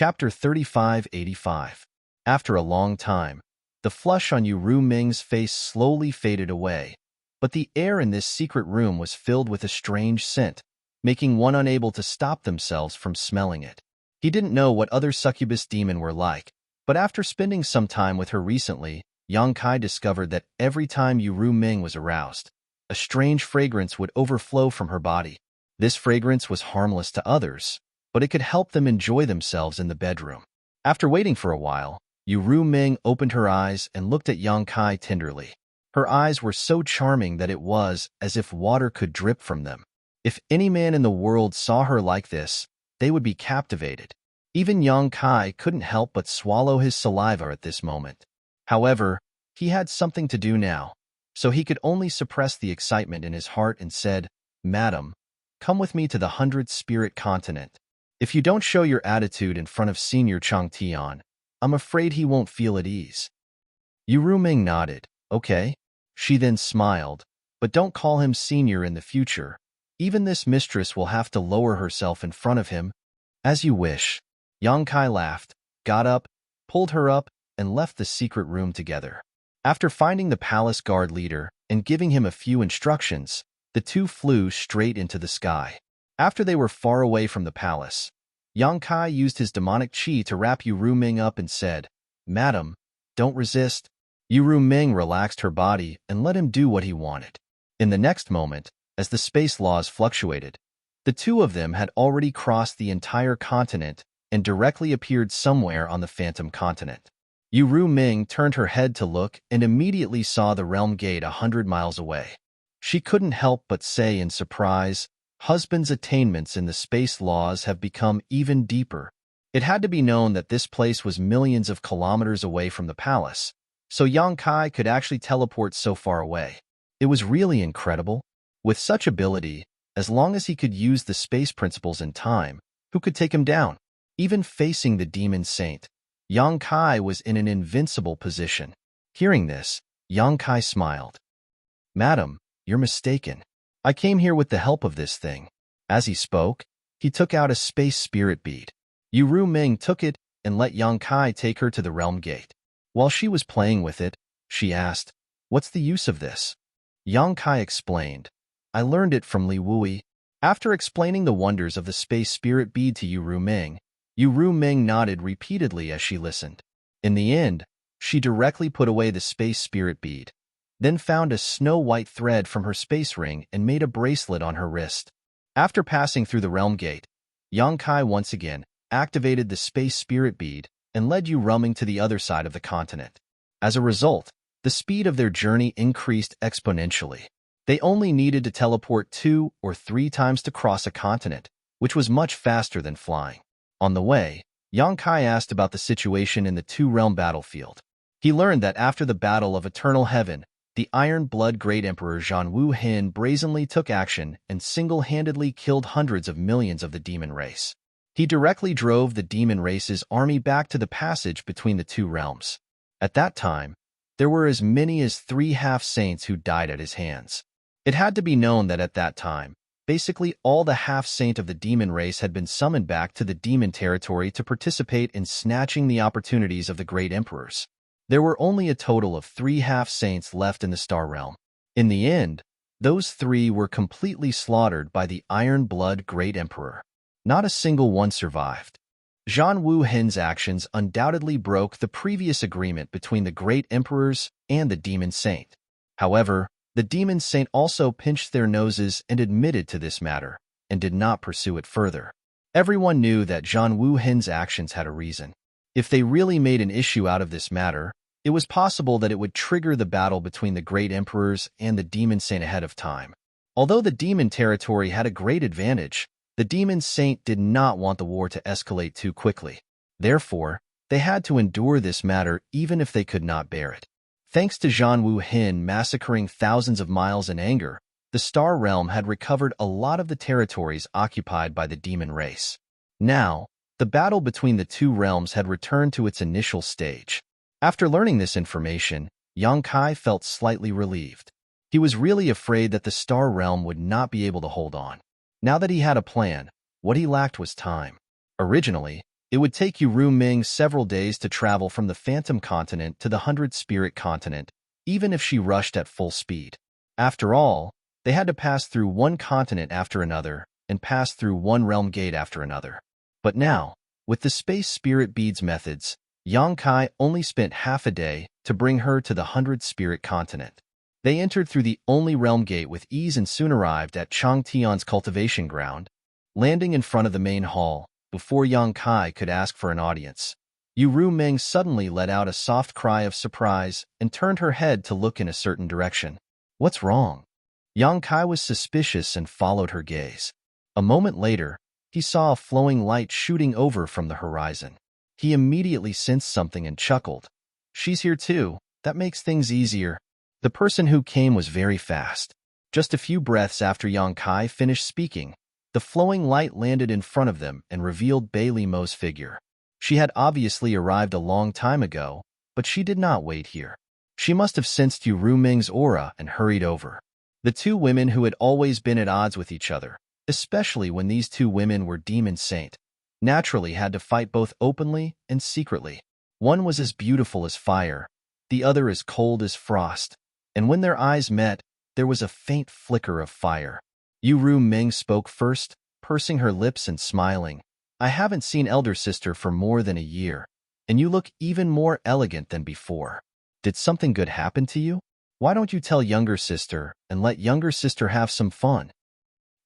Chapter 3585. After a long time, the flush on Yu Ming's face slowly faded away, but the air in this secret room was filled with a strange scent, making one unable to stop themselves from smelling it. He didn't know what other succubus demon were like, but after spending some time with her recently, Yang Kai discovered that every time Yu Ming was aroused, a strange fragrance would overflow from her body. This fragrance was harmless to others, but it could help them enjoy themselves in the bedroom. After waiting for a while, Yu Ming opened her eyes and looked at Yang Kai tenderly. Her eyes were so charming that it was as if water could drip from them. If any man in the world saw her like this, they would be captivated. Even Yang Kai couldn't help but swallow his saliva at this moment. However, he had something to do now, so he could only suppress the excitement in his heart and said, "Madam, come with me to the 100-spirit continent. If you don't show your attitude in front of Senior Chang Tian, I'm afraid he won't feel at ease." Yu Ming nodded. "Okay." She then smiled, "But don't call him Senior in the future. Even this mistress will have to lower herself in front of him." "As you wish." Yang Kai laughed, got up, pulled her up, and left the secret room together. After finding the palace guard leader and giving him a few instructions, the two flew straight into the sky. After they were far away from the palace, Yang Kai used his demonic chi to wrap Yu Ming up and said, "Madam, don't resist." Yu Ming relaxed her body and let him do what he wanted. In the next moment, as the space laws fluctuated, the two of them had already crossed the entire continent and directly appeared somewhere on the Phantom Continent. Yu Ming turned her head to look and immediately saw the realm gate 100 miles away. She couldn't help but say in surprise, "Husband's attainments in the space laws have become even deeper." It had to be known that this place was millions of kilometers away from the palace, so Yang Kai could actually teleport so far away. It was really incredible. With such ability, as long as he could use the space principles in time, who could take him down? Even facing the demon saint, Yang Kai was in an invincible position. Hearing this, Yang Kai smiled. "Madam, you're mistaken. I came here with the help of this thing." As he spoke, he took out a space spirit bead. Yu Ming took it and let Yang Kai take her to the realm gate. While she was playing with it, she asked, "What's the use of this?" Yang Kai explained, "I learned it from Li Wui." After explaining the wonders of the space spirit bead to Yu Ming nodded repeatedly as she listened. In the end, she directly put away the space spirit bead, then found a snow-white thread from her space ring and made a bracelet on her wrist. After passing through the realm gate, Yang Kai once again activated the space spirit bead and led Yu Ming to the other side of the continent. As a result, the speed of their journey increased exponentially. They only needed to teleport 2 or 3 times to cross a continent, which was much faster than flying. On the way, Yang Kai asked about the situation in the two-realm battlefield. He learned that after the Battle of Eternal Heaven, the Iron Blood Great Emperor Zhan Wu Hin brazenly took action and single-handedly killed hundreds of millions of the demon race. He directly drove the demon race's army back to the passage between the two realms. At that time, there were as many as 3 half-saints who died at his hands. It had to be known that at that time, basically all the half-saint of the demon race had been summoned back to the demon territory to participate in snatching the opportunities of the great emperors. There were only a total of 3 half-saints left in the Star Realm. In the end, those 3 were completely slaughtered by the Iron Blood Great Emperor. Not a single one survived. Zhan Wu Hin's actions undoubtedly broke the previous agreement between the great emperors and the demon saint. However, the demon saint also pinched their noses and admitted to this matter, and did not pursue it further. Everyone knew that Zhan Wu Hin's actions had a reason. If they really made an issue out of this matter, it was possible that it would trigger the battle between the great emperors and the demon saint ahead of time. Although the demon territory had a great advantage, the demon saint did not want the war to escalate too quickly. Therefore, they had to endure this matter even if they could not bear it. Thanks to Zhan Wu Hin massacring thousands of miles in anger, the Star Realm had recovered a lot of the territories occupied by the demon race. Now, the battle between the two realms had returned to its initial stage. After learning this information, Yang Kai felt slightly relieved. He was really afraid that the Star Realm would not be able to hold on. Now that he had a plan, what he lacked was time. Originally, It would take Yu Ming several days to travel from the Phantom Continent to the Hundred Spirit Continent, even if she rushed at full speed. After all, they had to pass through one continent after another and pass through one realm gate after another. But now, with the Space Spirit Beads methods, Yang Kai only spent half a day to bring her to the Hundred Spirit Continent. They entered through the only realm gate with ease and soon arrived at Chang Tian's cultivation ground, landing in front of the main hall before Yang Kai could ask for an audience. Yu Ming suddenly let out a soft cry of surprise and turned her head to look in a certain direction. What's wrong? Yang Kai was suspicious and followed her gaze. A moment later, he saw a flowing light shooting over from the horizon. He immediately sensed something and chuckled. She's here too. That makes things easier. The person who came was very fast. Just a few breaths after Yang Kai finished speaking, the flowing light landed in front of them and revealed Bailey Mo's figure. She had obviously arrived a long time ago, but she did not wait here. She must have sensed Yu Ming's aura and hurried over. The two women who had always been at odds with each other, especially when these two women were demon saint, naturally had to fight both openly and secretly. One was as beautiful as fire, the other as cold as frost, and when their eyes met, there was a faint flicker of fire. Yu Ming spoke first, pursing her lips and smiling. I haven't seen elder sister for more than a year, and you look even more elegant than before. Did something good happen to you? Why don't you tell younger sister and let younger sister have some fun?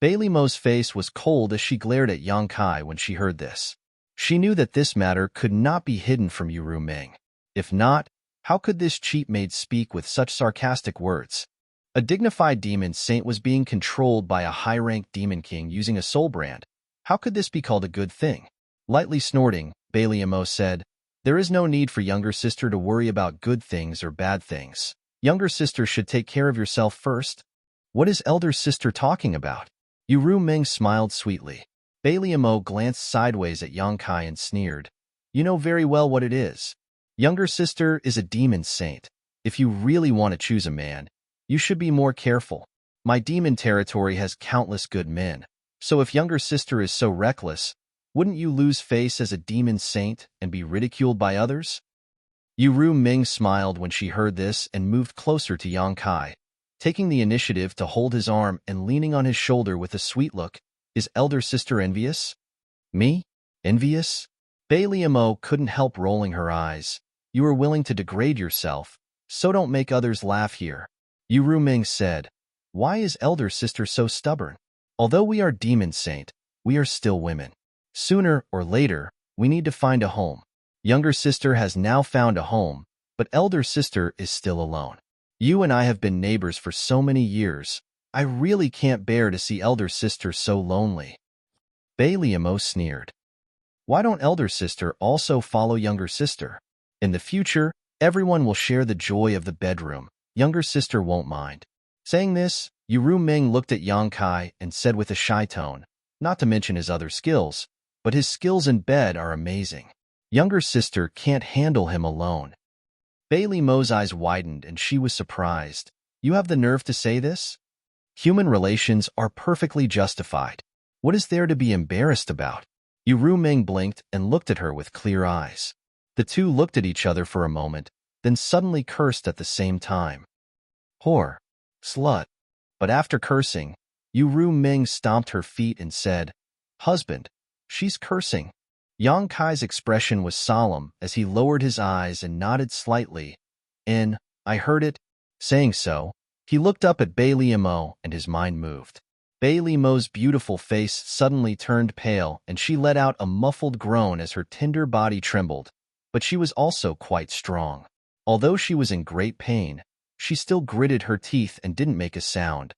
Bailey Mo's face was cold as she glared at Yang Kai when she heard this. She knew that this matter could not be hidden from Yu Ming. If not, how could this cheap maid speak with such sarcastic words? A dignified demon saint was being controlled by a high-ranked demon king using a soul brand. How could this be called a good thing? Lightly snorting, Bailey Mo said, there is no need for younger sister to worry about good things or bad things. Younger sister should take care of yourself first. What is elder sister talking about? Yu Ming smiled sweetly. Bailey Mo glanced sideways at Yang Kai and sneered. You know very well what it is. Younger sister is a demon saint. If you really want to choose a man, you should be more careful. My demon territory has countless good men, so if younger sister is so reckless, wouldn't you lose face as a demon saint and be ridiculed by others? Yu Ming smiled when she heard this and moved closer to Yang Kai, taking the initiative to hold his arm and leaning on his shoulder with a sweet look. Is elder sister envious? Me? Envious? Bailey Mo couldn't help rolling her eyes. You are willing to degrade yourself, so don't make others laugh here. Yu Ming said, why is elder sister so stubborn? Although we are demon saint, we are still women. Sooner or later, we need to find a home. Younger sister has now found a home, but elder sister is still alone. You and I have been neighbors for so many years. I really can't bear to see elder sister so lonely. Bailey Mo sneered. Why don't elder sister also follow younger sister? In the future, everyone will share the joy of the bedroom. Younger sister won't mind. Saying this, Yu Ming looked at Yang Kai and said with a shy tone, not to mention his other skills, but his skills in bed are amazing. Younger sister can't handle him alone. Bailey Mo's eyes widened and she was surprised. You have the nerve to say this? Human relations are perfectly justified. What is there to be embarrassed about? Yu Ming blinked and looked at her with clear eyes. The two looked at each other for a moment, then suddenly cursed at the same time. Whore. Slut. But after cursing, Yu Ming stomped her feet and said, Husband, she's cursing. Yang Kai's expression was solemn as he lowered his eyes and nodded slightly. I heard it. Saying so, he looked up at Bailey Mo and his mind moved. Bailey Mo's beautiful face suddenly turned pale and she let out a muffled groan as her tender body trembled, but she was also quite strong. Although she was in great pain, she still gritted her teeth and didn't make a sound,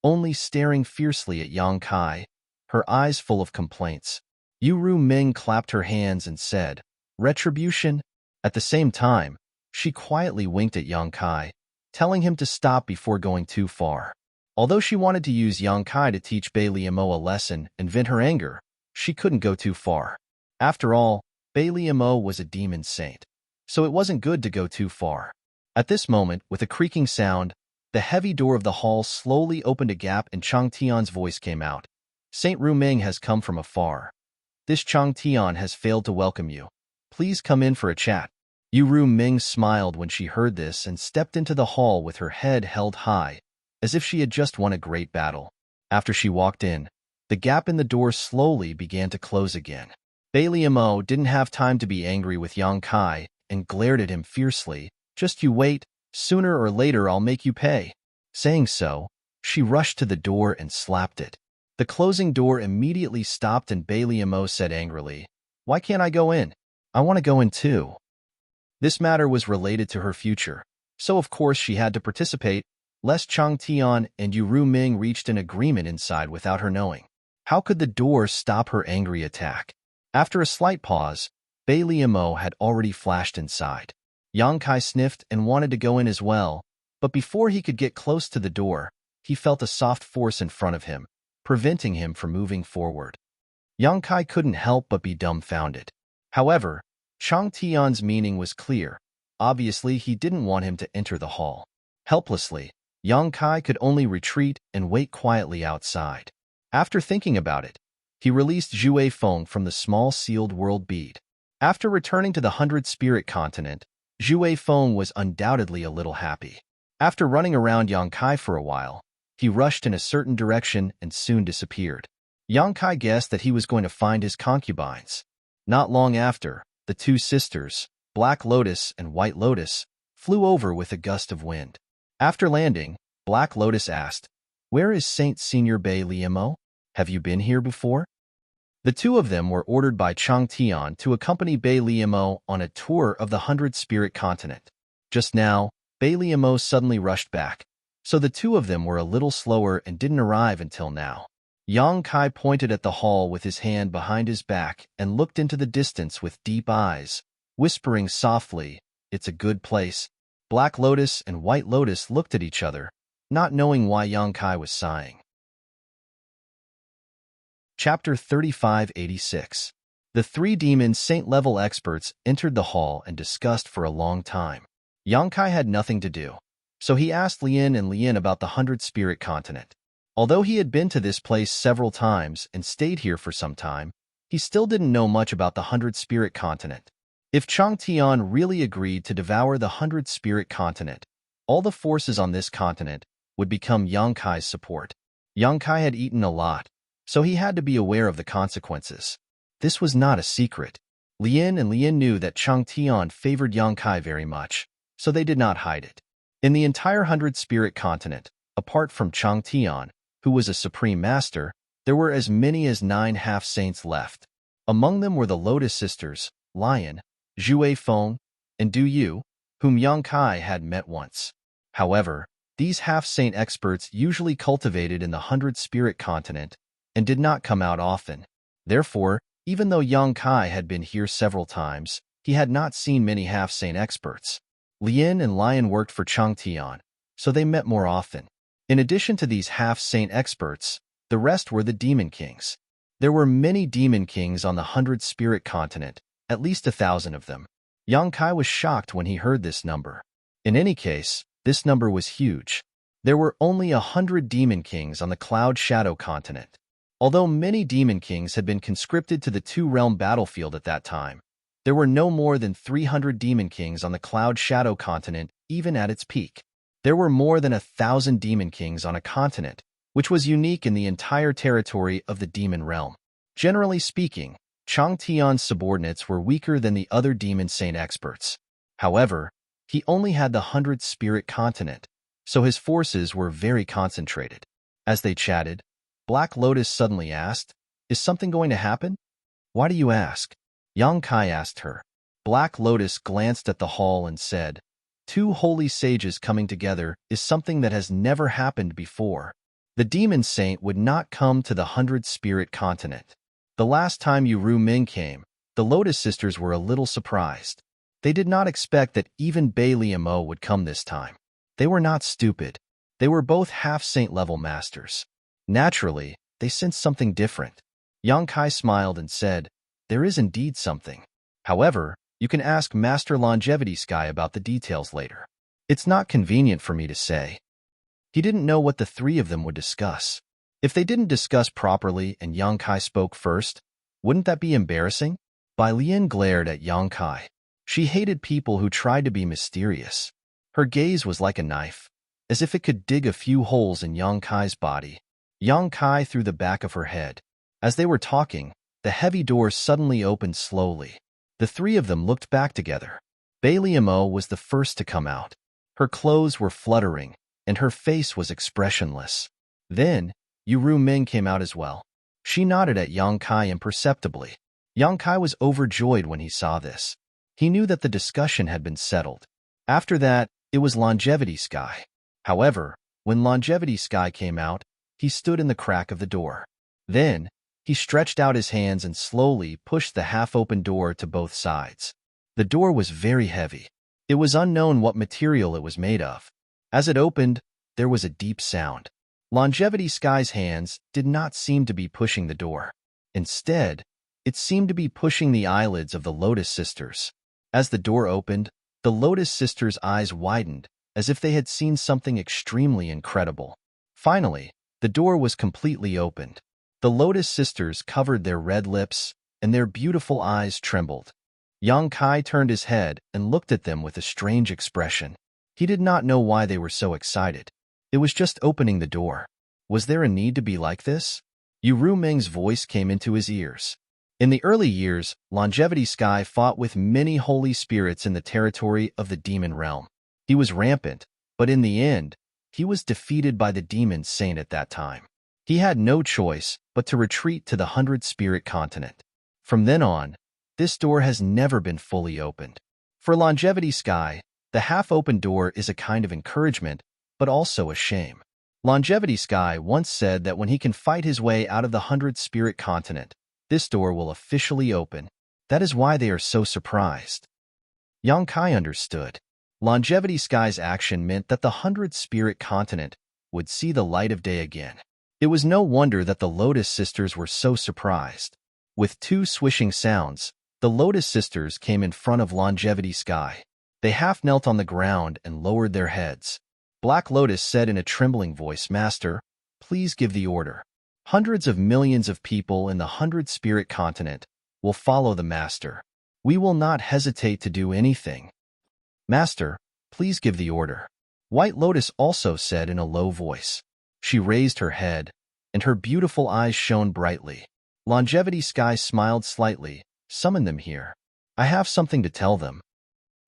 only staring fiercely at Yang Kai, her eyes full of complaints. Yu Ming clapped her hands and said, Retribution? At the same time, she quietly winked at Yang Kai, telling him to stop before going too far. Although she wanted to use Yang Kai to teach Bailey Mo a lesson and vent her anger, she couldn't go too far. After all, Bailey Mo was a demon saint, so it wasn't good to go too far. At this moment, with a creaking sound, the heavy door of the hall slowly opened a gap and Chang Tian's voice came out. Saint Ming has come from afar. This Chang Tian has failed to welcome you. Please come in for a chat. Yu Ming smiled when she heard this and stepped into the hall with her head held high, as if she had just won a great battle. After she walked in, the gap in the door slowly began to close again. Bai Liamo didn't have time to be angry with Yang Kai and glared at him fiercely. Just you wait, sooner or later I'll make you pay. Saying so, she rushed to the door and slapped it. The closing door immediately stopped and Bai Liamo said angrily, "Why can't I go in? I want to go in too." This matter was related to her future, so of course she had to participate, lest Chang Tian and Yu Ming reached an agreement inside without her knowing. How could the door stop her angry attack? After a slight pause, Bai Liamo had already flashed inside. Yang Kai sniffed and wanted to go in as well, but before he could get close to the door, he felt a soft force in front of him, preventing him from moving forward. Yang Kai couldn't help but be dumbfounded. However, Chang Tian's meaning was clear. Obviously, he didn't want him to enter the hall. Helplessly, Yang Kai could only retreat and wait quietly outside. After thinking about it, he released Zhue Feng from the small sealed world bead. After returning to the 100 Spirit Continent, Zhue Feng was undoubtedly a little happy. After running around Yang Kai for a while, he rushed in a certain direction and soon disappeared. Yang Kai guessed that he was going to find his concubines. Not long after, the two sisters, Black Lotus and White Lotus, flew over with a gust of wind. After landing, Black Lotus asked, "Where is Saint Senior Bai Liamo? Have you been here before?" The two of them were ordered by Chang Tian to accompany Bai Liamo on a tour of the 100 Spirit Continent. Just now, Bai Liamo suddenly rushed back, so the two of them were a little slower and didn't arrive until now. Yang Kai pointed at the hall with his hand behind his back and looked into the distance with deep eyes, whispering softly, "It's a good place." Black Lotus and White Lotus looked at each other, not knowing why Yang Kai was sighing. Chapter 3586. The three demon saint-level experts entered the hall and discussed for a long time. Yang Kai had nothing to do, so he asked Lien and Lien about the 100 Spirit Continent. Although he had been to this place several times and stayed here for some time, he still didn't know much about the 100 Spirit Continent. If Chang Tian really agreed to devour the 100 Spirit Continent, all the forces on this continent would become Yang Kai's support. Yang Kai had eaten a lot, so he had to be aware of the consequences. This was not a secret. Lien and Lien knew that Chang Tian favored Yang Kai very much, so they did not hide it. In the entire 100 Spirit Continent, apart from Chang Tian, who was a supreme master, there were as many as 9 half-saints left. Among them were the Lotus Sisters, Lion, Zhue Feng, and Du Yu, whom Yang Kai had met once. However, these half-saint experts usually cultivated in the 100 Spirit Continent and did not come out often. Therefore, even though Yang Kai had been here several times, he had not seen many half-saint experts. Lien and Lion worked for Chang Tian, so they met more often. In addition to these half-saint experts, the rest were the Demon Kings. There were many Demon Kings on the 100 Spirit Continent, at least 1,000 of them. Yang Kai was shocked when he heard this number. In any case, this number was huge. There were only 100 Demon Kings on the Cloud Shadow Continent. Although many Demon Kings had been conscripted to the two-realm battlefield at that time, there were no more than 300 Demon Kings on the Cloud Shadow Continent even at its peak. There were more than 1,000 Demon Kings on a continent, which was unique in the entire territory of the Demon Realm. Generally speaking, Chang Tian's subordinates were weaker than the other Demon Saint experts. However, he only had the 100 Spirit Continent, so his forces were very concentrated. As they chatted, Black Lotus suddenly asked, "Is something going to happen?" "Why do you ask?" Yang Kai asked her. Black Lotus glanced at the hall and said, "Two holy sages coming together is something that has never happened before. The Demon Saint would not come to the 100 Spirit Continent. The last time Yu Ming came, the Lotus Sisters were a little surprised. They did not expect that even Bai Liamo would come this time. They were not stupid. They were both half-saint level masters. Naturally, they sensed something different." Yang Kai smiled and said, "There is indeed something. However, you can ask Master Longevity Sky about the details later. It's not convenient for me to say." He didn't know what the three of them would discuss. If they didn't discuss properly and Yang Kai spoke first, Wouldn't that be embarrassing? Bai Lian glared at Yang Kai. She hated people who tried to be mysterious. Her gaze was like a knife, as if it could dig a few holes in Yang Kai's body. Yang Kai threw the back of her head. As they were talking, the heavy door suddenly opened slowly. The three of them looked back together. Bai Lian was the first to come out. Her clothes were fluttering, and her face was expressionless. Then, Yu Ming came out as well. She nodded at Yang Kai imperceptibly. Yang Kai was overjoyed when he saw this. He knew that the discussion had been settled. After that, it was Longevity Sky. However, when Longevity Sky came out, he stood in the crack of the door. Then, he stretched out his hands and slowly pushed the half-open door to both sides. The door was very heavy. It was unknown what material it was made of. As it opened, there was a deep sound. Longevity Sky's hands did not seem to be pushing the door. Instead, it seemed to be pushing the eyelids of the Lotus Sisters. As the door opened, the Lotus Sisters' eyes widened, as if they had seen something extremely incredible. Finally, the door was completely opened. The Lotus Sisters covered their red lips, and their beautiful eyes trembled. Yang Kai turned his head and looked at them with a strange expression. He did not know why they were so excited. It was just opening the door. Was there a need to be like this? Yu Ming's voice came into his ears. In the early years, Longevity Sky fought with many holy spirits in the territory of the demon realm. He was rampant, but in the end, he was defeated by the demon saint at that time. He had no choice but to retreat to the 100-spirit continent. From then on, this door has never been fully opened. For Longevity Sky, the half-open door is a kind of encouragement, but also a shame. Longevity Sky once said that when he can fight his way out of the 100-spirit continent, this door will officially open. That is why they are so surprised. Yang Kai understood. Longevity Sky's action meant that the 100-spirit continent would see the light of day again. It was no wonder that the Lotus Sisters were so surprised. With two swishing sounds, the Lotus Sisters came in front of Longevity Sky. They half knelt on the ground and lowered their heads. Black Lotus said in a trembling voice, "Master, please give the order. Hundreds of millions of people in the 100-spirit continent will follow the Master. We will not hesitate to do anything. Master, please give the order." White Lotus also said in a low voice. She raised her head, and her beautiful eyes shone brightly. Longevity Sky smiled slightly. "Summon them here. I have something to tell them."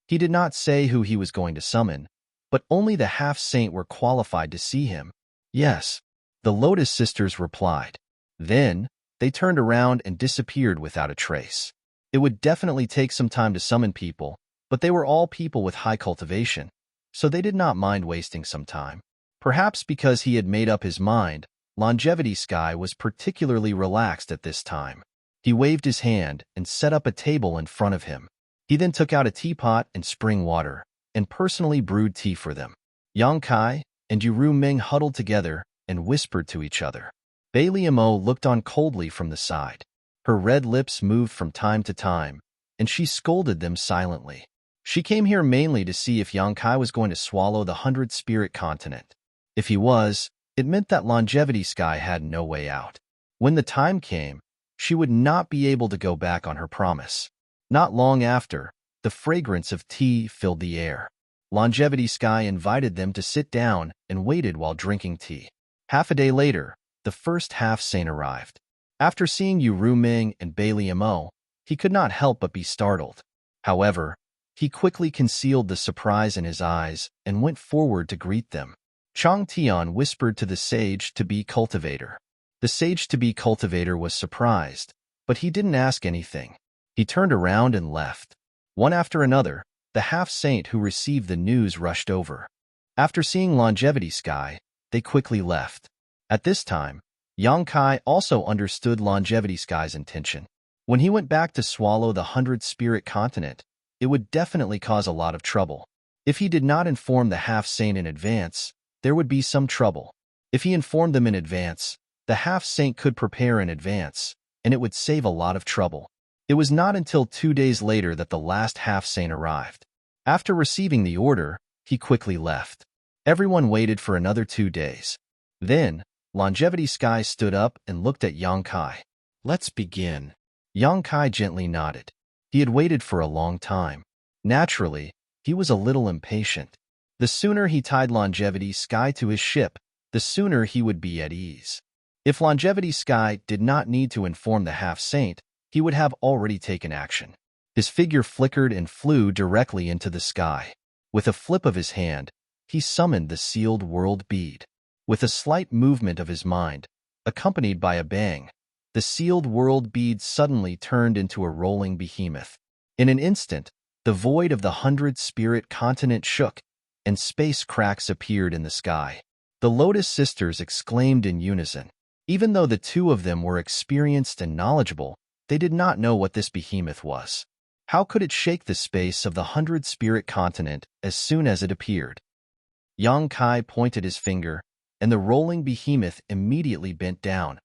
He did not say who he was going to summon, but only the half-saint were qualified to see him. "Yes," the Lotus Sisters replied. Then, they turned around and disappeared without a trace. It would definitely take some time to summon people, but they were all people with high cultivation, so they did not mind wasting some time. Perhaps because he had made up his mind, Longevity Sky was particularly relaxed at this time. He waved his hand and set up a table in front of him. He then took out a teapot and spring water, and personally brewed tea for them. Yang Kai and Yu Ming huddled together and whispered to each other. Bai Lian looked on coldly from the side. Her red lips moved from time to time, and she scolded them silently. She came here mainly to see if Yang Kai was going to swallow the 100-spirit continent. If he was, it meant that Longevity Sky had no way out. When the time came, she would not be able to go back on her promise. Not long after, the fragrance of tea filled the air. Longevity Sky invited them to sit down and waited while drinking tea. Half a day later, the first half-saint arrived. After seeing Yu Ming and Bai Lian, he could not help but be startled. However, he quickly concealed the surprise in his eyes and went forward to greet them. Chang Tian whispered to the sage-to-be cultivator. The sage-to-be cultivator was surprised, but he didn't ask anything. He turned around and left. One after another, the half-saint who received the news rushed over. After seeing Longevity Sky, they quickly left. At this time, Yang Kai also understood Longevity Sky's intention. When he went back to swallow the 100-spirit continent, it would definitely cause a lot of trouble. If he did not inform the half-saint in advance, there would be some trouble. If he informed them in advance, the half-saint could prepare in advance, and it would save a lot of trouble. It was not until 2 days later that the last half-saint arrived. After receiving the order, he quickly left. Everyone waited for another 2 days. Then, Longevity Sky stood up and looked at Yang Kai. "Let's begin." Yang Kai gently nodded. He had waited for a long time. Naturally, he was a little impatient. The sooner he tied Longevity Sky to his ship, the sooner he would be at ease. If Longevity Sky did not need to inform the half-saint, he would have already taken action. His figure flickered and flew directly into the sky. With a flip of his hand, he summoned the sealed world bead. With a slight movement of his mind, accompanied by a bang, the sealed world bead suddenly turned into a rolling behemoth. In an instant, the void of the 100-spirit continent shook, and space cracks appeared in the sky. The Lotus Sisters exclaimed in unison. Even though the two of them were experienced and knowledgeable, they did not know what this behemoth was. How could it shake the space of the 100-spirit continent as soon as it appeared? Yang Kai pointed his finger, and the rolling behemoth immediately bent down,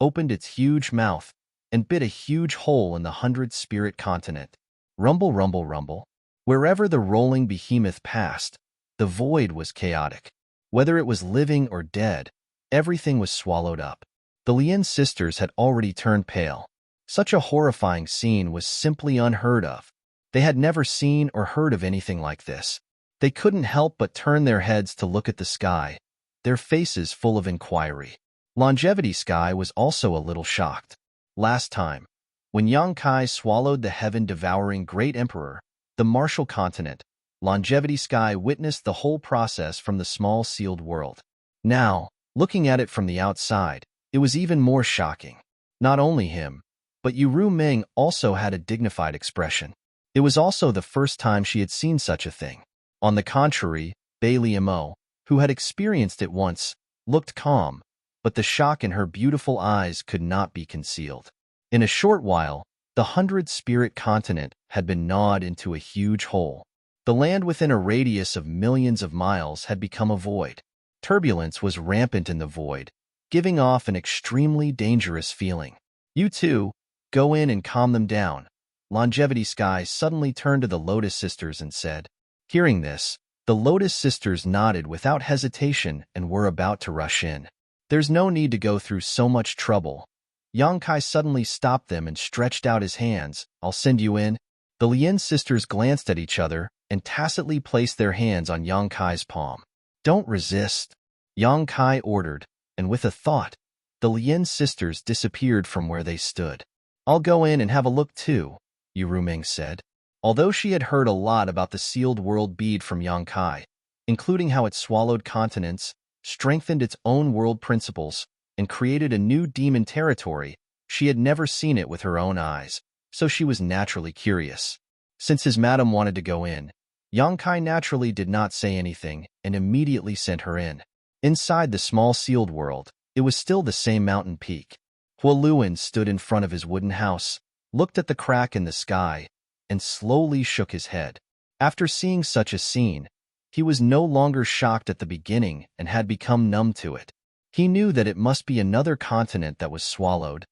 opened its huge mouth, and bit a huge hole in the 100-spirit continent. Rumble, rumble, rumble. Wherever the rolling behemoth passed, the void was chaotic. Whether it was living or dead, everything was swallowed up. The Lien sisters had already turned pale. Such a horrifying scene was simply unheard of. They had never seen or heard of anything like this. They couldn't help but turn their heads to look at the sky, their faces full of inquiry. Longevity Sky was also a little shocked. Last time, when Yang Kai swallowed the heaven-devouring Great Emperor, the Martial Continent, Longevity Sky witnessed the whole process from the small sealed world. Now, looking at it from the outside, it was even more shocking. Not only him, but Yu Ming also had a dignified expression. It was also the first time she had seen such a thing. On the contrary, Bailey Mo, who had experienced it once, looked calm, but the shock in her beautiful eyes could not be concealed. In a short while, the 100-spirit continent had been gnawed into a huge hole. The land within a radius of millions of miles had become a void. Turbulence was rampant in the void, giving off an extremely dangerous feeling. You two, go in and calm them down. Longevity Sky suddenly turned to the Lotus Sisters and said. Hearing this, the Lotus Sisters nodded without hesitation and were about to rush in. There's no need to go through so much trouble. Yang Kai suddenly stopped them and stretched out his hands. I'll send you in. The Lien sisters glanced at each other and tacitly placed their hands on Yang Kai's palm. Don't resist, Yang Kai ordered, and with a thought, the Lien sisters disappeared from where they stood. I'll go in and have a look too, Yu Ming said. Although she had heard a lot about the sealed world bead from Yang Kai, including how it swallowed continents, strengthened its own world principles, and created a new demon territory, she had never seen it with her own eyes, so she was naturally curious. Since his madam wanted to go in, Yang Kai naturally did not say anything and immediately sent her in. Inside the small sealed world, it was still the same mountain peak. Huoluan stood in front of his wooden house, looked at the crack in the sky, and slowly shook his head. After seeing such a scene, he was no longer shocked at the beginning and had become numb to it. He knew that it must be another continent that was swallowed.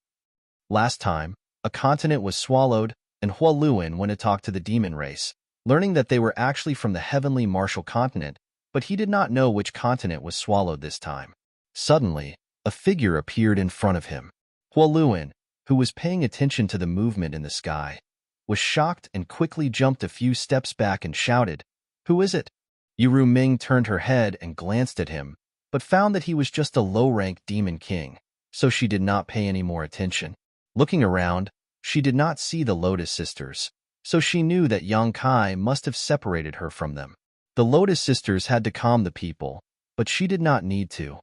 Last time, a continent was swallowed, and Huoluan went to talk to the demon race, learning that they were actually from the heavenly martial continent, but he did not know which continent was swallowed this time. Suddenly, a figure appeared in front of him. Huoluan, who was paying attention to the movement in the sky, was shocked and quickly jumped a few steps back and shouted, "Who is it?" Yu Ming turned her head and glanced at him, but found that he was just a low-rank demon king, so she did not pay any more attention. Looking around, she did not see the Lotus Sisters, so she knew that Yang Kai must have separated her from them. The Lotus Sisters had to calm the people, but she did not need to.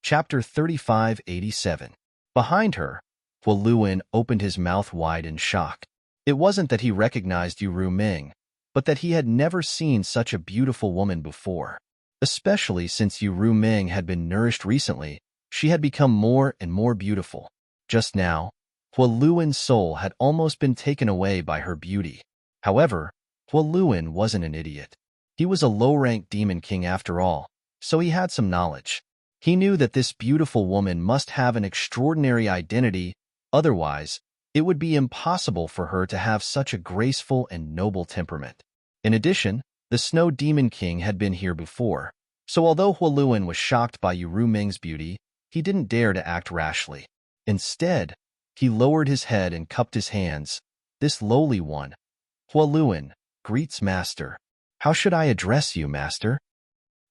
Chapter 3587. Behind her, Huoluan opened his mouth wide in shock. It wasn't that he recognized Yu Ming, but that he had never seen such a beautiful woman before. Especially since Yu Ming had been nourished recently, she had become more and more beautiful. Just now, Huoluan's soul had almost been taken away by her beauty. However, Huoluan wasn't an idiot. He was a low-rank demon king after all, so he had some knowledge. He knew that this beautiful woman must have an extraordinary identity, otherwise, it would be impossible for her to have such a graceful and noble temperament. In addition, the Snow Demon King had been here before, so although Huoluan was shocked by Yu Ming's beauty, he didn't dare to act rashly. Instead, he lowered his head and cupped his hands. This lowly one, Hualuan, greets Master. How should I address you, Master?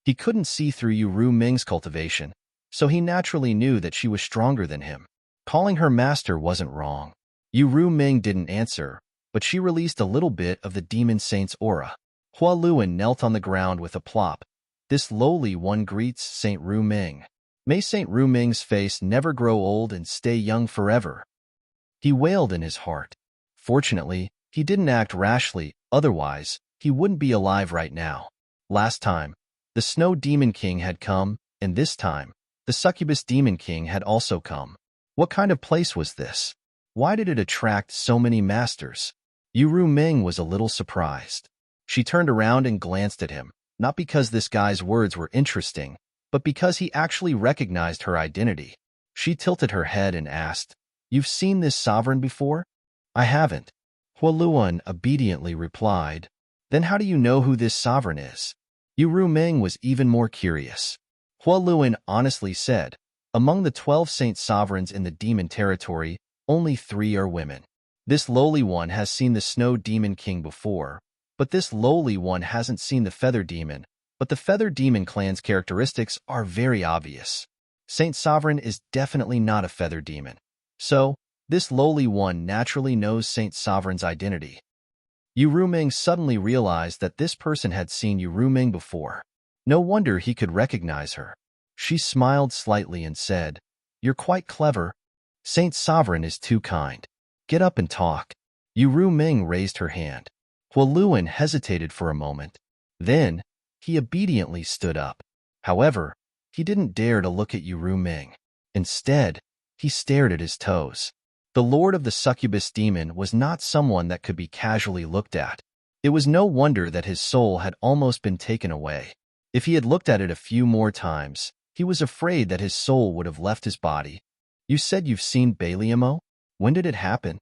He couldn't see through Yu Ming's cultivation, so he naturally knew that she was stronger than him. Calling her Master wasn't wrong. Yu Ming didn't answer, but she released a little bit of the demon saint's aura. Hualuan knelt on the ground with a plop. This lowly one greets Saint Ru Ming. May Saint Ru Ming's face never grow old and stay young forever. He wailed in his heart. Fortunately, he didn't act rashly, otherwise, he wouldn't be alive right now. Last time, the Snow Demon King had come, and this time, the Succubus Demon King had also come. What kind of place was this? Why did it attract so many masters? Yu Ming was a little surprised. She turned around and glanced at him, not because this guy's words were interesting, but because he actually recognized her identity. She tilted her head and asked, "You've seen this sovereign before?" "I haven't," Hualuan obediently replied. "Then how do you know who this sovereign is?" Yu Ming was even more curious. Hualuan honestly said, "Among the 12 saint sovereigns in the demon territory, only 3 are women. This lowly one has seen the Snow Demon King before, but this lowly one hasn't seen the Feather Demon, but the Feather Demon clan's characteristics are very obvious. Saint Sovereign is definitely not a Feather Demon. So, this lowly one naturally knows Saint Sovereign's identity." Yu Ming suddenly realized that this person had seen Yu Ming before. No wonder he could recognize her. She smiled slightly and said, "You're quite clever. Saint Sovereign is too kind. Get up and talk." Yu Ming raised her hand. Hualuan hesitated for a moment. Then, he obediently stood up. However, he didn't dare to look at Yu Ming. Instead, he stared at his toes. The Lord of the Succubus Demon was not someone that could be casually looked at. It was no wonder that his soul had almost been taken away. If he had looked at it a few more times, he was afraid that his soul would have left his body. "You said you've seen Baliamo? When did it happen?"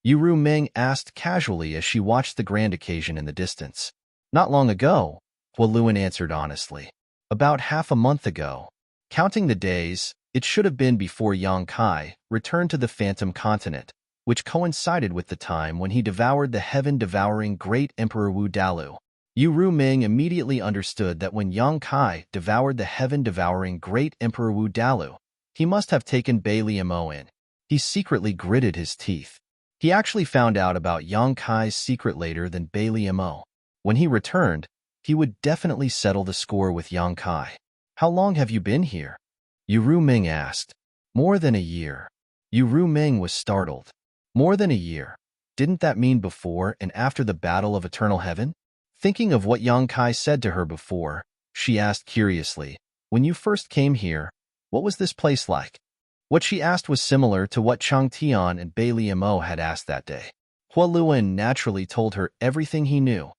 Yu Ming asked casually as she watched the grand occasion in the distance. "Not long ago," Hualuan answered honestly. "About half a month ago. Counting the days, it should have been before Yang Kai returned to the Phantom Continent, which coincided with the time when he devoured the heaven-devouring Great Emperor Wu Dalu." Yu Ming immediately understood that when Yang Kai devoured the heaven-devouring Great Emperor Wu Dalu, he must have taken Baliamo in. He secretly gritted his teeth. He actually found out about Yang Kai's secret later than Baliamo. When he returned, he would definitely settle the score with Yang Kai. "How long have you been here?" Yu Ming asked. "More than a year." Yu Ming was startled. More than a year. Didn't that mean before and after the Battle of Eternal Heaven? Thinking of what Yang Kai said to her before, she asked curiously, "When you first came here, what was this place like?" What she asked was similar to what Chang Tian and Baliamo had asked that day. Hualuan naturally told her everything he knew.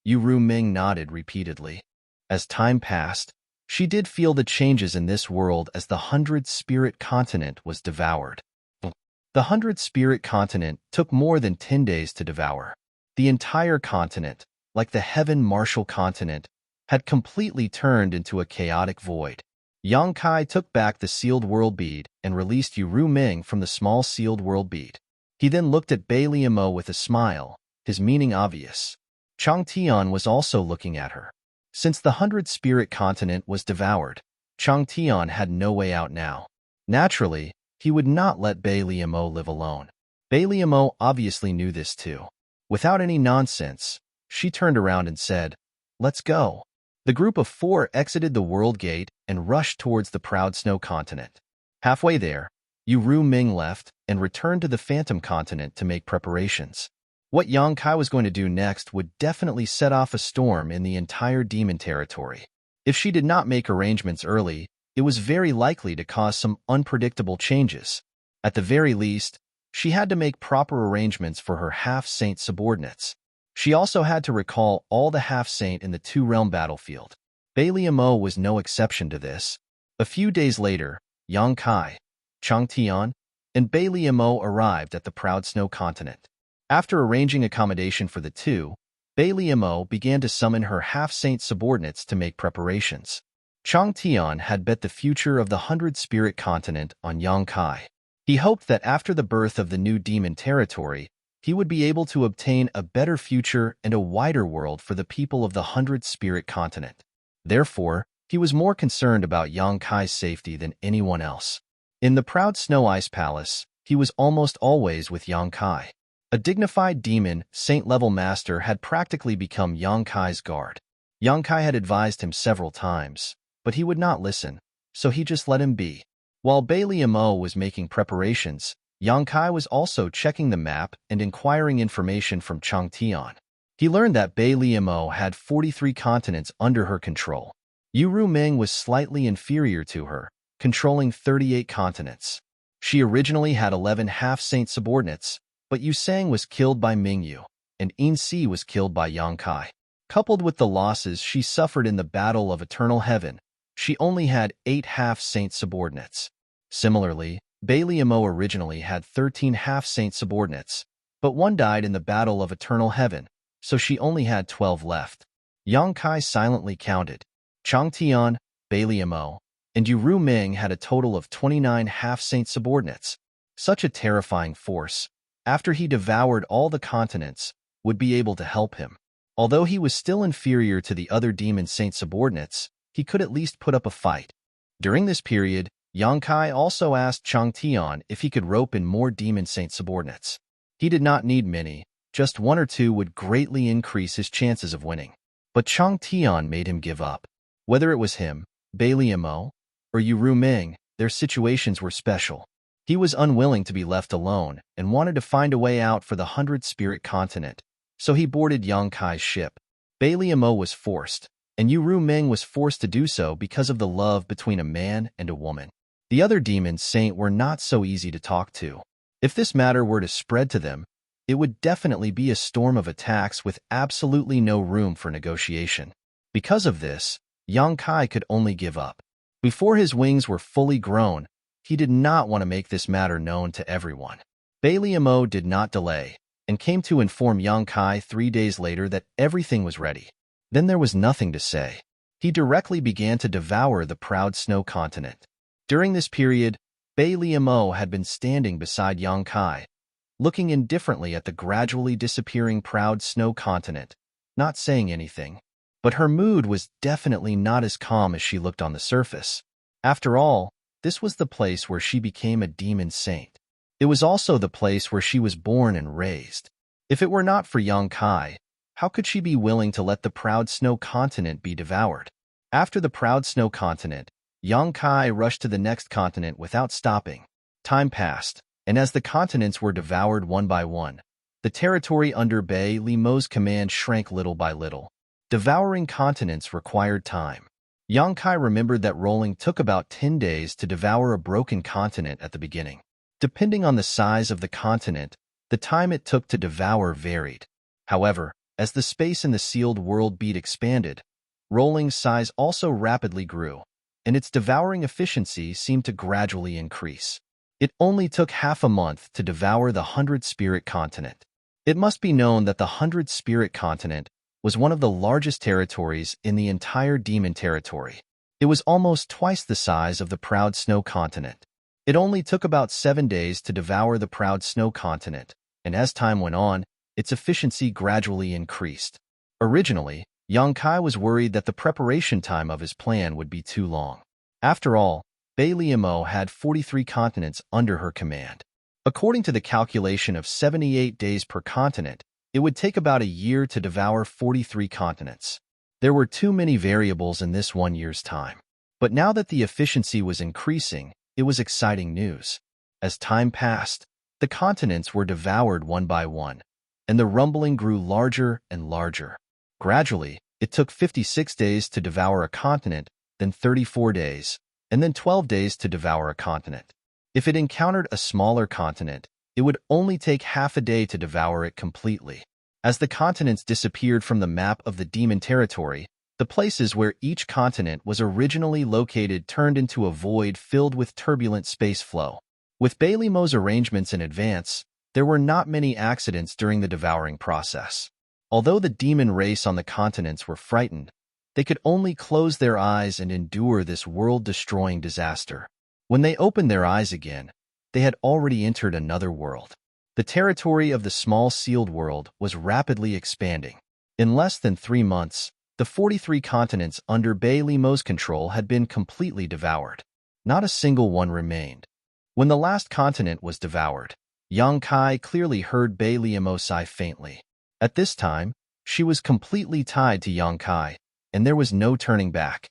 Yu Ming nodded repeatedly. As time passed, she did feel the changes in this world as the 100 Spirit Continent was devoured. The 100 Spirit Continent took more than 10 days to devour. The entire continent, like the Heaven Martial Continent, had completely turned into a chaotic void. Yang Kai took back the sealed world bead and released Yu Ming from the small sealed world bead. He then looked at Baliamo with a smile, his meaning obvious. Chang Tian was also looking at her. Since the 100 Spirit Continent was devoured, Chang Tian had no way out now. Naturally, he would not let Baliamo live alone. Baliamo obviously knew this too. Without any nonsense, she turned around and said, "Let's go." The group of 4 exited the world gate and rushed towards the proud snow continent. Halfway there, Yu Ming left and returned to the Phantom Continent to make preparations. What Yang Kai was going to do next would definitely set off a storm in the entire demon territory. If she did not make arrangements early, it was very likely to cause some unpredictable changes. At the very least, she had to make proper arrangements for her half-saint subordinates. She also had to recall all the half-saint in the 2-realm battlefield. Baliamo was no exception to this. A few days later, Yang Kai, Chang Tian, and Baliamo arrived at the proud snow continent. After arranging accommodation for the two, Baliamo began to summon her half-saint subordinates to make preparations. Chang Tian had bet the future of the 100 Spirit Continent on Yang Kai. He hoped that after the birth of the new demon territory, he would be able to obtain a better future and a wider world for the people of the 100-spirit continent. Therefore, he was more concerned about Yang Kai's safety than anyone else. In the proud Snow Ice Palace, he was almost always with Yang Kai. A dignified demon, saint-level master had practically become Yang Kai's guard. Yang Kai had advised him several times, but he would not listen, so he just let him be. While Bailey Mo was making preparations, Yang Kai was also checking the map and inquiring information from Chang Tian. He learned that Bailey Mo had 43 continents under her control. Yu Ruming was slightly inferior to her, controlling 38 continents. She originally had 11 half-saint subordinates, but Yu Sang was killed by Mingyu, and In Si was killed by Yang Kai. Coupled with the losses she suffered in the Battle of Eternal Heaven, she only had 8 half-saint subordinates. Similarly, Bailey Mo originally had 13 half-saint subordinates, but one died in the Battle of Eternal Heaven, so she only had 12 left. Yang Kai silently counted. Chang Tian, Bailey Mo, and Yu Ruming had a total of 29 half-saint subordinates. Such a terrifying force, after he devoured all the continents, would be able to help him. Although he was still inferior to the other demon saint subordinates, he could at least put up a fight. During this period, Yang Kai also asked Chang Tian if he could rope in more demon saint subordinates. He did not need many, just 1 or 2 would greatly increase his chances of winning. But Chang Tian made him give up. Whether it was him, Bailey Mo, or Yu Ruming, their situations were special. He was unwilling to be left alone and wanted to find a way out for the 100-spirit continent, so he boarded Yang Kai's ship. Bailey Mo was forced, and Yu Ruming was forced to do so because of the love between a man and a woman. The other demon saint were not so easy to talk to. If this matter were to spread to them, it would definitely be a storm of attacks with absolutely no room for negotiation. Because of this, Yang Kai could only give up. Before his wings were fully grown, he did not want to make this matter known to everyone. Bailey Mo did not delay, and came to inform Yang Kai 3 days later that everything was ready. Then there was nothing to say. He directly began to devour the proud snow continent. During this period, Bailey Mo had been standing beside Yang Kai, looking indifferently at the gradually disappearing proud snow continent, not saying anything. But her mood was definitely not as calm as she looked on the surface. After all, this was the place where she became a demon saint. It was also the place where she was born and raised. If it were not for Yang Kai, how could she be willing to let the proud snow continent be devoured? After the proud snow continent, Yang Kai rushed to the next continent without stopping. Time passed, and as the continents were devoured one by one, the territory under Bailey Mo's command shrank little by little. Devouring continents required time. Yang Kai remembered that rolling took about 10 days to devour a broken continent at the beginning. Depending on the size of the continent, the time it took to devour varied. However, as the space in the sealed world bead expanded, rolling's size also rapidly grew, and its devouring efficiency seemed to gradually increase. It only took half a month to devour the 100-spirit continent. It must be known that the 100-spirit continent was one of the largest territories in the entire demon territory. It was almost twice the size of the proud snow continent. It only took about 7 days to devour the proud snow continent, and as time went on, its efficiency gradually increased. Originally, Yang Kai was worried that the preparation time of his plan would be too long. After all, Bailey Mo had 43 continents under her command. According to the calculation of 78 days per continent, it would take about a year to devour 43 continents. There were too many variables in this 1 year's time. But now that the efficiency was increasing, it was exciting news. As time passed, the continents were devoured one by one, and the rumbling grew larger and larger. Gradually, it took 56 days to devour a continent, then 34 days, and then 12 days to devour a continent. If it encountered a smaller continent, it would only take half a day to devour it completely. As the continents disappeared from the map of the demon territory, the places where each continent was originally located turned into a void filled with turbulent space flow. With Bailey Mo's arrangements in advance, there were not many accidents during the devouring process. Although the demon race on the continents were frightened, they could only close their eyes and endure this world-destroying disaster. When they opened their eyes again, they had already entered another world. The territory of the small sealed world was rapidly expanding. In less than 3 months, the 43 continents under Bailey-Mo's control had been completely devoured. Not a single one remained. When the last continent was devoured, Yang Kai clearly heard Bailey-Mo sigh faintly. At this time, she was completely tied to Yang Kai, and there was no turning back.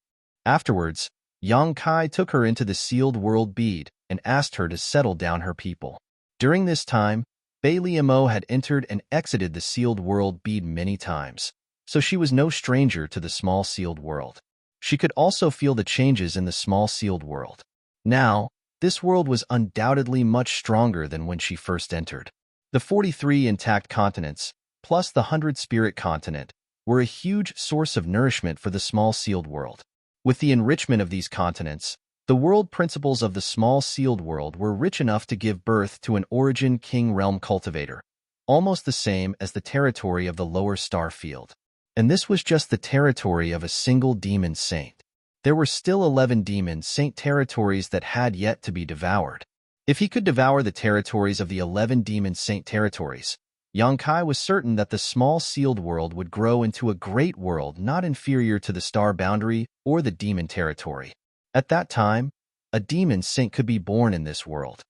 Afterwards, Yang Kai took her into the sealed world bead and asked her to settle down her people. During this time, Bailey-Mo had entered and exited the sealed world bead many times, so she was no stranger to the small sealed world. She could also feel the changes in the small sealed world. Now, this world was undoubtedly much stronger than when she first entered. The 43 intact continents, plus the 100 spirit continent, were a huge source of nourishment for the small sealed world. With the enrichment of these continents, the world principles of the small sealed world were rich enough to give birth to an origin king realm cultivator, almost the same as the territory of the lower star field. And this was just the territory of a single demon saint. There were still 11 demon saint territories that had yet to be devoured. If he could devour the territories of the 11 demon saint territories, Yang Kai was certain that the small sealed world would grow into a great world not inferior to the star boundary or the demon territory. At that time, a demon saint could be born in this world.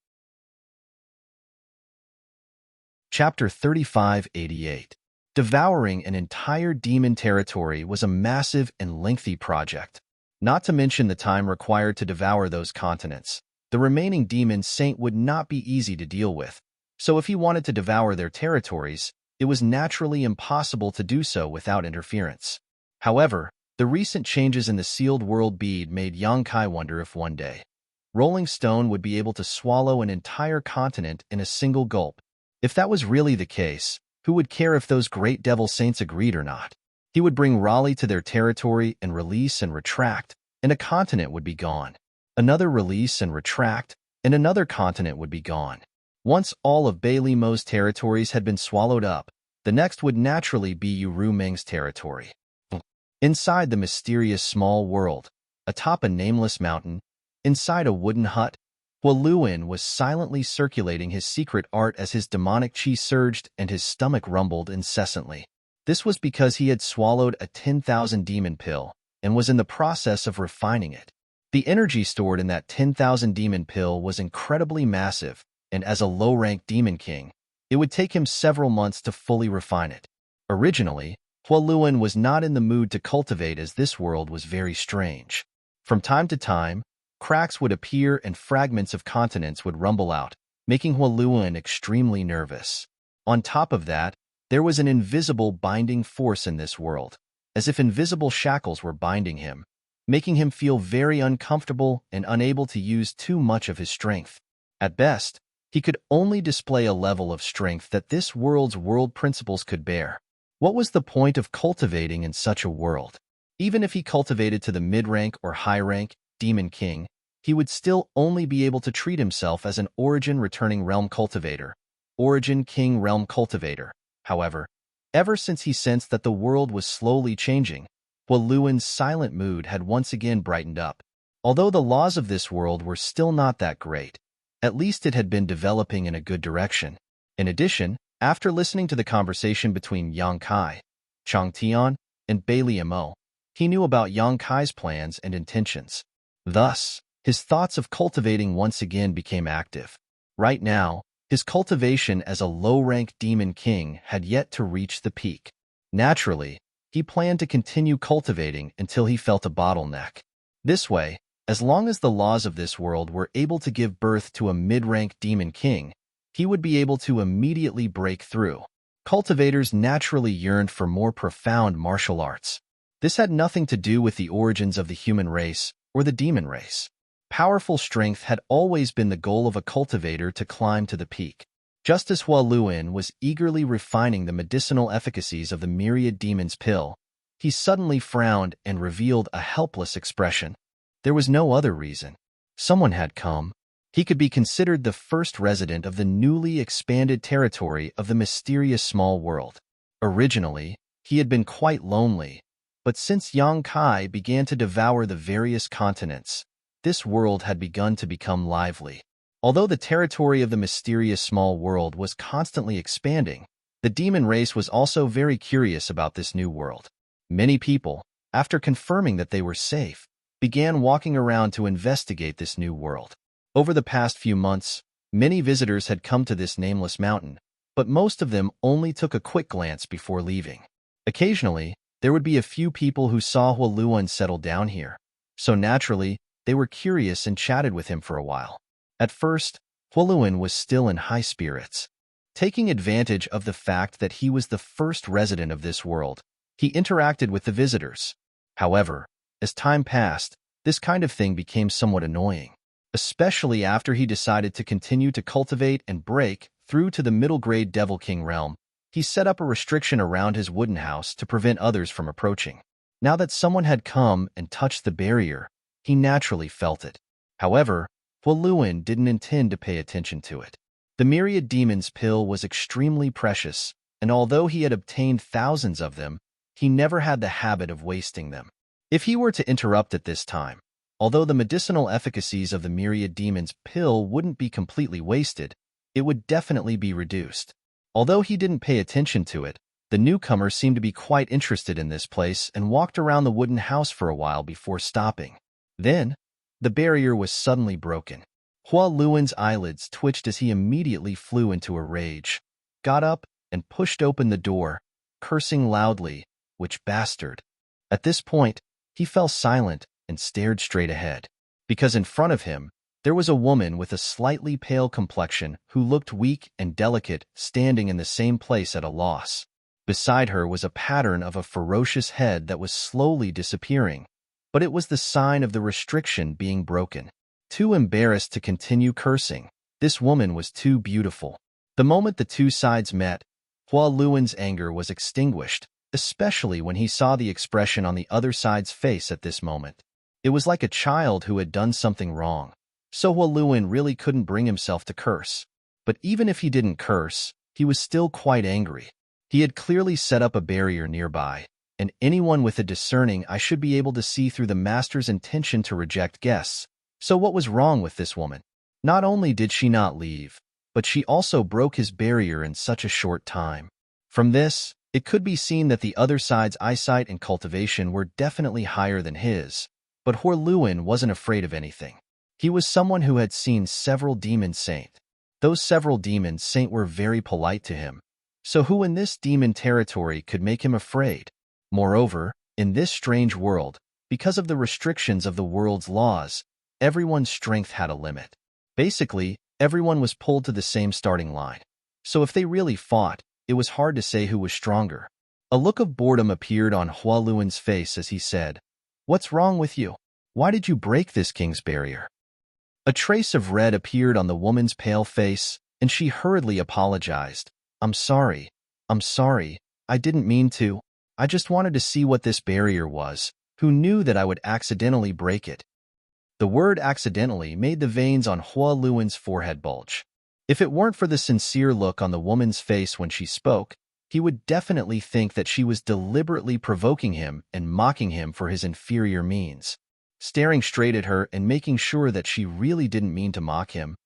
Chapter 3588. Devouring an entire demon territory was a massive and lengthy project. Not to mention the time required to devour those continents. The remaining demon saint would not be easy to deal with. So if he wanted to devour their territories, it was naturally impossible to do so without interference. However, the recent changes in the sealed world bead made Yang Kai wonder if one day, Rolling Stone would be able to swallow an entire continent in a single gulp. If that was really the case, who would care if those great devil saints agreed or not? He would bring Raleigh to their territory and release and retract, and a continent would be gone. Another release and retract, and another continent would be gone. Once all of Bailey-Mo's territories had been swallowed up, the next would naturally be Uru Meng's territory. Inside the mysterious small world, atop a nameless mountain, inside a wooden hut, Hualuan was silently circulating his secret art as his demonic chi surged and his stomach rumbled incessantly. This was because he had swallowed a 10,000 demon pill and was in the process of refining it. The energy stored in that 10,000 demon pill was incredibly massive, and as a low-ranked demon king, it would take him several months to fully refine it. Originally, Hualuan was not in the mood to cultivate as this world was very strange. From time to time, cracks would appear and fragments of continents would rumble out, making Hualuan extremely nervous. On top of that, there was an invisible binding force in this world, as if invisible shackles were binding him, making him feel very uncomfortable and unable to use too much of his strength. At best, he could only display a level of strength that this world's world principles could bear. What was the point of cultivating in such a world? Even if he cultivated to the mid-rank or high-rank demon king, he would still only be able to treat himself as an origin returning realm cultivator, origin king realm cultivator. However, ever since he sensed that the world was slowly changing, Hualuan's silent mood had once again brightened up. Although the laws of this world were still not that great, at least it had been developing in a good direction. In addition, after listening to the conversation between Yang Kai, Chang Tian, and Bailey-Mo, he knew about Yang Kai's plans and intentions. Thus, his thoughts of cultivating once again became active. Right now, his cultivation as a low-rank demon king had yet to reach the peak. Naturally, he planned to continue cultivating until he felt a bottleneck. This way, as long as the laws of this world were able to give birth to a mid-rank demon king, he would be able to immediately break through. Cultivators naturally yearned for more profound martial arts. This had nothing to do with the origins of the human race or the demon race. Powerful strength had always been the goal of a cultivator to climb to the peak. Just as Hualuan was eagerly refining the medicinal efficacies of the myriad demons pill, he suddenly frowned and revealed a helpless expression. There was no other reason. Someone had come. He could be considered the first resident of the newly expanded territory of the mysterious small world. Originally, he had been quite lonely, but since Yang Kai began to devour the various continents, this world had begun to become lively. Although the territory of the mysterious small world was constantly expanding, the demon race was also very curious about this new world. Many people, after confirming that they were safe, began walking around to investigate this new world. Over the past few months, many visitors had come to this nameless mountain, but most of them only took a quick glance before leaving. Occasionally, there would be a few people who saw Huoluan settle down here, so naturally, they were curious and chatted with him for a while. At first, Huoluan was still in high spirits. Taking advantage of the fact that he was the first resident of this world, he interacted with the visitors. However, as time passed, this kind of thing became somewhat annoying, especially after he decided to continue to cultivate and break through to the middle-grade Devil King realm. He set up a restriction around his wooden house to prevent others from approaching. Now that someone had come and touched the barrier, he naturally felt it. However, Huoluan didn't intend to pay attention to it. The Myriad Demon's pill was extremely precious, and although he had obtained thousands of them, he never had the habit of wasting them. If he were to interrupt at this time, although the medicinal efficacies of the Myriad Demon's pill wouldn't be completely wasted, it would definitely be reduced. Although he didn't pay attention to it, the newcomer seemed to be quite interested in this place and walked around the wooden house for a while before stopping. Then, the barrier was suddenly broken. Huoluan's eyelids twitched as he immediately flew into a rage, got up, and pushed open the door, cursing loudly, "Which bastard?" At this point, he fell silent and stared straight ahead, because in front of him, there was a woman with a slightly pale complexion who looked weak and delicate, standing in the same place at a loss. Beside her was a pattern of a ferocious head that was slowly disappearing, but it was the sign of the restriction being broken. Too embarrassed to continue cursing, this woman was too beautiful. The moment the two sides met, Huoluan's anger was extinguished, especially when he saw the expression on the other side's face at this moment. It was like a child who had done something wrong, so Huoluan really couldn't bring himself to curse. But even if he didn't curse, he was still quite angry. He had clearly set up a barrier nearby, and anyone with a discerning eye should be able to see through the master's intention to reject guests. So what was wrong with this woman? Not only did she not leave, but she also broke his barrier in such a short time. From this, it could be seen that the other side's eyesight and cultivation were definitely higher than his, but Huoluan wasn't afraid of anything. He was someone who had seen several demon saints. Those several demon saints were very polite to him, so who in this demon territory could make him afraid? Moreover, in this strange world, because of the restrictions of the world's laws, everyone's strength had a limit. Basically, everyone was pulled to the same starting line. So if they really fought, it was hard to say who was stronger. A look of boredom appeared on Huoluan's face as he said, "What's wrong with you? Why did you break this king's barrier?" A trace of red appeared on the woman's pale face, and she hurriedly apologized. I'm sorry, I didn't mean to. I just wanted to see what this barrier was. Who knew that I would accidentally break it?" The word accidentally made the veins on Huoluan's forehead bulge. If it weren't for the sincere look on the woman's face when she spoke, he would definitely think that she was deliberately provoking him and mocking him for his inferior means. Staring straight at her and making sure that she really didn't mean to mock him,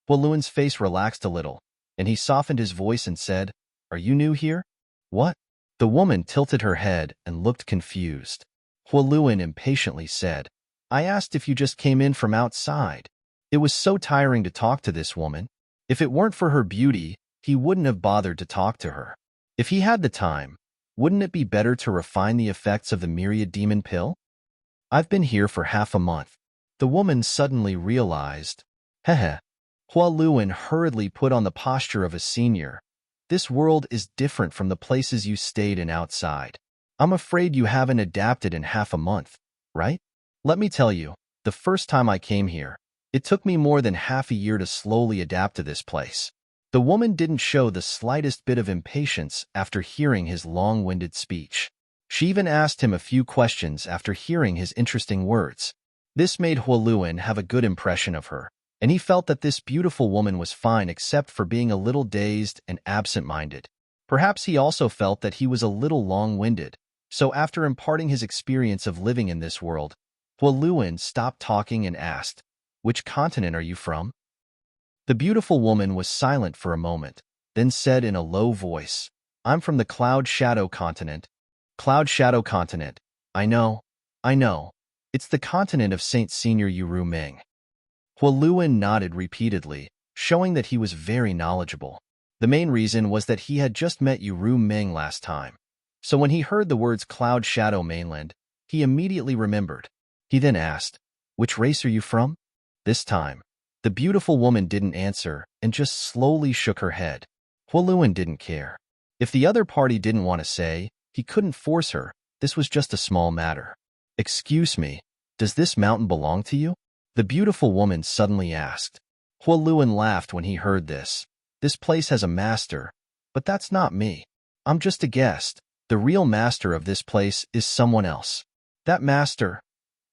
Huoluan's face relaxed a little, and he softened his voice and said, "Are you new here?" "What?" The woman tilted her head and looked confused. Huoluan impatiently said, "I asked if you just came in from outside." It was so tiring to talk to this woman. If it weren't for her beauty, he wouldn't have bothered to talk to her. If he had the time, wouldn't it be better to refine the effects of the Myriad Demon pill? "I've been here for half a month." The woman suddenly realized. Heh. Huoluan hurriedly put on the posture of a senior. "This world is different from the places you stayed in outside. I'm afraid you haven't adapted in half a month, right? Let me tell you, the first time I came here, it took me more than half a year to slowly adapt to this place." The woman didn't show the slightest bit of impatience after hearing his long-winded speech. She even asked him a few questions after hearing his interesting words. This made Huoluan have a good impression of her, and he felt that this beautiful woman was fine except for being a little dazed and absent-minded. Perhaps he also felt that he was a little long-winded, so after imparting his experience of living in this world, Huoluan stopped talking and asked, "Which continent are you from?" The beautiful woman was silent for a moment, then said in a low voice, "I'm from the Cloud Shadow Continent." Cloud Shadow Continent. I know. I know. It's the continent of Saint Senior Yuru Ming. Huoluan nodded repeatedly, showing that he was very knowledgeable. The main reason was that he had just met Yuru Ming last time. So when he heard the words Cloud Shadow Mainland, he immediately remembered. He then asked, "Which race are you from?" This time, the beautiful woman didn't answer and just slowly shook her head. Huoluan didn't care. If the other party didn't want to say, he couldn't force her. This was just a small matter. "Excuse me, does this mountain belong to you?" The beautiful woman suddenly asked. Huoluan laughed when he heard this. "This place has a master, but that's not me. I'm just a guest. The real master of this place is someone else." "That master?"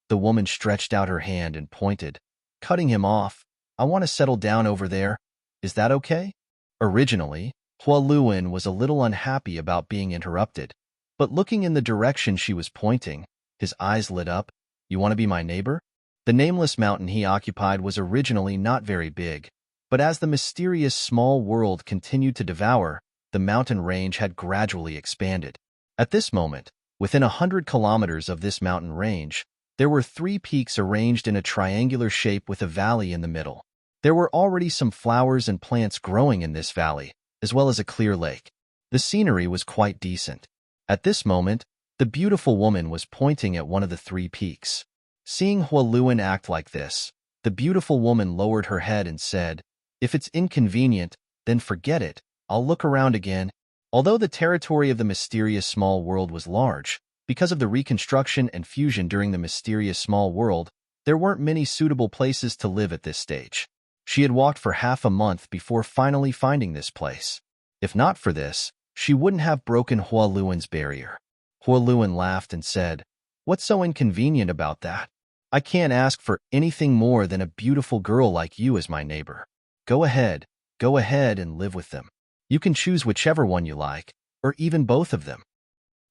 The woman stretched out her hand and pointed, cutting him off. "I want to settle down over there. Is that okay?" Originally, Huoluan was a little unhappy about being interrupted, but looking in the direction she was pointing, his eyes lit up. "You want to be my neighbor?" The nameless mountain he occupied was originally not very big, but as the mysterious small world continued to devour, the mountain range had gradually expanded. At this moment, within 100 kilometers of this mountain range, there were 3 peaks arranged in a triangular shape with a valley in the middle. There were already some flowers and plants growing in this valley, as well as a clear lake. The scenery was quite decent. At this moment, the beautiful woman was pointing at one of the 3 peaks. Seeing Huoluan act like this, the beautiful woman lowered her head and said, "If it's inconvenient, then forget it. I'll look around again." Although the territory of the mysterious small world was large, because of the reconstruction and fusion during the mysterious small world, there weren't many suitable places to live at this stage. She had walked for half a month before finally finding this place. If not for this, she wouldn't have broken Huoluan's barrier. Huoluan laughed and said, "What's so inconvenient about that? I can't ask for anything more than a beautiful girl like you as my neighbor. Go ahead and live with them. You can choose whichever one you like, or even both of them."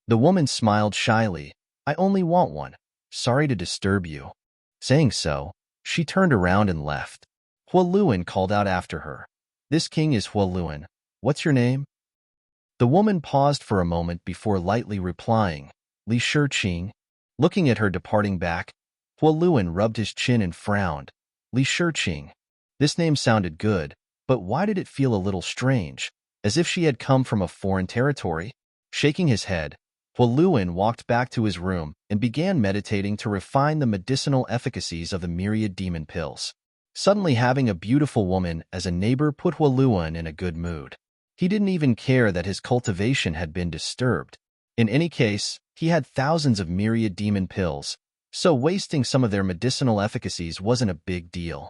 The woman smiled shyly. "I only want one. Sorry to disturb you." Saying so, she turned around and left. Huoluan called out after her, "This king is Huoluan. What's your name?" The woman paused for a moment before lightly replying, "Li Shiqing." Looking at her departing back, Huoluan rubbed his chin and frowned. Li Shiqing. This name sounded good, but why did it feel a little strange, as if she had come from a foreign territory? Shaking his head, Huoluan walked back to his room and began meditating to refine the medicinal efficacies of the myriad demon pills. Suddenly having a beautiful woman as a neighbor put Huoluan in a good mood. He didn't even care that his cultivation had been disturbed. In any case, he had thousands of myriad demon pills, so wasting some of their medicinal efficacies wasn't a big deal.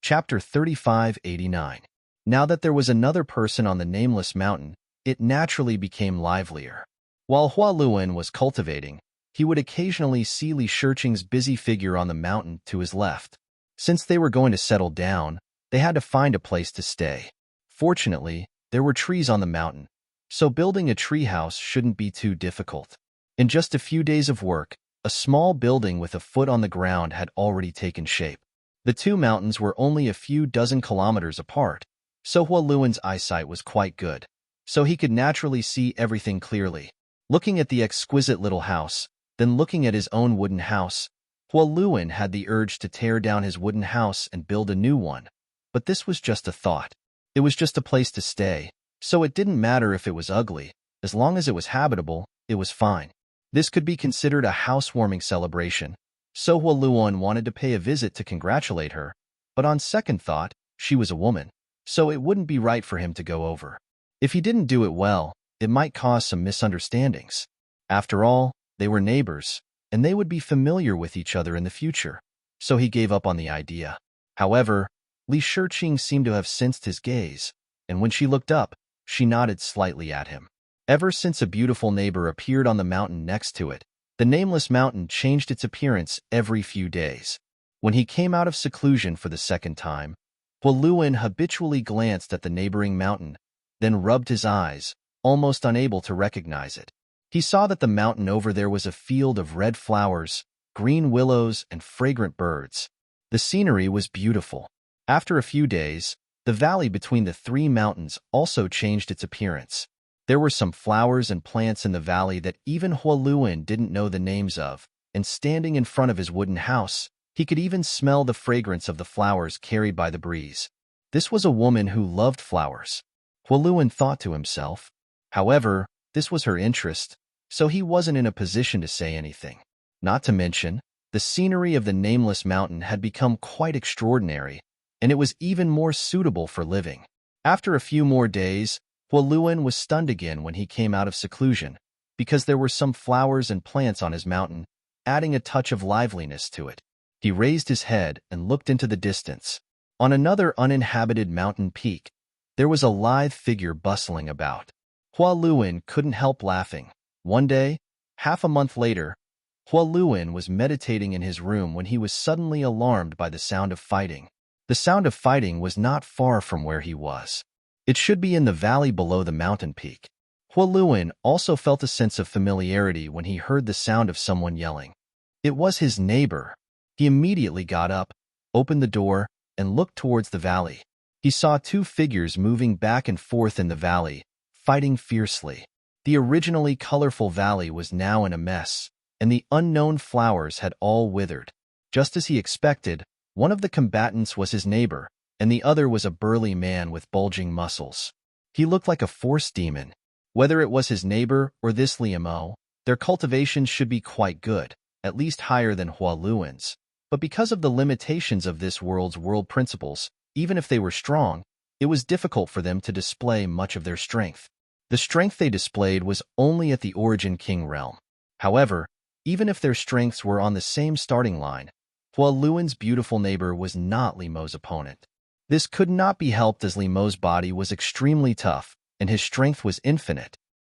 Chapter 3589. Now that there was another person on the nameless mountain, it naturally became livelier. While Huoluan was cultivating, he would occasionally see Li Shiqing's busy figure on the mountain to his left. Since they were going to settle down, they had to find a place to stay. Fortunately, there were trees on the mountain, so building a treehouse shouldn't be too difficult. In just a few days of work, a small building with a foot on the ground had already taken shape. The 2 mountains were only a few dozen kilometers apart, so Huoluan's eyesight was quite good, so he could naturally see everything clearly. Looking at the exquisite little house, then looking at his own wooden house, Huoluan had the urge to tear down his wooden house and build a new one. But this was just a thought. It was just a place to stay, so it didn't matter if it was ugly. As long as it was habitable, it was fine. This could be considered a housewarming celebration, so Huoluan wanted to pay a visit to congratulate her, but on second thought, she was a woman, so it wouldn't be right for him to go over. If he didn't do it well, it might cause some misunderstandings. After all, they were neighbors, and they would be familiar with each other in the future, so he gave up on the idea. However, Li Shiqing seemed to have sensed his gaze, and when she looked up, she nodded slightly at him. Ever since a beautiful neighbor appeared on the mountain next to it, the nameless mountain changed its appearance every few days. When he came out of seclusion for the second time, Huoluan habitually glanced at the neighboring mountain, then rubbed his eyes, almost unable to recognize it. He saw that the mountain over there was a field of red flowers, green willows, and fragrant birds. The scenery was beautiful. After a few days, the valley between the three mountains also changed its appearance. There were some flowers and plants in the valley that even Huoluan didn't know the names of, and standing in front of his wooden house, he could even smell the fragrance of the flowers carried by the breeze. This was a woman who loved flowers, Huoluan thought to himself. However, this was her interest, so he wasn't in a position to say anything. Not to mention, the scenery of the nameless mountain had become quite extraordinary, and it was even more suitable for living. After a few more days, Huoluan was stunned again when he came out of seclusion, because there were some flowers and plants on his mountain, adding a touch of liveliness to it. He raised his head and looked into the distance. On another uninhabited mountain peak, there was a lithe figure bustling about. Huoluan couldn't help laughing. One day, half a month later, Huoluan was meditating in his room when he was suddenly alarmed by the sound of fighting. The sound of fighting was not far from where he was. It should be in the valley below the mountain peak. Huoluan also felt a sense of familiarity when he heard the sound of someone yelling. It was his neighbor. He immediately got up, opened the door, and looked towards the valley. He saw two figures moving back and forth in the valley, fighting fiercely. The originally colorful valley was now in a mess, and the unknown flowers had all withered. Just as he expected, one of the combatants was his neighbor, and the other was a burly man with bulging muscles. He looked like a force demon. Whether it was his neighbor or this Liamo, their cultivation should be quite good, at least higher than Huoluan's. But because of the limitations of this world's world principles, even if they were strong, it was difficult for them to display much of their strength. The strength they displayed was only at the Origin King realm. However, even if their strengths were on the same starting line, Huoluan's beautiful neighbor was not Limo's opponent. This could not be helped as Limo's body was extremely tough, and his strength was infinite.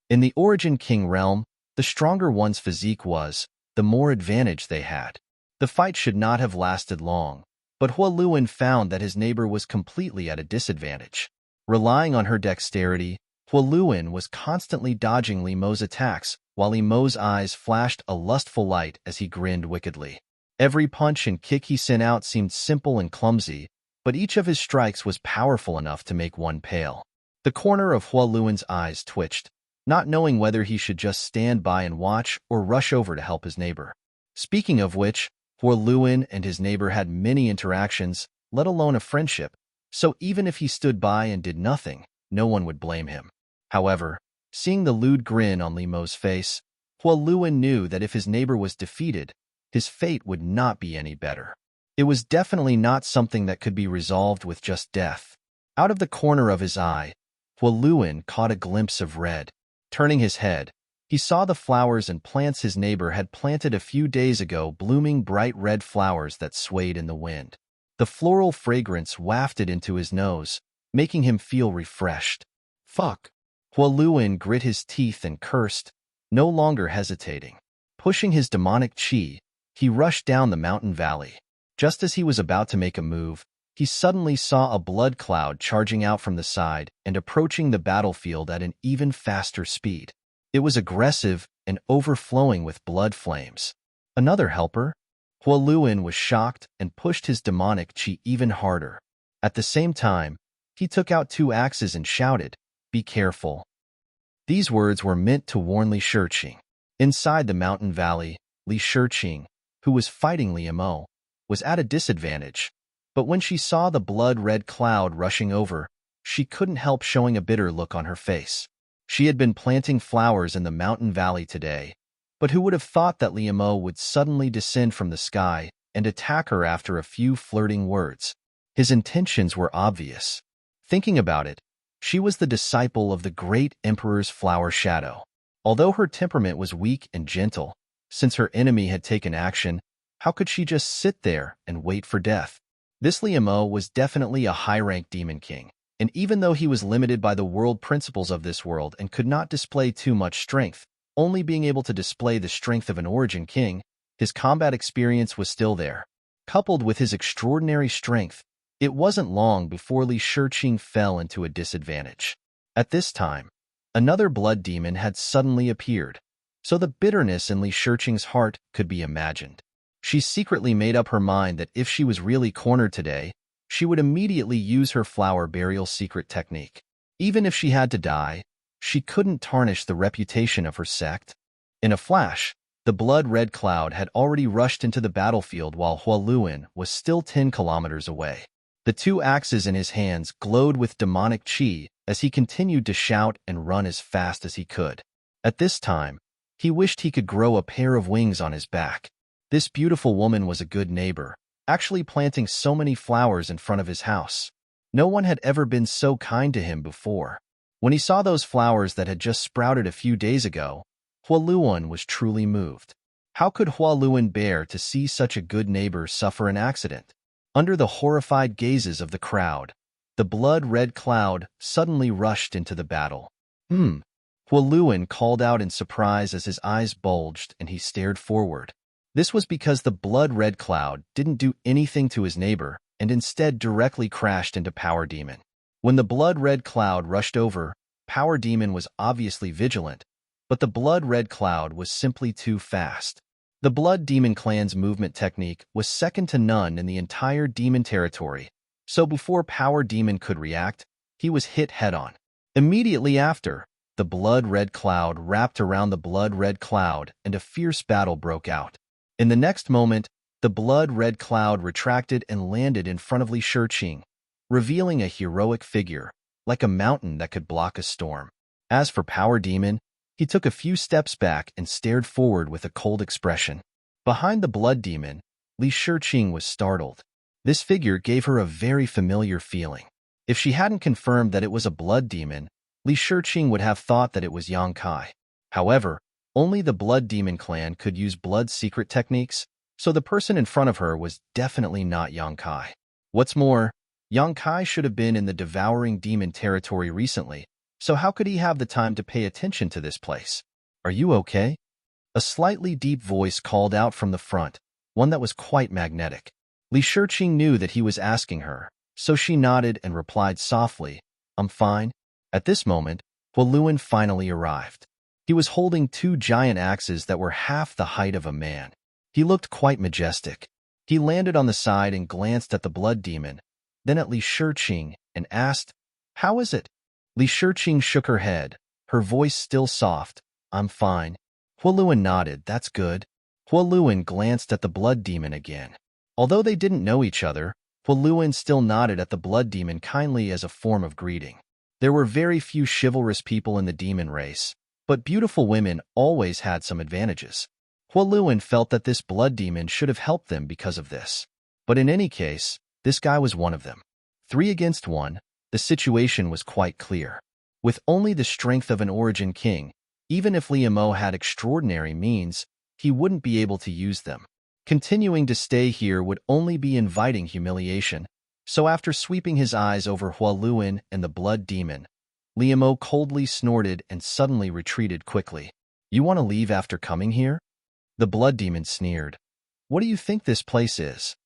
In the Origin King realm, the stronger one's physique was, the more advantage they had. The fight should not have lasted long, but Huoluan found that his neighbor was completely at a disadvantage. Relying on her dexterity, Huoluan was constantly dodging Limo's attacks, while Limo's eyes flashed a lustful light as he grinned wickedly. Every punch and kick he sent out seemed simple and clumsy, but each of his strikes was powerful enough to make one pale. The corner of Huoluan's eyes twitched, not knowing whether he should just stand by and watch or rush over to help his neighbor. Speaking of which, Huoluan and his neighbor had many interactions, let alone a friendship, so even if he stood by and did nothing, no one would blame him. However, seeing the lewd grin on Limo's face, Huoluan knew that if his neighbor was defeated, his fate would not be any better. It was definitely not something that could be resolved with just death. Out of the corner of his eye, Huoluan caught a glimpse of red. Turning his head, he saw the flowers and plants his neighbor had planted a few days ago, blooming bright red flowers that swayed in the wind. The floral fragrance wafted into his nose, making him feel refreshed. Fuck! Huoluan grit his teeth and cursed, no longer hesitating. Pushing his demonic chi, he rushed down the mountain valley. Just as he was about to make a move, he suddenly saw a blood cloud charging out from the side and approaching the battlefield at an even faster speed. It was aggressive and overflowing with blood flames. Another helper? Huoluan was shocked and pushed his demonic chi even harder. At the same time, he took out two axes and shouted, "Be careful." These words were meant to warn Li Shiqing. Inside the mountain valley, Li Shiqing, who was fighting Liamo, was at a disadvantage, but when she saw the blood-red cloud rushing over, she couldn't help showing a bitter look on her face. She had been planting flowers in the mountain valley today, but who would have thought that Liamo would suddenly descend from the sky and attack her after a few flirting words? His intentions were obvious. Thinking about it, she was the disciple of the great emperor's flower shadow. Although her temperament was weak and gentle, since her enemy had taken action, how could she just sit there and wait for death? This Liamo was definitely a high-ranked demon king, and even though he was limited by the world principles of this world and could not display too much strength, only being able to display the strength of an origin king, his combat experience was still there. Coupled with his extraordinary strength, it wasn't long before Li Shiqing fell into a disadvantage. At this time, another blood demon had suddenly appeared, so the bitterness in Li Shiqing's heart could be imagined. She secretly made up her mind that if she was really cornered today, she would immediately use her flower burial secret technique. Even if she had to die, she couldn't tarnish the reputation of her sect. In a flash, the blood-red cloud had already rushed into the battlefield while Huoluan was still 10 kilometers away. The two axes in his hands glowed with demonic chi as he continued to shout and run as fast as he could. At this time, he wished he could grow a pair of wings on his back. This beautiful woman was a good neighbor, actually planting so many flowers in front of his house. No one had ever been so kind to him before. When he saw those flowers that had just sprouted a few days ago, Huoluan was truly moved. How could Huoluan bear to see such a good neighbor suffer an accident? Under the horrified gazes of the crowd, the blood-red cloud suddenly rushed into the battle. Huoluan called out in surprise as his eyes bulged and he stared forward. This was because the blood-red cloud didn't do anything to his neighbor and instead directly crashed into Power Demon. When the blood-red cloud rushed over, Power Demon was obviously vigilant, but the blood-red cloud was simply too fast. The Blood Demon clan's movement technique was second to none in the entire demon territory, so before Power Demon could react, he was hit head-on. Immediately after, the blood-red cloud wrapped around the blood-red cloud and a fierce battle broke out. In the next moment, the blood-red cloud retracted and landed in front of Li Shiqing, revealing a heroic figure, like a mountain that could block a storm. As for Power Demon, he took a few steps back and stared forward with a cold expression. Behind the Blood Demon, Li Shiqing was startled. This figure gave her a very familiar feeling. If she hadn't confirmed that it was a Blood Demon, Li Shiqing would have thought that it was Yang Kai. However, only the Blood Demon clan could use blood secret techniques, so the person in front of her was definitely not Yang Kai. What's more, Yang Kai should have been in the devouring demon territory recently, so how could he have the time to pay attention to this place? Are you okay? A slightly deep voice called out from the front, one that was quite magnetic. Li Shiqing knew that he was asking her, so she nodded and replied softly, "I'm fine." At this moment, Huoluan finally arrived. He was holding two giant axes that were half the height of a man. He looked quite majestic. He landed on the side and glanced at the Blood Demon, then at Li Shiqing, and asked, "How is it?" Li Shiqing shook her head, her voice still soft. "I'm fine." Huoluan nodded, "That's good." Huoluan glanced at the Blood Demon again. Although they didn't know each other, Huoluan still nodded at the Blood Demon kindly as a form of greeting. There were very few chivalrous people in the demon race, but beautiful women always had some advantages. Huoluan felt that this Blood Demon should have helped them because of this. But in any case, this guy was one of them. 3 against 1, the situation was quite clear. With only the strength of an Origin King, even if Liamo had extraordinary means, he wouldn't be able to use them. Continuing to stay here would only be inviting humiliation, so after sweeping his eyes over Huoluan and the Blood Demon, Liamo coldly snorted and suddenly retreated quickly. "You want to leave after coming here?" The Blood Demon sneered. "What do you think this place is?"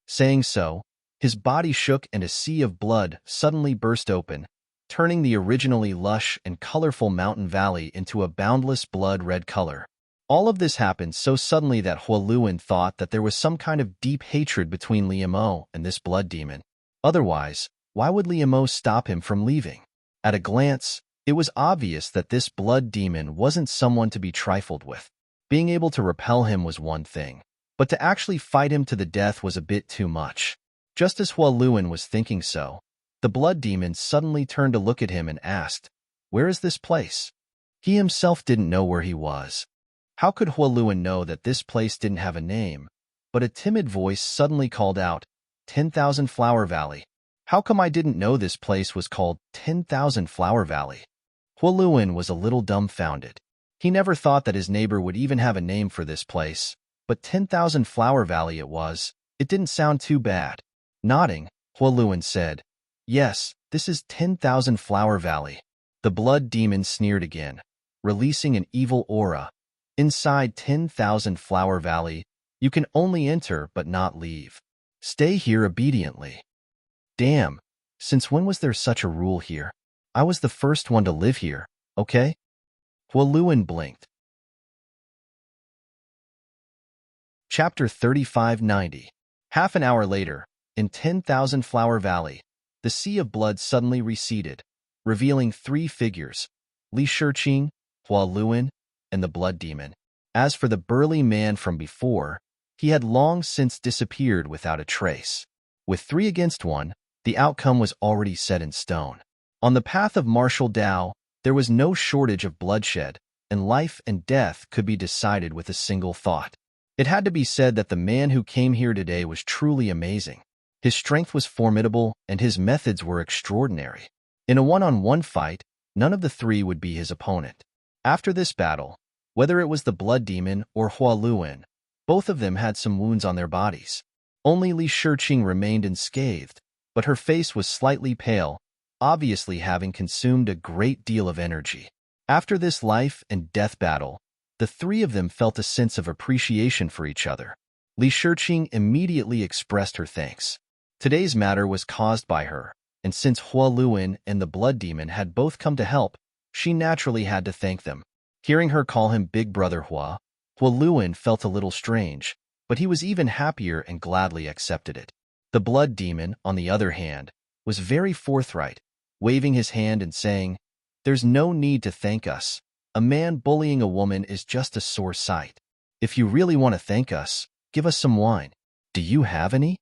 Saying so, his body shook and a sea of blood suddenly burst open, turning the originally lush and colorful mountain valley into a boundless blood-red color. All of this happened so suddenly that Huoluan thought that there was some kind of deep hatred between Liamo and this Blood Demon. Otherwise, why would Liamo stop him from leaving? At a glance, it was obvious that this Blood Demon wasn't someone to be trifled with. Being able to repel him was one thing, but to actually fight him to the death was a bit too much. Just as Huoluan was thinking so, the Blood Demon suddenly turned to look at him and asked, "Where is this place?" He himself didn't know where he was. How could Huoluan know that this place didn't have a name? But a timid voice suddenly called out, 10,000 Flower Valley. How come I didn't know this place was called 10,000 Flower Valley? Huoluan was a little dumbfounded. He never thought that his neighbor would even have a name for this place, but 10,000 Flower Valley it was. It didn't sound too bad. Nodding, Huoluan said, "Yes, this is 10,000 Flower Valley." The Blood Demon sneered again, releasing an evil aura. "Inside 10,000 Flower Valley, you can only enter but not leave. Stay here obediently." Damn, since when was there such a rule here? I was the first one to live here, okay? Huoluan blinked. Chapter 3590. Half an hour later, in 10,000 Flower Valley, the sea of blood suddenly receded, revealing three figures: Li Shiqing, Hua Luan, and the Blood Demon. As for the burly man from before, he had long since disappeared without a trace. With 3 against 1, the outcome was already set in stone. On the path of martial Tao, there was no shortage of bloodshed, and life and death could be decided with a single thought. It had to be said that the man who came here today was truly amazing. His strength was formidable, and his methods were extraordinary. In a one-on-one fight, none of the 3 would be his opponent. After this battle, whether it was the Blood Demon or Hua Luan, both of them had some wounds on their bodies. Only Li Shiqing remained unscathed, but her face was slightly pale, obviously having consumed a great deal of energy. After this life and death battle, the 3 of them felt a sense of appreciation for each other. Li Shiqing immediately expressed her thanks. Today's matter was caused by her, and since Hua Luan and the Blood Demon had both come to help, she naturally had to thank them. Hearing her call him Big Brother Hua Luan felt a little strange, but he was even happier and gladly accepted it. The Blood Demon, on the other hand, was very forthright, waving his hand and saying, "There's no need to thank us. A man bullying a woman is just a sore sight. If you really want to thank us, give us some wine. Do you have any?"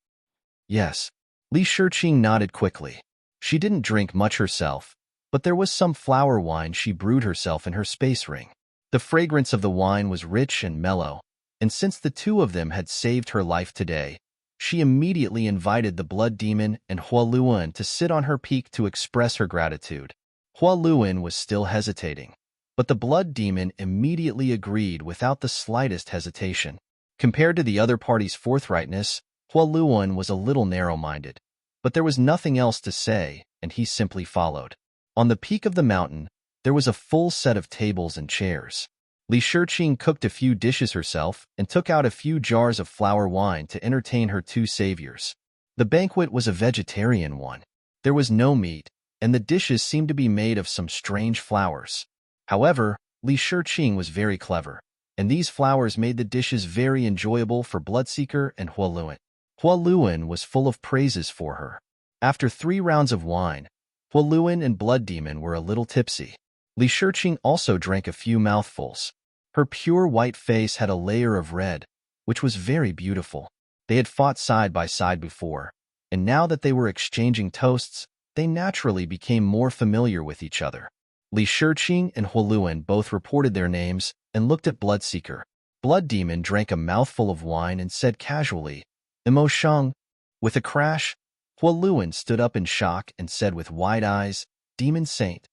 "Yes." Li Shiqing nodded quickly. She didn't drink much herself, but there was some flower wine she brewed herself in her space ring. The fragrance of the wine was rich and mellow, and since the 2 of them had saved her life today, she immediately invited the Blood Demon and Hua Luan to sit on her peak to express her gratitude. Hua Luan was still hesitating, but the Blood Demon immediately agreed without the slightest hesitation. Compared to the other party's forthrightness, Hua Luan was a little narrow-minded, but there was nothing else to say, and he simply followed. On the peak of the mountain, there was a full set of tables and chairs. Li Shiqing cooked a few dishes herself and took out a few jars of flower wine to entertain her 2 saviors. The banquet was a vegetarian one. There was no meat, and the dishes seemed to be made of some strange flowers. However, Li Shiqing was very clever, and these flowers made the dishes very enjoyable for Bloodseeker and Hua Luan. Hua Luan was full of praises for her. After 3 rounds of wine, Hua Luan and Blood Demon were a little tipsy. Li Shiqing also drank a few mouthfuls. Her pure white face had a layer of red, which was very beautiful. They had fought side by side before, and now that they were exchanging toasts, they naturally became more familiar with each other. Li Shiqing and Hua Luan both reported their names and looked at Bloodseeker. Blood Demon drank a mouthful of wine and said casually, "Emo Shang." With a crash, Hua Luan stood up in shock and said with wide eyes, "Demon Saint."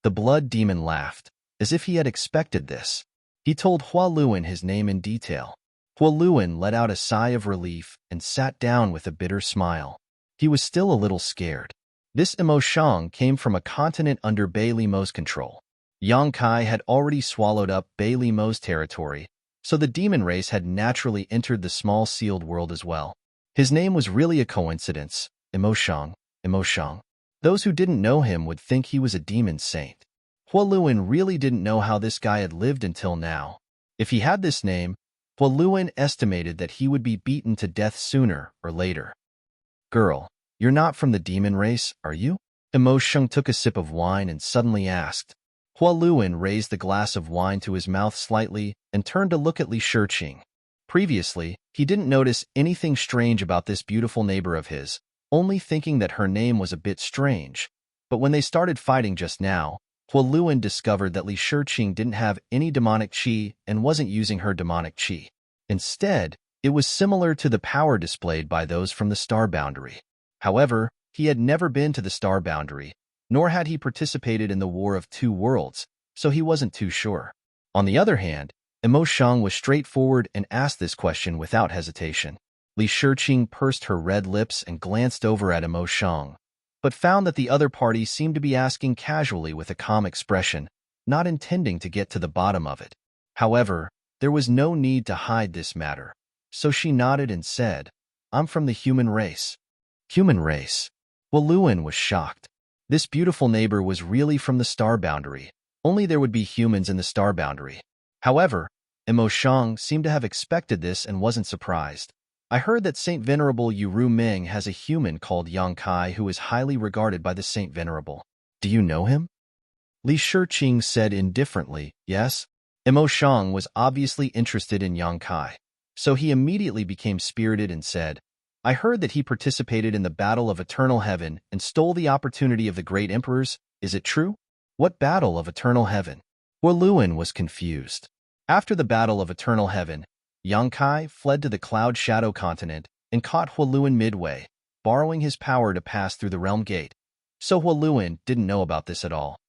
The Blood Demon laughed, as if he had expected this. He told Hua Luan his name in detail. Hua Luan let out a sigh of relief and sat down with a bitter smile. He was still a little scared. This Emo Shang came from a continent under Bei Limo's control. Yang Kai had already swallowed up Bei Limo's territory, so the demon race had naturally entered the small sealed world as well. His name was really a coincidence, Emo Shang, Emo Shang. Those who didn't know him would think he was a demon saint. Hua Luan really didn't know how this guy had lived until now. If he had this name, Hua Luan estimated that he would be beaten to death sooner or later. "Girl, you're not from the demon race, are you?" Emo Shang took a sip of wine and suddenly asked. Hua Luan raised the glass of wine to his mouth slightly and turned to look at Li Shiqing. Previously, he didn't notice anything strange about this beautiful neighbor of his, only thinking that her name was a bit strange. But when they started fighting just now, Hua Luan discovered that Li Shiqing didn't have any demonic qi and wasn't using her demonic qi. Instead, it was similar to the power displayed by those from the Star Boundary. However, he had never been to the Star Boundary, nor had he participated in the War of Two Worlds, so he wasn't too sure. On the other hand, Emo Shang was straightforward and asked this question without hesitation. Li Shiqing pursed her red lips and glanced over at Emo Shang, but found that the other party seemed to be asking casually with a calm expression, not intending to get to the bottom of it. However, there was no need to hide this matter, so she nodded and said, "I'm from the human race." Human race? Hua Luan was shocked. This beautiful neighbor was really from the Star Boundary, only there would be humans in the Star Boundary. However, Imo Shang seemed to have expected this and wasn't surprised. I heard that Saint Venerable Uru Ming has a human called Yang Kai who is highly regarded by the Saint Venerable. Do you know him? Li Shiqing said indifferently, yes. Imo Shang was obviously interested in Yang Kai, so he immediately became spirited and said, I heard that he participated in the Battle of Eternal Heaven and stole the opportunity of the great emperors. Is it true? What Battle of Eternal Heaven? Huoluan was confused. After the Battle of Eternal Heaven, Yang Kai fled to the Cloud Shadow continent and caught Huoluan midway, borrowing his power to pass through the Realm Gate. So Huoluan didn't know about this at all.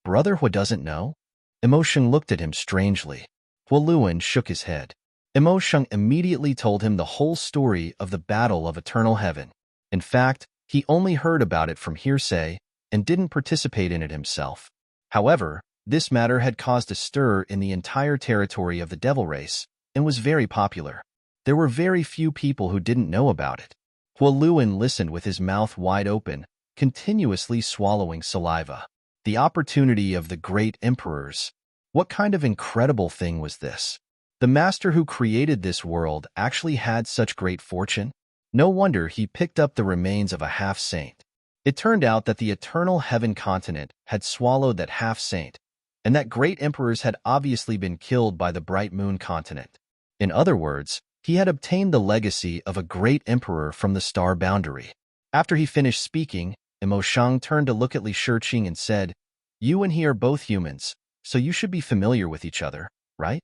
Brother Hua doesn't know? Imo Shang looked at him strangely. Huoluan shook his head. Imo Shang immediately told him the whole story of the Battle of Eternal Heaven. In fact, he only heard about it from hearsay and didn't participate in it himself. However, this matter had caused a stir in the entire territory of the Devil Race and was very popular. There were very few people who didn't know about it. Huoluan listened with his mouth wide open, continuously swallowing saliva. The opportunity of the great emperors. What kind of incredible thing was this? The master who created this world actually had such great fortune? No wonder he picked up the remains of a half-saint. It turned out that the Eternal Heaven continent had swallowed that half-saint, and that great emperors had obviously been killed by the Bright Moon continent. In other words, he had obtained the legacy of a great emperor from the star boundary. After he finished speaking, Imo Shang turned to look at Li Shiqing and said, You and he are both humans, so you should be familiar with each other, right?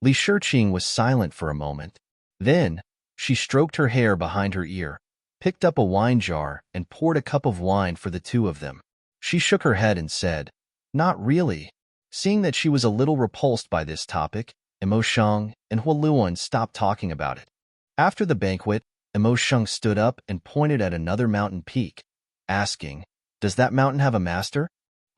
Li Shiqing was silent for a moment. Then, she stroked her hair behind her ear, picked up a wine jar, and poured a cup of wine for the two of them. She shook her head and said, Not really. Seeing that she was a little repulsed by this topic, Imo Shang and Huoluan stopped talking about it. After the banquet, Imo Shang stood up and pointed at another mountain peak, asking, Does that mountain have a master?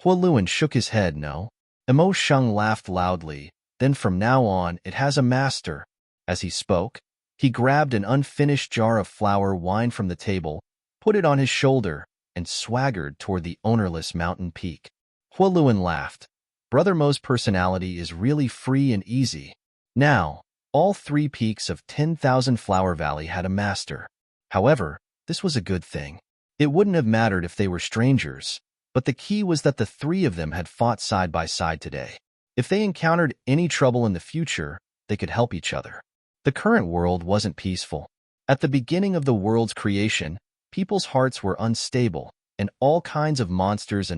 Huoluan shook his head no. Imo Shang laughed loudly, then from now on it has a master. As he spoke, he grabbed an unfinished jar of flower wine from the table, put it on his shoulder, and swaggered toward the ownerless mountain peak. Huoluan laughed. Brother Mo's personality is really free and easy. Now, all 3 peaks of 10,000 Flower Valley had a master. However, this was a good thing. It wouldn't have mattered if they were strangers, but the key was that the 3 of them had fought side by side today. If they encountered any trouble in the future, they could help each other. The current world wasn't peaceful. At the beginning of the world's creation, people's hearts were unstable, and all kinds of monsters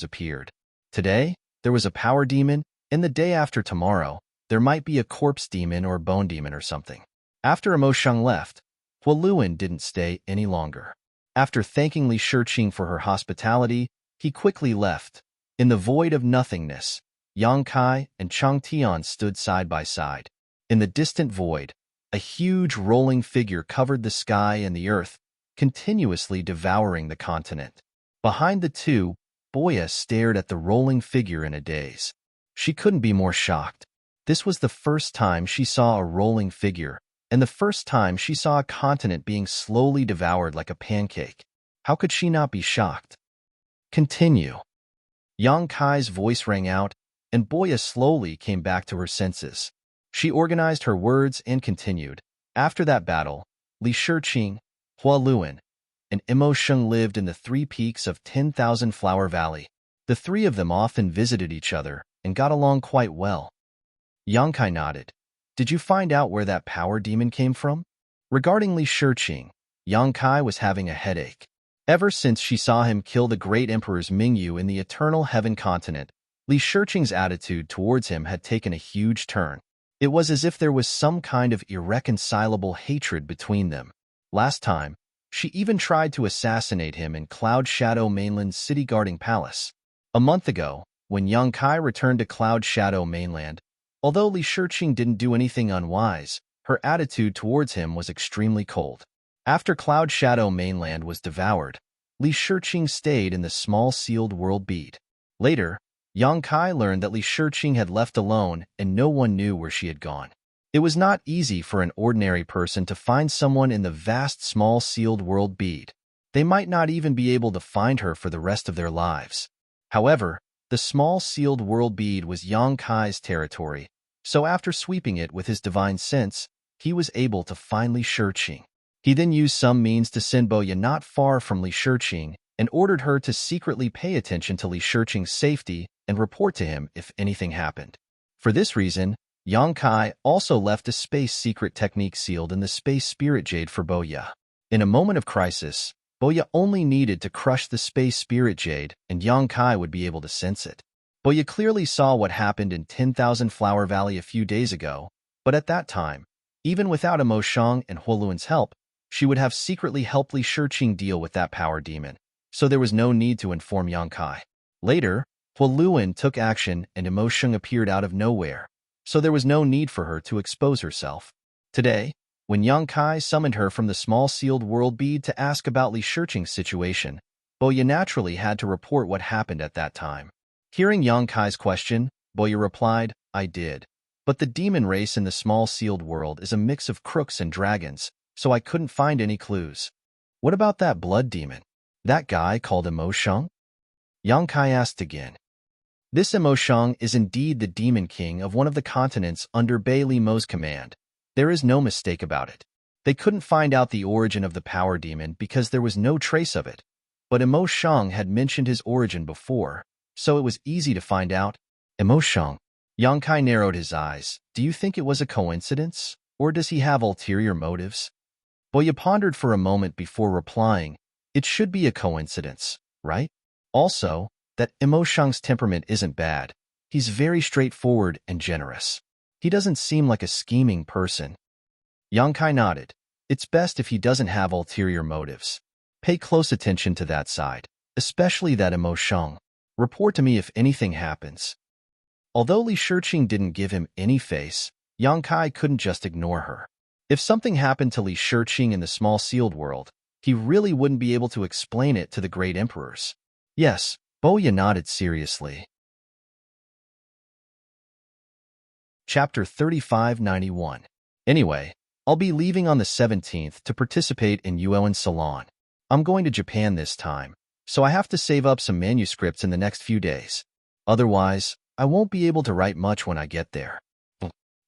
appeared. Today, there was a power demon, and the day after tomorrow, there might be a corpse demon or bone demon or something. After Imo Shang left, Huoluan didn't stay any longer. After thanking Li Shiqing for her hospitality, he quickly left. In the void of nothingness, Yang Kai and Chang Tian stood side by side. In the distant void, a huge rolling figure covered the sky and the earth, continuously devouring the continent. Behind the two, Boya stared at the rolling figure in a daze. She couldn't be more shocked. This was the first time she saw a rolling figure, and the first time she saw a continent being slowly devoured like a pancake. How could she not be shocked? Continue. Yang Kai's voice rang out, and Boya slowly came back to her senses. She organized her words and continued. After that battle, Li Shiqing, Huoluan, and Imo Shang lived in the 3 peaks of 10,000 Flower Valley. The 3 of them often visited each other and got along quite well. Yang Kai nodded. Did you find out where that power demon came from? Regarding Li Shiqing, Yang Kai was having a headache. Ever since she saw him kill the great emperors Mingyu in the Eternal Heaven continent, Li Shiqing's attitude towards him had taken a huge turn. It was as if there was some kind of irreconcilable hatred between them. Last time, she even tried to assassinate him in Cloud Shadow Mainland's city guarding palace. A month ago, when Yang Kai returned to Cloud Shadow Mainland, although Li Shiqing didn't do anything unwise, her attitude towards him was extremely cold. After Cloud Shadow Mainland was devoured, Li Shiqing stayed in the small sealed world bead. Later, Yang Kai learned that Li Shiqing had left alone and no one knew where she had gone. It was not easy for an ordinary person to find someone in the vast small sealed world bead. They might not even be able to find her for the rest of their lives. However, the small sealed world bead was Yang Kai's territory, So after sweeping it with his divine sense, he was able to find Li Shiqing. He then used some means to send Boya not far from Li Shiqing and ordered her to secretly pay attention to Li Shiqing's safety and report to him if anything happened. For this reason, Yang Kai also left a space secret technique sealed in the space spirit jade for Boya. In a moment of crisis, Boya only needed to crush the space spirit jade and Yang Kai would be able to sense it. Boya clearly saw what happened in 10,000 Flower Valley a few days ago, but at that time, even without Emo Shang and Huoluan's help, she would have secretly helped Li Shiqing deal with that power demon, so there was no need to inform Yang Kai. Later, Huoluan took action and Emo Shang appeared out of nowhere, so there was no need for her to expose herself. Today, when Yang Kai summoned her from the small sealed world bead to ask about Li Shiqing's situation, Boya naturally had to report what happened at that time. Hearing Yang Kai's question, Boya replied, "I did. But the demon race in the small sealed world is a mix of crooks and dragons, so I couldn't find any clues." "What about that blood demon? That guy called Emo Shang?" Yang Kai asked again. This Emo Shang is indeed the demon king of one of the continents under Bei Li Mo's command. There is no mistake about it. They couldn't find out the origin of the power demon because there was no trace of it. But Emo Shang had mentioned his origin before, so it was easy to find out. Emo Shang. Yang Kai narrowed his eyes. Do you think it was a coincidence, or does he have ulterior motives? Boya pondered for a moment before replying. It should be a coincidence, right? Also, that Emo Shang's temperament isn't bad. He's very straightforward and generous. He doesn't seem like a scheming person. Yang Kai nodded. It's best if he doesn't have ulterior motives. Pay close attention to that side, especially that Emo Shang. Report to me if anything happens. Although Li Shiqing didn't give him any face, Yang Kai couldn't just ignore her. If something happened to Li Shiqing in the small sealed world, he really wouldn't be able to explain it to the great emperors. Yes, Boya nodded seriously. Chapter 3591. Anyway, I'll be leaving on the 17th to participate in Yuan Salon. I'm going to Japan this time, so I have to save up some manuscripts in the next few days. Otherwise, I won't be able to write much when I get there.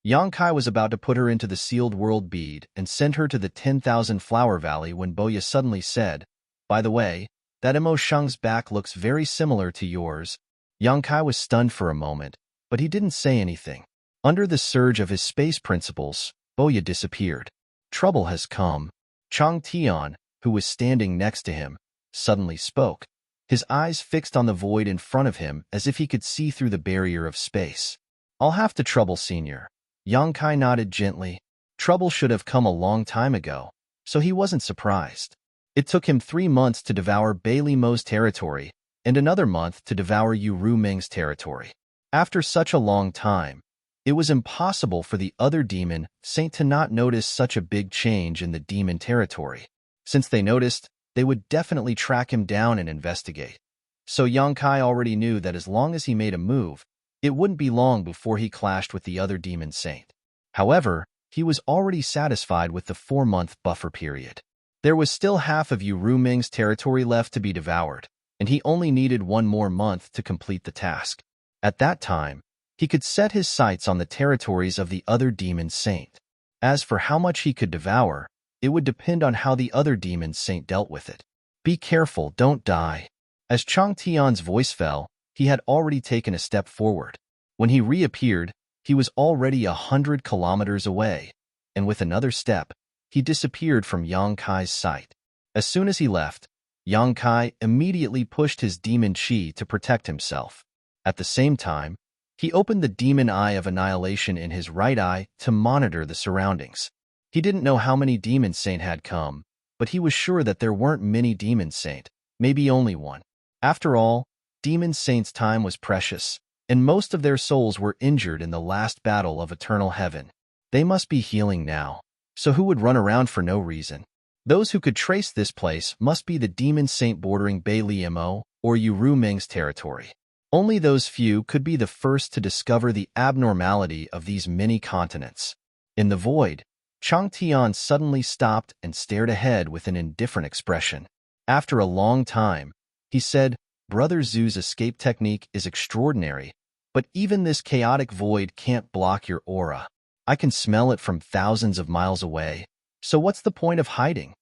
Yang Kai was about to put her into the sealed world bead and send her to the 10,000 Flower Valley when Boya suddenly said, "By the way, that Emo Shang's back looks very similar to yours." Yang Kai was stunned for a moment, but he didn't say anything. Under the surge of his space principles, Boya disappeared. Trouble has come. Chang Tian, who was standing next to him, suddenly spoke, his eyes fixed on the void in front of him as if he could see through the barrier of space. "I'll have to trouble, Senior." Yang Kai nodded gently. Trouble should have come a long time ago, so he wasn't surprised. It took him 3 months to devour Bei Li Mo's territory and another month to devour Yu Ruming's territory. After such a long time, it was impossible for the other demon saint to not notice such a big change in the demon territory. Since they noticed, they would definitely track him down and investigate. So Yang Kai already knew that as long as he made a move, it wouldn't be long before he clashed with the other demon saint. However, he was already satisfied with the 4-month buffer period. There was still half of Yu Ruming's territory left to be devoured, and he only needed 1 more month to complete the task. At that time, he could set his sights on the territories of the other demon saint. As for how much he could devour, it would depend on how the other demon saint dealt with it. Be careful, don't die. As Chang Tian's voice fell, he had already taken a step forward. When he reappeared, he was already 100 kilometers away, and with another step, he disappeared from Yang Kai's sight. As soon as he left, Yang Kai immediately pushed his demon chi to protect himself. At the same time, he opened the demon eye of annihilation in his right eye to monitor the surroundings. He didn't know how many demon saint had come, but he was sure that there weren't many demon saint, maybe only one. After all, demon saints' time was precious, and most of their souls were injured in the last battle of eternal heaven. They must be healing now, so who would run around for no reason? Those who could trace this place must be the demon saint bordering Bei Li Mo or Yu Ruming's territory. Only those few could be the first to discover the abnormality of these many continents. In the void, Chang Tian suddenly stopped and stared ahead with an indifferent expression. After a long time, he said, "Brother Zhu's escape technique is extraordinary, But even this chaotic void can't block your aura. I can smell it from thousands of miles away. So what's the point of hiding?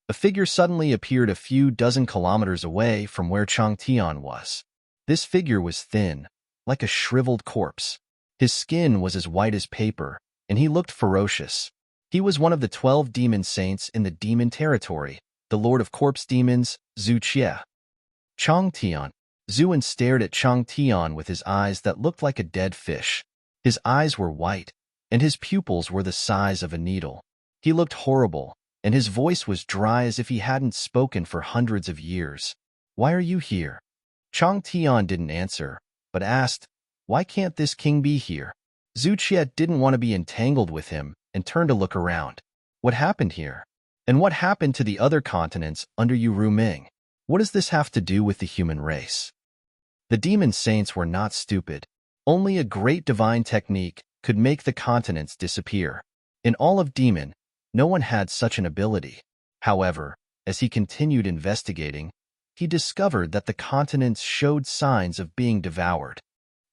A figure suddenly appeared a few dozen kilometers away from where Chang Tian was. This figure was thin, like a shriveled corpse. His skin was as white as paper, and he looked ferocious. He was one of the 12 demon saints in the demon territory, the lord of corpse demons, Zhu Qie. Chang Tian. Zhuan stared at Chang Tian with his eyes that looked like a dead fish. His eyes were white, and his pupils were the size of a needle. He looked horrible, and his voice was dry as if he hadn't spoken for hundreds of years. Why are you here? Chang Tian didn't answer, but asked, why can't this king be here? Zhu Qie didn't want to be entangled with him and turned to look around. What happened here? And what happened to the other continents under Yu Ruming? What does this have to do with the human race? The demon saints were not stupid. Only a great divine technique could make the continents disappear. In all of demon, no one had such an ability. However, as he continued investigating, he discovered that the continents showed signs of being devoured.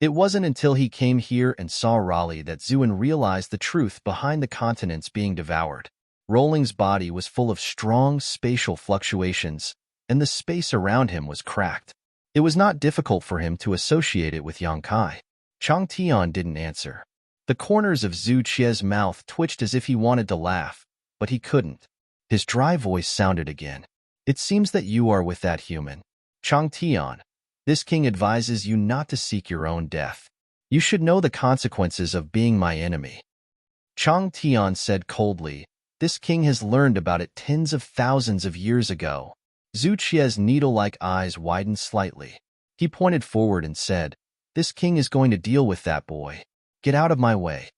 It wasn't until he came here and saw Raleigh that Zhuan realized the truth behind the continents being devoured. Rolling's body was full of strong spatial fluctuations, and the space around him was cracked. It was not difficult for him to associate it with Yang Kai. Chang Tian didn't answer. The corners of Zhu Qie's mouth twitched as if he wanted to laugh, but he couldn't. His dry voice sounded again. It seems that you are with that human. Chang Tian, this king advises you not to seek your own death. You should know the consequences of being my enemy. Chang Tian said coldly, this king has learned about it tens of thousands of years ago. Zhu Qie's needle-like eyes widened slightly. He pointed forward and said, this king is going to deal with that boy. Get out of my way.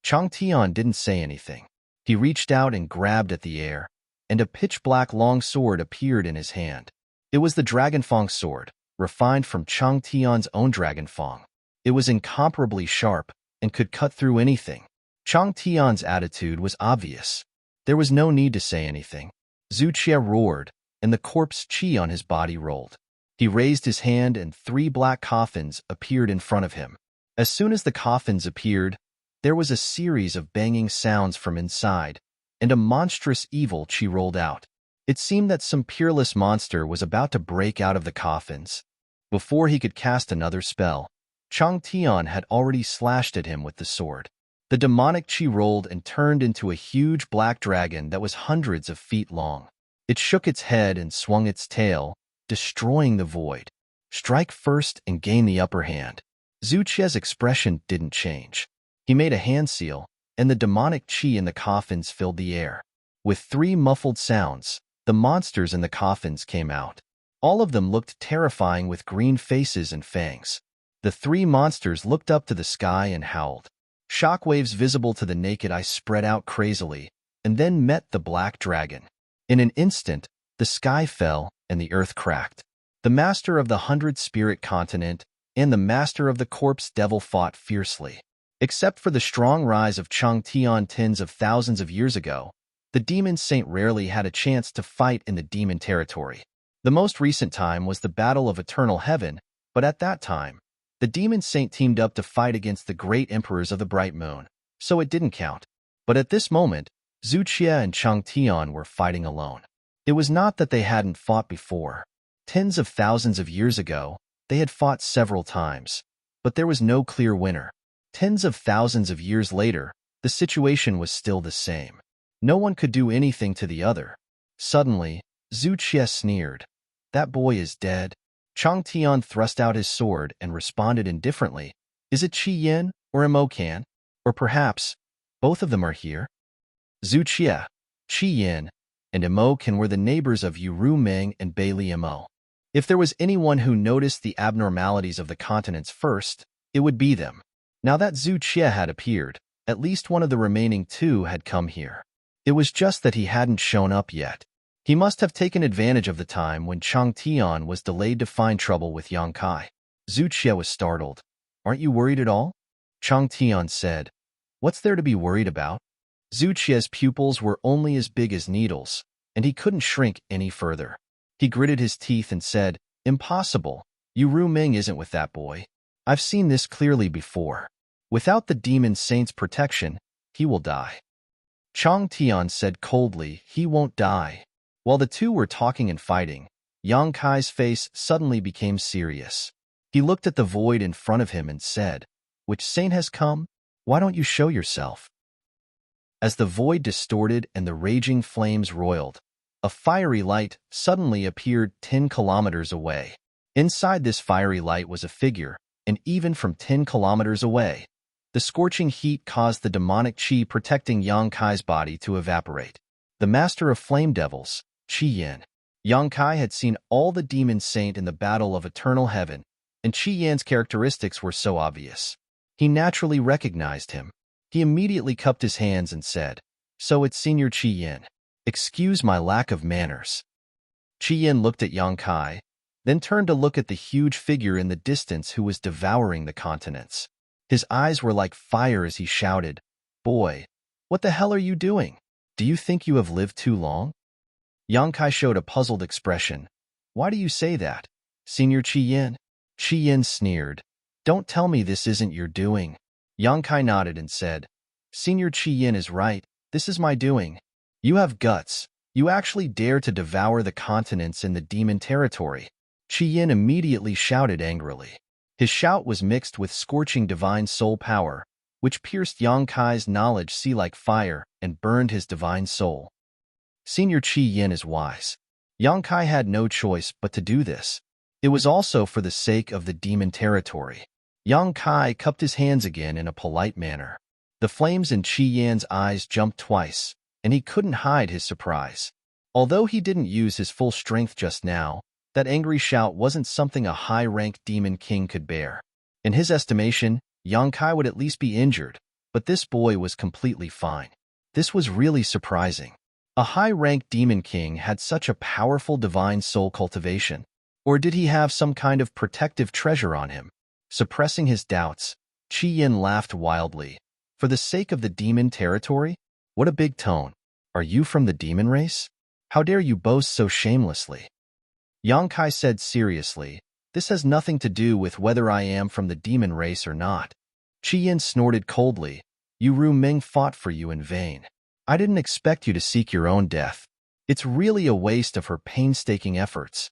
Chang Tian didn't say anything. He reached out and grabbed at the air, and a pitch-black long sword appeared in his hand. It was the Dragonfang sword, refined from Chang Tian's own Dragonfang. It was incomparably sharp and could cut through anything. Chang Tian's attitude was obvious. There was no need to say anything. Zhu Qie roared, and the corpse chi on his body rolled. He raised his hand and 3 black coffins appeared in front of him. As soon as the coffins appeared, there was a series of banging sounds from inside, and a monstrous evil chi rolled out. It seemed that some peerless monster was about to break out of the coffins. Before he could cast another spell, Chang Tian had already slashed at him with the sword. The demonic chi rolled and turned into a huge black dragon that was hundreds of feet long. It shook its head and swung its tail, destroying the void. Strike first and gain the upper hand. Zhu Qie's expression didn't change. He made a hand seal, and the demonic chi in the coffins filled the air. With 3 muffled sounds, the monsters in the coffins came out. All of them looked terrifying with green faces and fangs. The 3 monsters looked up to the sky and howled. Shockwaves visible to the naked eye spread out crazily, and then met the black dragon. In an instant, the sky fell and the earth cracked. The master of the 100-spirit continent and the master of the corpse devil fought fiercely. Except for the strong rise of Chang Tian tens of thousands of years ago, the demon saint rarely had a chance to fight in the demon territory. The most recent time was the Battle of Eternal Heaven, but at that time, the demon saint teamed up to fight against the great emperors of the Bright Moon, so it didn't count. But at this moment, Zhu Qie and Chang Tian were fighting alone. It was not that they hadn't fought before. Tens of thousands of years ago, they had fought several times, but there was no clear winner. Tens of thousands of years later, the situation was still the same. No one could do anything to the other. Suddenly, Zhu Qie sneered. That boy is dead. Chang Tian thrust out his sword and responded indifferently. Is it Qi Yin or Mo Can? Or perhaps, both of them are here? Zhu Qie, Qi Yin, and Mo Can were the neighbors of Yu Ruming and Bailey Mo. If there was anyone who noticed the abnormalities of the continents first, it would be them. Now that Zhu Qie had appeared, at least one of the remaining 2 had come here. It was just that he hadn't shown up yet. He must have taken advantage of the time when Chang Tian was delayed to find trouble with Yang Kai. Zhu Qie was startled. Aren't you worried at all? Chang Tian said. What's there to be worried about? Zhu Qie's pupils were only as big as needles, and he couldn't shrink any further. He gritted his teeth and said, Impossible. Yu Ruming isn't with that boy. I've seen this clearly before. Without the demon saint's protection, he will die. Chang Tian said coldly, he won't die. While the two were talking and fighting, Yang Kai's face suddenly became serious. He looked at the void in front of him and said, which saint has come? Why don't you show yourself? As the void distorted and the raging flames roiled, a fiery light suddenly appeared 10 kilometers away. Inside this fiery light was a figure, and even from 10 kilometers away, the scorching heat caused the demonic qi protecting Yang Kai's body to evaporate. The master of flame devils, Qi Yin. Yang Kai had seen all the demon saint in the battle of eternal heaven, and Qi Yin's characteristics were so obvious. He naturally recognized him. He immediately cupped his hands and said, "So it's Senior Qi Yin. Excuse my lack of manners." Qi Yin looked at Yang Kai, then turned to look at the huge figure in the distance who was devouring the continents. His eyes were like fire as he shouted, "Boy, what the hell are you doing? Do you think you have lived too long?" Yang Kai showed a puzzled expression. "Why do you say that, Senior Qi Yin?" Qi Yin sneered. "Don't tell me this isn't your doing." Yang Kai nodded and said, "Senior Qi Yin is right. This is my doing. You have guts. You actually dare to devour the continents in the demon territory." Qi Yin immediately shouted angrily. His shout was mixed with scorching divine soul power, which pierced Yang Kai's knowledge sea like fire and burned his divine soul. Senior Qi Yin is wise. Yang Kai had no choice but to do this. It was also for the sake of the demon territory. Yang Kai cupped his hands again in a polite manner. The flames in Qi Yin's eyes jumped twice, and he couldn't hide his surprise. Although he didn't use his full strength just now, that angry shout wasn't something a high-ranked demon king could bear. In his estimation, Yang Kai would at least be injured, but this boy was completely fine. This was really surprising. A high-ranked demon king had such a powerful divine soul cultivation. Or did he have some kind of protective treasure on him? Suppressing his doubts, Qi Yin laughed wildly. For the sake of the demon territory? What a big tone. Are you from the demon race? How dare you boast so shamelessly? Yang Kai said seriously, "This has nothing to do with whether I am from the demon race or not." Qi Yin snorted coldly. "You Ru Ming fought for you in vain. I didn't expect you to seek your own death. It's really a waste of her painstaking efforts."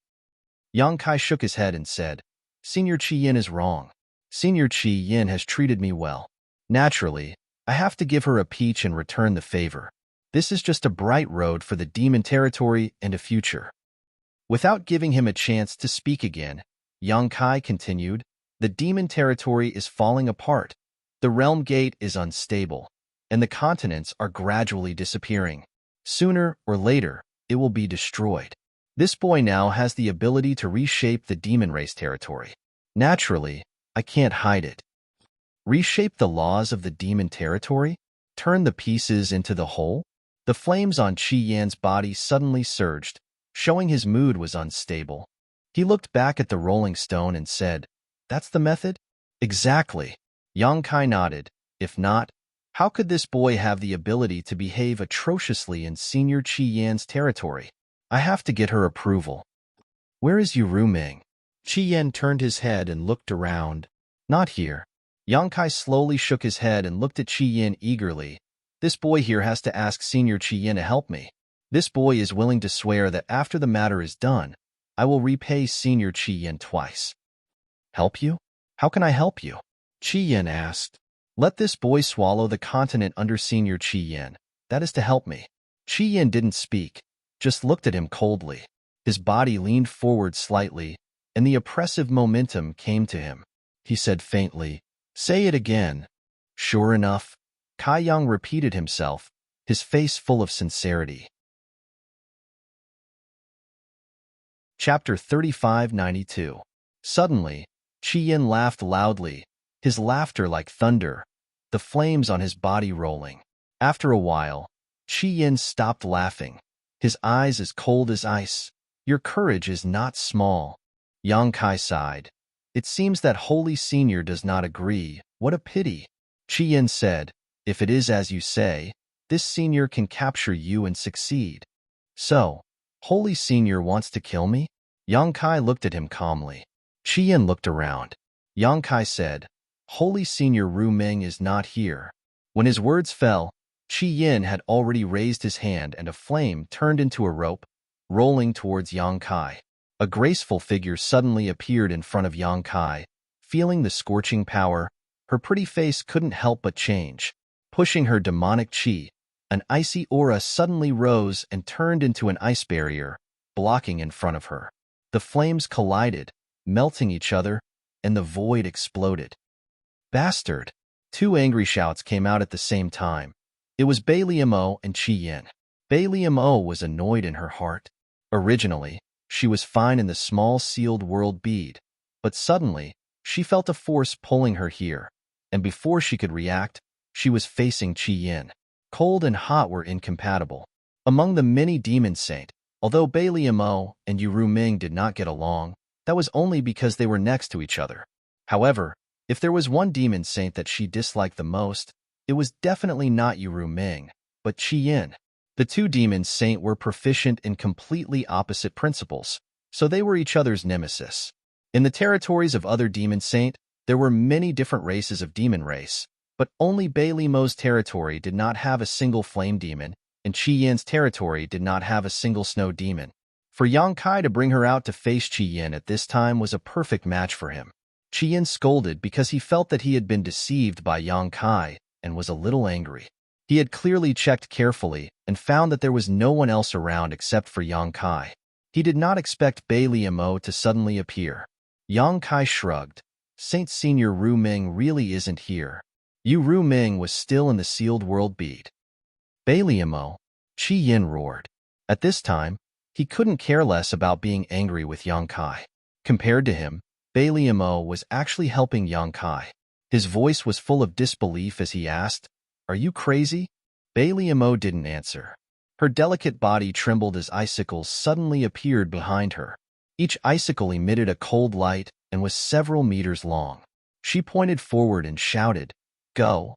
Yang Kai shook his head and said, "Senior Qi Yin is wrong. Senior Qi Yin has treated me well. Naturally, I have to give her a peach and return the favor. This is just a bright road for the demon territory and a future." Without giving him a chance to speak again, Yang Kai continued, "The demon territory is falling apart. The realm gate is unstable, and the continents are gradually disappearing. Sooner or later, it will be destroyed. This boy now has the ability to reshape the demon race territory. Naturally, I can't hide it. Reshape the laws of the demon territory? Turn the pieces into the whole?" The flames on Qi Yan's body suddenly surged, showing his mood was unstable. He looked back at the rolling stone and said, "That's the method?" "Exactly." Yang Kai nodded. "If not, how could this boy have the ability to behave atrociously in Senior Qi Yan's territory? I have to get her approval." "Where is Ru Ming?" Qi Yan turned his head and looked around. "Not here." Yang Kai slowly shook his head and looked at Qi Yin eagerly. "This boy here has to ask Senior Qi Yin to help me. This boy is willing to swear that after the matter is done, I will repay Senior Qi Yin twice." "Help you? How can I help you?" Qi Yin asked. "Let this boy swallow the continent under Senior Qi Yin. That is to help me." Qi Yin didn't speak, just looked at him coldly. His body leaned forward slightly, and the oppressive momentum came to him. He said faintly, "Say it again." Sure enough, Kai Yang repeated himself, his face full of sincerity. Chapter 3592. Suddenly, Qi Yin laughed loudly, his laughter like thunder, the flames on his body rolling. After a while, Qi Yin stopped laughing, his eyes as cold as ice. "Your courage is not small." Yang Kai sighed. "It seems that Holy Senior does not agree. What a pity." Qi Yin said, "If it is as you say, this senior can capture you and succeed." "So, Holy Senior wants to kill me?" Yang Kai looked at him calmly. Qi Yin looked around. Yang Kai said, "Holy Senior Ru Ming is not here." When his words fell, Qi Yin had already raised his hand and a flame turned into a rope, rolling towards Yang Kai. A graceful figure suddenly appeared in front of Yang Kai. Feeling the scorching power, her pretty face couldn't help but change. Pushing her demonic qi, an icy aura suddenly rose and turned into an ice barrier, blocking in front of her. The flames collided, melting each other, and the void exploded. "Bastard!" Two angry shouts came out at the same time. It was Bai Liamo and Qi Yin. Bai Liamo was annoyed in her heart. Originally, she was fine in the small sealed world bead, but suddenly, she felt a force pulling her here, and before she could react, she was facing Qi Yin. Cold and hot were incompatible. Among the many demon saint, although Bai Liamo and Ru Ming did not get along, that was only because they were next to each other. However, if there was one demon saint that she disliked the most, it was definitely not Ru Ming, but Qi Yin. The two demon saint were proficient in completely opposite principles, so they were each other's nemesis. In the territories of other demon saint, there were many different races of demon race, but only Bai Liamo's territory did not have a single flame demon, and Qi Yin's territory did not have a single snow demon. For Yang Kai to bring her out to face Qi Yin at this time was a perfect match for him. Qi Yin scolded because he felt that he had been deceived by Yang Kai and was a little angry. He had clearly checked carefully and found that there was no one else around except for Yang Kai. He did not expect Bai Liamo to suddenly appear. Yang Kai shrugged. Saint Senior Ru Ming really isn't here. Ru Ming was still in the sealed world bead. Bai Liamo, Qi Yin roared. At this time, he couldn't care less about being angry with Yang Kai. Compared to him, Bai Liamo was actually helping Yang Kai. His voice was full of disbelief as he asked, "Are you crazy?" Bai Liamo didn't answer. Her delicate body trembled as icicles suddenly appeared behind her. Each icicle emitted a cold light and was several meters long. She pointed forward and shouted, "Go!"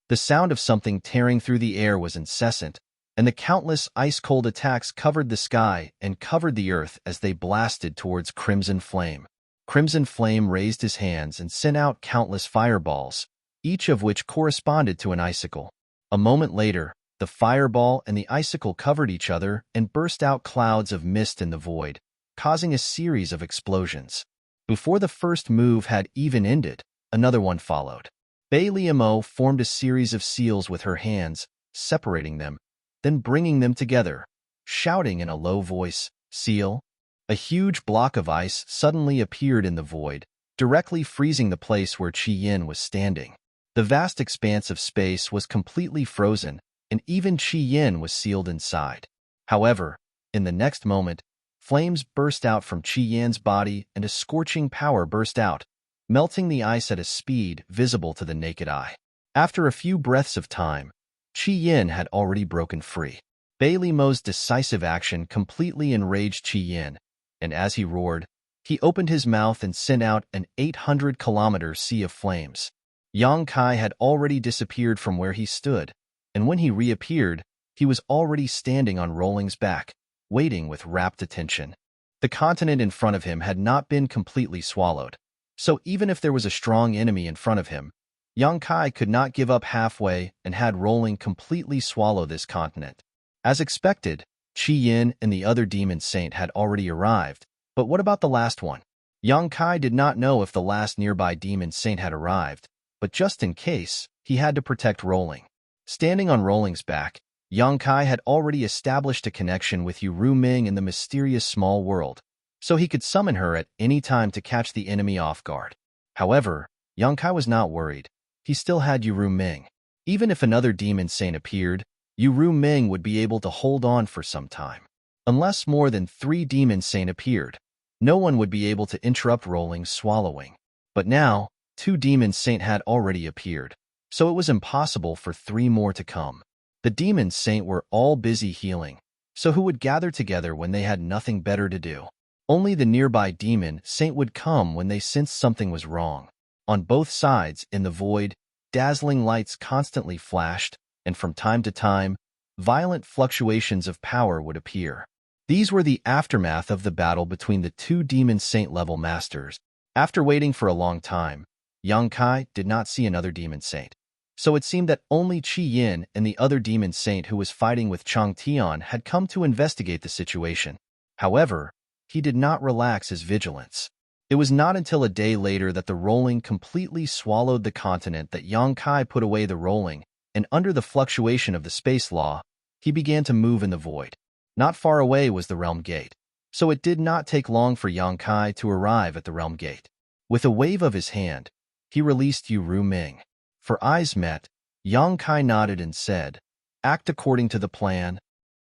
The sound of something tearing through the air was incessant, and the countless ice-cold attacks covered the sky and covered the earth as they blasted towards Crimson Flame. Crimson Flame raised his hands and sent out countless fireballs, each of which corresponded to an icicle. A moment later, the fireball and the icicle covered each other and burst out clouds of mist in the void, causing a series of explosions. Before the first move had even ended, another one followed. Bai Liamo formed a series of seals with her hands, separating them, then bringing them together, shouting in a low voice, "Seal!" A huge block of ice suddenly appeared in the void, directly freezing the place where Qi Yin was standing. The vast expanse of space was completely frozen, and even Qi Yin was sealed inside. However, in the next moment, flames burst out from Qi Yin's body and a scorching power burst out, melting the ice at a speed visible to the naked eye. After a few breaths of time, Qi Yin had already broken free. Bai Liamo's decisive action completely enraged Qi Yin, and as he roared, he opened his mouth and sent out an 800-kilometer sea of flames. Yang Kai had already disappeared from where he stood, and when he reappeared, he was already standing on Rolling's back, waiting with rapt attention. The continent in front of him had not been completely swallowed, so even if there was a strong enemy in front of him, Yang Kai could not give up halfway and had Rolling completely swallow this continent. As expected, Qi Yin and the other demon saint had already arrived, but what about the last one? Yang Kai did not know if the last nearby demon saint had arrived, but just in case, he had to protect Rolling. Standing on Rolling's back, Yang Kai had already established a connection with Ru Ming in the mysterious small world, so he could summon her at any time to catch the enemy off guard. However, Yang Kai was not worried. He still had Ru Ming. Even if another demon saint appeared, Ru Ming would be able to hold on for some time. Unless more than 3 demon saint appeared, no one would be able to interrupt Rolling's swallowing. But now, 2 demon saint had already appeared, so it was impossible for 3 more to come. The demon saint were all busy healing, so who would gather together when they had nothing better to do? Only the nearby demon saint would come when they sensed something was wrong. On both sides, in the void, dazzling lights constantly flashed, and from time to time, violent fluctuations of power would appear. These were the aftermath of the battle between the 2 demon saint-level masters. After waiting for a long time, Yang Kai did not see another demon saint. So it seemed that only Qi Yin and the other demon saint who was fighting with Chang Tian had come to investigate the situation. However, he did not relax his vigilance. It was not until a day later that the rolling completely swallowed the continent that Yang Kai put away the rolling, and under the fluctuation of the space law, he began to move in the void. Not far away was the realm gate, so it did not take long for Yang Kai to arrive at the realm gate. With a wave of his hand, he released Yu Ru Ming. For eyes met, Yang Kai nodded and said, "Act according to the plan."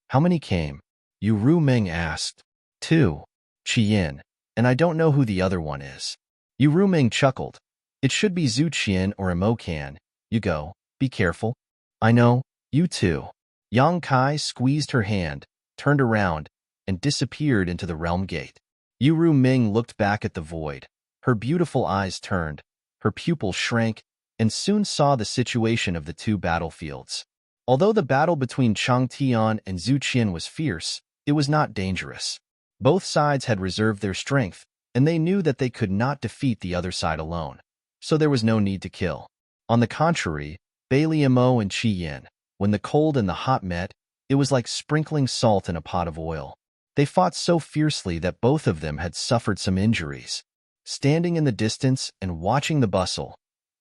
"How many came?" Yu Ru Ming asked. "Two. Qi Yin, and I don't know who the other one is." Yu Ru Ming chuckled. "It should be Zhu Qian or Imo Kan. You go. Be careful." "I know. You too." Yang Kai squeezed her hand, turned around, and disappeared into the realm gate. Yu Ru Ming looked back at the void. Her beautiful eyes turned, her pupils shrank, and soon saw the situation of the two battlefields. Although the battle between Chang Tian and Zhu Qian was fierce, it was not dangerous. Both sides had reserved their strength, and they knew that they could not defeat the other side alone, so there was no need to kill. On the contrary, Bailey Mo and Qi Yin, when the cold and the hot met, it was like sprinkling salt in a pot of oil. They fought so fiercely that both of them had suffered some injuries. Standing in the distance and watching the bustle,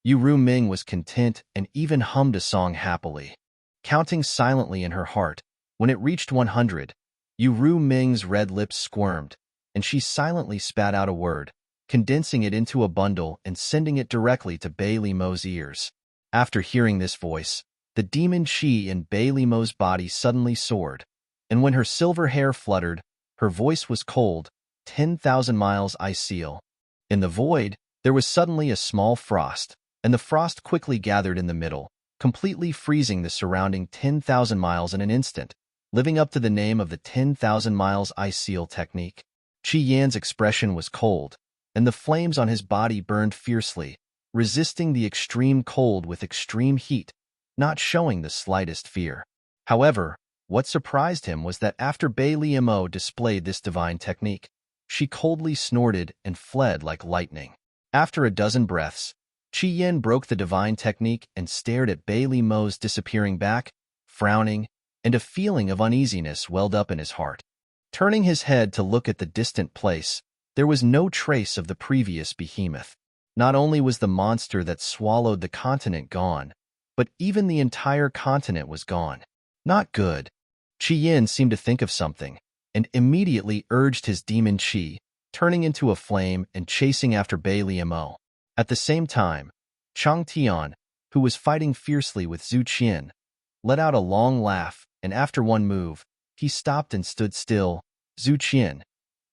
Yu Ru Ming was content and even hummed a song happily. Counting silently in her heart, when it reached 100, Yu Ru Ming's red lips squirmed, and she silently spat out a word, condensing it into a bundle and sending it directly to Bailey Mo's ears. After hearing this voice, the demon Qi in Bailey Mo's body suddenly soared, and when her silver hair fluttered, her voice was cold, 10,000 miles I seal. In the void, there was suddenly a small frost, and the frost quickly gathered in the middle, completely freezing the surrounding 10,000 miles in an instant, living up to the name of the 10,000 miles I seal technique. Qi Yan's expression was cold, and the flames on his body burned fiercely, resisting the extreme cold with extreme heat, not showing the slightest fear. However, what surprised him was that after Bailey Mo displayed this divine technique, she coldly snorted and fled like lightning. After a dozen breaths, Qi Yin broke the divine technique and stared at Bailey Mo's disappearing back, frowning, and a feeling of uneasiness welled up in his heart. Turning his head to look at the distant place, there was no trace of the previous behemoth. Not only was the monster that swallowed the continent gone, but even the entire continent was gone. Not good. Qi Yin seemed to think of something, and immediately urged his demon Qi, turning into a flame and chasing after Bailey Mo. At the same time, Chang Tian, who was fighting fiercely with Zhu Qian, let out a long laugh, and after one move, he stopped and stood still. "Zhu Qian,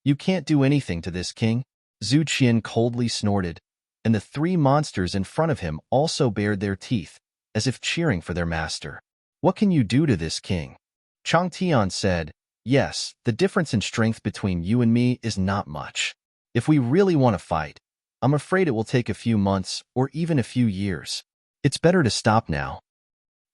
you can't do anything to this king." Zhu Qian coldly snorted, and the three monsters in front of him also bared their teeth, as if cheering for their master. "What can you do to this king?" Chang Tian said, "Yes, the difference in strength between you and me is not much. If we really want to fight, I'm afraid it will take a few months or even a few years. It's better to stop now."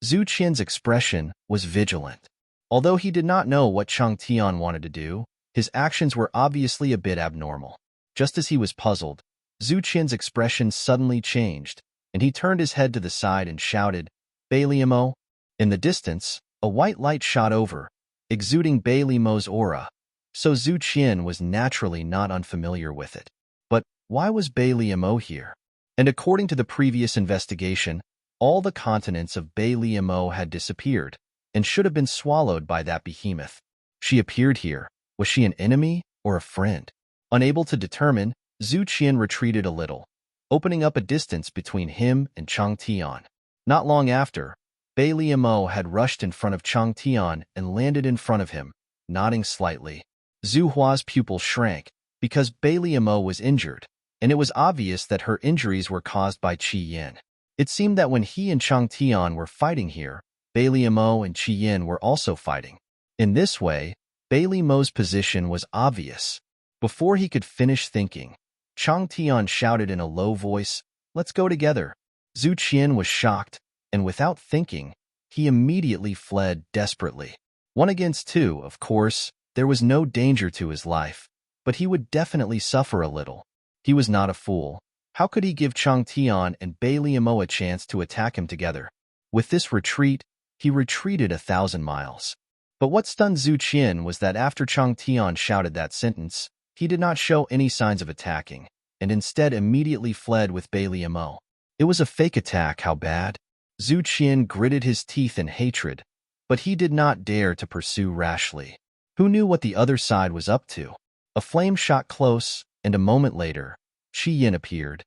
Zhu Qian's expression was vigilant. Although he did not know what Chang Tian wanted to do, his actions were obviously a bit abnormal. Just as he was puzzled, Zhu Qian's expression suddenly changed, and he turned his head to the side and shouted, "Bailey Mo." In the distance, a white light shot over, exuding Bailey Mo's aura, so Zhu Qian was naturally not unfamiliar with it. But why was Bailey Mo here? And according to the previous investigation, all the continents of Bailey Mo had disappeared, and should have been swallowed by that behemoth. She appeared here. Was she an enemy or a friend? Unable to determine, Zhu Qian retreated a little, opening up a distance between him and Chang Tian. Not long after, Bailey Mo had rushed in front of Chang Tian and landed in front of him, nodding slightly. Zhu Hua's pupil shrank, because Bailey Mo was injured, and it was obvious that her injuries were caused by Qi Yin. It seemed that when he and Chang Tian were fighting here, Bailey Mo and Qi Yin were also fighting. In this way, Bailey Mo's position was obvious. Before he could finish thinking, Chang Tian shouted in a low voice, "Let's go together." Zhu Qian was shocked, and without thinking, he immediately fled desperately. 1 against 2, of course, there was no danger to his life, but he would definitely suffer a little. He was not a fool. How could he give Chang Tian and Bai Liamo a chance to attack him together? With this retreat, he retreated 1,000 miles. But what stunned Zhu Qian was that after Chang Tian shouted that sentence, he did not show any signs of attacking, and instead immediately fled with Bai Liamo. It was a fake attack, how bad? Zhu Qian gritted his teeth in hatred, but he did not dare to pursue rashly. Who knew what the other side was up to? A flame shot close, and a moment later, Qi Yin appeared.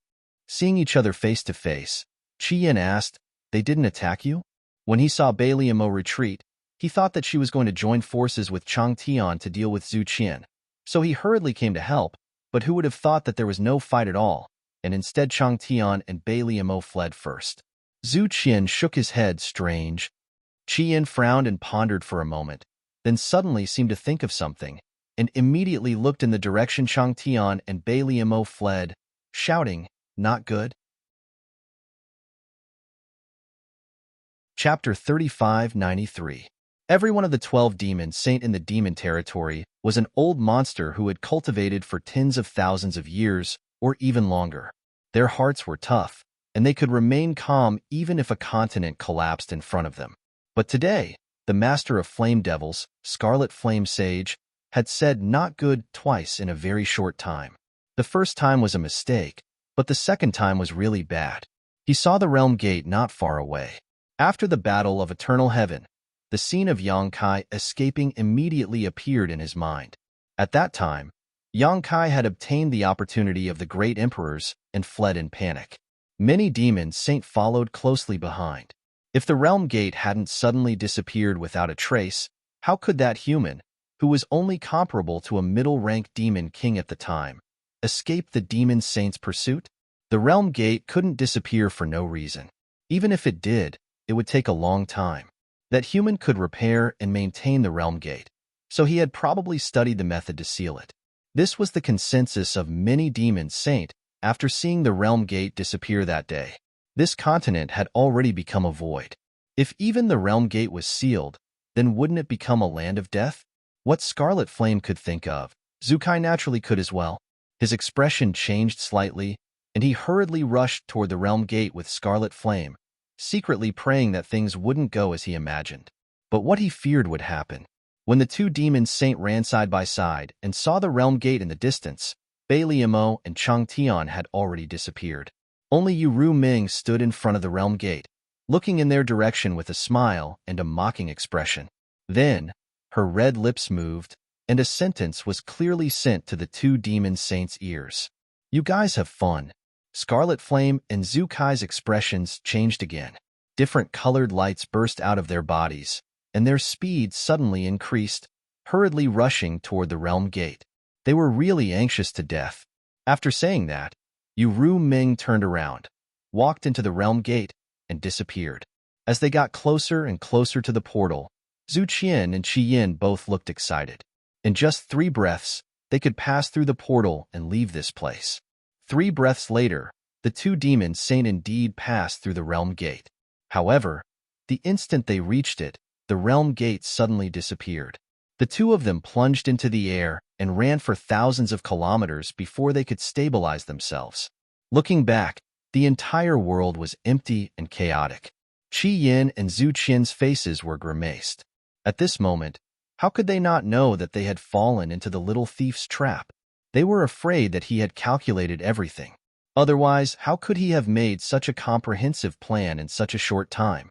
Seeing each other face to face, Qi Yin asked, "They didn't attack you?" When he saw Bai Liamo retreat, he thought that she was going to join forces with Chang Tian to deal with Zhu Qian. So he hurriedly came to help, but who would have thought that there was no fight at all, and instead Chang Tian and Bai Liamo fled first. Zhu Qian shook his head, strange. Qi Yin frowned and pondered for a moment, then suddenly seemed to think of something, and immediately looked in the direction Chang Tian and Bai Liamo fled, shouting, "Not good." Chapter 3593. Every one of the 12 demons sent in the demon territory was an old monster who had cultivated for tens of thousands of years, or even longer. Their hearts were tough, and they could remain calm even if a continent collapsed in front of them. But today, the master of flame devils, Scarlet Flame Sage, had said "not good" twice in a very short time. The first time was a mistake, but the second time was really bad. He saw the realm gate not far away. After the battle of Eternal Heaven, the scene of Yang Kai escaping immediately appeared in his mind. At that time, Yang Kai had obtained the opportunity of the great emperors and fled in panic. Many demons Saint followed closely behind. If the realm gate hadn't suddenly disappeared without a trace, how could that human, who was only comparable to a middle-rank demon king at the time, escape the demon saint's pursuit? The realm gate couldn't disappear for no reason. Even if it did, it would take a long time. That human could repair and maintain the realm gate, so he had probably studied the method to seal it. This was the consensus of many demons Saint after seeing the realm gate disappear that day. This continent had already become a void. If even the realm gate was sealed, then wouldn't it become a land of death? What Scarlet Flame could think of, Zhu Kai naturally could as well. His expression changed slightly, and he hurriedly rushed toward the realm gate with Scarlet Flame, secretly praying that things wouldn't go as he imagined. But what he feared would happen. When the two demons Saint ran side by side and saw the realm gate in the distance, Bai Liamo and Chang Tian had already disappeared. Only Yu Ru Ming stood in front of the realm gate, looking in their direction with a smile and a mocking expression. Then, her red lips moved, and a sentence was clearly sent to the two demon saints' ears. "You guys have fun." Scarlet Flame and Zhu Kai's expressions changed again. Different colored lights burst out of their bodies, and their speed suddenly increased, hurriedly rushing toward the realm gate. They were really anxious to death. After saying that, Yu Ru Ming turned around, walked into the realm gate, and disappeared. As they got closer and closer to the portal, Zhu Qian and Qi Yin both looked excited. In just 3 breaths, they could pass through the portal and leave this place. 3 breaths later, the two demons Saint indeed passed through the realm gate. However, the instant they reached it, the realm gate suddenly disappeared. The two of them plunged into the air and ran for thousands of kilometers before they could stabilize themselves. Looking back, the entire world was empty and chaotic. Qi Yin and Zhu Qian's faces were grimaced. At this moment, how could they not know that they had fallen into the little thief's trap? They were afraid that he had calculated everything. Otherwise, how could he have made such a comprehensive plan in such a short time?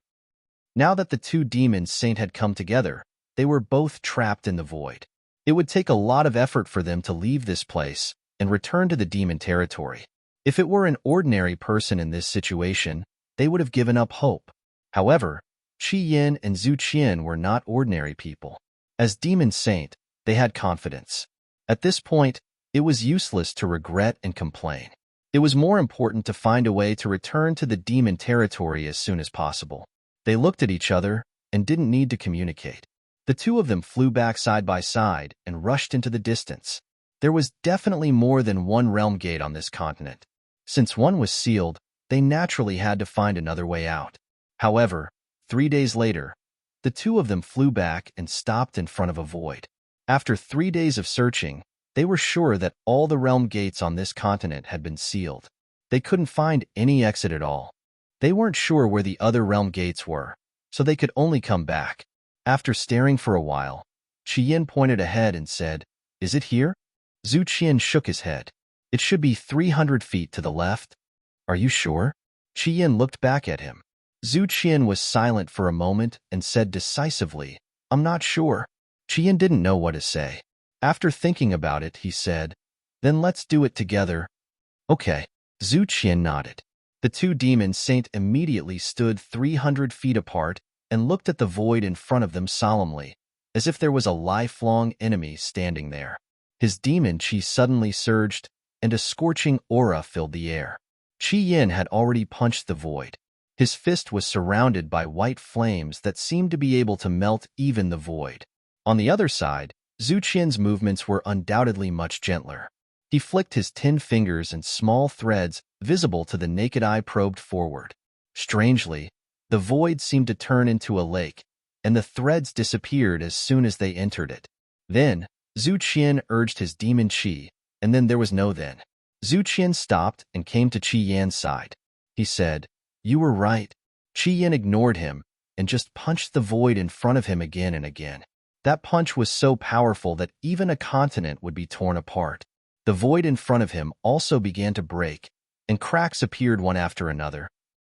Now that the two demons Saint had come together, they were both trapped in the void. It would take a lot of effort for them to leave this place and return to the demon territory. If it were an ordinary person in this situation, they would have given up hope. However, Qi Yin and Zhu Qian were not ordinary people. As demon saint, they had confidence. At this point, it was useless to regret and complain. It was more important to find a way to return to the demon territory as soon as possible. They looked at each other and didn't need to communicate. The two of them flew back side by side and rushed into the distance. There was definitely more than one realm gate on this continent. Since one was sealed, they naturally had to find another way out. However, 3 days later, the two of them flew back and stopped in front of a void. After 3 days of searching, They were sure that all the realm gates on this continent had been sealed. They couldn't find any exit at all. They weren't sure where the other realm gates were, so they could only come back. After staring for a while, Qian pointed ahead and said, "Is it here?" Zhu Qian shook his head. "It should be 300 feet to the left." "Are you sure?" Qian looked back at him. Zhu Qian was silent for a moment and said decisively, "I'm not sure." Qian didn't know what to say. After thinking about it, he said, "Then let's do it together." "Okay." Zhu Qian nodded. The two demon saints immediately stood 300 feet apart and looked at the void in front of them solemnly, as if there was a lifelong enemy standing there. His demon chi suddenly surged, and a scorching aura filled the air. Qi Yin had already punched the void. His fist was surrounded by white flames that seemed to be able to melt even the void. On the other side, Zhu Qian's movements were undoubtedly much gentler. He flicked his 10 fingers and small threads, visible to the naked eye, probed forward. Strangely, the void seemed to turn into a lake, and the threads disappeared as soon as they entered it. Then, Zhu Qian urged his demon chi, and then there was no then. Zhu Qian stopped and came to Qi Yan's side. He said, "You were right." Qi Yan ignored him and just punched the void in front of him again and again. That punch was so powerful that even a continent would be torn apart. The void in front of him also began to break, and cracks appeared one after another.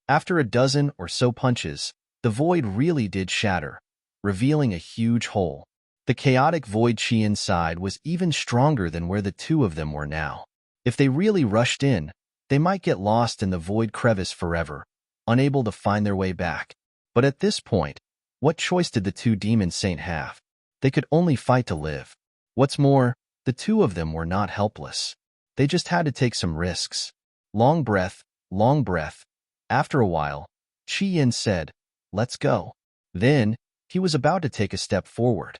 After a dozen or so punches, the void really did shatter, revealing a huge hole. The chaotic void chi inside was even stronger than where the two of them were now. If they really rushed in, they might get lost in the void crevice forever, unable to find their way back. But at this point, what choice did the two demon saints have? They could only fight to live. What's more, the two of them were not helpless. They just had to take some risks. Long breath, long breath. After a while, Qi Yin said, "Let's go." Then, he was about to take a step forward.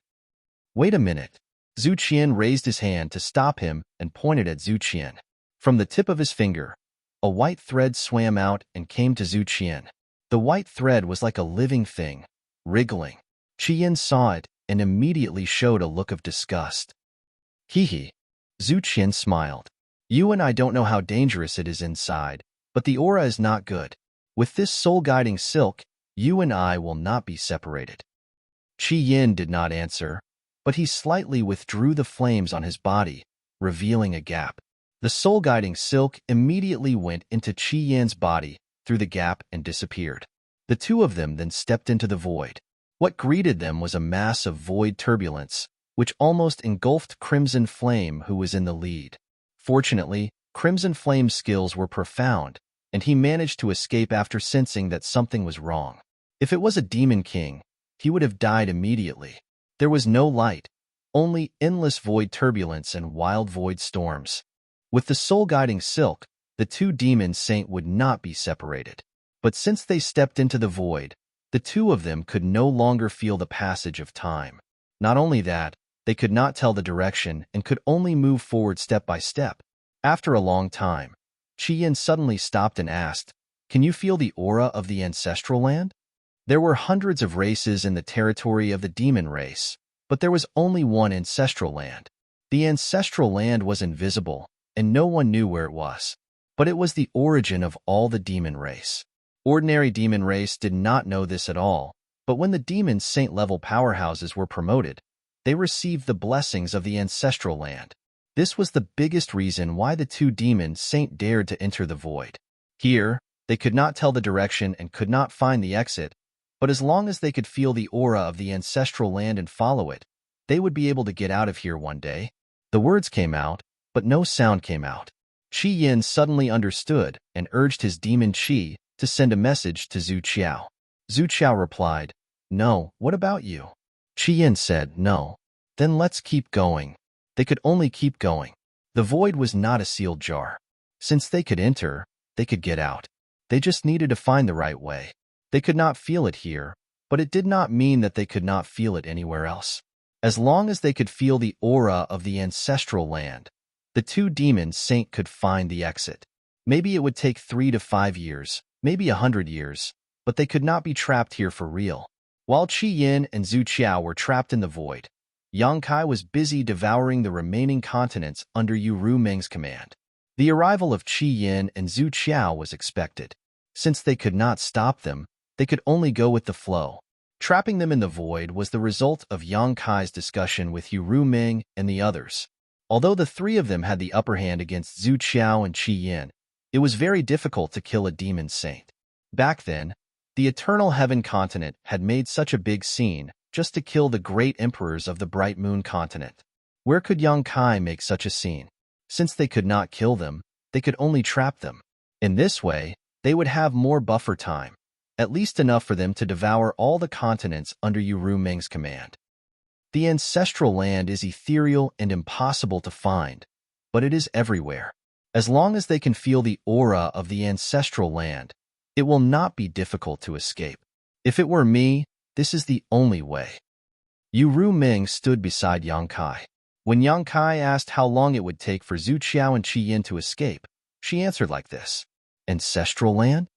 "Wait a minute." Zhu Qian raised his hand to stop him and pointed at Zhu Qian. From the tip of his finger, a white thread swam out and came to Zhu Qian. The white thread was like a living thing, wriggling. Qi Yin saw it and immediately showed a look of disgust. "Hee." Zhu Qian smiled. "You and I don't know how dangerous it is inside, but the aura is not good. With this soul-guiding silk, you and I will not be separated." Qi Yin did not answer, but he slightly withdrew the flames on his body, revealing a gap. The soul-guiding silk immediately went into Qi Yin's body through the gap and disappeared. The two of them then stepped into the void. What greeted them was a mass of void turbulence, which almost engulfed Crimson Flame, who was in the lead. Fortunately, Crimson Flame's skills were profound, and he managed to escape after sensing that something was wrong. If it was a Demon King, he would have died immediately. There was no light, only endless void turbulence and wild void storms. With the soul-guiding silk, the two demon saints would not be separated. But since they stepped into the void, the two of them could no longer feel the passage of time. Not only that, they could not tell the direction and could only move forward step by step. After a long time, Qi Yin suddenly stopped and asked, "Can you feel the aura of the ancestral land?" There were hundreds of races in the territory of the demon race, but there was only one ancestral land. The ancestral land was invisible, and no one knew where it was. But it was the origin of all the demon race. Ordinary demon race did not know this at all, but when the demon saint-level powerhouses were promoted, they received the blessings of the ancestral land. This was the biggest reason why the two demon saints dared to enter the void. Here, they could not tell the direction and could not find the exit, but as long as they could feel the aura of the ancestral land and follow it, they would be able to get out of here one day. The words came out, but no sound came out. Qi Yin suddenly understood and urged his demon Qi to send a message to Zhu Qiao. Zhu Qiao replied, "No, what about you?" Qi Yin said, "No." "Then let's keep going." They could only keep going. The void was not a sealed jar. Since they could enter, they could get out. They just needed to find the right way. They could not feel it here, but it did not mean that they could not feel it anywhere else. As long as they could feel the aura of the ancestral land, the two demon saints could find the exit. Maybe it would take 3 to 5 years, maybe 100 years, but they could not be trapped here for real. While Qi Yin and Zhu Qiao were trapped in the void, Yang Kai was busy devouring the remaining continents under Yu Ruming's command. The arrival of Qi Yin and Zhu Qiao was expected. Since they could not stop them, they could only go with the flow. Trapping them in the void was the result of Yang Kai's discussion with Yu Ruming and the others. Although the three of them had the upper hand against Zhu Qiao and Qi Yin, it was very difficult to kill a demon saint. Back then, the Eternal Heaven continent had made such a big scene just to kill the great emperors of the Bright Moon continent. Where could Yang Kai make such a scene? Since they could not kill them, they could only trap them. In this way, they would have more buffer time, at least enough for them to devour all the continents under Yu Ruming's command. The ancestral land is ethereal and impossible to find, but it is everywhere. As long as they can feel the aura of the ancestral land, it will not be difficult to escape. If it were me, this is the only way. Yu Ruming stood beside Yang Kai. When Yang Kai asked how long it would take for Zhu Qiao and Qi Yin to escape, she answered like this. Ancestral land?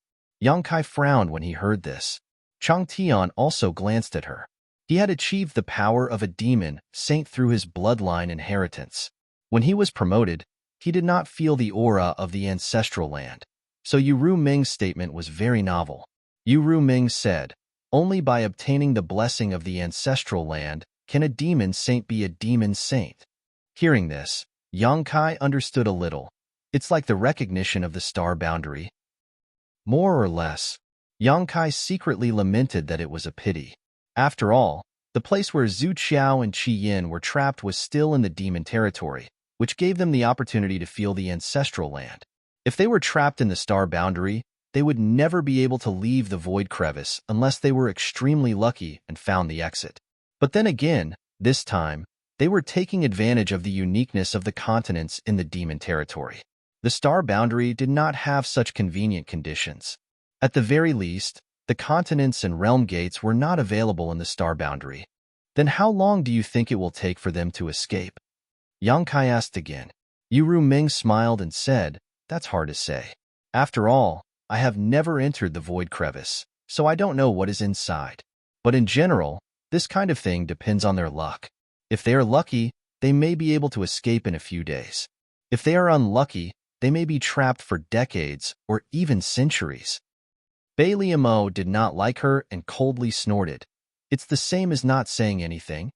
Yang Kai frowned when he heard this. Chang Tian also glanced at her. He had achieved the power of a demon saint through his bloodline inheritance. When he was promoted, he did not feel the aura of the ancestral land. So Yu Ruming's statement was very novel. Yu Ruming said, only by obtaining the blessing of the ancestral land can a demon saint be a demon saint. Hearing this, Yang Kai understood a little. It's like the recognition of the star boundary. More or less, Yang Kai secretly lamented that it was a pity. After all, the place where Zhu Qiao and Qi Yin were trapped was still in the demon territory, which gave them the opportunity to feel the ancestral land. If they were trapped in the star boundary, they would never be able to leave the void crevice unless they were extremely lucky and found the exit. But then again, this time, they were taking advantage of the uniqueness of the continents in the demon territory. The star boundary did not have such convenient conditions. At the very least, the continents and realm gates were not available in the star boundary. Then how long do you think it will take for them to escape? Yang Kai asked again. Yu Ruming smiled and said, that's hard to say. After all, I have never entered the void crevice, so I don't know what is inside. But in general, this kind of thing depends on their luck. If they are lucky, they may be able to escape in a few days. If they are unlucky, they may be trapped for decades or even centuries. Bai Liamo did not like her and coldly snorted. It's the same as not saying anything.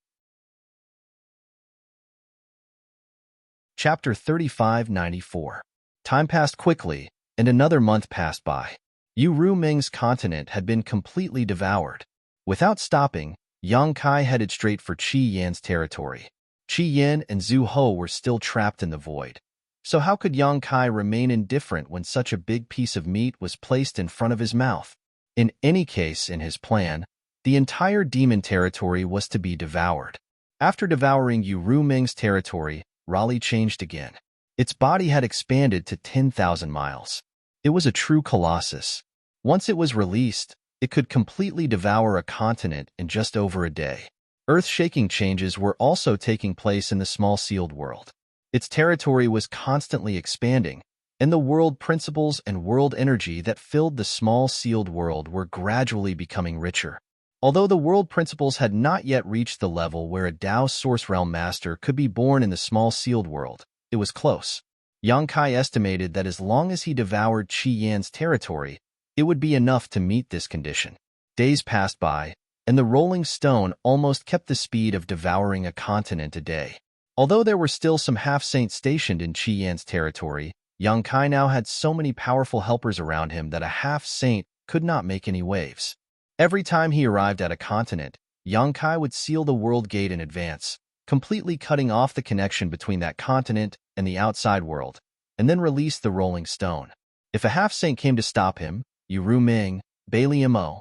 Chapter 3594. Time passed quickly, and another month passed by. Yu Ruming's continent had been completely devoured. Without stopping, Yang Kai headed straight for Qi Yan's territory. Qi Yin and Zhu Ho were still trapped in the void. So how could Yang Kai remain indifferent when such a big piece of meat was placed in front of his mouth? In any case, in his plan, the entire demon territory was to be devoured. After devouring Yu Ruming's territory, Raleigh changed again. Its body had expanded to 10,000 miles. It was a true colossus. Once it was released, it could completely devour a continent in just over a day. Earth-shaking changes were also taking place in the small sealed world. Its territory was constantly expanding, and the world principles and world energy that filled the small sealed world were gradually becoming richer. Although the world principles had not yet reached the level where a Tao Source Realm Master could be born in the small sealed world, it was close. Yang Kai estimated that as long as he devoured Qi Yan's territory, it would be enough to meet this condition. Days passed by, and the rolling stone almost kept the speed of devouring a continent a day. Although there were still some half-saints stationed in Qi Yan's territory, Yang Kai now had so many powerful helpers around him that a half-saint could not make any waves. Every time he arrived at a continent, Yang Kai would seal the world gate in advance, completely cutting off the connection between that continent and the outside world, and then release the rolling stone. If a half-saint came to stop him, Yu Ruming, Bai Liamo,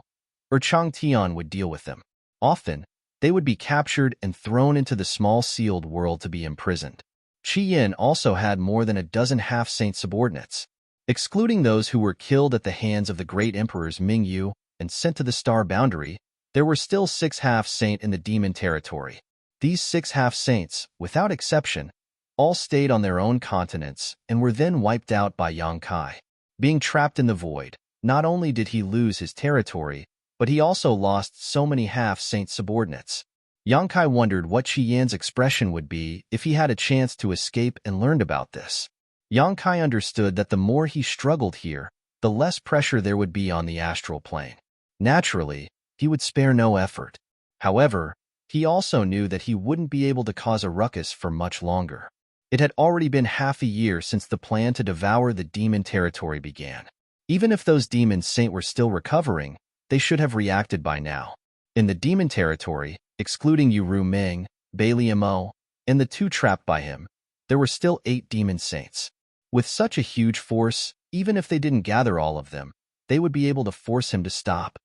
or Chang Tian would deal with them. Often, they would be captured and thrown into the small sealed world to be imprisoned. Qi Yin also had more than a dozen half-saint subordinates. Excluding those who were killed at the hands of the great emperors Ming Yu and sent to the star boundary, there were still 6 half-saint in the demon territory. These 6 half-saints, without exception, all stayed on their own continents and were then wiped out by Yang Kai. Being trapped in the void, not only did he lose his territory, but he also lost so many half-saint subordinates. Yang Kai wondered what Qi Yan's expression would be if he had a chance to escape and learned about this. Yang Kai understood that the more he struggled here, the less pressure there would be on the astral plane. Naturally, he would spare no effort. However, he also knew that he wouldn't be able to cause a ruckus for much longer. It had already been half a year since the plan to devour the demon territory began. Even if those demon saints were still recovering, they should have reacted by now. In the demon territory, excluding Yu Ming, Bailey Mo, and the two trapped by him, there were still 8 demon saints. With such a huge force, even if they didn't gather all of them, they would be able to force him to stop.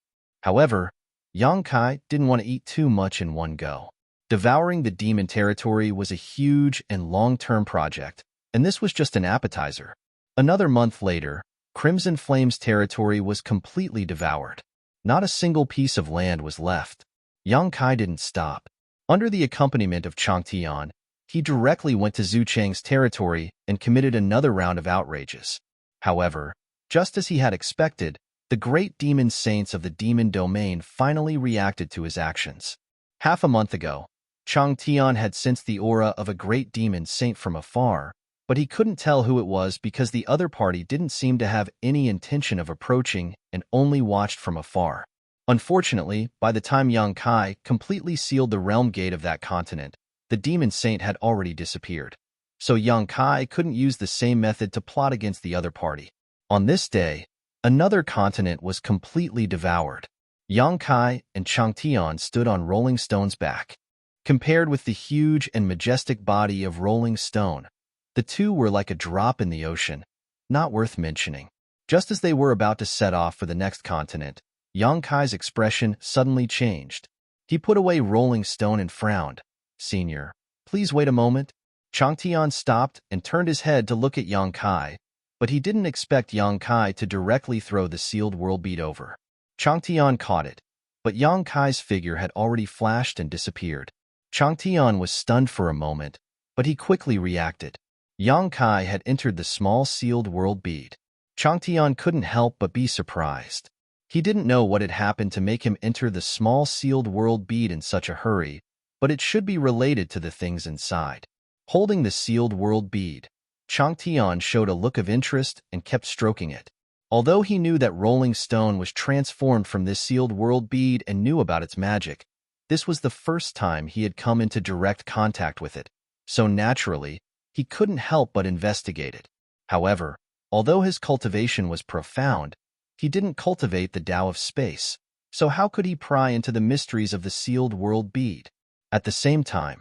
However, Yang Kai didn't want to eat too much in one go. Devouring the demon territory was a huge and long-term project, and this was just an appetizer. Another month later, Crimson Flame's territory was completely devoured. Not a single piece of land was left. Yang Kai didn't stop. Under the accompaniment of Changtian, he directly went to Zhu Cheng's territory and committed another round of outrages. However, just as he had expected, the great demon saints of the demon domain finally reacted to his actions. Half a month ago, Changtian had sensed the aura of a great demon saint from afar, but he couldn't tell who it was because the other party didn't seem to have any intention of approaching and only watched from afar. Unfortunately, by the time Yang Kai completely sealed the realm gate of that continent, the demon saint had already disappeared. So Yang Kai couldn't use the same method to plot against the other party. On this day, another continent was completely devoured. Yang Kai and Changtian stood on Rolling Stone's back. Compared with the huge and majestic body of Rolling Stone, the two were like a drop in the ocean, not worth mentioning. Just as they were about to set off for the next continent, Yang Kai's expression suddenly changed. He put away Rolling Stone and frowned. "Senior, please wait a moment." Changtian stopped and turned his head to look at Yang Kai, but he didn't expect Yang Kai to directly throw the sealed world bead over. Changtian caught it, but Yang Kai's figure had already flashed and disappeared. Changtian was stunned for a moment, but he quickly reacted. Yang Kai had entered the small sealed world bead. Changtian couldn't help but be surprised. He didn't know what had happened to make him enter the small sealed world bead in such a hurry, but it should be related to the things inside. Holding the sealed world bead, Changtian showed a look of interest and kept stroking it. Although he knew that Rolling Stone was transformed from this sealed world bead and knew about its magic, this was the first time he had come into direct contact with it, so naturally, he couldn't help but investigate it. However, although his cultivation was profound, he didn't cultivate the Tao of space, so how could he pry into the mysteries of the sealed world bead? At the same time,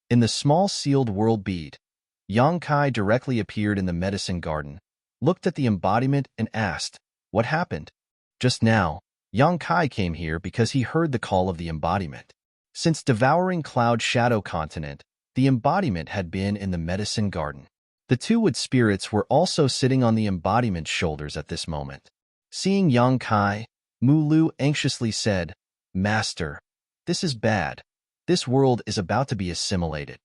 in the small sealed world bead, Yang Kai directly appeared in the medicine garden, looked at the embodiment and asked, "What happened?" Just now, Yang Kai came here because he heard the call of the embodiment. Since devouring Cloud Shadow Continent, the embodiment had been in the medicine garden. The two wood spirits were also sitting on the embodiment's shoulders at this moment. Seeing Yang Kai, Mu Lu anxiously said, "Master, this is bad. This world is about to be assimilated."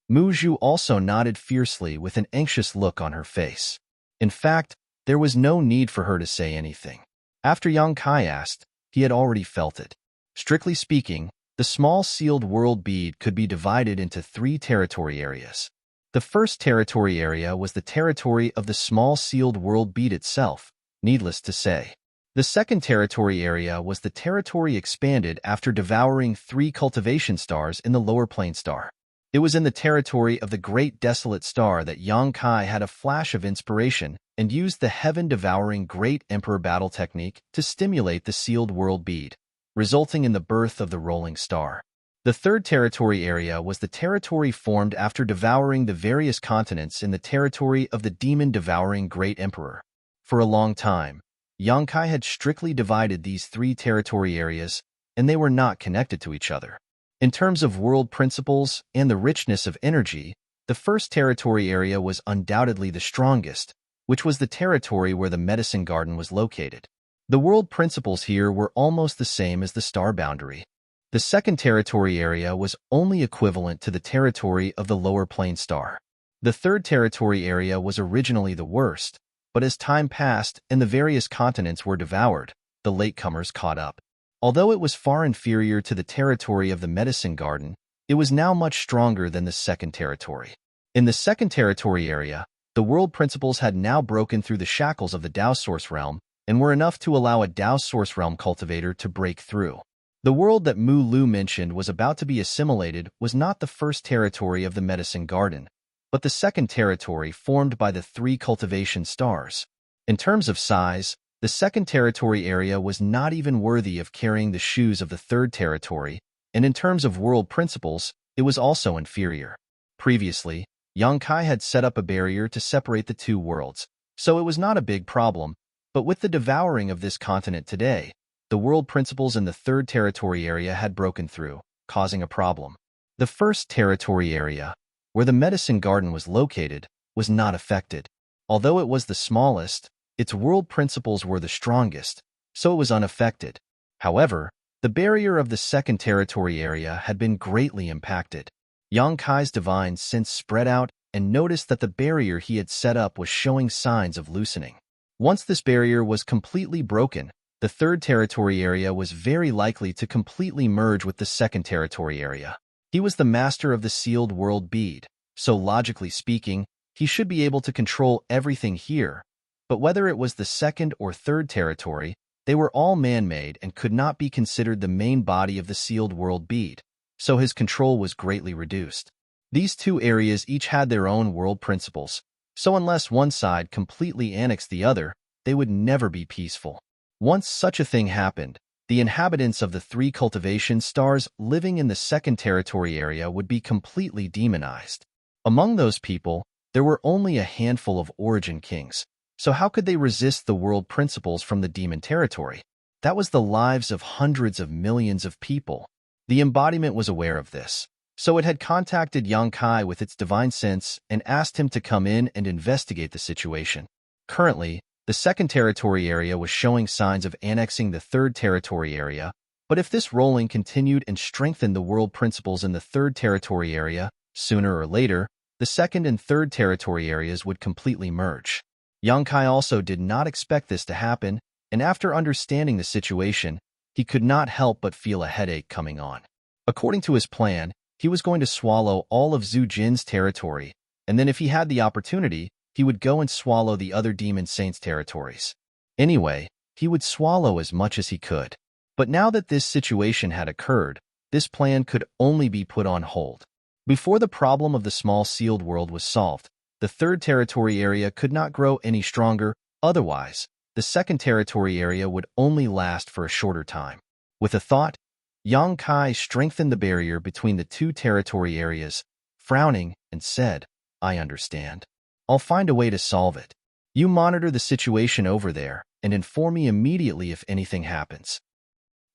Mu Zhu also nodded fiercely with an anxious look on her face. In fact, there was no need for her to say anything. After Yang Kai asked, he had already felt it. Strictly speaking, the small sealed world bead could be divided into 3 territory areas. The first territory area was the territory of the small sealed world bead itself, needless to say. The second territory area was the territory expanded after devouring 3 cultivation stars in the lower plane star. It was in the territory of the Great Desolate Star that Yang Kai had a flash of inspiration and used the heaven-devouring Great Emperor battle technique to stimulate the sealed world bead, resulting in the birth of the Rolling Star. The third territory area was the territory formed after devouring the various continents in the territory of the demon-devouring Great Emperor. For a long time, Yang Kai had strictly divided these 3 territory areas, and they were not connected to each other. In terms of world principles and the richness of energy, the first territory area was undoubtedly the strongest, which was the territory where the medicine garden was located. The world principles here were almost the same as the star boundary. The second territory area was only equivalent to the territory of the lower plane star. The third territory area was originally the worst, but as time passed and the various continents were devoured, the latecomers caught up. Although it was far inferior to the territory of the medicine garden, it was now much stronger than the second territory. In the second territory area, the world principles had now broken through the shackles of the Tao Source Realm and were enough to allow a Tao Source Realm cultivator to break through. The world that Mu Lu mentioned was about to be assimilated was not the first territory of the medicine garden, but the second territory formed by the 3 cultivation stars. In terms of size, the second territory area was not even worthy of carrying the shoes of the third territory, and in terms of world principles, it was also inferior. Previously, Yang Kai had set up a barrier to separate the 2 worlds, so it was not a big problem, but with the devouring of this continent today, the world principles in the third territory area had broken through, causing a problem. The first territory area, where the medicine garden was located, was not affected. Although it was the smallest, its world principles were the strongest, so it was unaffected. However, the barrier of the second territory area had been greatly impacted. Yang Kai's divine sense spread out and noticed that the barrier he had set up was showing signs of loosening. Once this barrier was completely broken, the third territory area was very likely to completely merge with the second territory area. He was the master of the sealed world bead, so logically speaking, he should be able to control everything here. But whether it was the second or third territory, they were all man-made and could not be considered the main body of the sealed world bead, so his control was greatly reduced. These 2 areas each had their own world principles, so unless one side completely annexed the other, they would never be peaceful. Once such a thing happened, the inhabitants of the 3 cultivation stars living in the second territory area would be completely demonized. Among those people, there were only a handful of origin kings, so how could they resist the world principles from the demon territory? That was the lives of hundreds of millions of people. The embodiment was aware of this, so it had contacted Yang Kai with its divine sense and asked him to come in and investigate the situation. Currently, the second territory area was showing signs of annexing the third territory area, but if this rolling continued and strengthened the world principles in the third territory area, sooner or later, the second and third territory areas would completely merge. Yang Kai also did not expect this to happen, and after understanding the situation, he could not help but feel a headache coming on. According to his plan, he was going to swallow all of Zhu Jin's territory, and then if he had the opportunity, he would go and swallow the other demon saints' territories. Anyway, he would swallow as much as he could. But now that this situation had occurred, this plan could only be put on hold. Before the problem of the small sealed world was solved, the third territory area could not grow any stronger, otherwise, the second territory area would only last for a shorter time. With a thought, Yang Kai strengthened the barrier between the 2 territory areas, frowning, and said, "I understand. I'll find a way to solve it. You monitor the situation over there and inform me immediately if anything happens."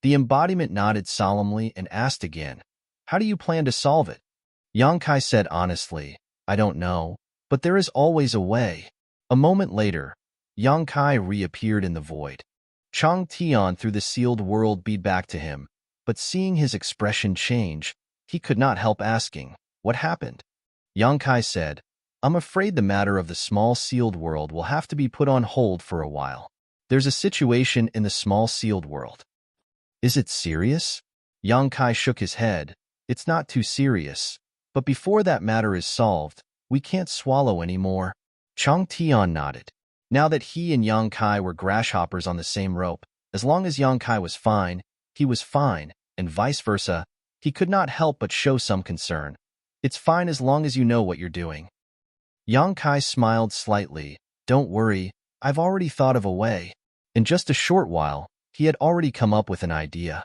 The embodiment nodded solemnly and asked again, "How do you plan to solve it?" Yang Kai said honestly, "I don't know, but there is always a way." A moment later, Yang Kai reappeared in the void. Chang Tian threw the sealed world bead back to him, but seeing his expression change, he could not help asking, "What happened?" Yang Kai said, "I'm afraid the matter of the small sealed world will have to be put on hold for a while. There's a situation in the small sealed world." "Is it serious?" Yang Kai shook his head. "It's not too serious, but before that matter is solved, we can't swallow anymore." Chang Tian nodded. Now that he and Yang Kai were grasshoppers on the same rope, as long as Yang Kai was fine, he was fine, and vice versa, he could not help but show some concern. "It's fine as long as you know what you're doing." Yang Kai smiled slightly. "Don't worry, I've already thought of a way." In just a short while, he had already come up with an idea.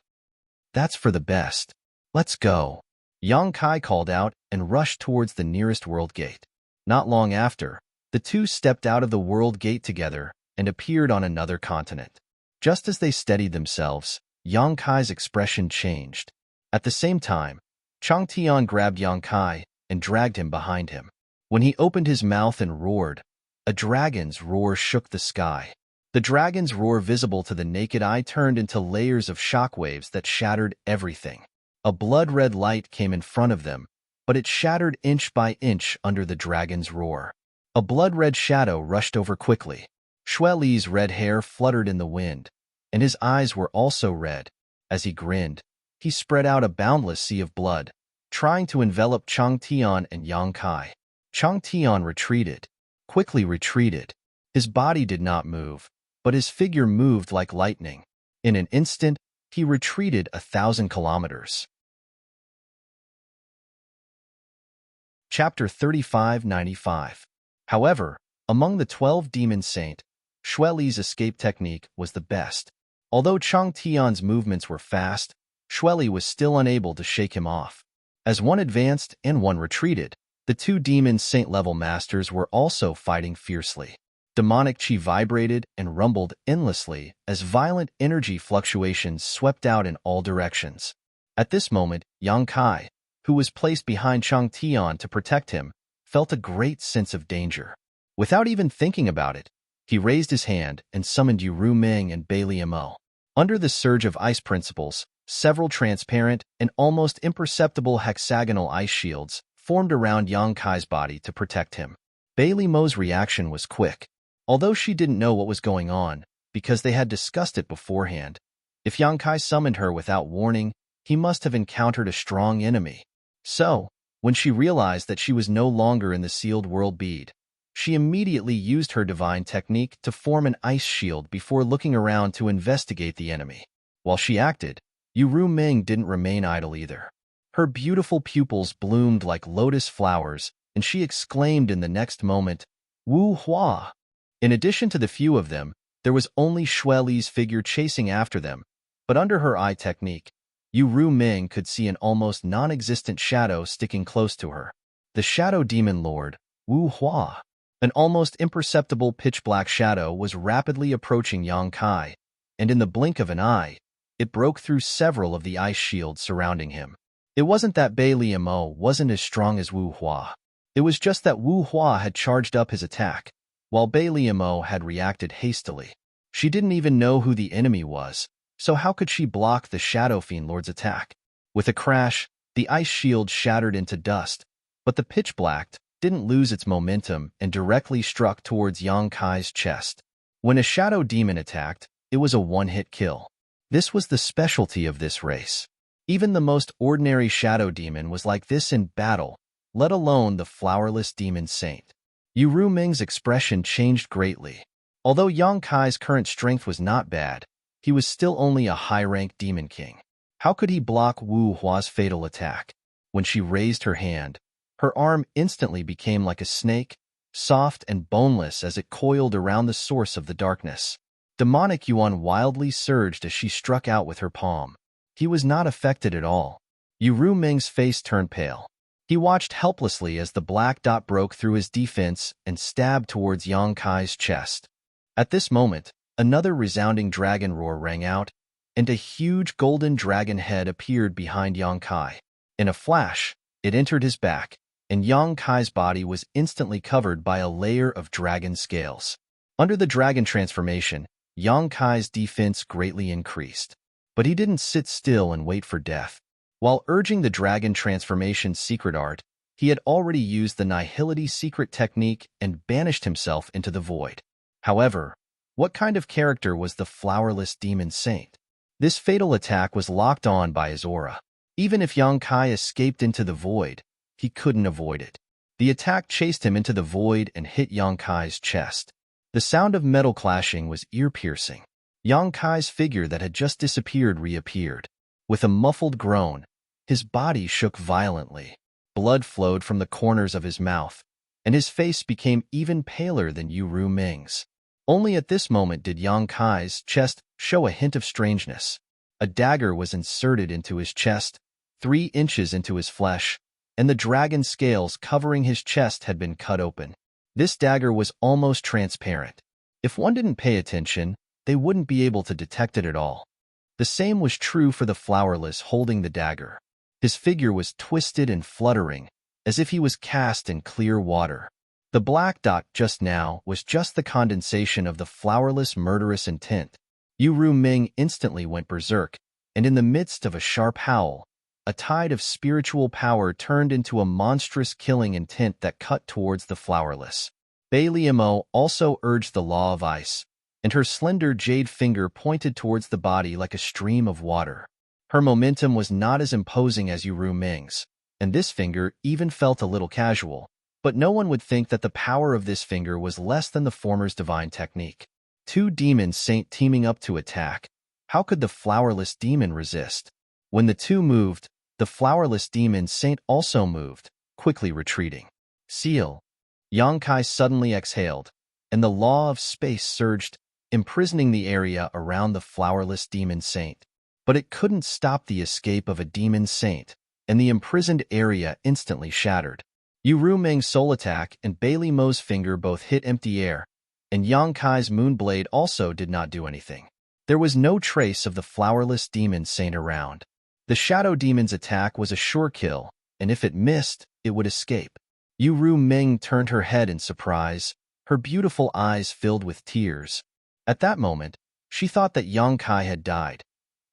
"That's for the best. Let's go." Yang Kai called out and rushed towards the nearest world gate. Not long after, the 2 stepped out of the world gate together and appeared on another continent. Just as they steadied themselves, Yang Kai's expression changed. At the same time, Chang Tian grabbed Yang Kai and dragged him behind him. When he opened his mouth and roared, a dragon's roar shook the sky. The dragon's roar visible to the naked eye turned into layers of shockwaves that shattered everything. A blood-red light came in front of them, but it shattered inch by inch under the dragon's roar. A blood-red shadow rushed over quickly. Shui Li's red hair fluttered in the wind, and his eyes were also red. As he grinned, he spread out a boundless sea of blood, trying to envelop Chang Tian and Yang Kai. Chang Tian quickly retreated. His body did not move, but his figure moved like lightning. In an instant, he retreated 1,000 kilometers. Chapter 3595. However, among the 12 demon saint, Xue Li's escape technique was the best. Although Chang Tian's movements were fast, Xue Li was still unable to shake him off. As one advanced and one retreated, the two demon saint-level masters were also fighting fiercely. Demonic chi vibrated and rumbled endlessly as violent energy fluctuations swept out in all directions. At this moment, Yang Kai, who was placed behind Chang Tian to protect him, felt a great sense of danger. Without even thinking about it, he raised his hand and summoned Yu Ming and Bai Liamo. Under the surge of ice principles, several transparent and almost imperceptible hexagonal ice shields formed around Yang Kai's body to protect him. Bai Liao's reaction was quick. Although she didn't know what was going on, because they had discussed it beforehand, if Yang Kai summoned her without warning, he must have encountered a strong enemy. So, when she realized that she was no longer in the sealed world bead, she immediately used her divine technique to form an ice shield before looking around to investigate the enemy. While she acted, Yu Ming didn't remain idle either. Her beautiful pupils bloomed like lotus flowers, and she exclaimed in the next moment, "Wu Hua!" In addition to the few of them, there was only Xue Li's figure chasing after them, but under her eye technique, Yu Ming could see an almost non-existent shadow sticking close to her. The shadow demon lord, Wu Hua. An almost imperceptible pitch-black shadow was rapidly approaching Yang Kai, and in the blink of an eye, it broke through several of the ice shields surrounding him. It wasn't that Bai Liamo wasn't as strong as Wu Hua. It was just that Wu Hua had charged up his attack, while Bai Liamo had reacted hastily. She didn't even know who the enemy was, so how could she block the Shadow Fiend Lord's attack? With a crash, the ice shield shattered into dust, but the pitch black didn't lose its momentum and directly struck towards Yang Kai's chest. When a shadow demon attacked, it was a one-hit kill. This was the specialty of this race. Even the most ordinary shadow demon was like this in battle, let alone the flowerless demon saint. Yu Ming's expression changed greatly. Although Yang Kai's current strength was not bad, he was still only a high-ranked demon king. How could he block Wu Hua's fatal attack? When she raised her hand, her arm instantly became like a snake, soft and boneless as it coiled around the source of the darkness. Demonic yuan wildly surged as she struck out with her palm. He was not affected at all. Yu Ming's face turned pale. He watched helplessly as the black dot broke through his defense and stabbed towards Yang Kai's chest. At this moment, another resounding dragon roar rang out, and a huge golden dragon head appeared behind Yang Kai. In a flash, it entered his back, and Yang Kai's body was instantly covered by a layer of dragon scales. Under the dragon transformation, Yang Kai's defense greatly increased. But he didn't sit still and wait for death. While urging the dragon transformation's secret art, he had already used the nihility secret technique and banished himself into the void. However, what kind of character was the flowerless demon saint? This fatal attack was locked on by his aura. Even if Yang Kai escaped into the void, he couldn't avoid it. The attack chased him into the void and hit Yang Kai's chest. The sound of metal clashing was ear-piercing. Yang Kai's figure that had just disappeared reappeared. With a muffled groan, his body shook violently. Blood flowed from the corners of his mouth, and his face became even paler than Yu Ming's. Only at this moment did Yang Kai's chest show a hint of strangeness. A dagger was inserted into his chest, 3 inches into his flesh, and the dragon scales covering his chest had been cut open. This dagger was almost transparent. If one didn't pay attention, they wouldn't be able to detect it at all. The same was true for the flowerless holding the dagger. His figure was twisted and fluttering, as if he was cast in clear water. The black dot just now was just the condensation of the flowerless murderous intent. Yu Ming instantly went berserk, and in the midst of a sharp howl, a tide of spiritual power turned into a monstrous killing intent that cut towards the flowerless. Bai Liamo also urged the law of ice, and her slender jade finger pointed towards the body like a stream of water. Her momentum was not as imposing as Yu Ming's, and this finger even felt a little casual, but no one would think that the power of this finger was less than the former's divine technique. Two demon saint teaming up to attack. How could the flowerless demon resist? When the two moved, the flowerless demon saint also moved, quickly retreating. Seal. Yang Kai suddenly exhaled, and the law of space surged, imprisoning the area around the flowerless demon saint. But it couldn't stop the escape of a demon saint, and the imprisoned area instantly shattered. Yu Ming's soul attack and Bailey Mo's finger both hit empty air, and Yang Kai's moonblade also did not do anything. There was no trace of the flowerless demon saint around. The shadow demon's attack was a sure kill, and if it missed, it would escape. Yu Ming turned her head in surprise, her beautiful eyes filled with tears. At that moment, she thought that Yang Kai had died.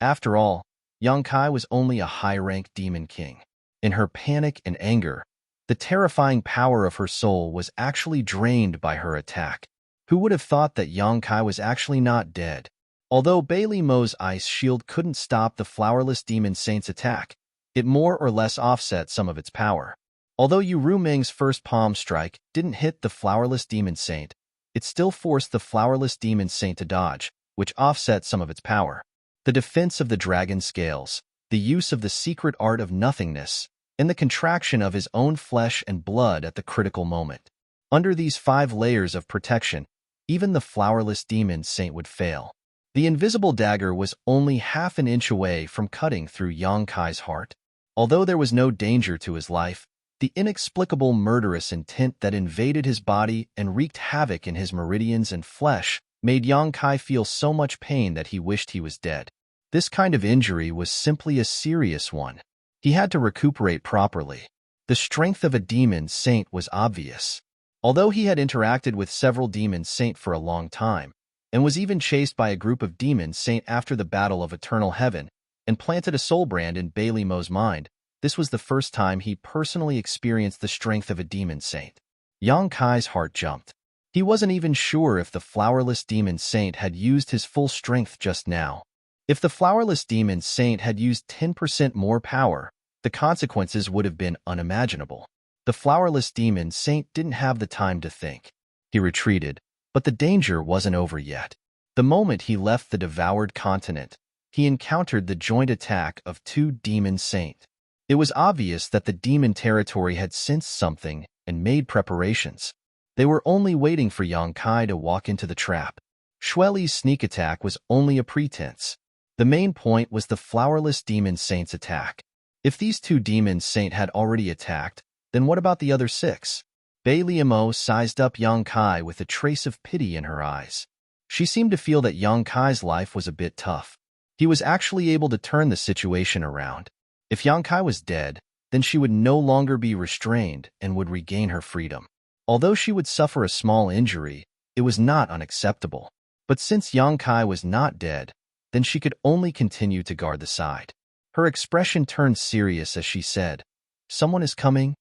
After all, Yang Kai was only a high-ranked demon king. In her panic and anger, the terrifying power of her soul was actually drained by her attack. Who would have thought that Yang Kai was actually not dead? Although Bailey Mo's ice shield couldn't stop the flowerless demon saint's attack, it more or less offset some of its power. Although Yu Ming's first palm strike didn't hit the flowerless demon saint, it still forced the flowerless demon saint to dodge, which offset some of its power. The defense of the dragon scales, the use of the secret art of nothingness, and the contraction of his own flesh and blood at the critical moment. Under these 5 layers of protection, even the flowerless demon saint would fail. The invisible dagger was only half an inch away from cutting through Yang Kai's heart. Although there was no danger to his life, the inexplicable murderous intent that invaded his body and wreaked havoc in his meridians and flesh made Yang Kai feel so much pain that he wished he was dead. This kind of injury was simply a serious one. He had to recuperate properly. The strength of a demon saint was obvious. Although he had interacted with several demon saint for a long time, and was even chased by a group of demon saint after the Battle of Eternal Heaven, and planted a soul brand in Bailey Mo's mind, this was the first time he personally experienced the strength of a demon saint. Yang Kai's heart jumped. He wasn't even sure if the flowerless demon saint had used his full strength just now. If the flowerless demon saint had used 10% more power, the consequences would have been unimaginable. The flowerless demon saint didn't have the time to think. He retreated, but the danger wasn't over yet. The moment he left the devoured continent, he encountered the joint attack of 2 demon saint. It was obvious that the demon territory had sensed something and made preparations. They were only waiting for Yang Kai to walk into the trap. Shueli's sneak attack was only a pretense. The main point was the flowerless demon saint's attack. If these 2 demon saint had already attacked, then what about the other 6? Bailey Mo sized up Yang Kai with a trace of pity in her eyes. She seemed to feel that Yang Kai's life was a bit tough. He was actually able to turn the situation around. If Yang Kai was dead, then she would no longer be restrained and would regain her freedom. Although she would suffer a small injury, it was not unacceptable. But since Yang Kai was not dead, then she could only continue to guard the side. Her expression turned serious as she said, "Someone is coming?"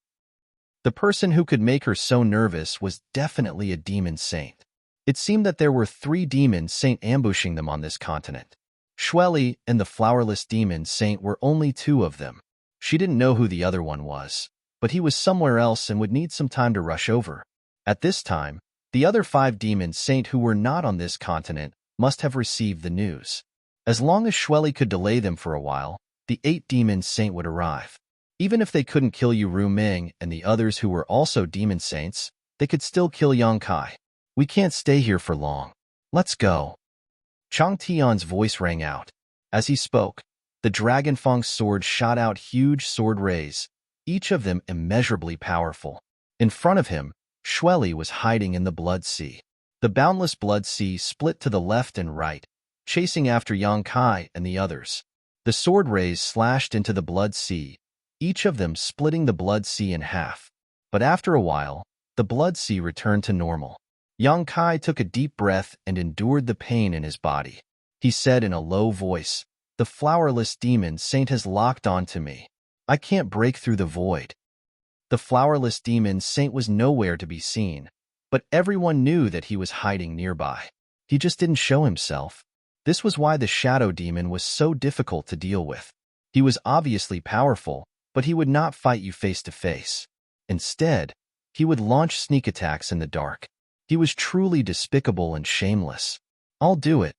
The person who could make her so nervous was definitely a demon saint. It seemed that there were 3 demon saint ambushing them on this continent. Shueli and the flowerless demon saint were only 2 of them. She didn't know who the other one was, but he was somewhere else and would need some time to rush over. At this time, the other 5 demon saint who were not on this continent must have received the news. As long as Shueli could delay them for a while, the 8 demon saint would arrive. Even if they couldn't kill Yu Ming and the others who were also demon saints, they could still kill Yang Kai. "We can't stay here for long. Let's go." Chang Tian's voice rang out. As he spoke, the Dragonfang's sword shot out huge sword rays, each of them immeasurably powerful. In front of him, Shueli was hiding in the Blood Sea. The boundless Blood Sea split to the left and right, chasing after Yang Kai and the others. The sword rays slashed into the Blood Sea, each of them splitting the Blood Sea in half. But after a while, the Blood Sea returned to normal. Yang Kai took a deep breath and endured the pain in his body. He said in a low voice, "The flowerless demon saint has locked onto me. I can't break through the void." The flowerless demon saint was nowhere to be seen, but everyone knew that he was hiding nearby. He just didn't show himself. This was why the shadow demon was so difficult to deal with. He was obviously powerful, but he would not fight you face to face. Instead, he would launch sneak attacks in the dark. He was truly despicable and shameless. "I'll do it,"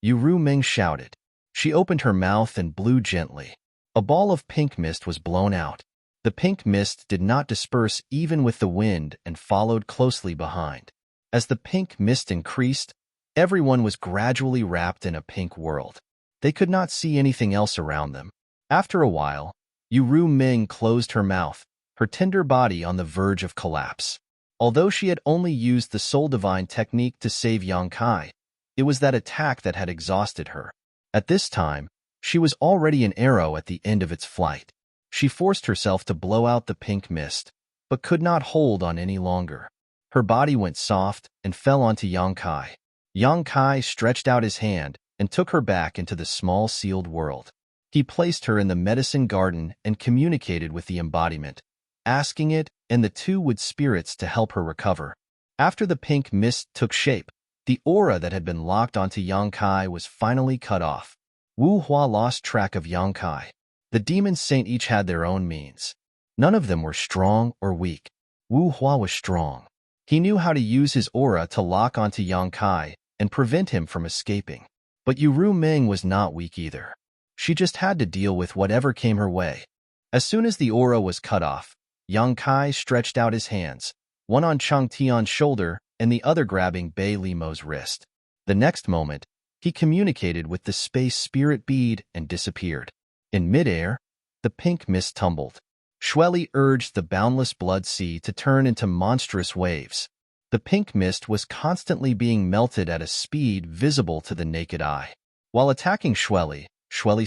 Yu Ming shouted. She opened her mouth and blew gently. A ball of pink mist was blown out. The pink mist did not disperse even with the wind and followed closely behind. As the pink mist increased, everyone was gradually wrapped in a pink world. They could not see anything else around them. After a while, Yu Ming closed her mouth, her tender body on the verge of collapse. Although she had only used the Soul Divine technique to save Yang Kai, it was that attack that had exhausted her. At this time, she was already an arrow at the end of its flight. She forced herself to blow out the pink mist, but could not hold on any longer. Her body went soft and fell onto Yang Kai. Yang Kai stretched out his hand and took her back into the small sealed world. He placed her in the medicine garden and communicated with the embodiment, asking it and the two wood spirits to help her recover. After the pink mist took shape, the aura that had been locked onto Yang Kai was finally cut off. Wu Hua lost track of Yang Kai. The demon saint each had their own means. None of them were strong or weak. Wu Hua was strong. He knew how to use his aura to lock onto Yang Kai and prevent him from escaping. But Yu Ming was not weak either. She just had to deal with whatever came her way. As soon as the aura was cut off, Yang Kai stretched out his hands, one on Chang Tian's shoulder and the other grabbing Bei Limo's wrist. The next moment, he communicated with the space spirit bead and disappeared. In midair, the pink mist tumbled. Shueli urged the boundless blood sea to turn into monstrous waves. The pink mist was constantly being melted at a speed visible to the naked eye. While attacking Shueli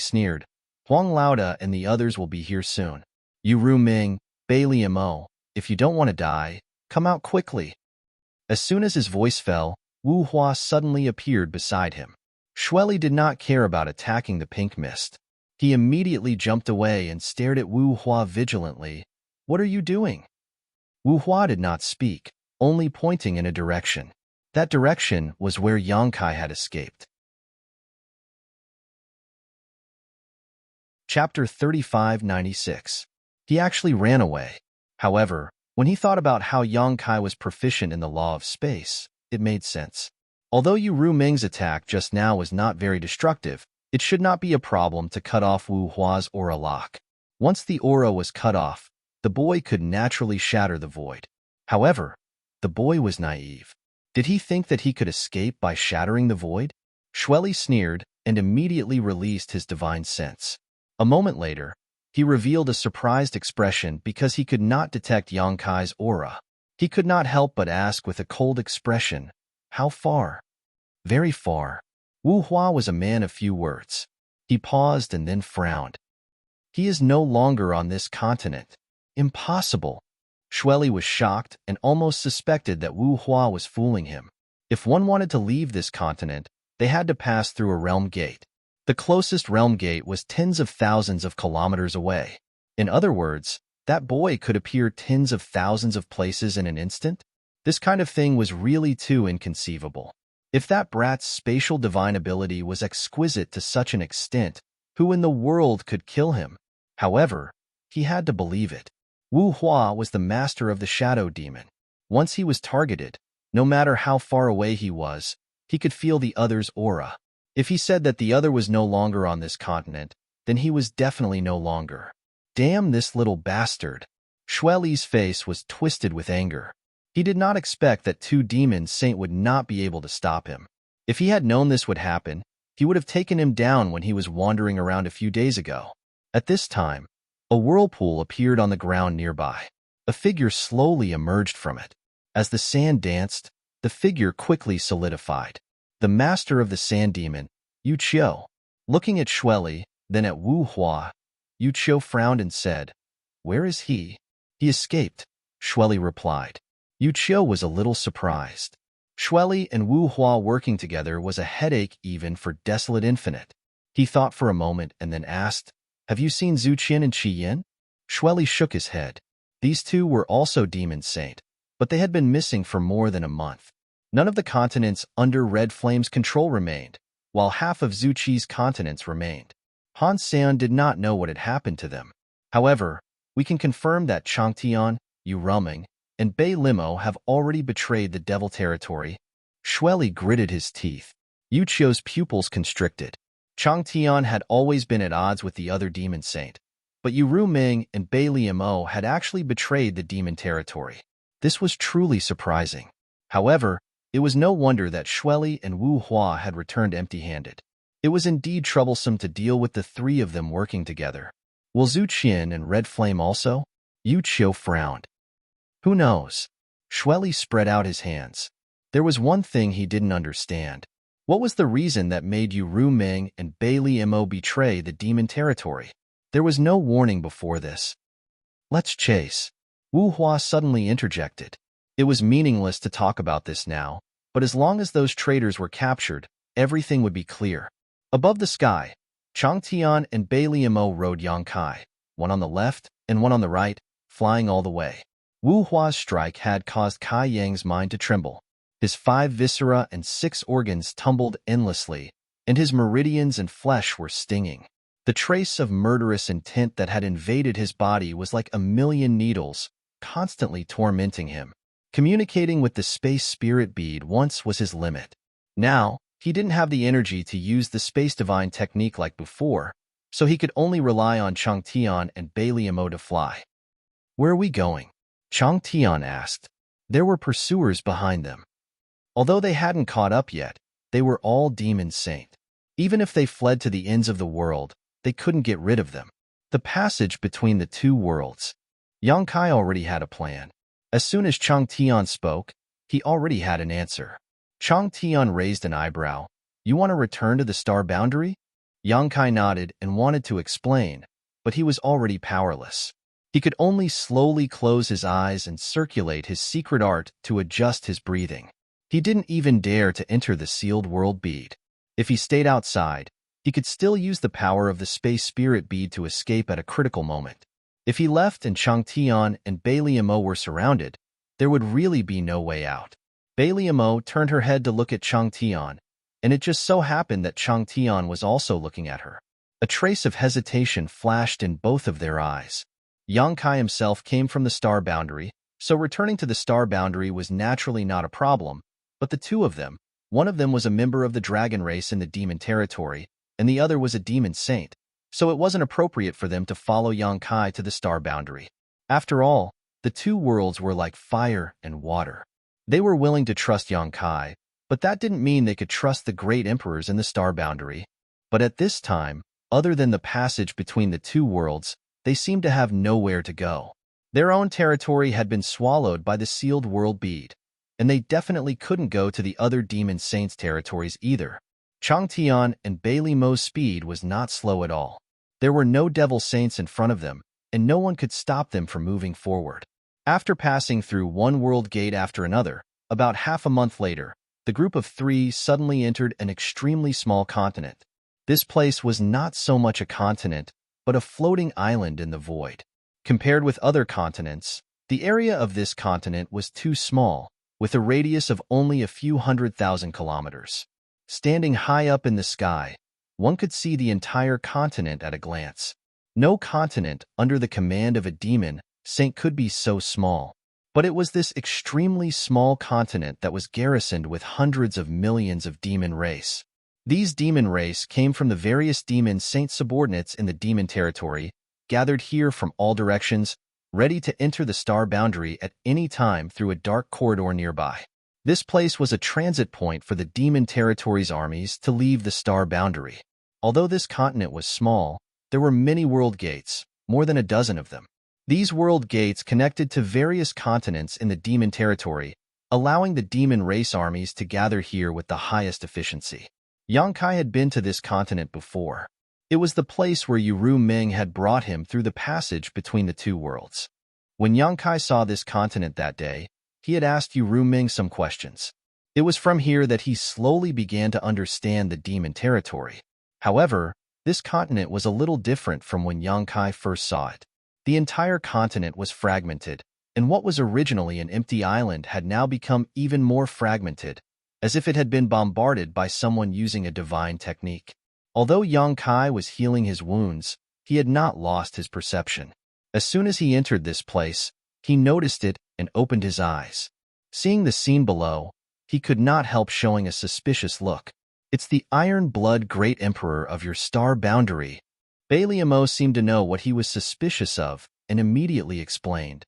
sneered, "Huang Lauda and the others will be here soon. Yu Ming, Bei Limo, if you don't want to die, come out quickly." As soon as his voice fell, Wu Hua suddenly appeared beside him. Shueli did not care about attacking the pink mist. He immediately jumped away and stared at Wu Hua vigilantly. "What are you doing?" Wu Hua did not speak, only pointing in a direction. That direction was where Yang Kai had escaped. Chapter 3596. He actually ran away. However, when he thought about how Yang Kai was proficient in the law of space, it made sense. Although Yu Ming's attack just now was not very destructive, it should not be a problem to cut off Wu Hua's aura lock. Once the aura was cut off, the boy could naturally shatter the void. However, the boy was naive. Did he think that he could escape by shattering the void? Shueli sneered and immediately released his divine sense. A moment later, he revealed a surprised expression because he could not detect Yang Kai's aura. He could not help but ask with a cold expression, "How far?" "Very far." Wu Hua was a man of few words. He paused and then frowned. "He is no longer on this continent." "Impossible." Shueli was shocked and almost suspected that Wu Hua was fooling him. If one wanted to leave this continent, they had to pass through a realm gate. The closest realm gate was tens of thousands of kilometers away. In other words, that boy could appear tens of thousands of places in an instant? This kind of thing was really too inconceivable. If that brat's spatial divine ability was exquisite to such an extent, who in the world could kill him? However, he had to believe it. Wu Hua was the master of the shadow demon. Once he was targeted, no matter how far away he was, he could feel the other's aura. If he said that the other was no longer on this continent, then he was definitely no longer. Damn this little bastard. Shueli's face was twisted with anger. He did not expect that two demon saint would not be able to stop him. If he had known this would happen, he would have taken him down when he was wandering around a few days ago. At this time, a whirlpool appeared on the ground nearby. A figure slowly emerged from it. As the sand danced, the figure quickly solidified. The master of the sand demon, Yu Qiu. Looking at Shueli, then at Wu Hua, Yu Qiu frowned and said, "Where is he?" "He escaped," Shueli replied. Yu Qiu was a little surprised. Shueli and Wu Hua working together was a headache even for Desolate Infinite. He thought for a moment and then asked, "Have you seen Zhu Qian and Qi Yin?" Shueli shook his head. These two were also demon saint, but they had been missing for more than a month. None of the continents under Red Flame's control remained, while half of Zhu Qi's continents remained. Han Seon did not know what had happened to them. However, we can confirm that Changtian, Yu Ruming, and Bei Limo have already betrayed the devil territory. Shueli gritted his teeth. Yu Chio's pupils constricted. Changtian had always been at odds with the other demon saint, but Yu Ruming and Bei Limo had actually betrayed the demon territory. This was truly surprising. However, it was no wonder that Shueli and Wu Hua had returned empty-handed. It was indeed troublesome to deal with the three of them working together. Will Zhu Qian and Red Flame also? Yu Qiu frowned. Who knows? Shueli spread out his hands. There was one thing he didn't understand. What was the reason that made Yu Ruming and Bei Limo betray the demon territory? There was no warning before this. Let's chase. Wu Hua suddenly interjected. It was meaningless to talk about this now, but as long as those traitors were captured, everything would be clear. Above the sky, Changtian and Bei Limo rode Yang Kai, one on the left and one on the right, flying all the way. Wu Hua's strike had caused Kai Yang's mind to tremble. His 5 viscera and 6 organs tumbled endlessly, and his meridians and flesh were stinging. The trace of murderous intent that had invaded his body was like a million needles, constantly tormenting him. Communicating with the space spirit bead once was his limit. Now, he didn't have the energy to use the space divine technique like before, so he could only rely on Changtian and Bei Limo to fly. Where are we going? Changtian asked. There were pursuers behind them. Although they hadn't caught up yet, they were all demon saint. Even if they fled to the ends of the world, they couldn't get rid of them. The passage between the two worlds. Yang Kai already had a plan. As soon as Changtian spoke, he already had an answer. Changtian raised an eyebrow. You want to return to the star boundary? Yang Kai nodded and wanted to explain, but he was already powerless. He could only slowly close his eyes and circulate his secret art to adjust his breathing. He didn't even dare to enter the sealed world bead. If he stayed outside, he could still use the power of the space spirit bead to escape at a critical moment. If he left and Changtian and Bei Limo were surrounded, there would really be no way out. Bei Limo turned her head to look at Changtian, and it just so happened that Changtian was also looking at her. A trace of hesitation flashed in both of their eyes. Yang Kai himself came from the star boundary, so returning to the star boundary was naturally not a problem, but the two of them, one of them was a member of the dragon race in the demon territory, and the other was a demon saint, so it wasn't appropriate for them to follow Yang Kai to the star boundary. After all, the two worlds were like fire and water. They were willing to trust Yang Kai, but that didn't mean they could trust the great emperors in the star boundary. But at this time, other than the passage between the two worlds, they seemed to have nowhere to go. Their own territory had been swallowed by the sealed world bead, and they definitely couldn't go to the other demon saints' territories either. Changtian and Bei Limo's speed was not slow at all. There were no devil saints in front of them, and no one could stop them from moving forward. After passing through one world gate after another, about half a month later, the group of 3 suddenly entered an extremely small continent. This place was not so much a continent, but a floating island in the void. Compared with other continents, the area of this continent was too small, with a radius of only a few 100,000 kilometers. Standing high up in the sky, one could see the entire continent at a glance. No continent under the command of a demon saint could be so small. But it was this extremely small continent that was garrisoned with hundreds of millions of demon race. These demon race came from the various demon saint subordinates in the demon territory, gathered here from all directions, ready to enter the star boundary at any time through a dark corridor nearby. This place was a transit point for the demon territory's armies to leave the star boundary. Although this continent was small, there were many world gates, more than a dozen of them. These world gates connected to various continents in the demon territory, allowing the demon race armies to gather here with the highest efficiency. Yang Kai had been to this continent before. It was the place where Yu Ruming had brought him through the passage between the two worlds. When Yang Kai saw this continent that day, he had asked Yu Ruming some questions. It was from here that he slowly began to understand the demon territory. However, this continent was a little different from when Yang Kai first saw it. The entire continent was fragmented, and what was originally an empty island had now become even more fragmented, as if it had been bombarded by someone using a divine technique. Although Yang Kai was healing his wounds, he had not lost his perception. As soon as he entered this place, he noticed it and opened his eyes. Seeing the scene below, he could not help showing a suspicious look. "It's the Iron Blood Great Emperor of your star boundary." Baliamo seemed to know what he was suspicious of and immediately explained.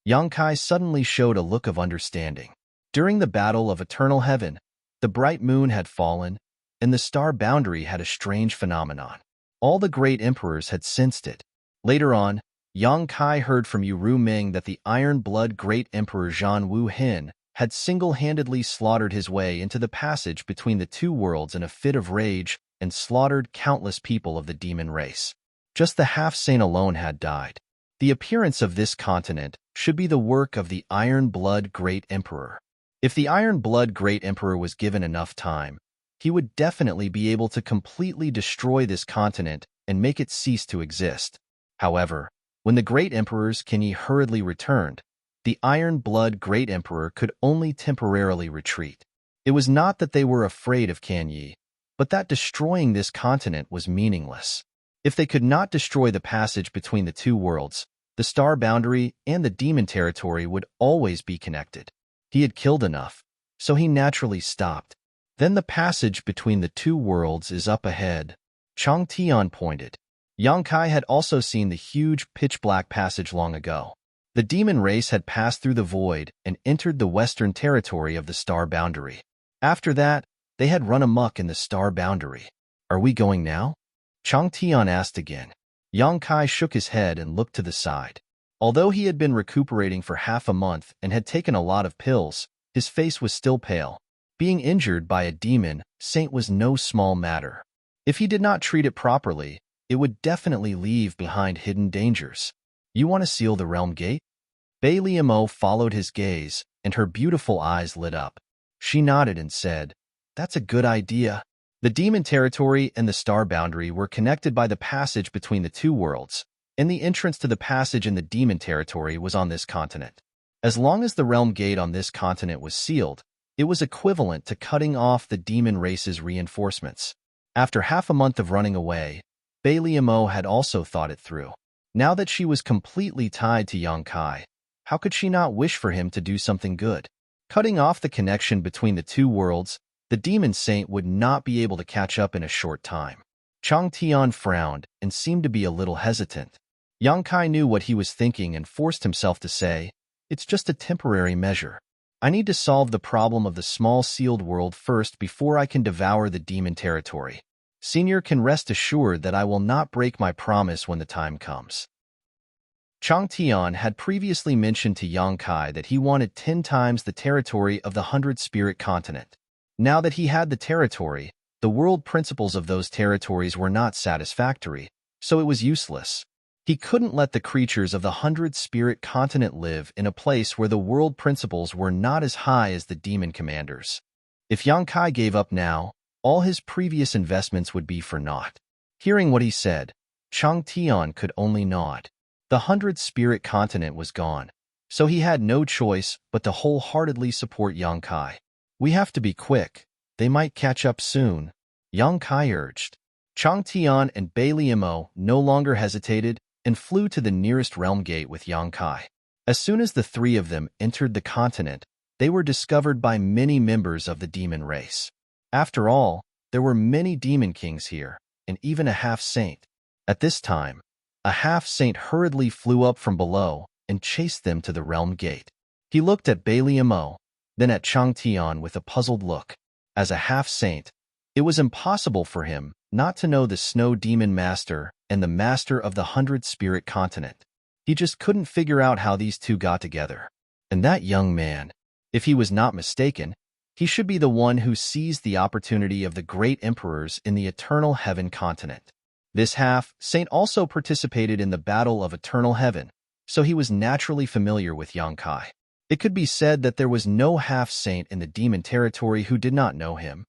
Yang Kai suddenly showed a look of understanding. During the Battle of Eternal Heaven, the bright moon had fallen, and the star boundary had a strange phenomenon. All the great emperors had sensed it. Later on, Yang Kai heard from Yu Ming that the Iron Blood Great Emperor Zhan Wu Hin had single-handedly slaughtered his way into the passage between the two worlds in a fit of rage and slaughtered countless people of the demon race. Just the half-saint alone had died. The appearance of this continent should be the work of the Iron Blood Great Emperor. If the Iron Blood Great Emperor was given enough time, he would definitely be able to completely destroy this continent and make it cease to exist. However, when the Great Emperors Qin hurriedly returned, the Iron Blood Great Emperor could only temporarily retreat. It was not that they were afraid of Kan Yi, but that destroying this continent was meaningless. If they could not destroy the passage between the two worlds, the star boundary and the demon territory would always be connected. He had killed enough, so he naturally stopped. "Then the passage between the two worlds is up ahead," Chang Tian pointed. Yang Kai had also seen the huge pitch-black passage long ago. The demon race had passed through the void and entered the western territory of the star boundary. After that, they had run amok in the star boundary. "Are we going now?" Chang Tian asked again. Yang Kai shook his head and looked to the side. Although he had been recuperating for half a month and had taken a lot of pills, his face was still pale. Being injured by a demon saint was no small matter. If he did not treat it properly, it would definitely leave behind hidden dangers. "You want to seal the realm gate?" Baliamo followed his gaze, and her beautiful eyes lit up. She nodded and said, "That's a good idea." The demon territory and the star boundary were connected by the passage between the two worlds, and the entrance to the passage in the demon territory was on this continent. As long as the realm gate on this continent was sealed, it was equivalent to cutting off the demon race's reinforcements. After half a month of running away, Baliamo had also thought it through. Now that she was completely tied to Yang Kai, how could she not wish for him to do something good? Cutting off the connection between the two worlds, the demon saint would not be able to catch up in a short time. Chang Tian frowned and seemed to be a little hesitant. Yang Kai knew what he was thinking and forced himself to say, "It's just a temporary measure. I need to solve the problem of the small sealed world first before I can devour the demon territory. Senior can rest assured that I will not break my promise when the time comes." Chang Tian had previously mentioned to Yang Kai that he wanted 10 times the territory of the 100-spirit continent. Now that he had the territory, the world principles of those territories were not satisfactory, so it was useless. He couldn't let the creatures of the 100-spirit continent live in a place where the world principles were not as high as the demon commanders. If Yang Kai gave up now, all his previous investments would be for naught. Hearing what he said, Chang Tian could only nod. The 100-spirit continent was gone, so he had no choice but to wholeheartedly support Yang Kai. "We have to be quick. They might catch up soon," Yang Kai urged. Chang Tian and Baliamo no longer hesitated and flew to the nearest realm gate with Yang Kai. As soon as the three of them entered the continent, they were discovered by many members of the demon race. After all, there were many demon kings here, and even a half-saint. At this time, a half-saint hurriedly flew up from below and chased them to the realm gate. He looked at Baliamo, then at Chang Tian with a puzzled look. As a half-saint, it was impossible for him not to know the Snow Demon Master and the Master of the 100-Spirit Continent. He just couldn't figure out how these two got together. And that young man, if he was not mistaken, he should be the one who seized the opportunity of the great emperors in the Eternal Heaven continent. This half-saint also participated in the Battle of Eternal Heaven, so he was naturally familiar with Yang Kai. It could be said that there was no half-saint in the demon territory who did not know him.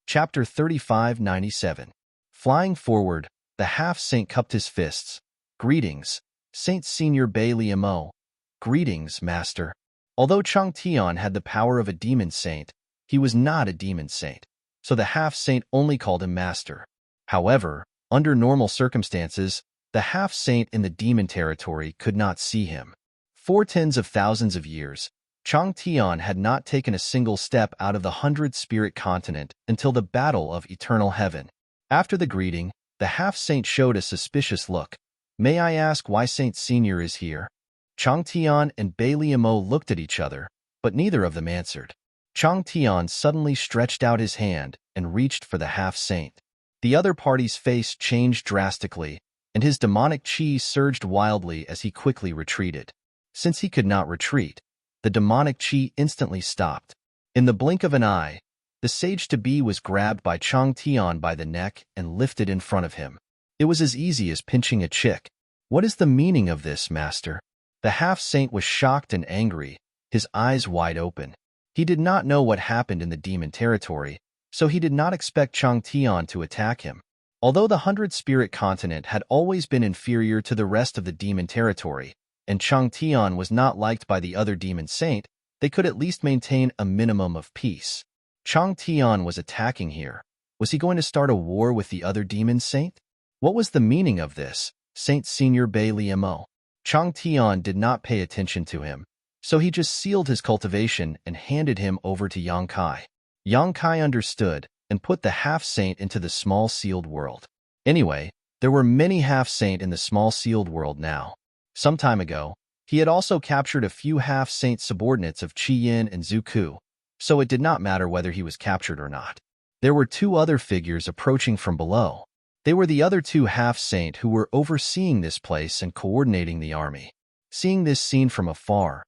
Chapter 3597. Flying forward, the half-saint cupped his fists. "Greetings, Saint Senior Baliamo." "Greetings, Master." Although Chang Tian had the power of a demon saint, He was not a demon saint, so the half-saint only called him master. However, under normal circumstances, the half-saint in the demon territory could not see him. For tens of thousands of years, Chang Tian had not taken a single step out of the 100-spirit continent until the Battle of Eternal Heaven. After the greeting, the half-saint showed a suspicious look. "May I ask why Saint Senior is here?" Chang Tian and Bai Liamo looked at each other, but neither of them answered. Chang Tian suddenly stretched out his hand and reached for the half-saint. The other party's face changed drastically, and his demonic chi surged wildly as he quickly retreated. Since he could not retreat, the demonic chi instantly stopped. In the blink of an eye, the sage-to-be was grabbed by Chang Tian by the neck and lifted in front of him. It was as easy as pinching a chick. "What is the meaning of this, master?" The half-saint was shocked and angry, his eyes wide open. He did not know what happened in the demon territory, so he did not expect Chang Tian to attack him. Although the 100-spirit continent had always been inferior to the rest of the demon territory, and Chang Tian was not liked by the other demon saint, they could at least maintain a minimum of peace. Chang Tian was attacking here. Was he going to start a war with the other demon saint? What was the meaning of this, Saint Senior Bai Liamo? Chang Tian did not pay attention to him, so he just sealed his cultivation and handed him over to Yang Kai. Yang Kai understood and put the half-saint into the small sealed world. Anyway, there were many half-saint in the small sealed world now. Some time ago, he had also captured a few half-saint subordinates of Qi Yin and Zhu Ku, so it did not matter whether he was captured or not. There were two other figures approaching from below. They were the other two half-saint who were overseeing this place and coordinating the army. Seeing this scene from afar,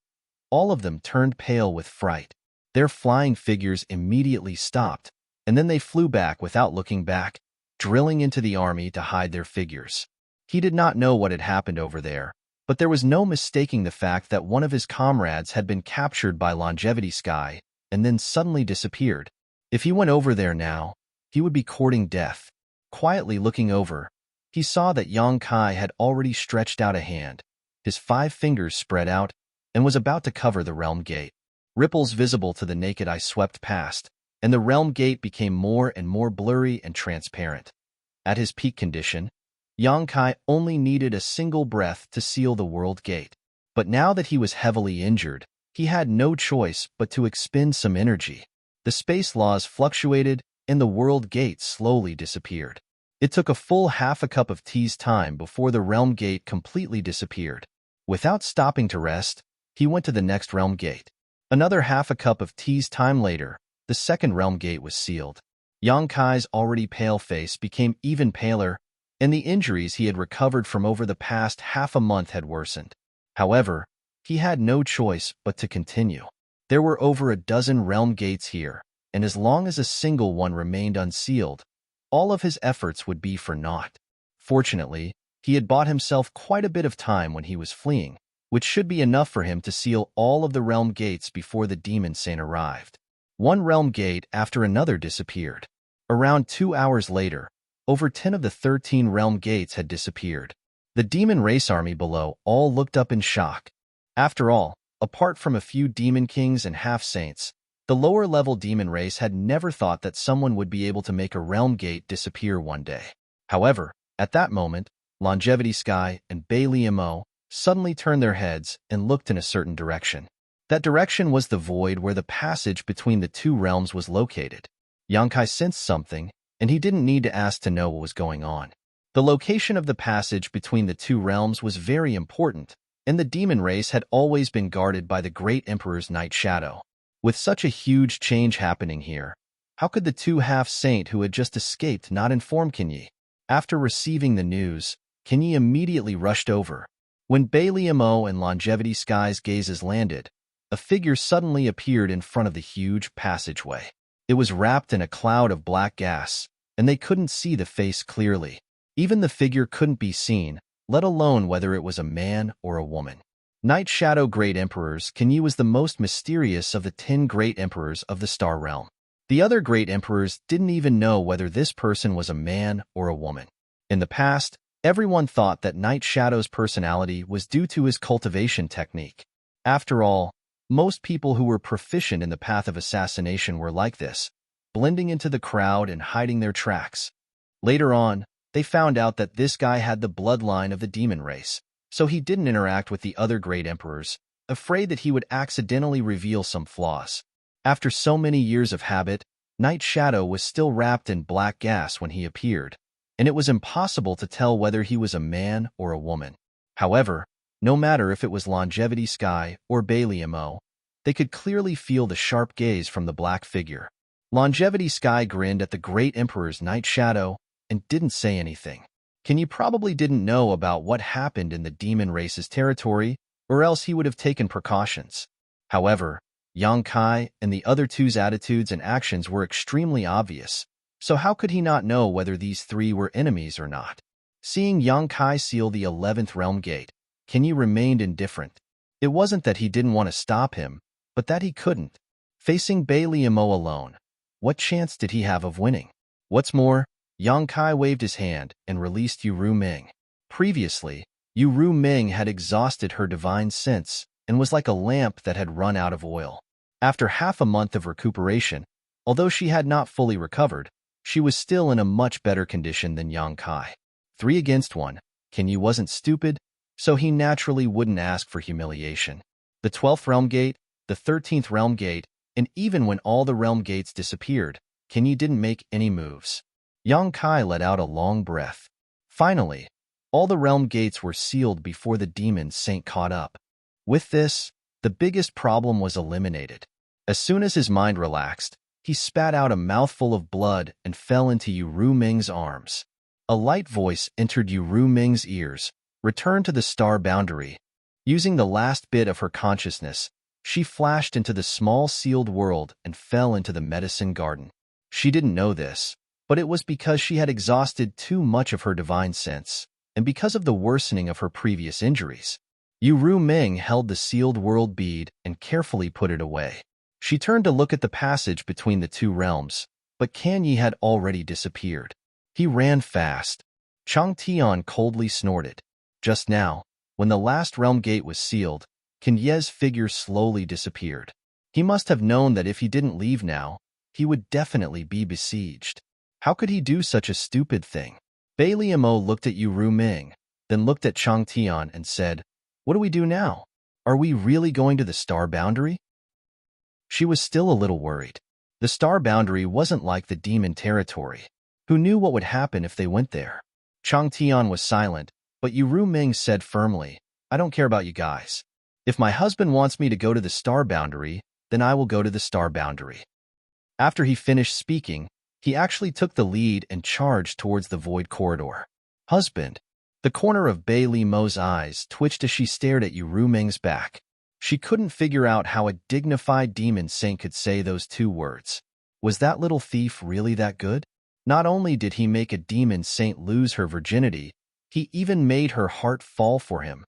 all of them turned pale with fright. Their flying figures immediately stopped, and then they flew back without looking back, drilling into the army to hide their figures. He did not know what had happened over there, but there was no mistaking the fact that one of his comrades had been captured by Longevity Sky and then suddenly disappeared. If he went over there now, he would be courting death. Quietly looking over, he saw that Yang Kai had already stretched out a hand, his 5 fingers spread out, and was about to cover the realm gate. Ripples visible to the naked eye swept past, and the realm gate became more and more blurry and transparent. At his peak condition, Yang Kai only needed a single breath to seal the world gate. But now that he was heavily injured, he had no choice but to expend some energy. The space laws fluctuated, and the world gate slowly disappeared. It took a full half a cup of tea's time before the realm gate completely disappeared. Without stopping to rest, he went to the next realm gate. Another half a cup of tea's time later, the second realm gate was sealed. Yang Kai's already pale face became even paler, and the injuries he had recovered from over the past half a month had worsened. However, he had no choice but to continue. There were over a dozen realm gates here, and as long as a single one remained unsealed, all of his efforts would be for naught. Fortunately, he had bought himself quite a bit of time when he was fleeing, which should be enough for him to seal all of the realm gates before the demon saint arrived. One realm gate after another disappeared. Around 2 hours later, over 10 of the 13 realm gates had disappeared. The demon race army below all looked up in shock. After all, apart from a few demon kings and half-saints, the lower-level demon race had never thought that someone would be able to make a realm gate disappear one day. However, at that moment, Longevity Sky and Bai Liamo suddenly turned their heads and looked in a certain direction. That direction was the void where the passage between the two realms was located. Yang Kai sensed something, and he didn't need to ask to know what was going on. The location of the passage between the two realms was very important, and the demon race had always been guarded by the Great Emperor's Night Shadow. With such a huge change happening here, how could the two half-saint who had just escaped not inform Kenyi? After receiving the news, Kenyi immediately rushed over. When Bai Liamo and Longevity Sky's gazes landed, a figure suddenly appeared in front of the huge passageway. It was wrapped in a cloud of black gas, and they couldn't see the face clearly. Even the figure couldn't be seen, let alone whether it was a man or a woman. Night Shadow Great Emperors, Kenyi was the most mysterious of the 10 Great Emperors of the Star Realm. The other Great Emperors didn't even know whether this person was a man or a woman. In the past, everyone thought that Night Shadow's personality was due to his cultivation technique. After all, Most people who were proficient in the path of assassination were like this, blending into the crowd and hiding their tracks. Later on, they found out that this guy had the bloodline of the demon race, so he didn't interact with the other great emperors, afraid that he would accidentally reveal some flaws. After so many years of habit, Night Shadow was still wrapped in black gas when he appeared, and it was impossible to tell whether he was a man or a woman. However, no matter if it was Longevity Sky or Bailey Mo, they could clearly feel the sharp gaze from the black figure. Longevity Sky grinned at the great emperor's Night Shadow and didn't say anything. Kenyi probably didn't know about what happened in the demon race's territory, or else he would have taken precautions. However, Yang Kai and the other two's attitudes and actions were extremely obvious, so how could he not know whether these three were enemies or not? Seeing Yang Kai seal the 11th realm gate, Kenyi remained indifferent. It wasn't that he didn't want to stop him, but that he couldn't. Facing Bailey Mo alone, what chance did he have of winning? What's more, Yang Kai waved his hand and released Yu Ming. Previously, Yu Ming had exhausted her divine sense and was like a lamp that had run out of oil. After half a month of recuperation, although she had not fully recovered, she was still in a much better condition than Yang Kai. 3 against 1, Kenyi wasn't stupid, so he naturally wouldn't ask for humiliation. The 12th realm gate, the 13th realm gate, and even when all the realm gates disappeared, Kenyi didn't make any moves. Yang Kai let out a long breath. Finally, all the realm gates were sealed before the demon saint caught up. With this, the biggest problem was eliminated. As soon as his mind relaxed, he spat out a mouthful of blood and fell into Yu Ming's arms. A light voice entered Yu Ming's ears. Return to the star boundary. Using the last bit of her consciousness, she flashed into the small sealed world and fell into the medicine garden. She didn't know this, but it was because she had exhausted too much of her divine sense, and because of the worsening of her previous injuries. Yu Ming held the sealed world bead and carefully put it away. She turned to look at the passage between the two realms, but Kenyi had already disappeared. He ran fast. Chang Tian coldly snorted. Just now, when the last realm gate was sealed, Kenyi's figure slowly disappeared. He must have known that if he didn't leave now, he would definitely be besieged. How could he do such a stupid thing? Bailey Mo looked at Yu Ming, then looked at Chang Tian and said, "What do we do now? Are we really going to the star boundary?" She was still a little worried. The star boundary wasn't like the demon territory. Who knew what would happen if they went there? Chang Tian was silent, but Yu Ming said firmly, "I don't care about you guys. If my husband wants me to go to the star boundary, then I will go to the star boundary." After he finished speaking, he actually took the lead and charged towards the void corridor. "Husband." The corner of Bailey Mo's eyes twitched as she stared at Yu Ming's back. She couldn't figure out how a dignified demon saint could say those two words. Was that little thief really that good? Not only did he make a demon saint lose her virginity, he even made her heart fall for him.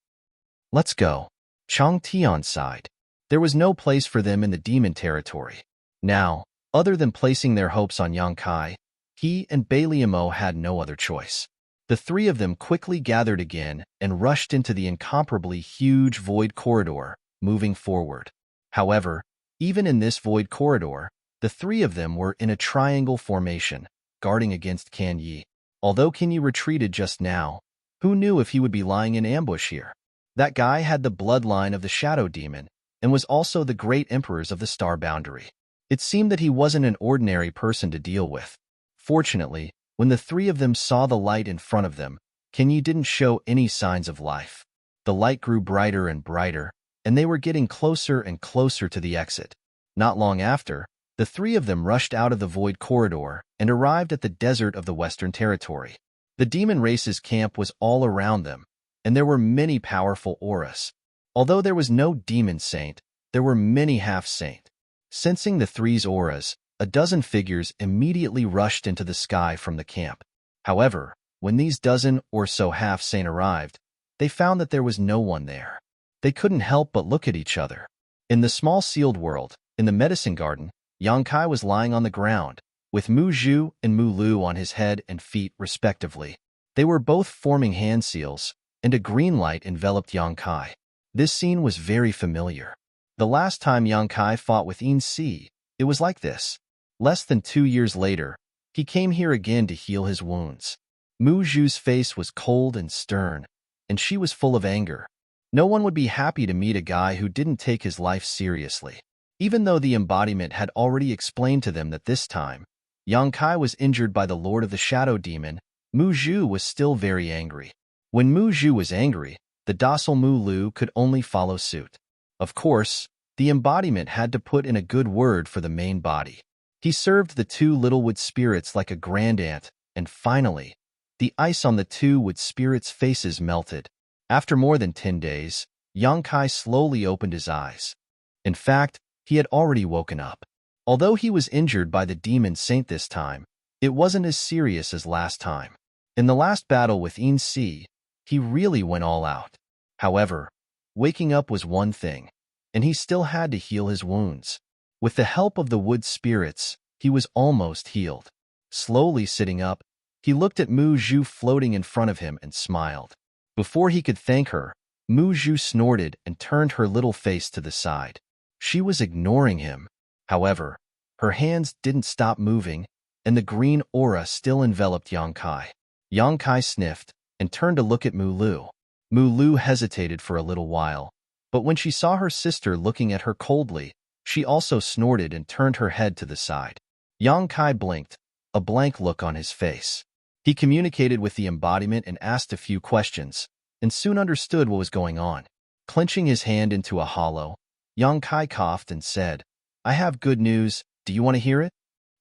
"Let's go." Chang Tian sighed. There was no place for them in the demon territory. Now, other than placing their hopes on Yang Kai, he and Bailey Mo had no other choice. The three of them quickly gathered again and rushed into the incomparably huge void corridor, moving forward. However, even in this void corridor, the three of them were in a triangle formation, guarding against Kenyi. Although Kenyi retreated just now, who knew if he would be lying in ambush here? That guy had the bloodline of the Shadow Demon and was also the great emperors of the Star Boundary. It seemed that he wasn't an ordinary person to deal with. Fortunately, when the three of them saw the light in front of them, Kenyi didn't show any signs of life. The light grew brighter and brighter, and they were getting closer and closer to the exit. Not long after, the three of them rushed out of the void corridor and arrived at the desert of the Western Territory. The demon race's camp was all around them, and there were many powerful auras. Although there was no demon saint, there were many half-saint. Sensing the three's auras, a dozen figures immediately rushed into the sky from the camp. However, when these dozen or so half-saint arrived, they found that there was no one there. They couldn't help but look at each other. In the small sealed world, in the medicine garden, Yang Kai was lying on the ground, with Mu Zhu and Mu Lu on his head and feet respectively. They were both forming hand seals, and a green light enveloped Yang Kai. This scene was very familiar. The last time Yang Kai fought with Yin Si, it was like this. Less than 2 years later, he came here again to heal his wounds. Mu Zhu's face was cold and stern, and she was full of anger. No one would be happy to meet a guy who didn't take his life seriously. Even though the embodiment had already explained to them that this time, Yang Kai was injured by the Lord of the Shadow Demon, Mu Zhu was still very angry. When Mu Zhu was angry, the docile Mu Lu could only follow suit. Of course, the embodiment had to put in a good word for the main body. He served the two little wood spirits like a grand aunt, and finally, the ice on the two wood spirits' faces melted. After more than 10 days, Yang Kai slowly opened his eyes. In fact, he had already woken up. Although he was injured by the demon saint this time, it wasn't as serious as last time. In the last battle with Yin Si, he really went all out. However, waking up was one thing, and he still had to heal his wounds. With the help of the wood spirits, he was almost healed. Slowly sitting up, he looked at Mu Zhu floating in front of him and smiled. Before he could thank her, Mu Zhu snorted and turned her little face to the side. She was ignoring him. However, her hands didn't stop moving, and the green aura still enveloped Yang Kai. Yang Kai sniffed and turned to look at Mu Lu. Mu Lu hesitated for a little while, but when she saw her sister looking at her coldly, she also snorted and turned her head to the side. Yang Kai blinked, a blank look on his face. He communicated with the embodiment and asked a few questions, and soon understood what was going on. Clenching his hand into a hollow, Yang Kai coughed and said, "I have good news. Do you want to hear it?"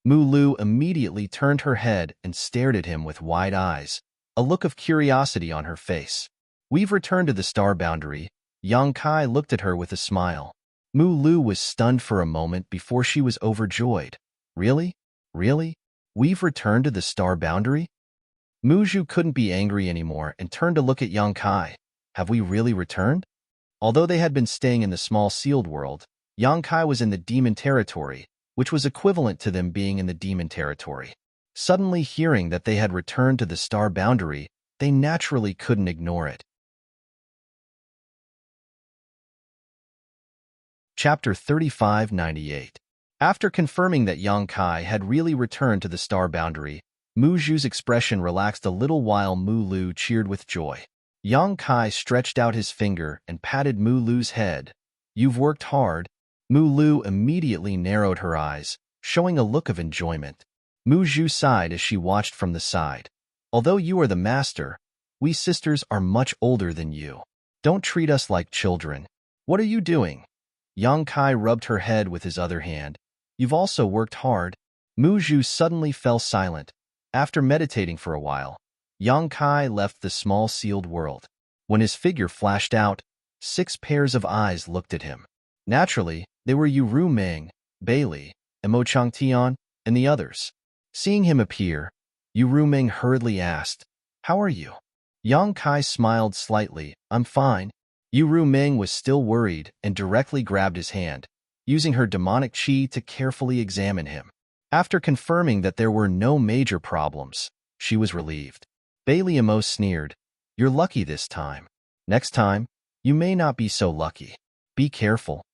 Mu Lu immediately turned her head and stared at him with wide eyes, a look of curiosity on her face. "We've returned to the star boundary." Yang Kai looked at her with a smile. Mu Lu was stunned for a moment before she was overjoyed. "Really? Really? We've returned to the star boundary?" Mu Zhu couldn't be angry anymore and turned to look at Yang Kai. "Have we really returned?" Although they had been staying in the small sealed world, Yang Kai was in the demon territory, which was equivalent to them being in the demon territory. Suddenly hearing that they had returned to the star boundary, they naturally couldn't ignore it. Chapter 3598. After confirming that Yang Kai had really returned to the star boundary, Mu Zhu's expression relaxed a little while Mu Lu cheered with joy. Yang Kai stretched out his finger and patted Mu Lu's head. "You've worked hard." Mu Lu immediately narrowed her eyes, showing a look of enjoyment. Mu Zhu sighed as she watched from the side. "Although you are the master, we sisters are much older than you. Don't treat us like children." "What are you doing?" Yang Kai rubbed her head with his other hand. "You've also worked hard." Mu Zhu suddenly fell silent. After meditating for a while, Yang Kai left the small sealed world. When his figure flashed out, 6 pairs of eyes looked at him. Naturally, they were Yu Ru Ming, Bailey, and Mo Changtian, and the others. Seeing him appear, Yu Ru Ming hurriedly asked, "How are you?" Yang Kai smiled slightly. "I'm fine." Yu Ru Ming was still worried and directly grabbed his hand, using her demonic chi to carefully examine him. After confirming that there were no major problems, she was relieved. Bailey and Mo sneered, "You're lucky this time. Next time, you may not be so lucky. Be careful."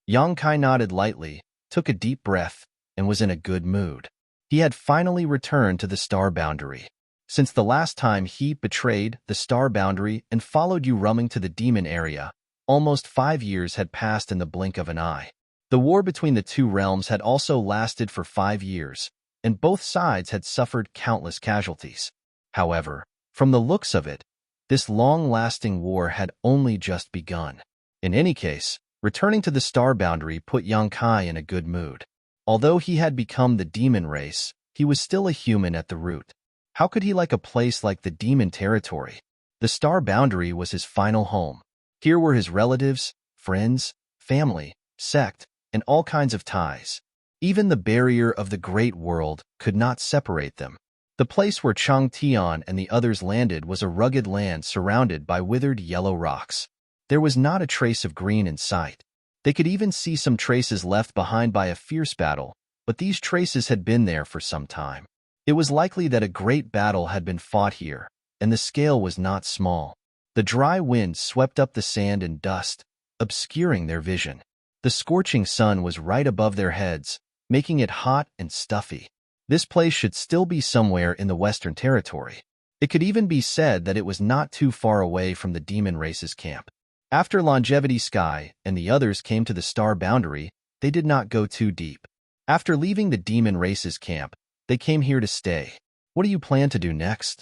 Yang Kai nodded lightly, took a deep breath, and was in a good mood. He had finally returned to the star boundary. Since the last time he betrayed the star boundary and followed Yu Ruming to the demon area, almost 5 years had passed in the blink of an eye. The war between the two realms had also lasted for 5 years, and both sides had suffered countless casualties. However, from the looks of it, this long-lasting war had only just begun. In any case, returning to the star boundary put Yang Kai in a good mood. Although he had become the demon race, he was still a human at the root. How could he like a place like the demon territory? The star boundary was his final home. Here were his relatives, friends, family, sect, and all kinds of ties. Even the barrier of the great world could not separate them. The place where Chang Tian and the others landed was a rugged land surrounded by withered yellow rocks. There was not a trace of green in sight. They could even see some traces left behind by a fierce battle, but these traces had been there for some time. It was likely that a great battle had been fought here, and the scale was not small. The dry wind swept up the sand and dust, obscuring their vision. The scorching sun was right above their heads, making it hot and stuffy. This place should still be somewhere in the Western Territory. It could even be said that it was not too far away from the demon race's camp. After Longevity Sky and the others came to the star boundary, they did not go too deep. After leaving the demon race's camp, they came here to stay. What do you plan to do next?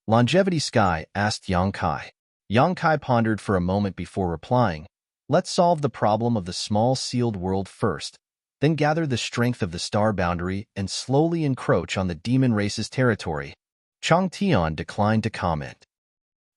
Longevity Sky asked Yang Kai. Yang Kai pondered for a moment before replying, "Let's solve the problem of the small sealed world first, then gather the strength of the star boundary and slowly encroach on the demon race's territory." Chang Tian declined to comment.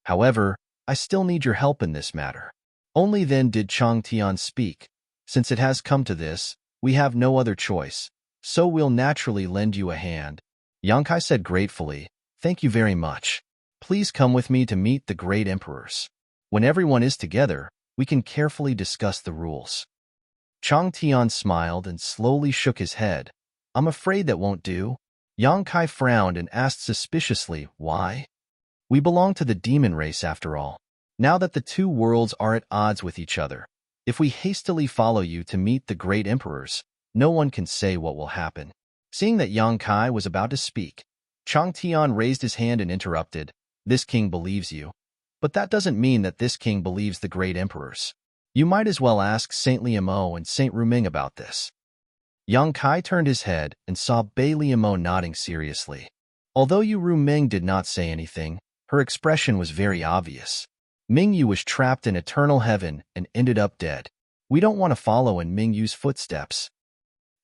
"However, I still need your help in this matter." Only then did Chang Tian speak. "Since it has come to this, we have no other choice, so we'll naturally lend you a hand." Yang Kai said gratefully, "Thank you very much. Please come with me to meet the great emperors. When everyone is together, we can carefully discuss the rules." Chang Tian smiled and slowly shook his head. "I'm afraid that won't do." Yang Kai frowned and asked suspiciously, "Why?" "We belong to the demon race after all. Now that the two worlds are at odds with each other, if we hastily follow you to meet the great emperors, no one can say what will happen." Seeing that Yang Kai was about to speak, Chang Tian raised his hand and interrupted, "This king believes you. But that doesn't mean that this king believes the great emperors. You might as well ask Saint Liamo and Saint Ruming about this." Yang Kai turned his head and saw Bei Liamo nodding seriously. Although Yu Ruming did not say anything, her expression was very obvious. Mingyu was trapped in eternal heaven and ended up dead. We don't want to follow in Mingyu's footsteps.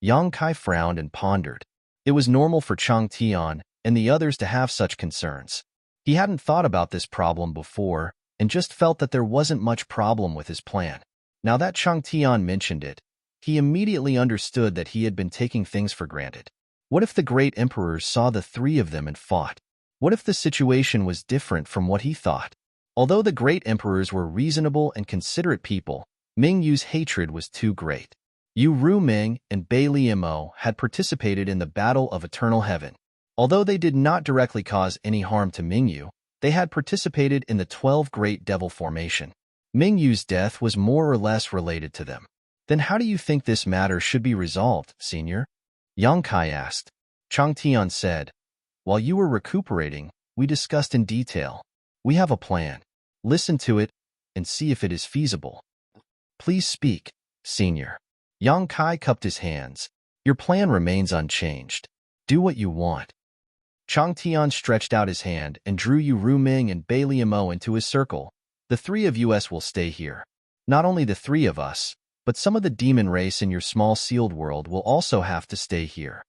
Yang Kai frowned and pondered. It was normal for Chang Tian and the others to have such concerns. He hadn't thought about this problem before and just felt that there wasn't much problem with his plan. Now that Chang Tian mentioned it, he immediately understood that he had been taking things for granted. What if the great emperors saw the three of them and fought? What if the situation was different from what he thought? Although the great emperors were reasonable and considerate people, Mingyu's hatred was too great. Yu Ruming and Bei Liamo had participated in the Battle of Eternal Heaven. Although they did not directly cause any harm to Mingyu, they had participated in the 12 Great Devil Formation. Mingyu's death was more or less related to them. Then how do you think this matter should be resolved, Senior? Yang Kai asked. Chang Tian said, "While you were recuperating, we discussed in detail. We have a plan. Listen to it and see if it is feasible." "Please speak, Senior." Yang Kai cupped his hands. "Your plan remains unchanged. Do what you want." Chang Tian stretched out his hand and drew Yu Ruming and Bei Liamo into his circle. "The three of us will stay here. Not only the three of us, but some of the demon race in your small sealed world will also have to stay here."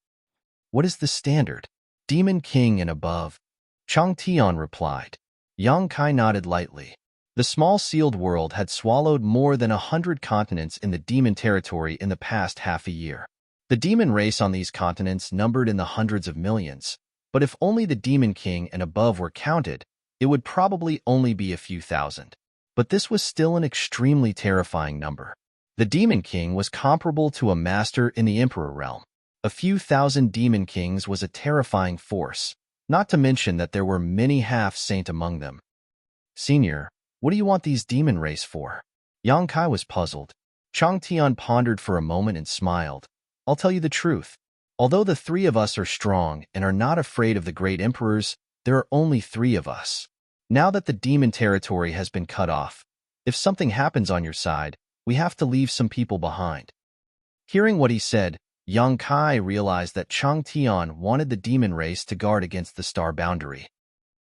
"What is the standard?" "Demon King and above." Chang Tian replied. Yang Kai nodded lightly. The small sealed world had swallowed more than 100 continents in the demon territory in the past half a year. The demon race on these continents numbered in the hundreds of millions, but if only the Demon King and above were counted, it would probably only be a few thousand. But this was still an extremely terrifying number. The Demon King was comparable to a master in the Emperor realm. A few thousand Demon Kings was a terrifying force, not to mention that there were many half-saint among them. "Senior, what do you want these demon race for?" Yang Kai was puzzled. Chang Tian pondered for a moment and smiled. "I'll tell you the truth. Although the three of us are strong and are not afraid of the great emperors, there are only three of us. Now that the demon territory has been cut off, if something happens on your side, we have to leave some people behind." Hearing what he said, Yang Kai realized that Chang Tian wanted the demon race to guard against the star boundary.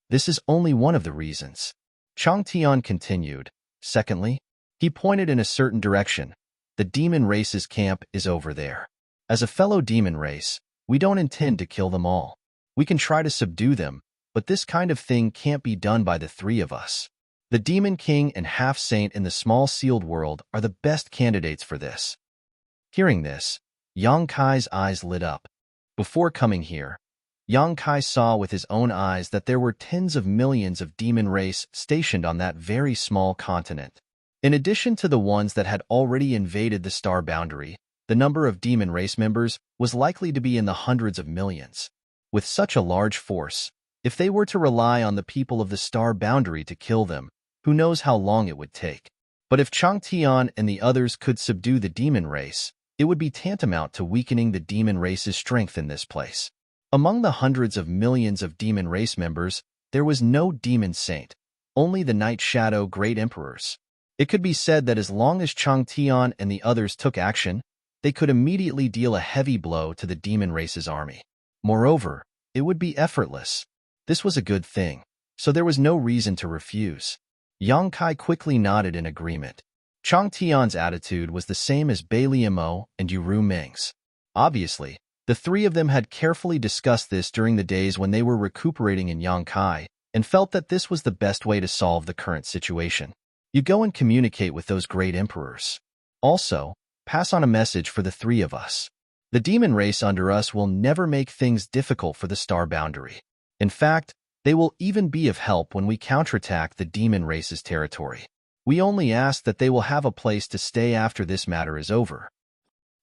This is only one of the reasons. Chang Tian continued. Secondly, he pointed in a certain direction. The demon race's camp is over there. As a fellow demon race, we don't intend to kill them all. We can try to subdue them, but this kind of thing can't be done by the three of us. The Demon King and Half-Saint in the small sealed world are the best candidates for this. Hearing this, Yang Kai's eyes lit up. Before coming here, Yang Kai saw with his own eyes that there were tens of millions of demon race stationed on that very small continent. In addition to the ones that had already invaded the star boundary, the number of demon race members was likely to be in the hundreds of millions. With such a large force, if they were to rely on the people of the star boundary to kill them, who knows how long it would take. But if Chang Tian and the others could subdue the demon race, it would be tantamount to weakening the demon race's strength in this place. Among the hundreds of millions of demon race members, there was no demon saint, only the Night Shadow Great Emperors. It could be said that as long as Chang Tian and the others took action, they could immediately deal a heavy blow to the demon race's army. Moreover, it would be effortless. This was a good thing, so there was no reason to refuse. Yang Kai quickly nodded in agreement. Chang Tian's attitude was the same as Bai Liamo and Yu Ming's. Obviously, the three of them had carefully discussed this during the days when they were recuperating in Yang Kai and felt that this was the best way to solve the current situation. You go and communicate with those great emperors. Also, pass on a message for the three of us. The demon race under us will never make things difficult for the star boundary. In fact, they will even be of help when we counterattack the demon race's territory. We only ask that they will have a place to stay after this matter is over.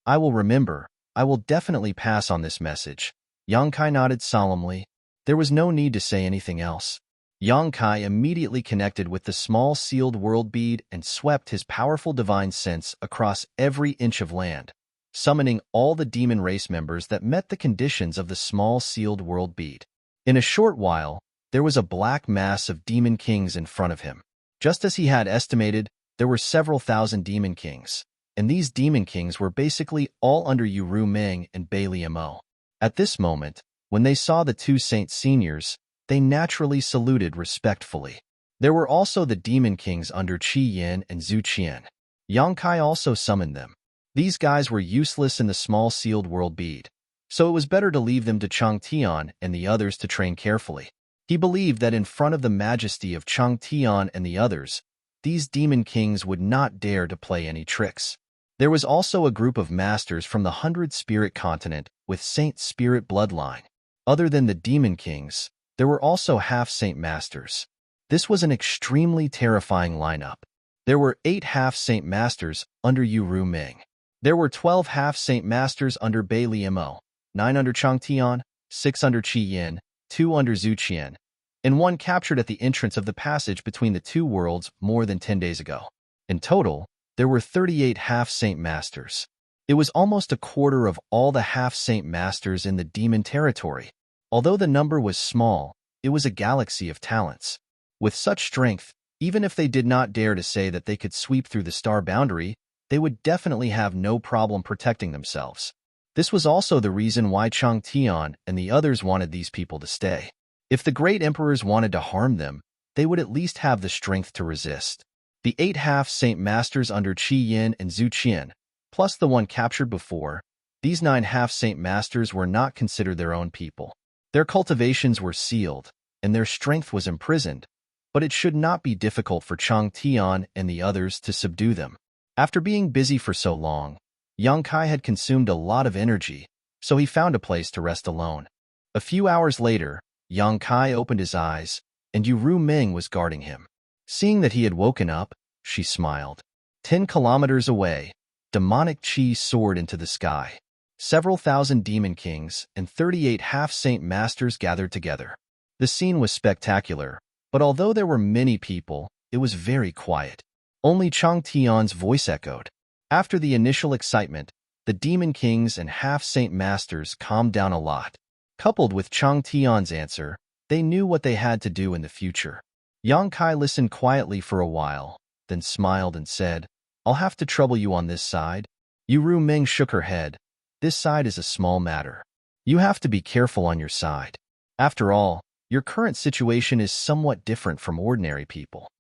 I will remember. I will definitely pass on this message. Yang Kai nodded solemnly. There was no need to say anything else. Yang Kai immediately connected with the small sealed world bead and swept his powerful divine sense across every inch of land, summoning all the demon race members that met the conditions of the small sealed world bead. In a short while, there was a black mass of demon kings in front of him. Just as he had estimated, there were several thousand demon kings, and these demon kings were basically all under Yu Ming and Bai Liamo. At this moment, when they saw the two saint seniors, they naturally saluted respectfully. There were also the demon kings under Qi Yin and Zhu Qian. Yang Kai also summoned them. These guys were useless in the small sealed world bead, so it was better to leave them to Chang Tian and the others to train carefully. He believed that in front of the majesty of Chang Tian and the others, these demon kings would not dare to play any tricks. There was also a group of masters from the 100 Spirit continent with Saint Spirit bloodline. Other than the demon kings, there were also half-saint masters. This was an extremely terrifying lineup. There were 8 half-saint masters under Yu Ming. There were 12 half-saint masters under Bai Liamo, 9 under Chang Tian, 6 under Qi Yin, 2 under Zhu Qian, and 1 captured at the entrance of the passage between the two worlds more than 10 days ago. In total, there were 38 half-saint masters. It was almost a quarter of all the half-saint masters in the demon territory. Although the number was small, it was a galaxy of talents. With such strength, even if they did not dare to say that they could sweep through the star boundary, they would definitely have no problem protecting themselves. This was also the reason why Chang Tian and the others wanted these people to stay. If the great emperors wanted to harm them, they would at least have the strength to resist. The 8 half-saint masters under Qi Yin and Zhu Qian, plus the 1 captured before, these 9 half-saint masters were not considered their own people. Their cultivations were sealed, and their strength was imprisoned, but it should not be difficult for Chang Tian and the others to subdue them. After being busy for so long, Yang Kai had consumed a lot of energy, so he found a place to rest alone. A few hours later, Yang Kai opened his eyes, and Yu Ming was guarding him. Seeing that he had woken up, she smiled. 10 kilometers away, demonic chi soared into the sky. Several thousand demon kings and 38 half-saint masters gathered together. The scene was spectacular, but although there were many people, it was very quiet. Only Chang Tian's voice echoed. After the initial excitement, the demon kings and half-saint masters calmed down a lot. Coupled with Chang Tian's answer, they knew what they had to do in the future. Yang Kai listened quietly for a while, then smiled and said, "I'll have to trouble you on this side." Yu Ming shook her head. "This side is a small matter. You have to be careful on your side. After all, your current situation is somewhat different from ordinary people."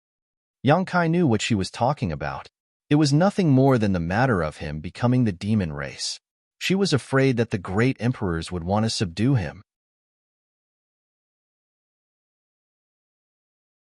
Yang Kai knew what she was talking about. It was nothing more than the matter of him becoming the demon race. She was afraid that the great emperors would want to subdue him.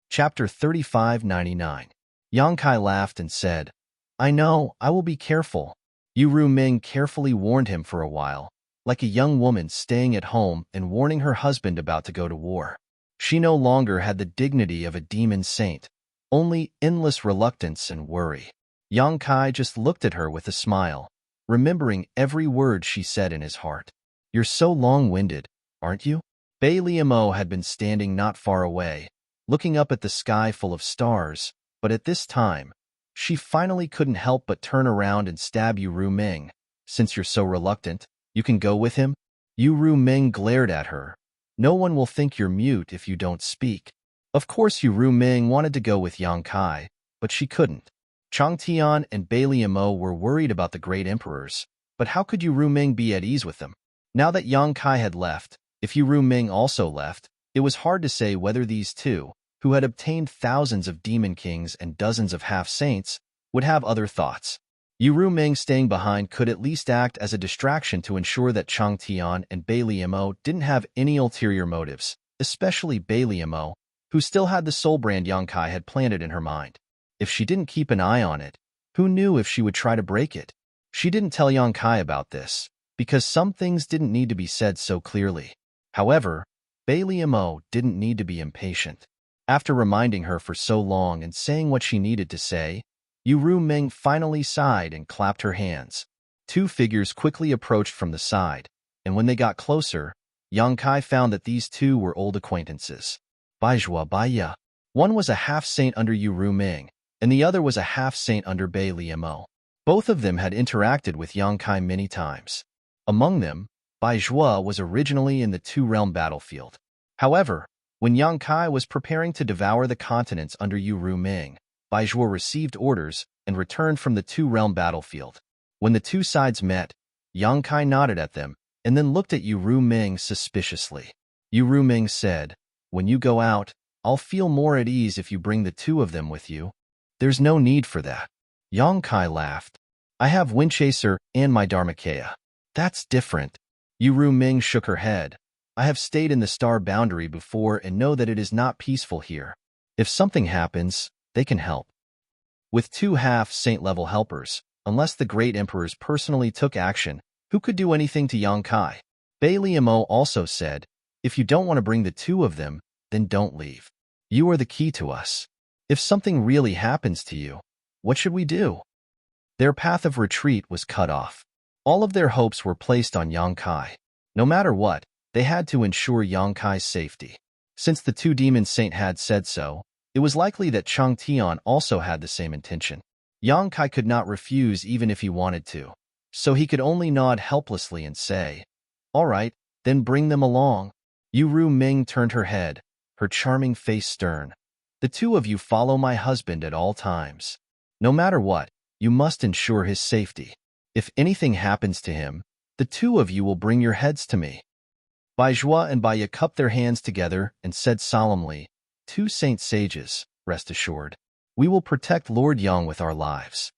Chapter 3599. Yang Kai laughed and said, "I know, I will be careful." Yu Ming carefully warned him for a while, like a young woman staying at home and warning her husband about to go to war. She no longer had the dignity of a demon saint, only endless reluctance and worry. Yang Kai just looked at her with a smile, remembering every word she said in his heart. "You're so long-winded, aren't you?" Bai Liamo had been standing not far away, looking up at the sky full of stars, but at this time, She finally couldn't help but turn around and stab Yu Ruming. Since you're so reluctant, you can go with him? Yu Ruming glared at her. No one will think you're mute if you don't speak. Of course Yu Ruming wanted to go with Yang Kai, but she couldn't. Chang Tian and Bai Liamo were worried about the great emperors, but how could Yu Ruming be at ease with them? Now that Yang Kai had left, if Yu Ruming also left, it was hard to say whether these two, who had obtained thousands of demon kings and dozens of half-saints, would have other thoughts. Yu Ruming staying behind could at least act as a distraction to ensure that Chang Tian and Bai Liamo didn't have any ulterior motives, especially Bai Liamo, who still had the soul brand Yang Kai had planted in her mind. If she didn't keep an eye on it, who knew if she would try to break it? She didn't tell Yang Kai about this, because some things didn't need to be said so clearly. However, Bai Liamo didn't need to be impatient. After reminding her for so long and saying what she needed to say, Yu Ruming finally sighed and clapped her hands. Two figures quickly approached from the side, and when they got closer, Yang Kai found that these two were old acquaintances. Baizhua Baiya. One was a half-saint under Yu Ruming, and the other was a half-saint under Bai Liamo. Both of them had interacted with Yang Kai many times. Among them, Baizhua was originally in the two-realm battlefield. However, when Yang Kai was preparing to devour the continents under Yu Ruming, Baizhua received orders and returned from the two-realm battlefield. When the two sides met, Yang Kai nodded at them and then looked at Yu Ruming suspiciously. Yu Ruming said, "When you go out, I'll feel more at ease if you bring the two of them with you." "There's no need for that." Yang Kai laughed. "I have Windchaser and my Dharmakaya." "That's different." Yu Ruming shook her head. "I have stayed in the star boundary before and know that it is not peaceful here. If something happens, they can help. With two half-saint-level helpers, unless the great emperors personally took action, who could do anything to Yang Kai?" Bai Liamo also said, "If you don't want to bring the two of them, then don't leave. You are the key to us. If something really happens to you, what should we do?" Their path of retreat was cut off. All of their hopes were placed on Yang Kai. No matter what, they had to ensure Yang Kai's safety. Since the two demon saint had said so, it was likely that Chang Tian also had the same intention. Yang Kai could not refuse even if he wanted to, so he could only nod helplessly and say, "All right, then bring them along." Yu Ruming turned her head, her charming face stern. "The two of you follow my husband at all times. No matter what, you must ensure his safety. If anything happens to him, the two of you will bring your heads to me." Baizhua and Baiya cupped their hands together and said solemnly, "Two saint sages, rest assured. We will protect Lord Yang with our lives."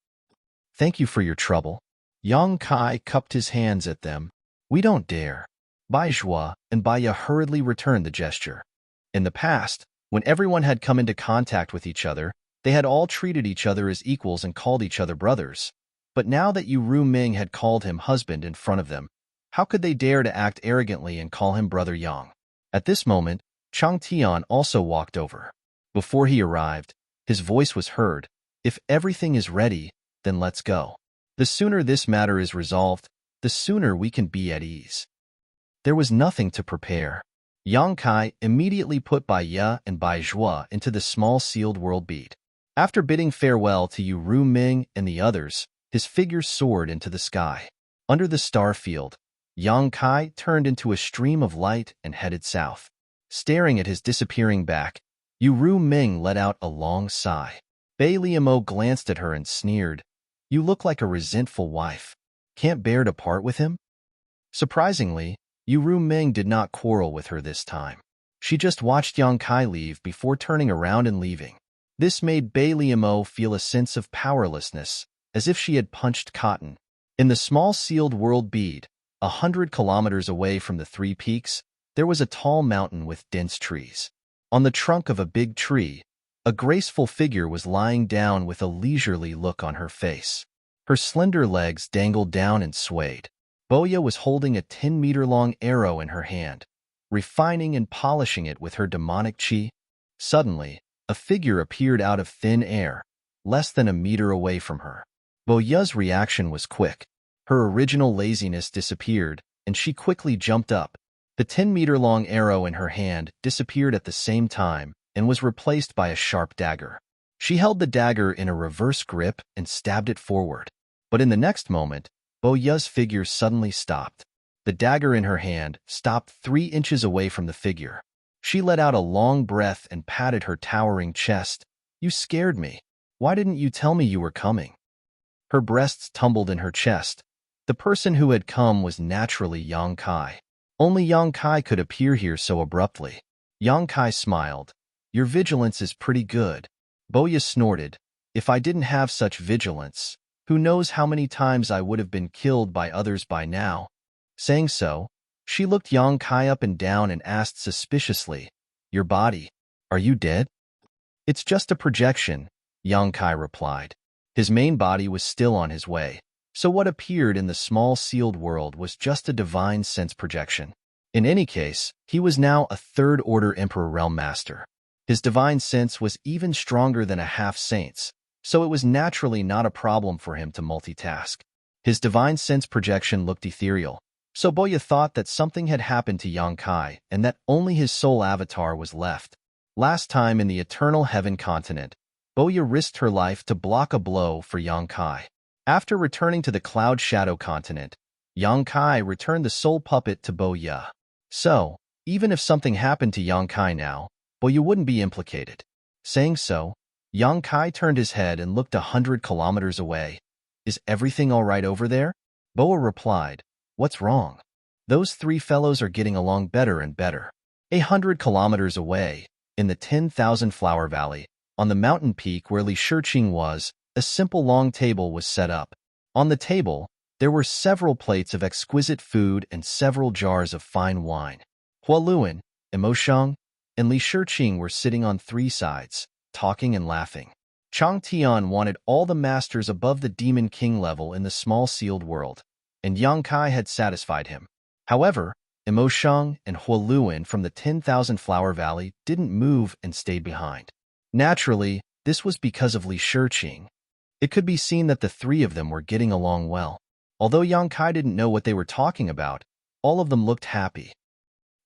"Thank you for your trouble." Yang Kai cupped his hands at them. "We don't dare." Baizhua and Baiya hurriedly returned the gesture. In the past, when everyone had come into contact with each other, they had all treated each other as equals and called each other brothers. But now that Yu Ruming had called him husband in front of them, how could they dare to act arrogantly and call him Brother Yang? At this moment, Chang Tian also walked over. Before he arrived, his voice was heard. "If everything is ready, then let's go. The sooner this matter is resolved, the sooner we can be at ease." There was nothing to prepare. Yang Kai immediately put Baiya and Baizhua into the small sealed world bead. After bidding farewell to Yu Ruming and the others, his figure soared into the sky. Under the star field, Yang Kai turned into a stream of light and headed south. Staring at his disappearing back, Yu Ruming let out a long sigh. Bai Liamo glanced at her and sneered, "You look like a resentful wife. Can't bear to part with him?" Surprisingly, Yu Ruming did not quarrel with her this time. She just watched Yang Kai leave before turning around and leaving. This made Bai Liamo feel a sense of powerlessness, as if she had punched cotton. In the small sealed world bead, 100 kilometers away from the three peaks, there was a tall mountain with dense trees. On the trunk of a big tree, a graceful figure was lying down with a leisurely look on her face. Her slender legs dangled down and swayed. Boya was holding a 10-meter-long arrow in her hand, refining and polishing it with her demonic chi. Suddenly, a figure appeared out of thin air, less than a meter away from her. Boya's reaction was quick. Her original laziness disappeared, and she quickly jumped up. The 10-meter-long arrow in her hand disappeared at the same time and was replaced by a sharp dagger. She held the dagger in a reverse grip and stabbed it forward. But in the next moment, Bo Ya's figure suddenly stopped. The dagger in her hand stopped 3 inches away from the figure. She let out a long breath and patted her towering chest. "You scared me. Why didn't you tell me you were coming?" Her breasts tumbled in her chest. The person who had come was naturally Yang Kai. Only Yang Kai could appear here so abruptly. Yang Kai smiled. "Your vigilance is pretty good." Boya snorted. "If I didn't have such vigilance, who knows how many times I would have been killed by others by now." Saying so, she looked Yang Kai up and down and asked suspiciously, "Your body, are you dead?" "It's just a projection," Yang Kai replied. His main body was still on his way, so what appeared in the small sealed world was just a divine sense projection. In any case, he was now a third-order Emperor Realm Master. His divine sense was even stronger than a half-saint's, so it was naturally not a problem for him to multitask. His divine sense projection looked ethereal, so Boya thought that something had happened to Yang Kai and that only his soul avatar was left. Last time in the Eternal Heaven continent, Boya risked her life to block a blow for Yang Kai. After returning to the Cloud Shadow continent, Yang Kai returned the soul puppet to Boya. So, even if something happened to Yang Kai now, Boya wouldn't be implicated. Saying so, Yang Kai turned his head and looked 100 kilometers away. "Is everything all right over there?" Boa replied, "What's wrong? Those 3 fellows are getting along better and better." 100 kilometers away, in the 10,000 Flower Valley, on the mountain peak where Li Shiqing was, a simple long table was set up. On the table, there were several plates of exquisite food and several jars of fine wine. Hua Luan, Emoshang, and Li Shiqing were sitting on 3 sides, talking and laughing. Chang Tian wanted all the masters above the Demon King level in the small sealed world, and Yang Kai had satisfied him. However, Emoshang and Hua Luan from the 10,000 Flower Valley didn't move and stayed behind. Naturally, this was because of Li Shiqing. It could be seen that the 3 of them were getting along well. Although Yang Kai didn't know what they were talking about, all of them looked happy.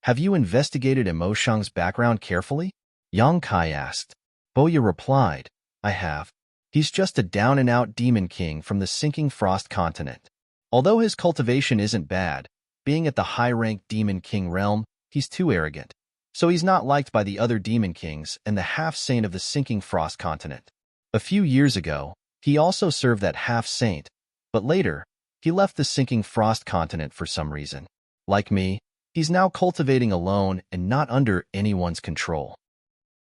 "Have you investigated Emoshang's background carefully?" Yang Kai asked. Boya replied, "I have. He's just a down-and-out Demon King from the Sinking Frost continent. Although his cultivation isn't bad, being at the high-ranked Demon King realm, he's too arrogant. So he's not liked by the other Demon Kings and the half-saint of the Sinking Frost continent. A few years ago, he also served that half-saint, but later, he left the Sinking Frost continent for some reason. Like me, he's now cultivating alone and not under anyone's control."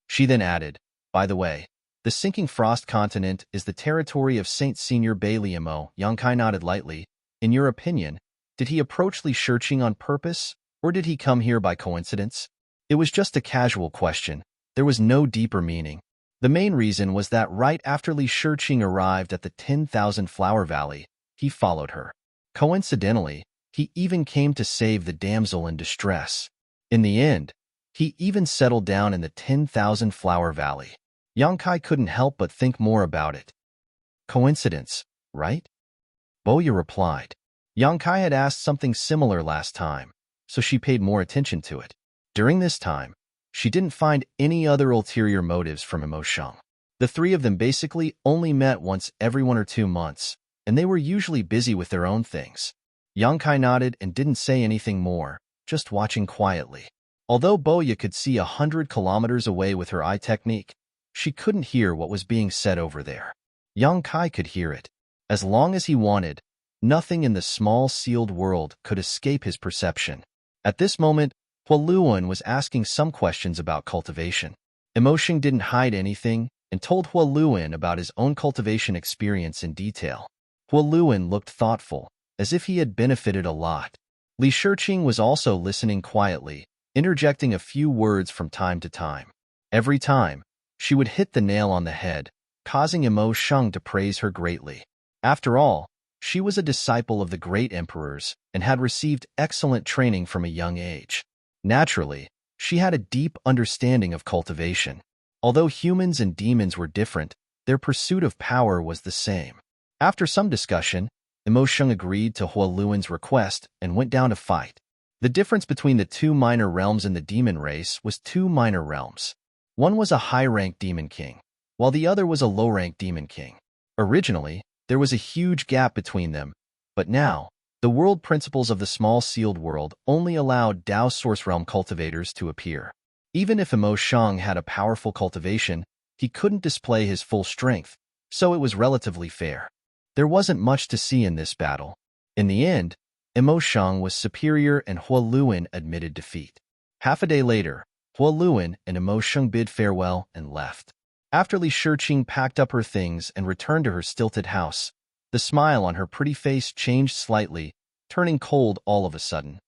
She then added, "By the way, the Sinking Frost continent is the territory of Saint Senior Bailiamo." Yang Kai nodded lightly. "In your opinion, did he approach Li Shiqing on purpose, or did he come here by coincidence?" It was just a casual question. There was no deeper meaning. The main reason was that right after Li Shiqing arrived at the 10,000 Flower Valley, he followed her. Coincidentally, he even came to save the damsel in distress. In the end, he even settled down in the 10,000 Flower Valley. Yang Kai couldn't help but think more about it. "Coincidence, right?" Boya replied. Yang Kai had asked something similar last time, so she paid more attention to it. During this time, she didn't find any other ulterior motives from Emoshang. The 3 of them basically only met once every 1 or 2 months, and they were usually busy with their own things. Yang Kai nodded and didn't say anything more, just watching quietly. Although Boya could see 100 kilometers away with her eye technique, she couldn't hear what was being said over there. Yang Kai could hear it. As long as he wanted, nothing in the small sealed world could escape his perception. At this moment, Hua Luan was asking some questions about cultivation. Emoshang didn't hide anything and told Hua Luan about his own cultivation experience in detail. Hua Luan looked thoughtful, as if he had benefited a lot. Li Shiqing was also listening quietly, interjecting a few words from time to time. Every time, she would hit the nail on the head, causing Emoshang to praise her greatly. After all, she was a disciple of the great emperors and had received excellent training from a young age. Naturally, she had a deep understanding of cultivation. Although humans and demons were different, their pursuit of power was the same. After some discussion, Emoshang agreed to Hua Luan's request and went down to fight. The difference between the 2 minor realms in the demon race was 2 minor realms. One was a high-ranked demon king, while the other was a low-rank demon king. Originally, there was a huge gap between them, but now, the world principles of the small sealed world only allowed Dao Source Realm cultivators to appear. Even if Emo Shang had a powerful cultivation, he couldn't display his full strength, so it was relatively fair. There wasn't much to see in this battle. In the end, Emo Shang was superior and Hua Luan admitted defeat. Half a day later, Hua Luan and Emo Shang bid farewell and left. After Li Shiqing packed up her things and returned to her stilted house, the smile on her pretty face changed slightly, turning cold all of a sudden.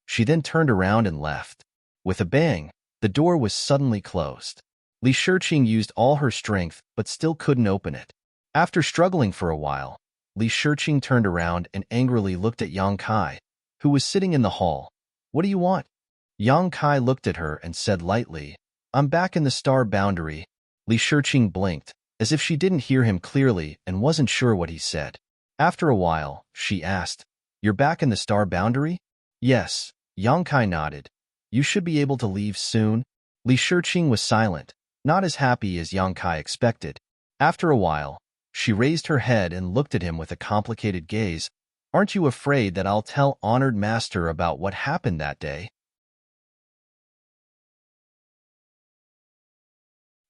She then turned around and left. With a bang, the door was suddenly closed. Li Shiqing used all her strength but still couldn't open it. After struggling for a while, Li Shiqing turned around and angrily looked at Yang Kai, who was sitting in the hall. "What do you want?" Yang Kai looked at her and said lightly, "I'm back in the star boundary." Li Shiqing blinked, as if she didn't hear him clearly and wasn't sure what he said. After a while, she asked, "You're back in the star boundary?" "Yes," Yang Kai nodded. "You should be able to leave soon." Li Shiqing was silent, not as happy as Yang Kai expected. After a while, she raised her head and looked at him with a complicated gaze. "Aren't you afraid that I'll tell Honored Master about what happened that day?"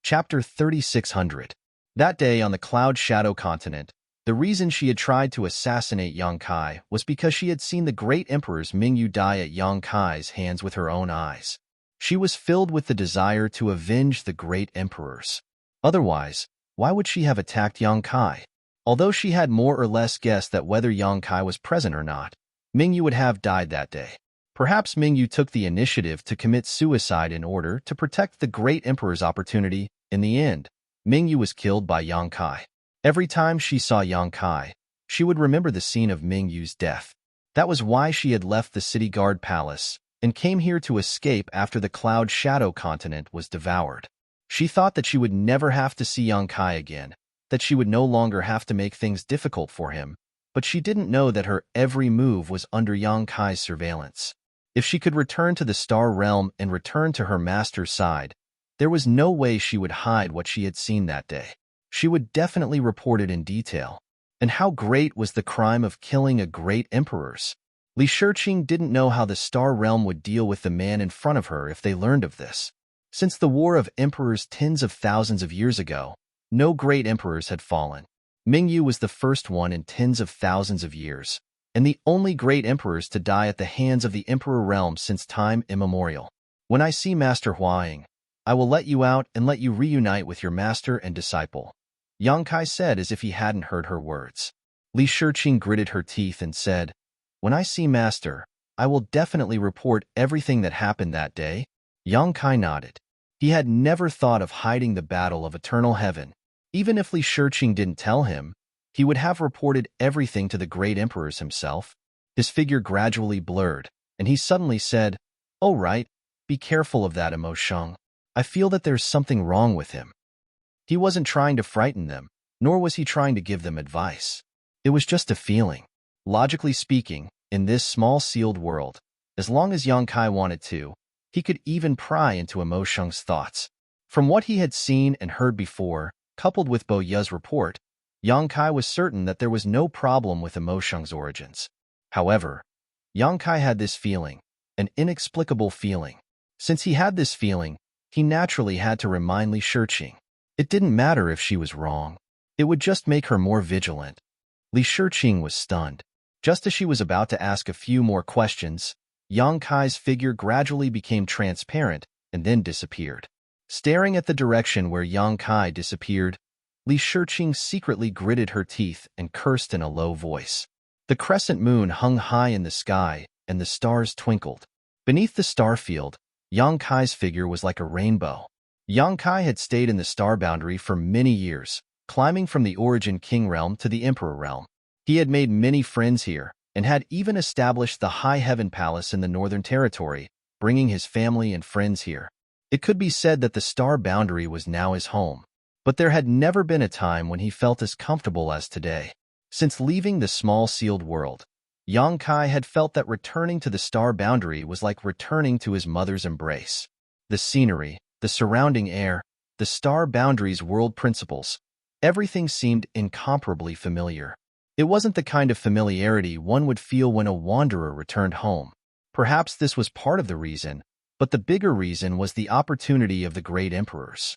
Chapter 3600. That day on the Cloud Shadow continent, the reason she had tried to assassinate Yang Kai was because she had seen the great emperors Mingyu die at Yang Kai's hands with her own eyes. She was filled with the desire to avenge the great emperors. Otherwise, why would she have attacked Yang Kai? Although she had more or less guessed that whether Yang Kai was present or not, Mingyu would have died that day. Perhaps Mingyu took the initiative to commit suicide in order to protect the great emperor's opportunity. In the end, Mingyu was killed by Yang Kai. Every time she saw Yang Kai, she would remember the scene of Mingyu's death. That was why she had left the city guard palace and came here to escape after the Cloud Shadow continent was devoured. She thought that she would never have to see Yang Kai again, that she would no longer have to make things difficult for him, but she didn't know that her every move was under Yang Kai's surveillance. If she could return to the Star Realm and return to her master's side, there was no way she would hide what she had seen that day. She would definitely report it in detail. And how great was the crime of killing a great emperors? Li Shiqing didn't know how the Star Realm would deal with the man in front of her if they learned of this. Since the War of Emperors tens of thousands of years ago, no great emperors had fallen. Mingyu was the first one in tens of thousands of years, and the only great emperors to die at the hands of the Emperor Realm since time immemorial. "When I see Master Huaying, I will let you out and let you reunite with your master and disciple," Yang Kai said as if he hadn't heard her words. Li Shiqing gritted her teeth and said, "When I see Master, I will definitely report everything that happened that day." Yang Kai nodded. He had never thought of hiding the Battle of Eternal Heaven. Even if Li Shiqing didn't tell him, he would have reported everything to the great emperors himself. His figure gradually blurred, and he suddenly said, "Oh right, be careful of that Emo Shang. I feel that there's something wrong with him." He wasn't trying to frighten them, nor was he trying to give them advice. It was just a feeling. Logically speaking, in this small sealed world, as long as Yang Kai wanted to, he could even pry into Emo Shang's thoughts. From what he had seen and heard before, coupled with Bo Ya's report, Yang Kai was certain that there was no problem with Emo Shang's origins. However, Yang Kai had this feeling, an inexplicable feeling. Since he had this feeling, he naturally had to remind Li Shiqing. It didn't matter if she was wrong. It would just make her more vigilant. Li Shiqing was stunned. Just as she was about to ask a few more questions, Yang Kai's figure gradually became transparent and then disappeared. Staring at the direction where Yang Kai disappeared, Li Shiqing secretly gritted her teeth and cursed in a low voice. The crescent moon hung high in the sky, and the stars twinkled. Beneath the star field, Yang Kai's figure was like a rainbow. Yang Kai had stayed in the star boundary for many years, climbing from the Origin King realm to the Emperor realm. He had made many friends here, and had even established the High Heaven Palace in the Northern Territory, bringing his family and friends here. It could be said that the star boundary was now his home. But there had never been a time when he felt as comfortable as today. Since leaving the small sealed world, Yang Kai had felt that returning to the star boundary was like returning to his mother's embrace. The scenery, the surrounding air, the star boundaries world principles, everything seemed incomparably familiar. It wasn't the kind of familiarity one would feel when a wanderer returned home. Perhaps this was part of the reason, but the bigger reason was the opportunity of the great emperors.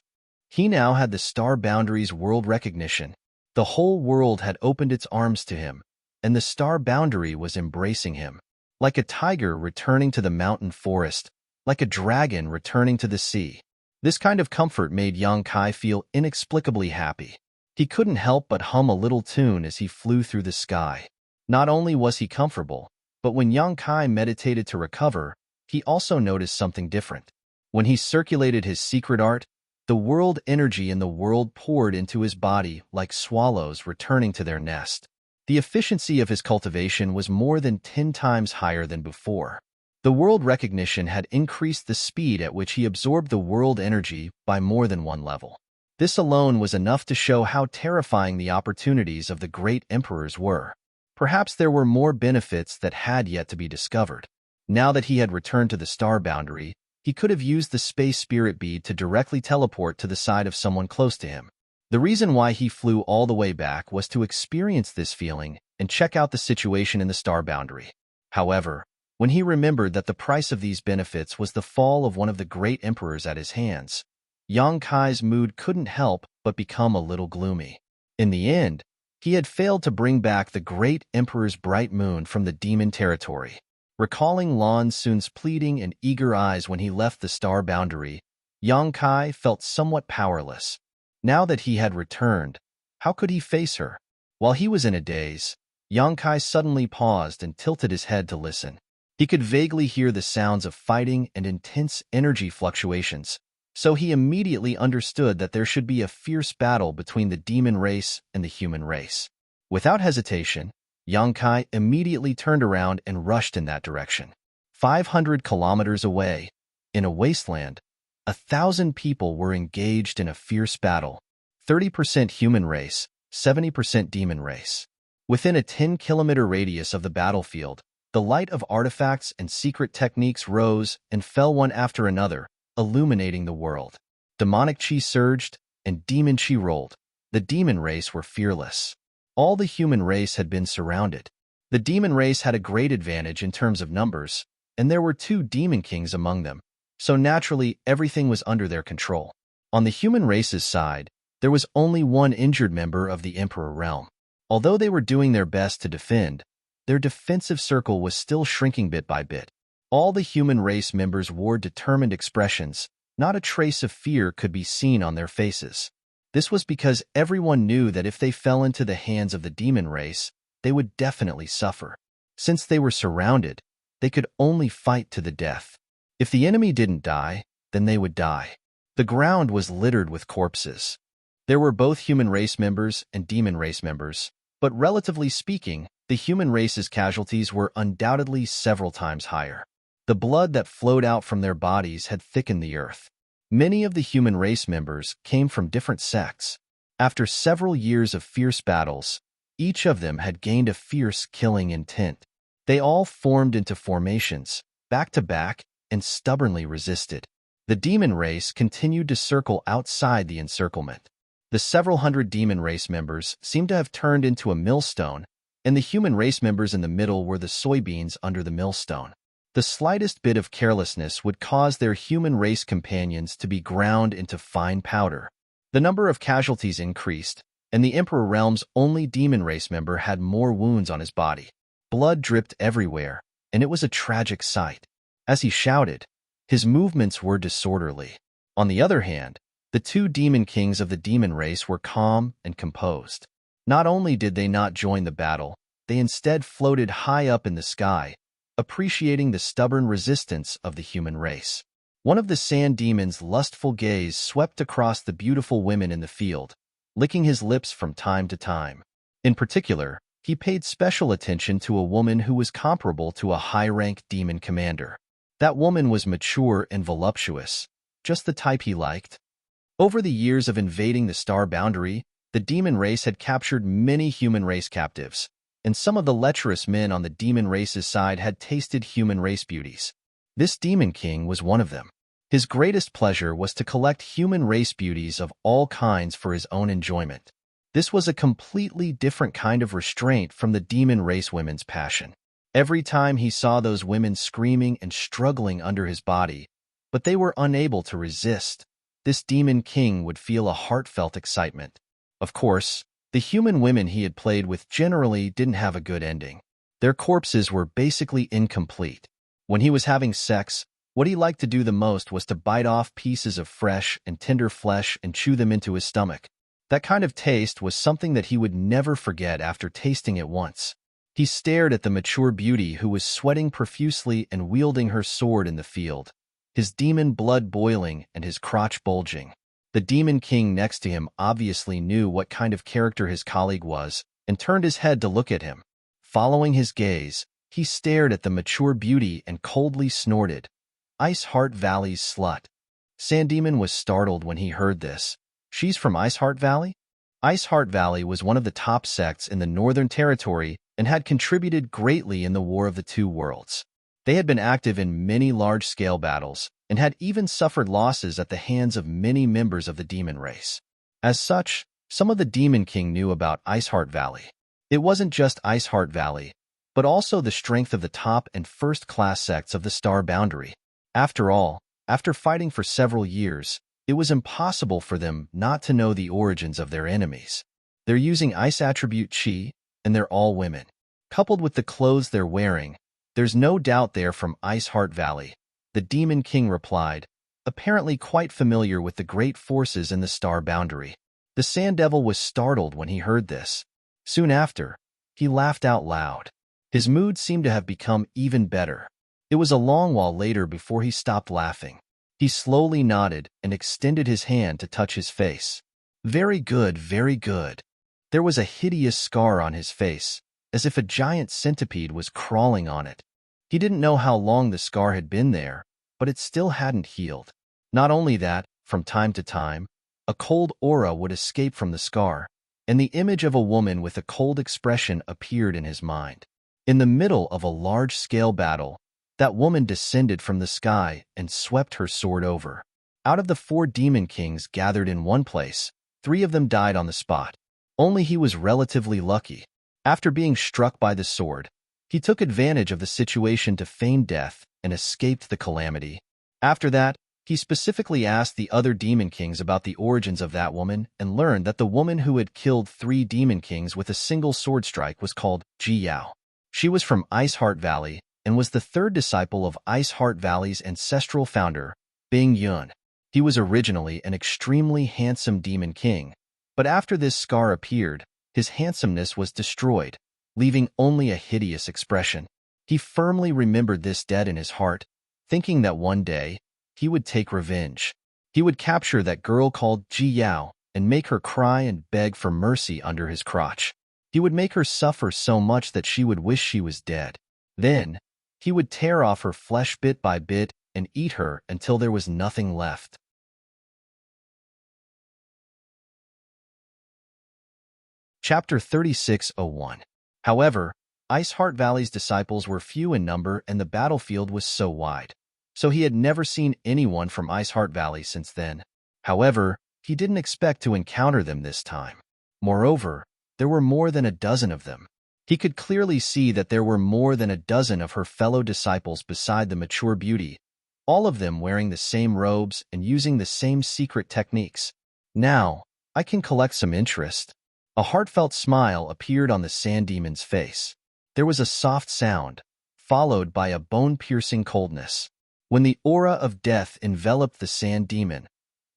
He now had the star boundaries world recognition. The whole world had opened its arms to him, and the star boundary was embracing him. Like a tiger returning to the mountain forest, like a dragon returning to the sea. This kind of comfort made Yang Kai feel inexplicably happy. He couldn't help but hum a little tune as he flew through the sky. Not only was he comfortable, but when Yang Kai meditated to recover, he also noticed something different. When he circulated his secret art, the world energy in the world poured into his body like swallows returning to their nest. The efficiency of his cultivation was more than 10 times higher than before. The world recognition had increased the speed at which he absorbed the world energy by more than one level. This alone was enough to show how terrifying the opportunities of the great emperors were. Perhaps there were more benefits that had yet to be discovered. Now that he had returned to the star boundary, he could have used the space spirit bead to directly teleport to the side of someone close to him. The reason why he flew all the way back was to experience this feeling and check out the situation in the star boundary. However, when he remembered that the price of these benefits was the fall of one of the great emperors at his hands, Yang Kai's mood couldn't help but become a little gloomy. In the end, he had failed to bring back the great emperor's bright moon from the demon territory. Recalling Lan Sun's pleading and eager eyes when he left the star boundary, Yang Kai felt somewhat powerless. Now that he had returned, how could he face her? While he was in a daze, Yang Kai suddenly paused and tilted his head to listen. He could vaguely hear the sounds of fighting and intense energy fluctuations, so he immediately understood that there should be a fierce battle between the demon race and the human race. Without hesitation, Yang Kai immediately turned around and rushed in that direction. 500 kilometers away, in a wasteland, 1,000 people were engaged in a fierce battle, 30% human race, 70% demon race. Within a 10-kilometer radius of the battlefield, the light of artifacts and secret techniques rose and fell one after another, illuminating the world. Demonic chi surged, and demon chi rolled. The demon race were fearless. All the human race had been surrounded. The demon race had a great advantage in terms of numbers, and there were 2 demon kings among them, so naturally everything was under their control. On the human race's side, there was only one injured member of the Emperor realm. Although they were doing their best to defend, their defensive circle was still shrinking bit by bit. All the human race members wore determined expressions. Not a trace of fear could be seen on their faces. This was because everyone knew that if they fell into the hands of the demon race, they would definitely suffer. Since they were surrounded, they could only fight to the death. If the enemy didn't die, then they would die. The ground was littered with corpses. There were both human race members and demon race members, but relatively speaking, the human race's casualties were undoubtedly several times higher. The blood that flowed out from their bodies had thickened the earth. Many of the human race members came from different sects. After several years of fierce battles, each of them had gained a fierce killing intent. They all formed into formations, back to back, and stubbornly resisted. The demon race continued to circle outside the encirclement. The several hundred demon race members seemed to have turned into a millstone, and the human race members in the middle were the soybeans under the millstone. The slightest bit of carelessness would cause their human race companions to be ground into fine powder. The number of casualties increased, and the Emperor Realm's only demon race member had more wounds on his body. Blood dripped everywhere, and it was a tragic sight. As he shouted, his movements were disorderly. On the other hand, the 2 demon kings of the demon race were calm and composed. Not only did they not join the battle, they instead floated high up in the sky, appreciating the stubborn resistance of the human race. One of the sand demon's lustful gaze swept across the beautiful women in the field, licking his lips from time to time. In particular, he paid special attention to a woman who was comparable to a high-rank demon commander. That woman was mature and voluptuous, just the type he liked. Over the years of invading the star boundary, the demon race had captured many human race captives, and some of the lecherous men on the demon race's side had tasted human race beauties. This demon king was one of them. His greatest pleasure was to collect human race beauties of all kinds for his own enjoyment. This was a completely different kind of restraint from the demon race women's passion. Every time he saw those women screaming and struggling under his body, but they were unable to resist, this demon king would feel a heartfelt excitement. Of course, the human women he had played with generally didn't have a good ending. Their corpses were basically incomplete. When he was having sex, what he liked to do the most was to bite off pieces of fresh and tender flesh and chew them into his stomach. That kind of taste was something that he would never forget after tasting it once. He stared at the mature beauty who was sweating profusely and wielding her sword in the field, his demon blood boiling and his crotch bulging. The demon king next to him obviously knew what kind of character his colleague was and turned his head to look at him. Following his gaze, he stared at the mature beauty and coldly snorted, "Ice Heart Valley's slut." Sand Demon was startled when he heard this. She's from Ice Heart Valley? Ice Heart Valley was one of the top sects in the Northern Territory and had contributed greatly in the War of the Two Worlds. They had been active in many large-scale battles and had even suffered losses at the hands of many members of the demon race. As such, some of the Demon King knew about Ice Heart Valley. It wasn't just Ice Heart Valley, but also the strength of the top and first-class sects of the Star Boundary. After all, after fighting for several years, it was impossible for them not to know the origins of their enemies. They're using ice attribute chi, and they're all women. Coupled with the clothes they're wearing, there's no doubt they're from Ice Heart Valley, the Demon King replied, apparently quite familiar with the great forces in the Star Boundary. The Sand Devil was startled when he heard this. Soon after, he laughed out loud. His mood seemed to have become even better. It was a long while later before he stopped laughing. He slowly nodded and extended his hand to touch his face. Very good, very good. There was a hideous scar on his face, as if a giant centipede was crawling on it. He didn't know how long the scar had been there, but it still hadn't healed. Not only that, from time to time, a cold aura would escape from the scar, and the image of a woman with a cold expression appeared in his mind. In the middle of a large-scale battle, that woman descended from the sky and swept her sword over. Out of the 4 demon kings gathered in one place, 3 of them died on the spot. Only he was relatively lucky. After being struck by the sword, he took advantage of the situation to feign death and escaped the calamity. After that, he specifically asked the other demon kings about the origins of that woman and learned that the woman who had killed 3 demon kings with a single sword strike was called Ji Yao. She was from Ice Heart Valley and was the 3rd disciple of Ice Heart Valley's ancestral founder, Bing Yun. He was originally an extremely handsome demon king, but after this scar appeared, his handsomeness was destroyed, leaving only a hideous expression. He firmly remembered this dead in his heart, thinking that one day, he would take revenge. He would capture that girl called Ji Yao and make her cry and beg for mercy under his crotch. He would make her suffer so much that she would wish she was dead. Then, he would tear off her flesh bit by bit and eat her until there was nothing left. Chapter 36:01. However, Ice Heart Valley's disciples were few in number and the battlefield was so wide, so he had never seen anyone from Ice Heart Valley since then. However, he didn't expect to encounter them this time. Moreover, there were more than a dozen of them. He could clearly see that there were more than a dozen of her fellow disciples beside the mature beauty, all of them wearing the same robes and using the same secret techniques. Now, I can collect some interest. A heartfelt smile appeared on the Sand Demon's face. There was a soft sound, followed by a bone-piercing coldness. When the aura of death enveloped the Sand Demon,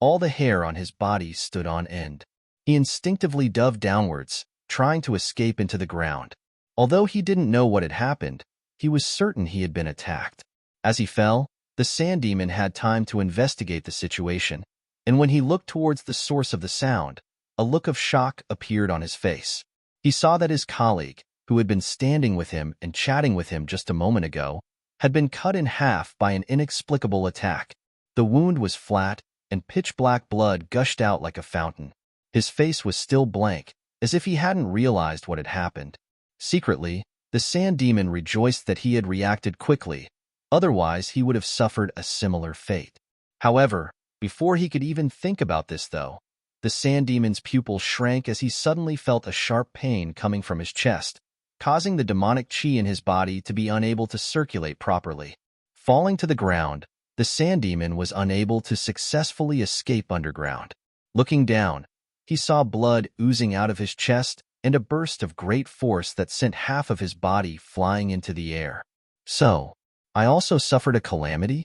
all the hair on his body stood on end. He instinctively dove downwards, trying to escape into the ground. Although he didn't know what had happened, he was certain he had been attacked. As he fell, the Sand Demon had time to investigate the situation, and when he looked towards the source of the sound, a look of shock appeared on his face. He saw that his colleague, who had been standing with him and chatting with him just a moment ago, had been cut in half by an inexplicable attack. The wound was flat, and pitch-black blood gushed out like a fountain. His face was still blank, as if he hadn't realized what had happened. Secretly, the Sand Demon rejoiced that he had reacted quickly, otherwise he would have suffered a similar fate. However, before he could even think about this though, the sand demon's pupil shrank as he suddenly felt a sharp pain coming from his chest, causing the demonic chi in his body to be unable to circulate properly. Falling to the ground, the sand demon was unable to successfully escape underground. Looking down, he saw blood oozing out of his chest and a burst of great force that sent half of his body flying into the air. So, I also suffered a calamity?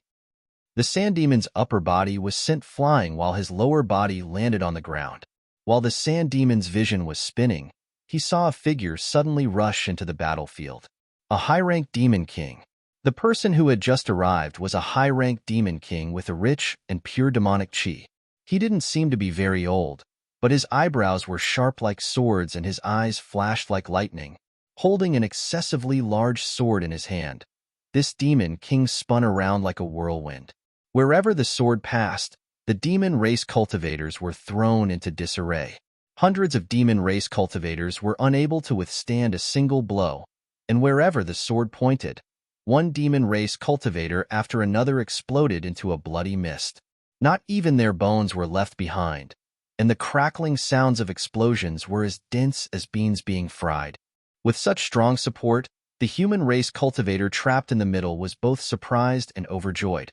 The sand demon's upper body was sent flying while his lower body landed on the ground. While the sand demon's vision was spinning, he saw a figure suddenly rush into the battlefield. A high-ranked demon king. The person who had just arrived was a high-ranked demon king with a rich and pure demonic chi. He didn't seem to be very old, but his eyebrows were sharp like swords and his eyes flashed like lightning. Holding an excessively large sword in his hand, this demon king spun around like a whirlwind. Wherever the sword passed, the demon race cultivators were thrown into disarray. Hundreds of demon race cultivators were unable to withstand a single blow, and wherever the sword pointed, one demon race cultivator after another exploded into a bloody mist. Not even their bones were left behind, and the crackling sounds of explosions were as dense as beans being fried. With such strong support, the human race cultivator trapped in the middle was both surprised and overjoyed.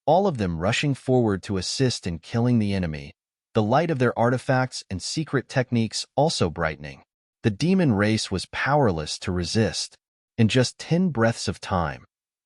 All of them rushing forward to assist in killing the enemy, the light of their artifacts and secret techniques also brightening. The demon race was powerless to resist. In just 10 breaths of time,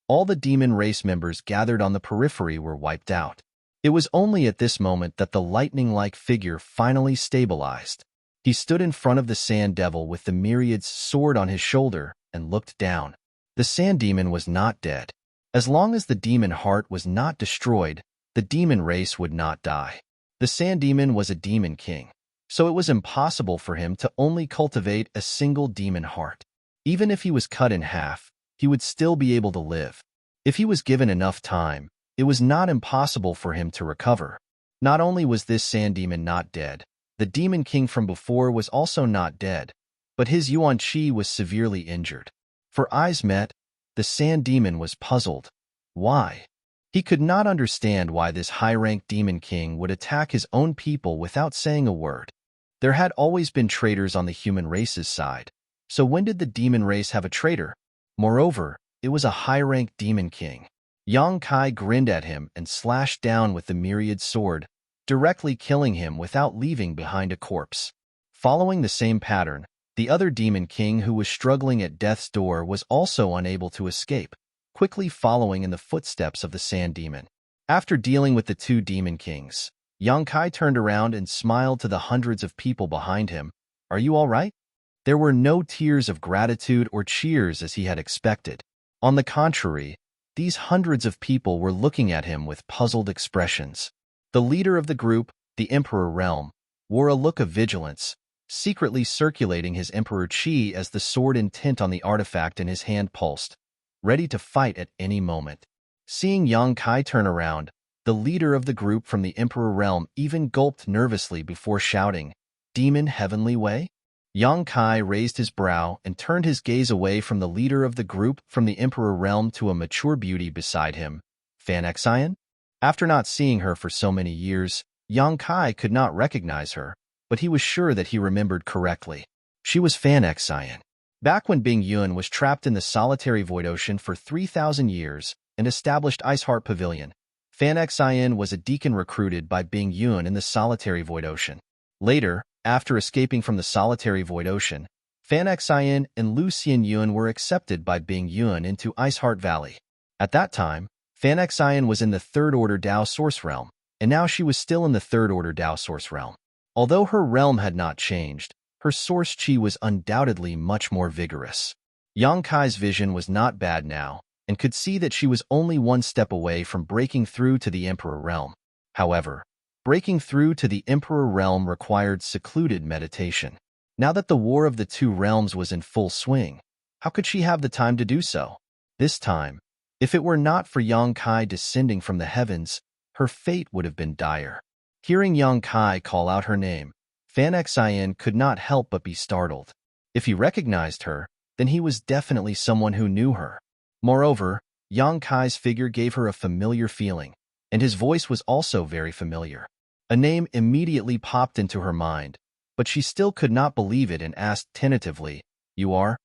all the demon race members gathered on the periphery were wiped out. It was only at this moment that the lightning-like figure finally stabilized. He stood in front of the sand devil with the myriad's sword on his shoulder and looked down. The sand demon was not dead. As long as the demon heart was not destroyed, the demon race would not die. The sand demon was a demon king, so it was impossible for him to only cultivate a single demon heart. Even if he was cut in half, he would still be able to live. If he was given enough time, it was not impossible for him to recover. Not only was this sand demon not dead, the demon king from before was also not dead, but his Yuan Chi was severely injured. For eyes met, the sand demon was puzzled. Why? He could not understand why this high-ranked demon king would attack his own people without saying a word. There had always been traitors on the human race's side, so when did the demon race have a traitor? Moreover, it was a high-ranked demon king. Yang Kai grinned at him and slashed down with the myriad sword, directly killing him without leaving behind a corpse. Following the same pattern, the other demon king who was struggling at death's door was also unable to escape, quickly following in the footsteps of the sand demon. After dealing with the two demon kings, Yang Kai turned around and smiled to the hundreds of people behind him. "Are you all right?" There were no tears of gratitude or cheers as he had expected. On the contrary, these hundreds of people were looking at him with puzzled expressions. The leader of the group, the Emperor Realm, wore a look of vigilance, secretly circulating his Emperor Chi as the sword intent on the artifact in his hand pulsed, ready to fight at any moment. Seeing Yang Kai turn around, the leader of the group from the Emperor Realm even gulped nervously before shouting, "Demon Heavenly Way?" Yang Kai raised his brow and turned his gaze away from the leader of the group from the Emperor Realm to a mature beauty beside him, Fan Xian. After not seeing her for so many years, Yang Kai could not recognize her, but he was sure that he remembered correctly. She was Fan Xian. Back when Bing Yun was trapped in the solitary void ocean for 3,000 years and established Iceheart Pavilion, Fan Xian was a deacon recruited by Bing Yun in the solitary void ocean. Later, after escaping from the solitary void ocean, Fan Xian and Lu Xianyun were accepted by Bing Yun into Iceheart Valley. At that time, Fan Xian was in the Third Order Dao Source Realm, and now she was still in the Third Order Dao Source Realm. Although her realm had not changed, her source chi was undoubtedly much more vigorous. Yang Kai's vision was not bad now, and could see that she was only one step away from breaking through to the Emperor Realm. However, breaking through to the Emperor Realm required secluded meditation. Now that the war of the two realms was in full swing, how could she have the time to do so? This time, if it were not for Yang Kai descending from the heavens, her fate would have been dire. Hearing Yang Kai call out her name, Fan Xian could not help but be startled. If he recognized her, then he was definitely someone who knew her. Moreover, Yang Kai's figure gave her a familiar feeling, and his voice was also very familiar. A name immediately popped into her mind, but she still could not believe it and asked tentatively, "You are?"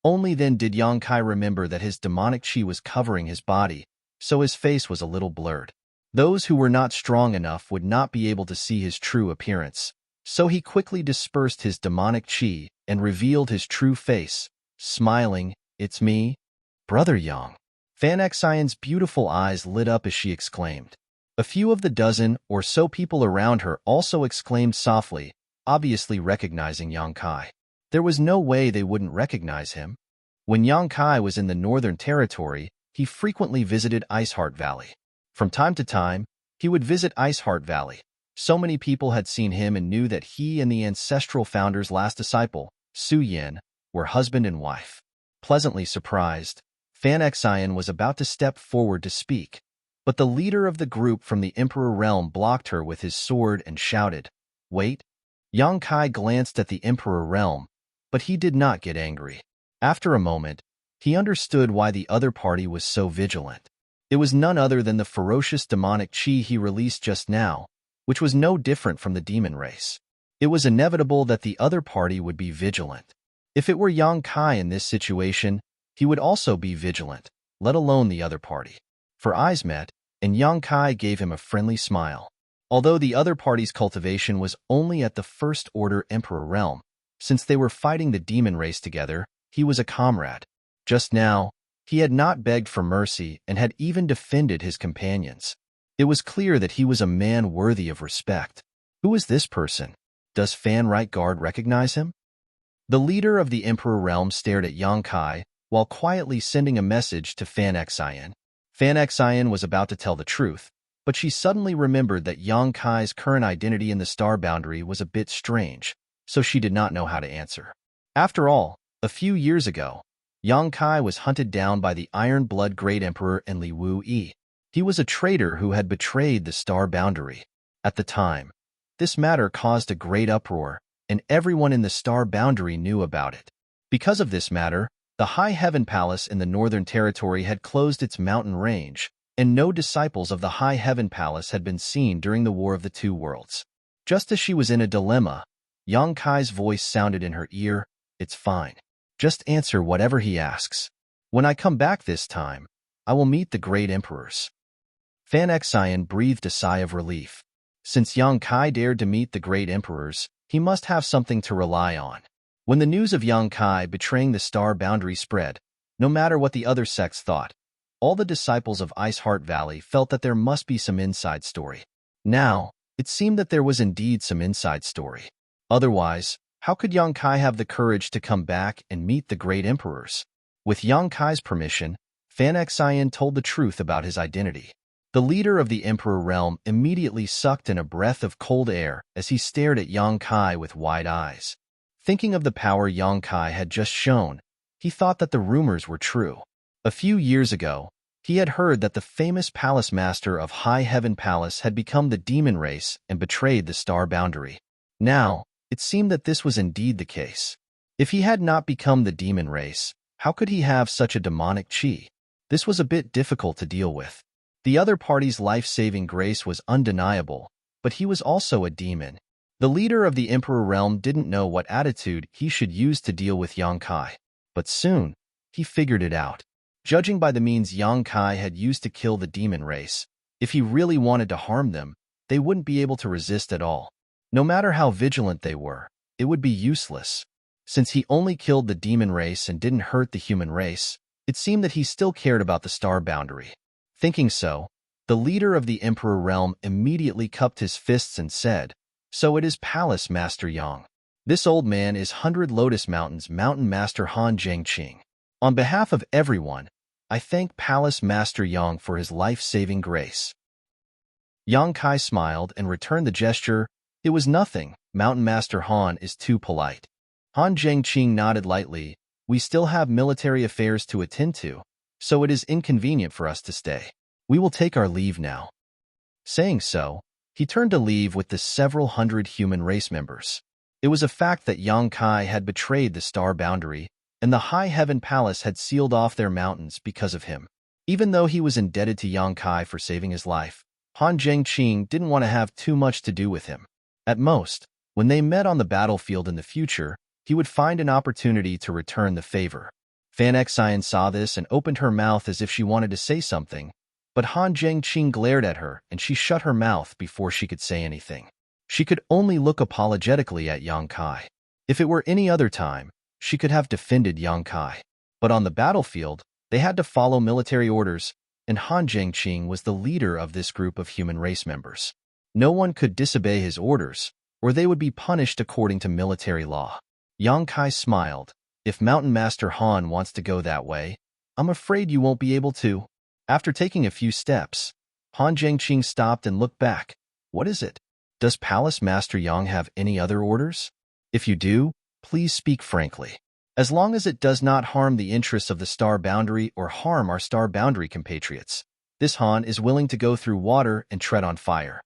Only then did Yang Kai remember that his demonic chi was covering his body, so his face was a little blurred. Those who were not strong enough would not be able to see his true appearance, so he quickly dispersed his demonic chi and revealed his true face, smiling, "It's me, Brother Yang." Fan Xian's beautiful eyes lit up as she exclaimed. A few of the dozen or so people around her also exclaimed softly, obviously recognizing Yang Kai. There was no way they wouldn't recognize him. When Yang Kai was in the Northern Territory, he frequently visited Iceheart Valley. From time to time, he would visit Iceheart Valley. So many people had seen him and knew that he and the ancestral founder's last disciple, Su Yin, were husband and wife. Pleasantly surprised, Fan Xian was about to step forward to speak, but the leader of the group from the Emperor Realm blocked her with his sword and shouted, "Wait." Yang Kai glanced at the Emperor Realm, but he did not get angry. After a moment, he understood why the other party was so vigilant. It was none other than the ferocious demonic chi he released just now, which was no different from the demon race. It was inevitable that the other party would be vigilant. If it were Yang Kai in this situation, he would also be vigilant, let alone the other party. For eyes met, and Yang Kai gave him a friendly smile. Although the other party's cultivation was only at the First Order Emperor realm, since they were fighting the demon race together, he was a comrade. Just now, he had not begged for mercy and had even defended his companions. It was clear that he was a man worthy of respect. Who is this person? Does Fan Right Guard recognize him? The leader of the Emperor realm stared at Yang Kai while quietly sending a message to Fan Xian. Fan Xian was about to tell the truth, but she suddenly remembered that Yang Kai's current identity in the star boundary was a bit strange, so she did not know how to answer. After all, a few years ago, Yang Kai was hunted down by the Iron Blood Great Emperor and Li Wu Yi. He was a traitor who had betrayed the star boundary. At the time, this matter caused a great uproar, and everyone in the star boundary knew about it. Because of this matter, the High Heaven Palace in the Northern Territory had closed its mountain range, and no disciples of the High Heaven Palace had been seen during the War of the Two Worlds. Just as she was in a dilemma, Yang Kai's voice sounded in her ear, "It's fine. Just answer whatever he asks. When I come back this time, I will meet the great emperors." Fan Xian breathed a sigh of relief. Since Yang Kai dared to meet the great emperors, he must have something to rely on. When the news of Yang Kai betraying the star boundary spread, no matter what the other sects thought, all the disciples of Iceheart Valley felt that there must be some inside story. Now, it seemed that there was indeed some inside story. Otherwise, how could Yang Kai have the courage to come back and meet the great emperors? With Yang Kai's permission, Fan Xian told the truth about his identity. The leader of the Emperor realm immediately sucked in a breath of cold air as he stared at Yang Kai with wide eyes. Thinking of the power Yang Kai had just shown, he thought that the rumors were true. A few years ago, he had heard that the famous palace master of High Heaven Palace had become the demon race and betrayed the star boundary. Now, it seemed that this was indeed the case. If he had not become the demon race, how could he have such a demonic chi? This was a bit difficult to deal with. The other party's life-saving grace was undeniable, but he was also a demon. The leader of the Emperor realm didn't know what attitude he should use to deal with Yang Kai. But soon, he figured it out. Judging by the means Yang Kai had used to kill the demon race, if he really wanted to harm them, they wouldn't be able to resist at all. No matter how vigilant they were, it would be useless. Since he only killed the demon race and didn't hurt the human race, it seemed that he still cared about the star boundary. Thinking so, the leader of the Emperor realm immediately cupped his fists and said, "So it is Palace Master Yang. This old man is 100 Lotus Mountains Mountain Master Han Zhengqing. On behalf of everyone, I thank Palace Master Yang for his life-saving grace." Yang Kai smiled and returned the gesture. "It was nothing. Mountain Master Han is too polite." Han Zhengqing nodded lightly. "We still have military affairs to attend to, so it is inconvenient for us to stay. We will take our leave now." Saying so, he turned to leave with the several hundred human race members. It was a fact that Yang Kai had betrayed the star boundary, and the High Heaven Palace had sealed off their mountains because of him. Even though he was indebted to Yang Kai for saving his life, Han Zhengqing didn't want to have too much to do with him. At most, when they met on the battlefield in the future, he would find an opportunity to return the favor. Fan Xian saw this and opened her mouth as if she wanted to say something, but Han Zhengqing glared at her and she shut her mouth before she could say anything. She could only look apologetically at Yang Kai. If it were any other time, she could have defended Yang Kai. But on the battlefield, they had to follow military orders, and Han Zhengqing was the leader of this group of human race members. No one could disobey his orders, or they would be punished according to military law. Yang Kai smiled. If Mountain Master Han wants to go that way, I'm afraid you won't be able to. After taking a few steps, Han Zhengqing stopped and looked back. What is it? Does Palace Master Yang have any other orders? If you do, please speak frankly. As long as it does not harm the interests of the Star Boundary or harm our Star Boundary compatriots, this Han is willing to go through water and tread on fire.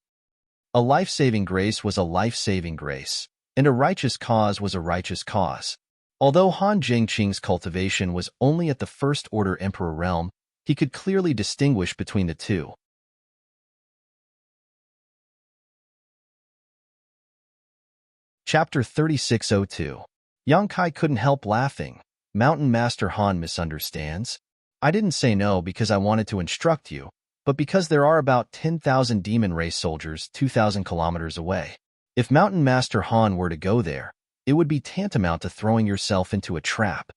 A life-saving grace was a life-saving grace, and a righteous cause was a righteous cause. Although Han Zhengqing's cultivation was only at the First Order Emperor realm, he could clearly distinguish between the two. Chapter 3602. Yang Kai couldn't help laughing. Mountain Master Han misunderstands. I didn't say no because I wanted to instruct you, but because there are about 10,000 demon race soldiers 2,000 kilometers away. If Mountain Master Han were to go there, it would be tantamount to throwing yourself into a trap.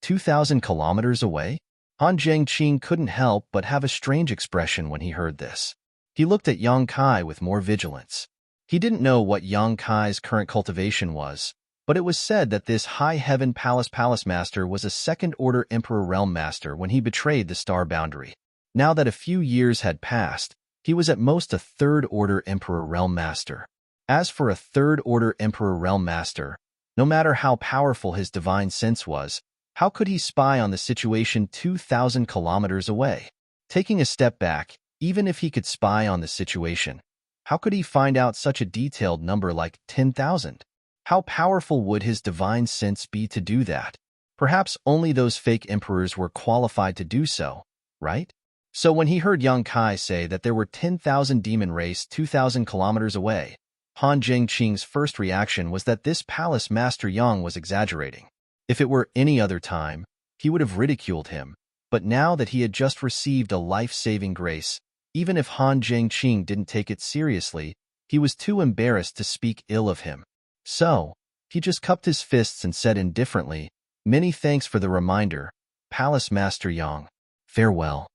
2,000 kilometers away? Han Zhengqing couldn't help but have a strange expression when he heard this. He looked at Yang Kai with more vigilance. He didn't know what Yang Kai's current cultivation was, but it was said that this High Heaven Palace Master was a Second-Order Emperor Realm Master when he betrayed the Star Boundary. Now that a few years had passed, he was at most a Third-Order Emperor Realm Master. As for a Third-Order Emperor Realm Master, no matter how powerful his divine sense was, how could he spy on the situation 2,000 kilometers away? Taking a step back, even if he could spy on the situation, how could he find out such a detailed number like 10,000? How powerful would his divine sense be to do that? Perhaps only those fake emperors were qualified to do so, right? So when he heard Yang Kai say that there were 10,000 demon race 2,000 kilometers away, Han Zhengqing's first reaction was that this Palace Master Yang was exaggerating. If it were any other time, he would have ridiculed him, but now that he had just received a life-saving grace, even if Han Zhengqing didn't take it seriously, he was too embarrassed to speak ill of him. So, he just cupped his fists and said indifferently, "Many thanks for the reminder, Palace Master Yang. Farewell."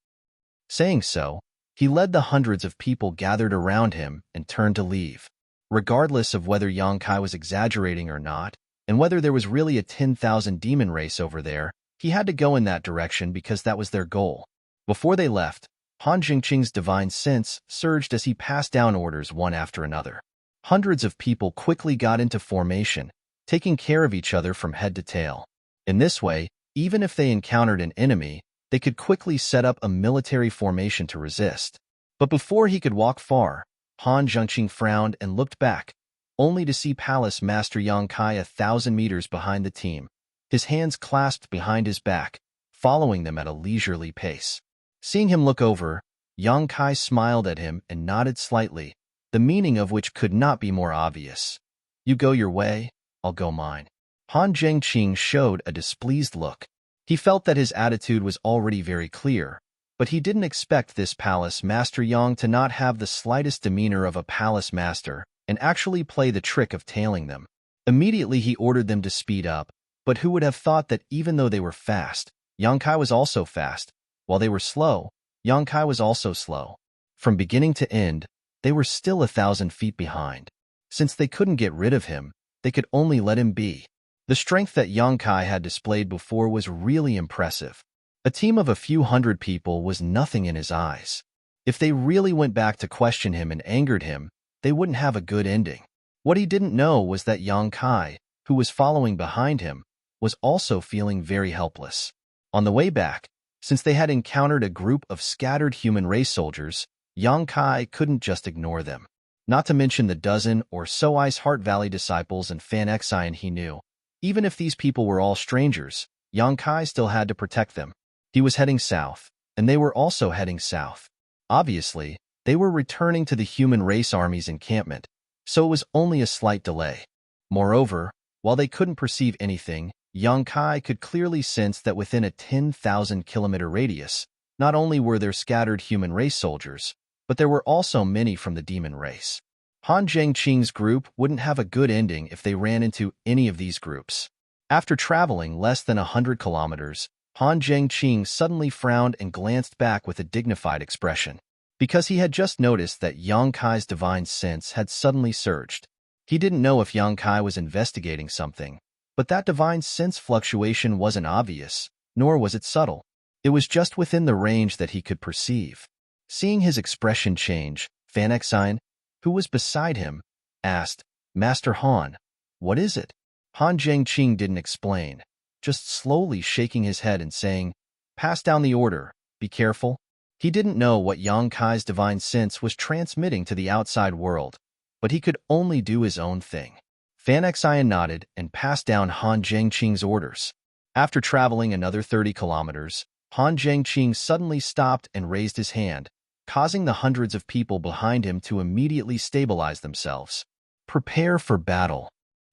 Saying so, he led the hundreds of people gathered around him and turned to leave. Regardless of whether Yang Kai was exaggerating or not, and whether there was really a 10,000 demon race over there, he had to go in that direction because that was their goal. Before they left, Han Zhengqing's divine sense surged as he passed down orders one after another. Hundreds of people quickly got into formation, taking care of each other from head to tail. In this way, even if they encountered an enemy, they could quickly set up a military formation to resist. But before he could walk far, Han Zhengqing frowned and looked back, only to see Palace Master Yang Kai 1,000 meters behind the team, his hands clasped behind his back, following them at a leisurely pace. Seeing him look over, Yang Kai smiled at him and nodded slightly, the meaning of which could not be more obvious. You go your way, I'll go mine. Han Zhengqing showed a displeased look. He felt that his attitude was already very clear, but he didn't expect this Palace Master Yang to not have the slightest demeanor of a palace master and actually play the trick of tailing them. Immediately he ordered them to speed up, but who would have thought that even though they were fast, Yang Kai was also fast. While they were slow, Yang Kai was also slow. From beginning to end, they were still 1,000 feet behind. Since they couldn't get rid of him, they could only let him be. The strength that Yang Kai had displayed before was really impressive. A team of a few hundred people was nothing in his eyes. If they really went back to question him and angered him, they wouldn't have a good ending. What he didn't know was that Yang Kai, who was following behind him, was also feeling very helpless. On the way back, since they had encountered a group of scattered human race soldiers, Yang Kai couldn't just ignore them. Not to mention the dozen or so Ice Heart Valley disciples and Fan Xian he knew. Even if these people were all strangers, Yang Kai still had to protect them. He was heading south, and they were also heading south. Obviously, They were returning to the human race army's encampment, so it was only a slight delay. Moreover, while they couldn't perceive anything, Yang Kai could clearly sense that within a 10,000-kilometer radius, not only were there scattered human race soldiers, but there were also many from the demon race. Han Zhengqing's group wouldn't have a good ending if they ran into any of these groups. After traveling less than 100 kilometers, Han Zhengqing suddenly frowned and glanced back with a dignified expression, because he had just noticed that Yang Kai's divine sense had suddenly surged. He didn't know if Yang Kai was investigating something, but that divine sense fluctuation wasn't obvious, nor was it subtle. It was just within the range that he could perceive. Seeing his expression change, Fan Xine, who was beside him, asked, "Master Han, what is it?" Han Zhengqing didn't explain, just slowly shaking his head and saying, "Pass down the order, be careful." He didn't know what Yang Kai's divine sense was transmitting to the outside world, but he could only do his own thing. Fan Xine nodded and passed down Han Zhengqing's orders. After traveling another 30 kilometers, Han Zhengqing suddenly stopped and raised his hand, causing the hundreds of people behind him to immediately stabilize themselves. "Prepare for battle."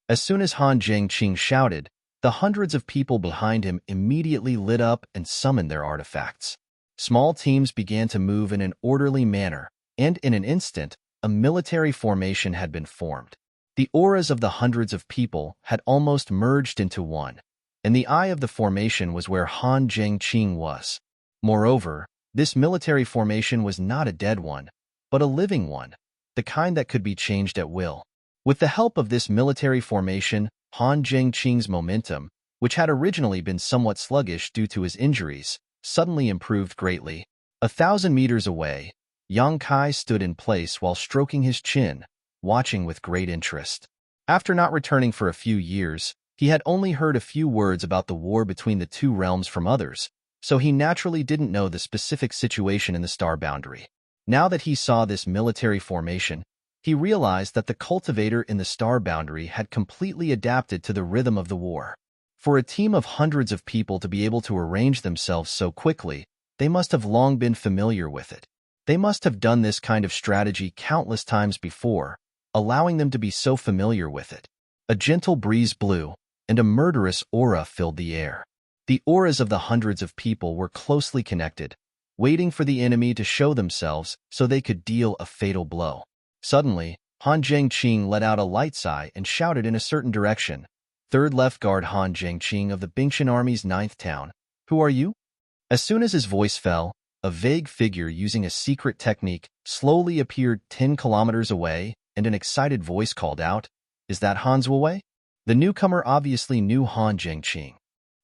As soon as Han Zhengqing shouted, the hundreds of people behind him immediately lit up and summoned their artifacts. Small teams began to move in an orderly manner, and in an instant, a military formation had been formed. The auras of the hundreds of people had almost merged into one, and the eye of the formation was where Han Zhengqing was. Moreover, this military formation was not a dead one, but a living one, the kind that could be changed at will. With the help of this military formation, Han Zhengqing's momentum, which had originally been somewhat sluggish due to his injuries, suddenly improved greatly. 1,000 meters away, Yang Kai stood in place while stroking his chin, watching with great interest. After not returning for a few years, he had only heard a few words about the war between the two realms from others, so he naturally didn't know the specific situation in the star boundary. Now that he saw this military formation, he realized that the cultivator in the star boundary had completely adapted to the rhythm of the war. For a team of hundreds of people to be able to arrange themselves so quickly, they must have long been familiar with it. They must have done this kind of strategy countless times before, allowing them to be so familiar with it. A gentle breeze blew, and a murderous aura filled the air. The auras of the hundreds of people were closely connected, waiting for the enemy to show themselves so they could deal a fatal blow. Suddenly, Han Zhengqing let out a light sigh and shouted in a certain direction, "Third Left Guard Han Zhengqing of the Bingtian Army's 9th Town. Who are you?" As soon as his voice fell, a vague figure using a secret technique slowly appeared 10 kilometers away, and an excited voice called out, "Is that Han Zuowei?" The newcomer obviously knew Han Zhengqing.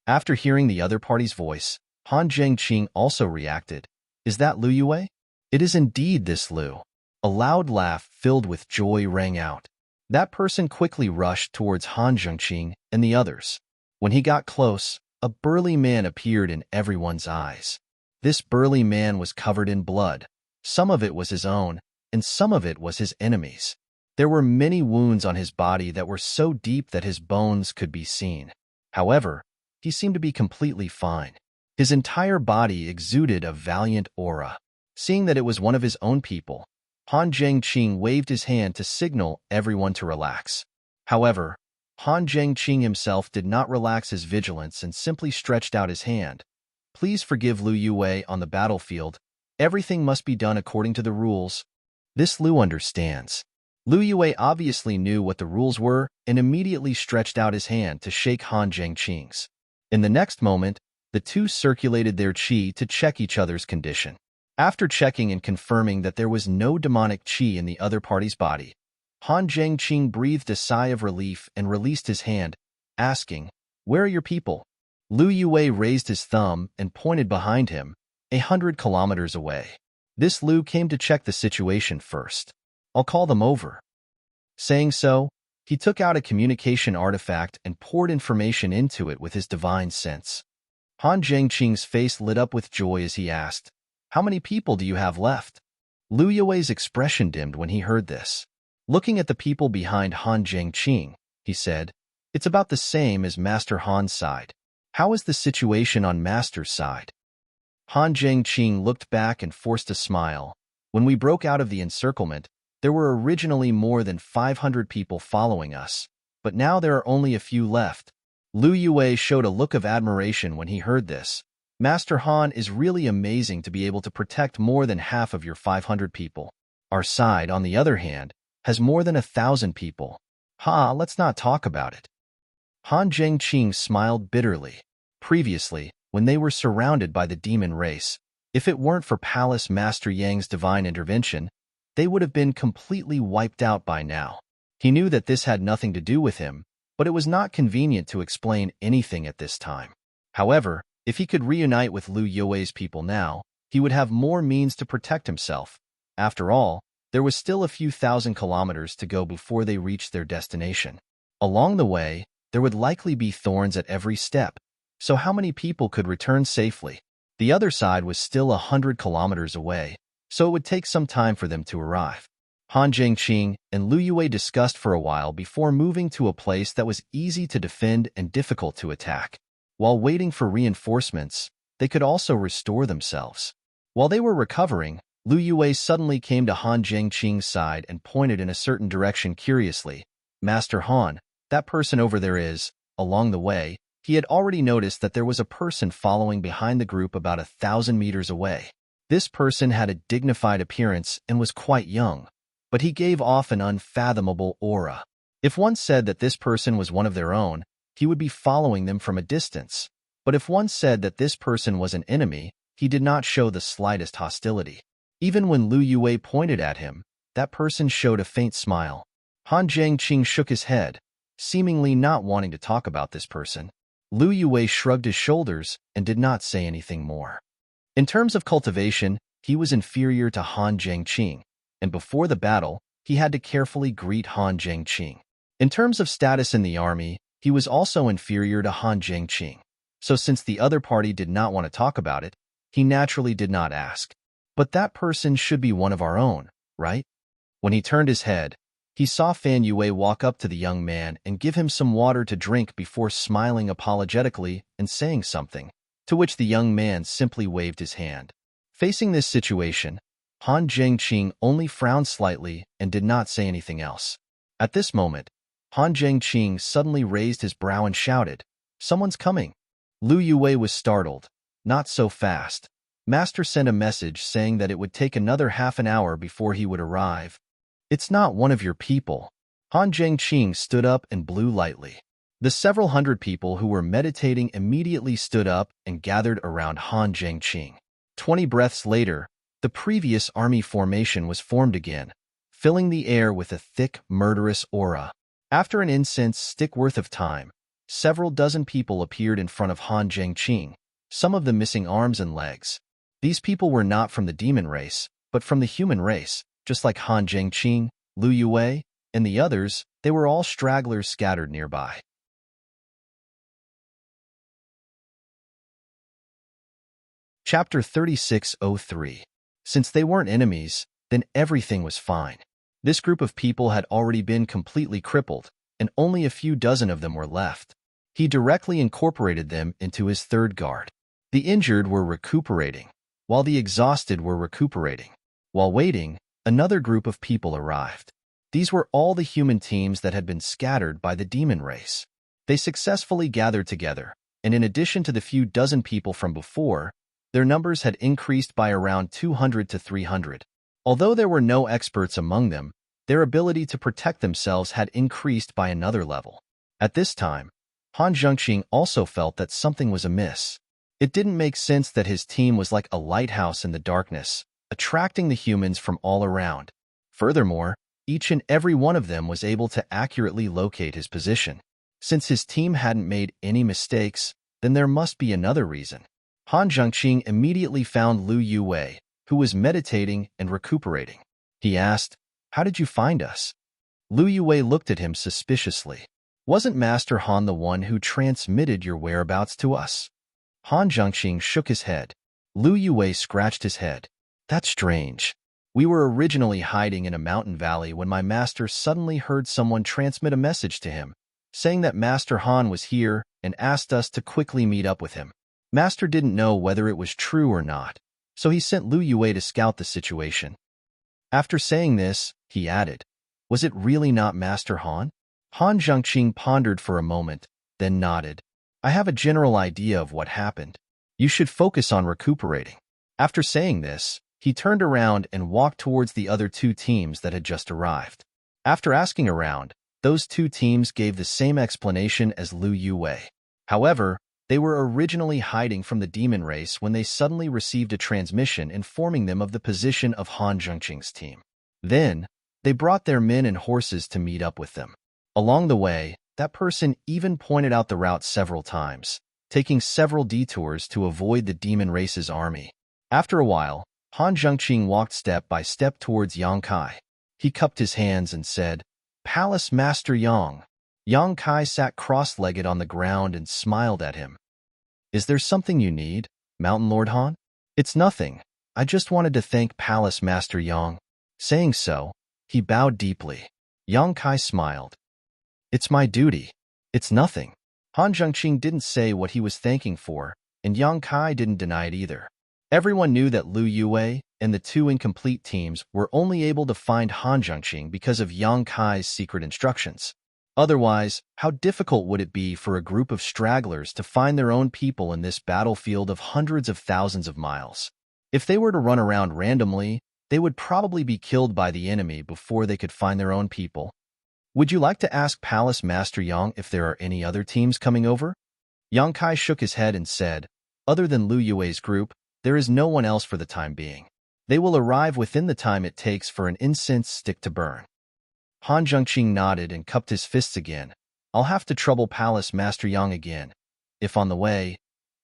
After hearing the other party's voice, Han Zhengqing also reacted, "Is that Lu Yue?" "It is indeed this Lu." A loud laugh filled with joy rang out. That person quickly rushed towards Han Zhengqing and the others. When he got close, a burly man appeared in everyone's eyes. This burly man was covered in blood. Some of it was his own, and some of it was his enemy's. There were many wounds on his body that were so deep that his bones could be seen. However, he seemed to be completely fine. His entire body exuded a valiant aura. Seeing that it was one of his own people, Han Zhengqing waved his hand to signal everyone to relax. However, Han Zhengqing himself did not relax his vigilance and simply stretched out his hand. "Please forgive Lu Yue on the battlefield. Everything must be done according to the rules." This Lu understands. Lu Yue obviously knew what the rules were and immediately stretched out his hand to shake Han Zhengqing's. In the next moment, the two circulated their qi to check each other's condition. After checking and confirming that there was no demonic qi in the other party's body, Han Zhengqing breathed a sigh of relief and released his hand, asking, "Where are your people?" Lu Yue raised his thumb and pointed behind him, 100 kilometers away. This Lu came to check the situation first. "I'll call them over." Saying so, he took out a communication artifact and poured information into it with his divine sense. Han Zhengqing's face lit up with joy as he asked, "How many people do you have left?" Lu Yue's expression dimmed when he heard this. Looking at the people behind Han Zhengqing, he said, "It's about the same as Master Han's side. How is the situation on Master's side?" Han Zhengqing looked back and forced a smile, When we broke out of the encirclement, there were originally more than 500 people following us, but now there are only a few left. Lu Yue showed a look of admiration when he heard this. Master Han is really amazing to be able to protect more than half of your 500 people. Our side, on the other hand, has more than 1,000 people. Let's not talk about it. Han Zhengqing smiled bitterly. Previously, when they were surrounded by the demon race, if it weren't for Palace Master Yang's divine intervention, they would have been completely wiped out by now. He knew that this had nothing to do with him, but it was not convenient to explain anything at this time. However, if he could reunite with Lu Yue's people now, he would have more means to protect himself. After all, there was still a few thousand kilometers to go before they reached their destination. Along the way, there would likely be thorns at every step, so how many people could return safely? The other side was still 100 kilometers away, so it would take some time for them to arrive. Han Zhengqing and Lu Yue discussed for a while before moving to a place that was easy to defend and difficult to attack. While waiting for reinforcements, they could also restore themselves. While they were recovering, Lu Yue suddenly came to Han Zhengqing's side and pointed in a certain direction curiously. Master Han, that person over there is. Along the way, he had already noticed that there was a person following behind the group about 1,000 meters away. This person had a dignified appearance and was quite young, but he gave off an unfathomable aura. If one said that this person was one of their own, he would be following them from a distance. But if one said that this person was an enemy, he did not show the slightest hostility. Even when Lu Yue pointed at him, that person showed a faint smile. Han Zhengqing shook his head, seemingly not wanting to talk about this person. Lu Yue shrugged his shoulders and did not say anything more. In terms of cultivation, he was inferior to Han Zhengqing, and before the battle, he had to carefully greet Han Zhengqing. In terms of status in the army, he was also inferior to Han Zhengqing, so since the other party did not want to talk about it, he naturally did not ask. But that person should be one of our own, right? When he turned his head, he saw Fan Yue walk up to the young man and give him some water to drink before smiling apologetically and saying something, to which the young man simply waved his hand. Facing this situation, Han Zhengqing only frowned slightly and did not say anything else. At this moment, Han Zhengqing suddenly raised his brow and shouted, "Someone's coming!" Lu Yue was startled. "Not so fast." Master sent a message saying that it would take another half an hour before he would arrive. "It's not one of your people." Han Zhengqing stood up and blew lightly. The several hundred people who were meditating immediately stood up and gathered around Han Zhengqing. 20 breaths later, the previous army formation was formed again, filling the air with a thick, murderous aura. After an incense stick worth of time, several dozen people appeared in front of Han Zhengqing, some of them missing arms and legs. These people were not from the demon race, but from the human race, just like Han Zhengqing, Lu Yue, and the others. They were all stragglers scattered nearby. Chapter 3603. Since they weren't enemies, then everything was fine. This group of people had already been completely crippled, and only a few dozen of them were left. He directly incorporated them into his third guard. The injured were recuperating, while the exhausted were recuperating. While waiting, another group of people arrived. These were all the human teams that had been scattered by the demon race. They successfully gathered together, and in addition to the few dozen people from before, their numbers had increased by around 200 to 300. Although there were no experts among them, their ability to protect themselves had increased by another level. At this time, Han Zhengqing also felt that something was amiss. It didn't make sense that his team was like a lighthouse in the darkness, attracting the humans from all around. Furthermore, each and every one of them was able to accurately locate his position. Since his team hadn't made any mistakes, then there must be another reason. Han Zhengqing immediately found Lu Yue, who was meditating and recuperating. He asked, "How did you find us?" Lu Yue looked at him suspiciously. "Wasn't Master Han the one who transmitted your whereabouts to us?" Han Zhengqing shook his head. Lu Yue scratched his head. "That's strange. We were originally hiding in a mountain valley when my master suddenly heard someone transmit a message to him, saying that Master Han was here and asked us to quickly meet up with him. Master didn't know whether it was true or not, so he sent Lu Yue to scout the situation. After saying this, he added, "Was it really not Master Han?" Han Zhengqing pondered for a moment, then nodded. "I have a general idea of what happened. You should focus on recuperating." After saying this, he turned around and walked towards the other two teams that had just arrived. After asking around, those two teams gave the same explanation as Lu Yue. However, they were originally hiding from the demon race when they suddenly received a transmission informing them of the position of Han Zhengqing's team. Then, they brought their men and horses to meet up with them. Along the way, that person even pointed out the route several times, taking several detours to avoid the demon race's army. After a while, Han Zhengqing walked step by step towards Yang Kai. He cupped his hands and said, "Palace Master Yang." Yang Kai sat cross-legged on the ground and smiled at him. "Is there something you need, Mountain Lord Han?" "It's nothing. I just wanted to thank Palace Master Yang." Saying so, he bowed deeply. Yang Kai smiled. "It's my duty. It's nothing." Han Zhengqing didn't say what he was thanking for, and Yang Kai didn't deny it either. Everyone knew that Lu Yue and the two incomplete teams were only able to find Han Zhengqing because of Yang Kai's secret instructions. Otherwise, how difficult would it be for a group of stragglers to find their own people in this battlefield of hundreds of thousands of miles? If they were to run around randomly, they would probably be killed by the enemy before they could find their own people. "Would you like to ask Palace Master Yang if there are any other teams coming over?" Yang Kai shook his head and said, "Other than Lu Yue's group, there is no one else for the time being. They will arrive within the time it takes for an incense stick to burn." Han Zhengqing nodded and cupped his fists again. "I'll have to trouble Palace Master Yang again. If on the way,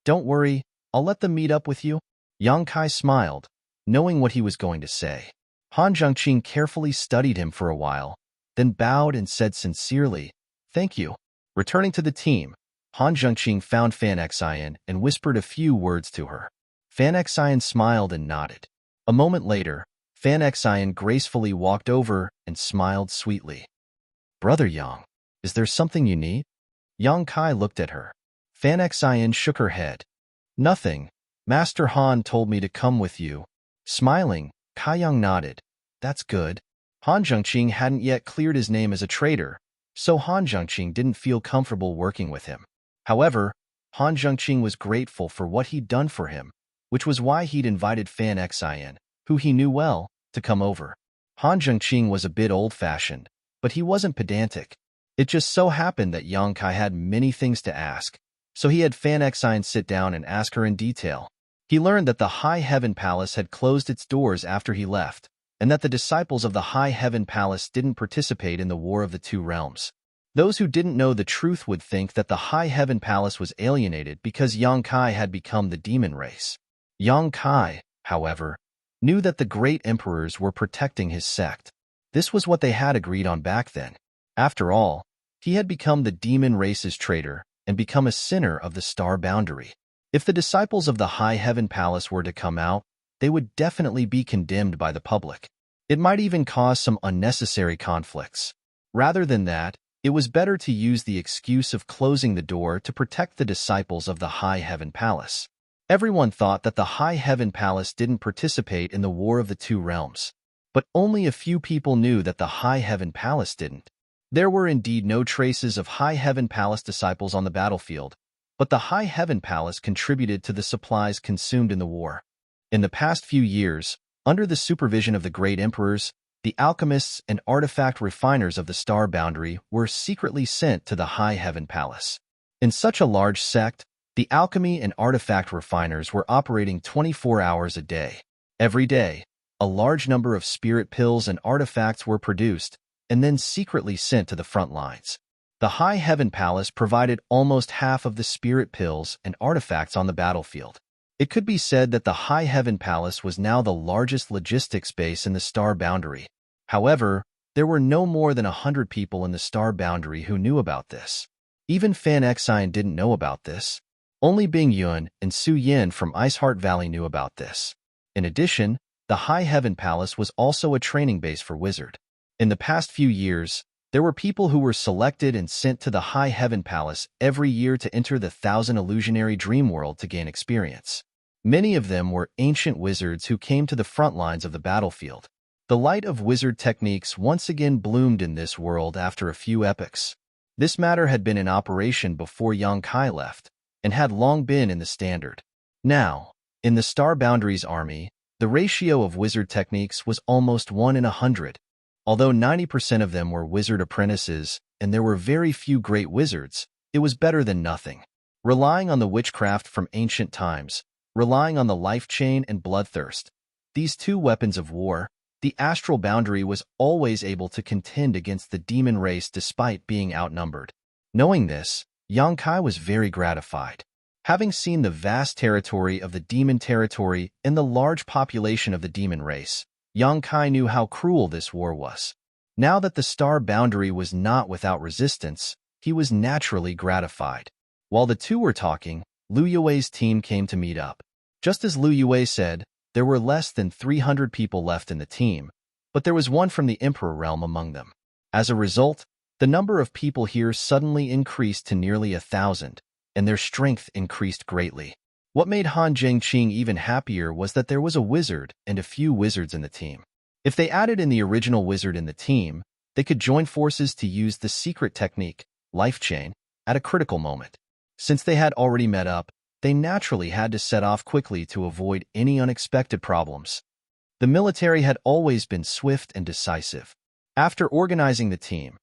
don't worry, I'll let them meet up with you." Yang Kai smiled, knowing what he was going to say. Han Zhengqing carefully studied him for a while, then bowed and said sincerely, "Thank you." Returning to the team, Han Zhengqing found Fan Xian and whispered a few words to her. Fan Xian smiled and nodded. A moment later, Fan Xian gracefully walked over and smiled sweetly. "Brother Yang, is there something you need?" Yang Kai looked at her. Fan Xian shook her head. "Nothing. Master Han told me to come with you." Smiling, Kai Yang nodded. "That's good." Han Zhengqing hadn't yet cleared his name as a traitor, so Han Zhengqing didn't feel comfortable working with him. However, Han Zhengqing was grateful for what he'd done for him, which was why he'd invited Fan Xian, who he knew well, to come over. Han Zhengqing was a bit old-fashioned, but he wasn't pedantic. It just so happened that Yang Kai had many things to ask, so he had Fan Xian sit down and ask her in detail. He learned that the High Heaven Palace had closed its doors after he left, and that the disciples of the High Heaven Palace didn't participate in the War of the Two Realms. Those who didn't know the truth would think that the High Heaven Palace was alienated because Yang Kai had become the demon race. Yang Kai, however, knew that the great emperors were protecting his sect. This was what they had agreed on back then. After all, he had become the demon race's traitor and become a sinner of the star boundary. If the disciples of the High Heaven Palace were to come out, they would definitely be condemned by the public. It might even cause some unnecessary conflicts. Rather than that, it was better to use the excuse of closing the door to protect the disciples of the High Heaven Palace. Everyone thought that the High Heaven Palace didn't participate in the War of the Two Realms, but only a few people knew that the High Heaven Palace didn't. There were indeed no traces of High Heaven Palace disciples on the battlefield, but the High Heaven Palace contributed to the supplies consumed in the war. In the past few years, under the supervision of the great emperors, the alchemists and artifact refiners of the star boundary were secretly sent to the High Heaven Palace. In such a large sect, the alchemy and artifact refiners were operating 24 hours a day. Every day, a large number of spirit pills and artifacts were produced and then secretly sent to the front lines. The High Heaven Palace provided almost half of the spirit pills and artifacts on the battlefield. It could be said that the High Heaven Palace was now the largest logistics base in the star boundary. However, there were no more than 100 people in the star boundary who knew about this. Even Fan Xian didn't know about this. Only Bing Yun and Su Yin from Iceheart Valley knew about this. In addition, the High Heaven Palace was also a training base for Wizard. In the past few years, there were people who were selected and sent to the High Heaven Palace every year to enter the Thousand Illusionary Dream World to gain experience. Many of them were ancient wizards who came to the front lines of the battlefield. The light of wizard techniques once again bloomed in this world after a few epochs. This matter had been in operation before Yang Kai left, and had long been in the standard. Now, in the Star Boundaries army, the ratio of wizard techniques was almost 1 in 100. Although 90% of them were wizard apprentices, and there were very few great wizards, it was better than nothing. Relying on the witchcraft from ancient times, relying on the life chain and bloodthirst, these two weapons of war, the astral boundary was always able to contend against the demon race despite being outnumbered. Knowing this, Yang Kai was very gratified. Having seen the vast territory of the demon territory and the large population of the demon race, Yang Kai knew how cruel this war was. Now that the star boundary was not without resistance, he was naturally gratified. While the two were talking, Lu Yue's team came to meet up. Just as Lu Yue said, there were less than 300 people left in the team, but there was one from the Emperor realm among them. As a result, the number of people here suddenly increased to nearly 1,000, and their strength increased greatly. What made Han Zhengqing even happier was that there was a wizard and a few wizards in the team. If they added in the original wizard in the team, they could join forces to use the secret technique, life chain, at a critical moment. Since they had already met up, they naturally had to set off quickly to avoid any unexpected problems. The military had always been swift and decisive. After organizing the team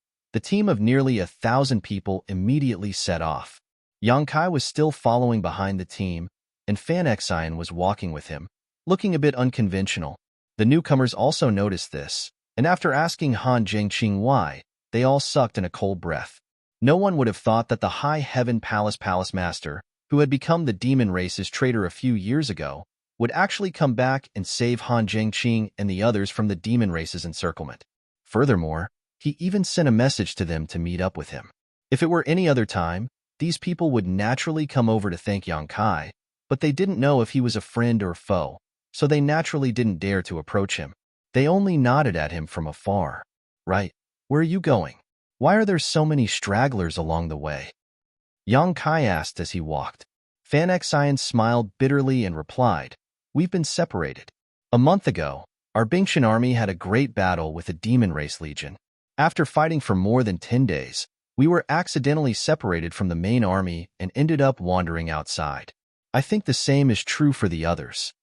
of nearly 1,000 people immediately set off. Yang Kai was still following behind the team, and Fan Xian was walking with him, looking a bit unconventional. The newcomers also noticed this, and after asking Han Zhengqing why, they all sucked in a cold breath. No one would have thought that the High Heaven Palace Master, who had become the demon race's traitor a few years ago, would actually come back and save Han Zhengqing and the others from the demon race's encirclement. Furthermore, he even sent a message to them to meet up with him. If it were any other time, these people would naturally come over to thank Yang Kai, but they didn't know if he was a friend or foe, so they naturally didn't dare to approach him. They only nodded at him from afar. Right, where are you going? Why are there so many stragglers along the way? Yang Kai asked as he walked. Fan Xian smiled bitterly and replied, "We've been separated. A month ago, our Bingshan army had a great battle with the Demon Race Legion. After fighting for more than 10 days, we were accidentally separated from the main army and ended up wandering outside. I think the same is true for the others."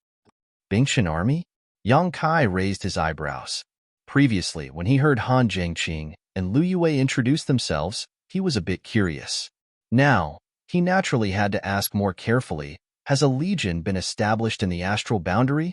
Bingshan army? Yang Kai raised his eyebrows. Previously, when he heard Han Zhengqing and Lu Yue introduce themselves, he was a bit curious. Now, he naturally had to ask more carefully, has a legion been established in the astral boundary?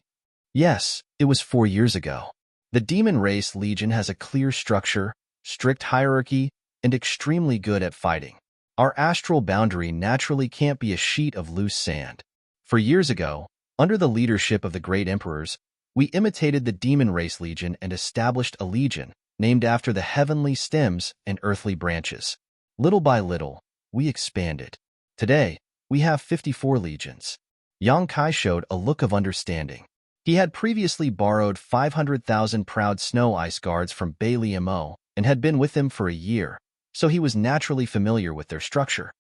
Yes, it was 4 years ago. The Demon Race Legion has a clear structure, strict hierarchy, and extremely good at fighting. Our astral boundary naturally can't be a sheet of loose sand. For years ago, under the leadership of the great emperors, we imitated the Demon Race Legion and established a legion named after the heavenly stems and earthly branches. Little by little, we expanded. Today, we have 54 legions. Yang Kai showed a look of understanding. He had previously borrowed 500,000 proud snow ice guards from Bailey Mo and had been with them for a year, so he was naturally familiar with their structure.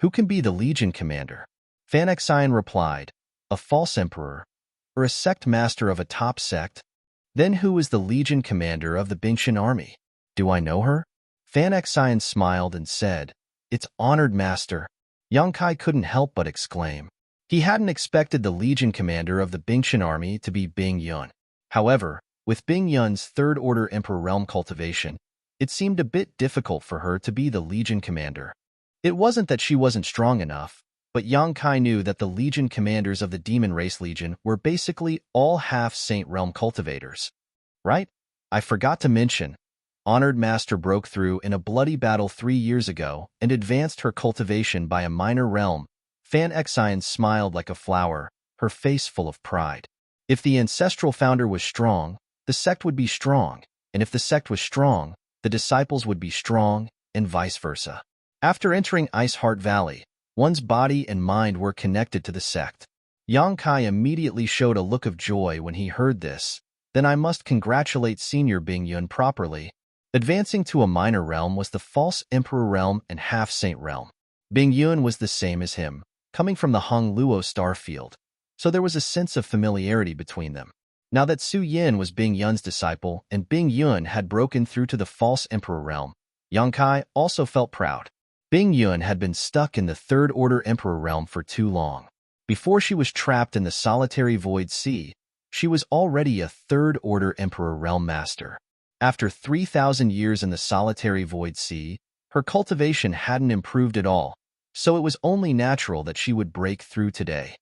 Who can be the legion commander? Fan Xian replied, a false emperor, or a sect master of a top sect? Then who is the legion commander of the Bingshan army? Do I know her? Fan Xian smiled and said, it's honored master. Yang Kai couldn't help but exclaim. He hadn't expected the legion commander of the Bingshan army to be Bing Yun. However, with Bing Yun's third-order emperor realm cultivation, it seemed a bit difficult for her to be the legion commander. It wasn't that she wasn't strong enough, but Yang Kai knew that the legion commanders of the Demon Race Legion were basically all half-saint realm cultivators. Right? I forgot to mention, Honored Master broke through in a bloody battle 3 years ago and advanced her cultivation by a minor realm. Fan Xian smiled like a flower, her face full of pride. If the ancestral founder was strong, the sect would be strong, and if the sect was strong, the disciples would be strong, and vice versa. After entering Ice Heart Valley, one's body and mind were connected to the sect. Yang Kai immediately showed a look of joy when he heard this. Then I must congratulate Senior Bing Yun properly. Advancing to a minor realm was the False Emperor realm and Half-Saint realm. Bing Yun was the same as him, coming from the Hong Luo star field, so there was a sense of familiarity between them. Now that Su Yin was Bing Yun's disciple and Bing Yun had broken through to the false emperor realm, Yang Kai also felt proud. Bing Yun had been stuck in the Third Order Emperor realm for too long. Before she was trapped in the solitary void sea, she was already a Third Order Emperor realm master. After 3,000 years in the solitary void sea, her cultivation hadn't improved at all, so it was only natural that she would break through today.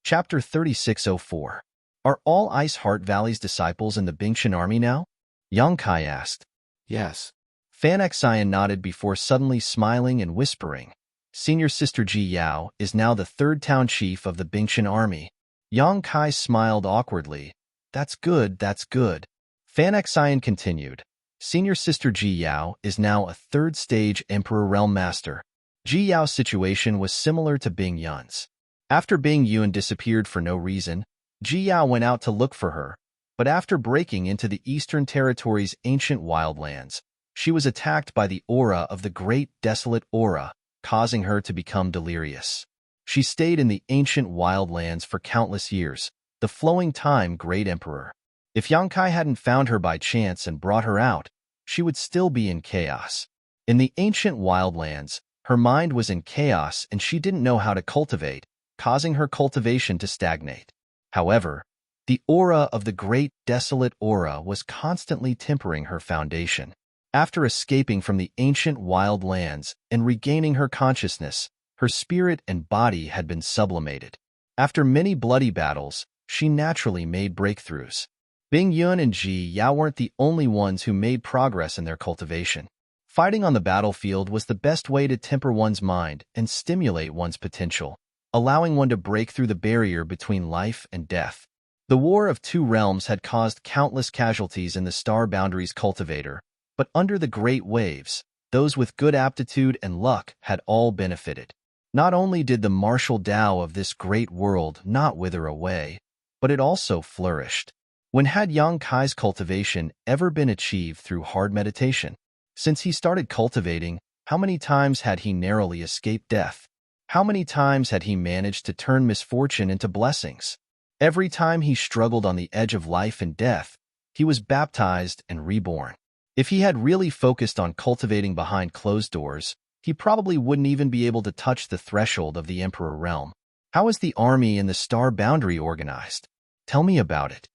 Chapter 3604. Are all Ice Heart Valley's disciples in the Bingshan army now? Yang Kai asked. Yes. Fan Xian nodded before suddenly smiling and whispering. Senior Sister Ji Yao is now the third town chief of the Bingshan army. Yang Kai smiled awkwardly. That's good, that's good. Fan Xian continued. Senior Sister Ji Yao is now a third-stage Emperor Realm Master. Ji Yao's situation was similar to Bing Yun's. After Bing Yun disappeared for no reason, Ji Yao went out to look for her, but after breaking into the Eastern Territory's ancient wildlands, she was attacked by the aura of the Great Desolate Aura, causing her to become delirious. She stayed in the ancient wildlands for countless years, the flowing time Great Emperor. If Yang Kai hadn't found her by chance and brought her out, she would still be in chaos. In the ancient wildlands, her mind was in chaos and she didn't know how to cultivate, causing her cultivation to stagnate. However, the aura of the Great Desolate Aura was constantly tempering her foundation. After escaping from the ancient wildlands and regaining her consciousness, her spirit and body had been sublimated. After many bloody battles, she naturally made breakthroughs. Bing Yun and Ji Yao weren't the only ones who made progress in their cultivation. Fighting on the battlefield was the best way to temper one's mind and stimulate one's potential, allowing one to break through the barrier between life and death. The War of Two Realms had caused countless casualties in the Star Boundaries cultivator, but under the Great Waves, those with good aptitude and luck had all benefited. Not only did the martial Tao of this great world not wither away, but it also flourished. When had Yang Kai's cultivation ever been achieved through hard meditation? Since he started cultivating, how many times had he narrowly escaped death? How many times had he managed to turn misfortune into blessings? Every time he struggled on the edge of life and death, he was baptized and reborn. If he had really focused on cultivating behind closed doors, he probably wouldn't even be able to touch the threshold of the Emperor realm. How is the army in the Star Boundary organized? Tell me about it.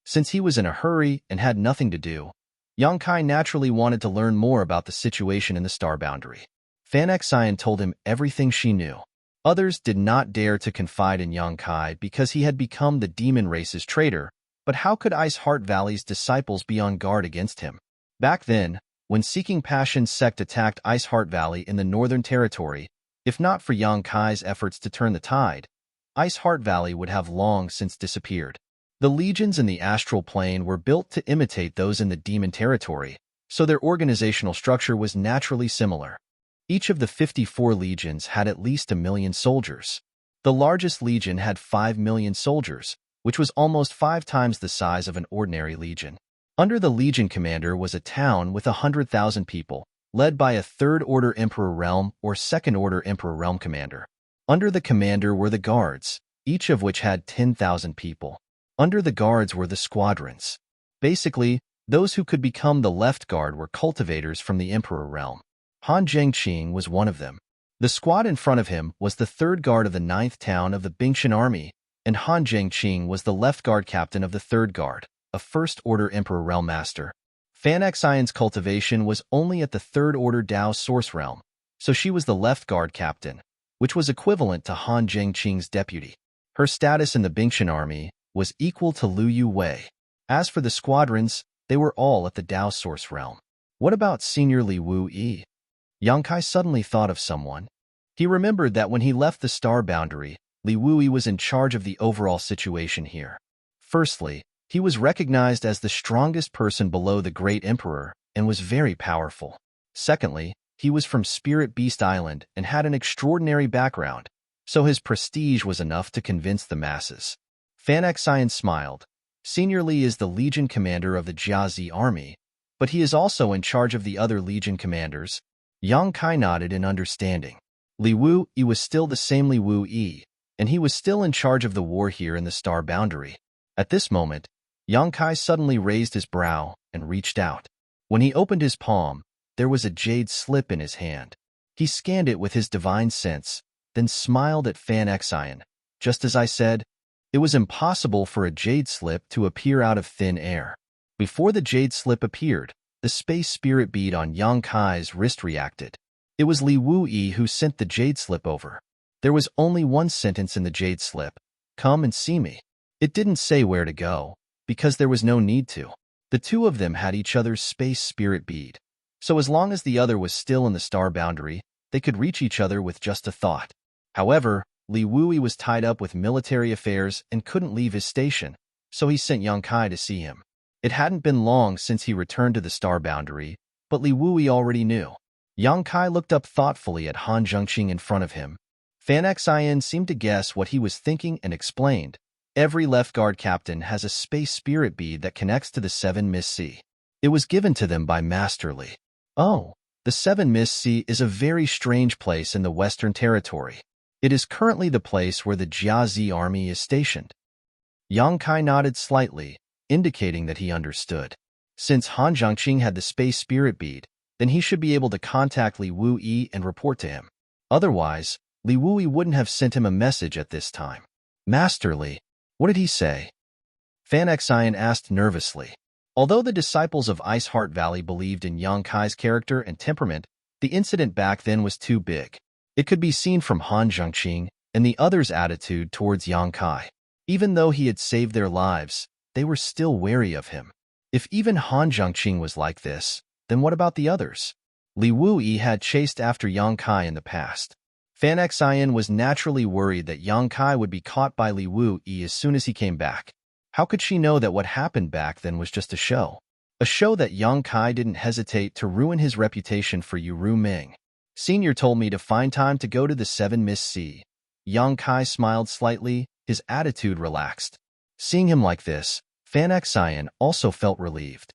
Since he was in a hurry and had nothing to do, Yang Kai naturally wanted to learn more about the situation in the Star Boundary. Fan Xian told him everything she knew. Others did not dare to confide in Yang Kai because he had become the demon race's traitor, but how could Ice Heart Valley's disciples be on guard against him? Back then, when Seeking Passion's sect attacked Ice Heart Valley in the Northern Territory, if not for Yang Kai's efforts to turn the tide, Ice Heart Valley would have long since disappeared. The legions in the astral plane were built to imitate those in the demon territory, so their organizational structure was naturally similar. Each of the 54 legions had at least 1 million soldiers. The largest legion had 5 million soldiers, which was almost 5 times the size of an ordinary legion. Under the legion commander was a town with 100,000 people, led by a Third-Order Emperor Realm or Second-Order Emperor Realm commander. Under the commander were the guards, each of which had 10,000 people. Under the guards were the squadrons. Basically, those who could become the left guard were cultivators from the Emperor Realm. Han Zhengqing was one of them. The squad in front of him was the third guard of the 9th town of the Bingshan army, and Han Zhengqing was the left guard captain of the third guard, a First-Order Emperor Realm master. Fan Xian's cultivation was only at the Third-Order Dao Source Realm, so she was the left guard captain, which was equivalent to Han Zhengqing's deputy. Her status in the Bingshan army was equal to Liu Yu Wei. As for the squadrons, they were all at the Dao Source Realm. What about Senior Li Wu Yi? Yang Kai suddenly thought of someone. He remembered that when he left the Star Boundary, Li Wuyi was in charge of the overall situation here. Firstly, he was recognized as the strongest person below the Great Emperor and was very powerful. Secondly, he was from Spirit Beast Island and had an extraordinary background, so his prestige was enough to convince the masses. Fan Xian smiled. Senior Li is the Legion commander of the Jiazi army, but he is also in charge of the other Legion commanders. Yang Kai nodded in understanding. Li Wu Yi was still the same Li Wu Yi, and he was still in charge of the war here in the star boundary. At this moment, Yang Kai suddenly raised his brow and reached out. When he opened his palm, there was a jade slip in his hand. He scanned it with his divine sense, then smiled at Fan Xian. Just as I said, it was impossible for a jade slip to appear out of thin air. Before the jade slip appeared, the space spirit bead on Yang Kai's wrist reacted. It was Li Wuyi who sent the jade slip over. There was only one sentence in the jade slip: "Come and see me." It didn't say where to go, because there was no need to. The two of them had each other's space spirit bead, so as long as the other was still in the star boundary, they could reach each other with just a thought. However, Li Wuyi was tied up with military affairs and couldn't leave his station, so he sent Yang Kai to see him. It hadn't been long since he returned to the star boundary, but Li Wuyi already knew. Yang Kai looked up thoughtfully at Han Zhengqing in front of him. Fan Xian seemed to guess what he was thinking and explained. Every left guard captain has a space spirit bead that connects to the 7 misty. It was given to them by Master Li. Oh, the 7 misty is a very strange place in the Western Territory. It is currently the place where the Jiazi army is stationed. Yang Kai nodded slightly, indicating that he understood. Since Han Zhengqing had the space spirit bead, then he should be able to contact Li Wuyi and report to him. Otherwise, Li Wuyi wouldn't have sent him a message at this time. Master Li, what did he say? Fan Xian asked nervously. Although the disciples of Ice Heart Valley believed in Yang Kai's character and temperament, the incident back then was too big. It could be seen from Han Zhengqing and the others' attitude towards Yang Kai. Even though he had saved their lives, they were still wary of him. If even Han Zhengqing was like this, then what about the others? Li Wuyi had chased after Yang Kai in the past. Fan Xian was naturally worried that Yang Kai would be caught by Li Wuyi as soon as he came back. How could she know that what happened back then was just a show? A show that Yang Kai didn't hesitate to ruin his reputation for Yu Ming. Senior told me to find time to go to the 7 misty. Yang Kai smiled slightly, his attitude relaxed. Seeing him like this, Fan Xian also felt relieved.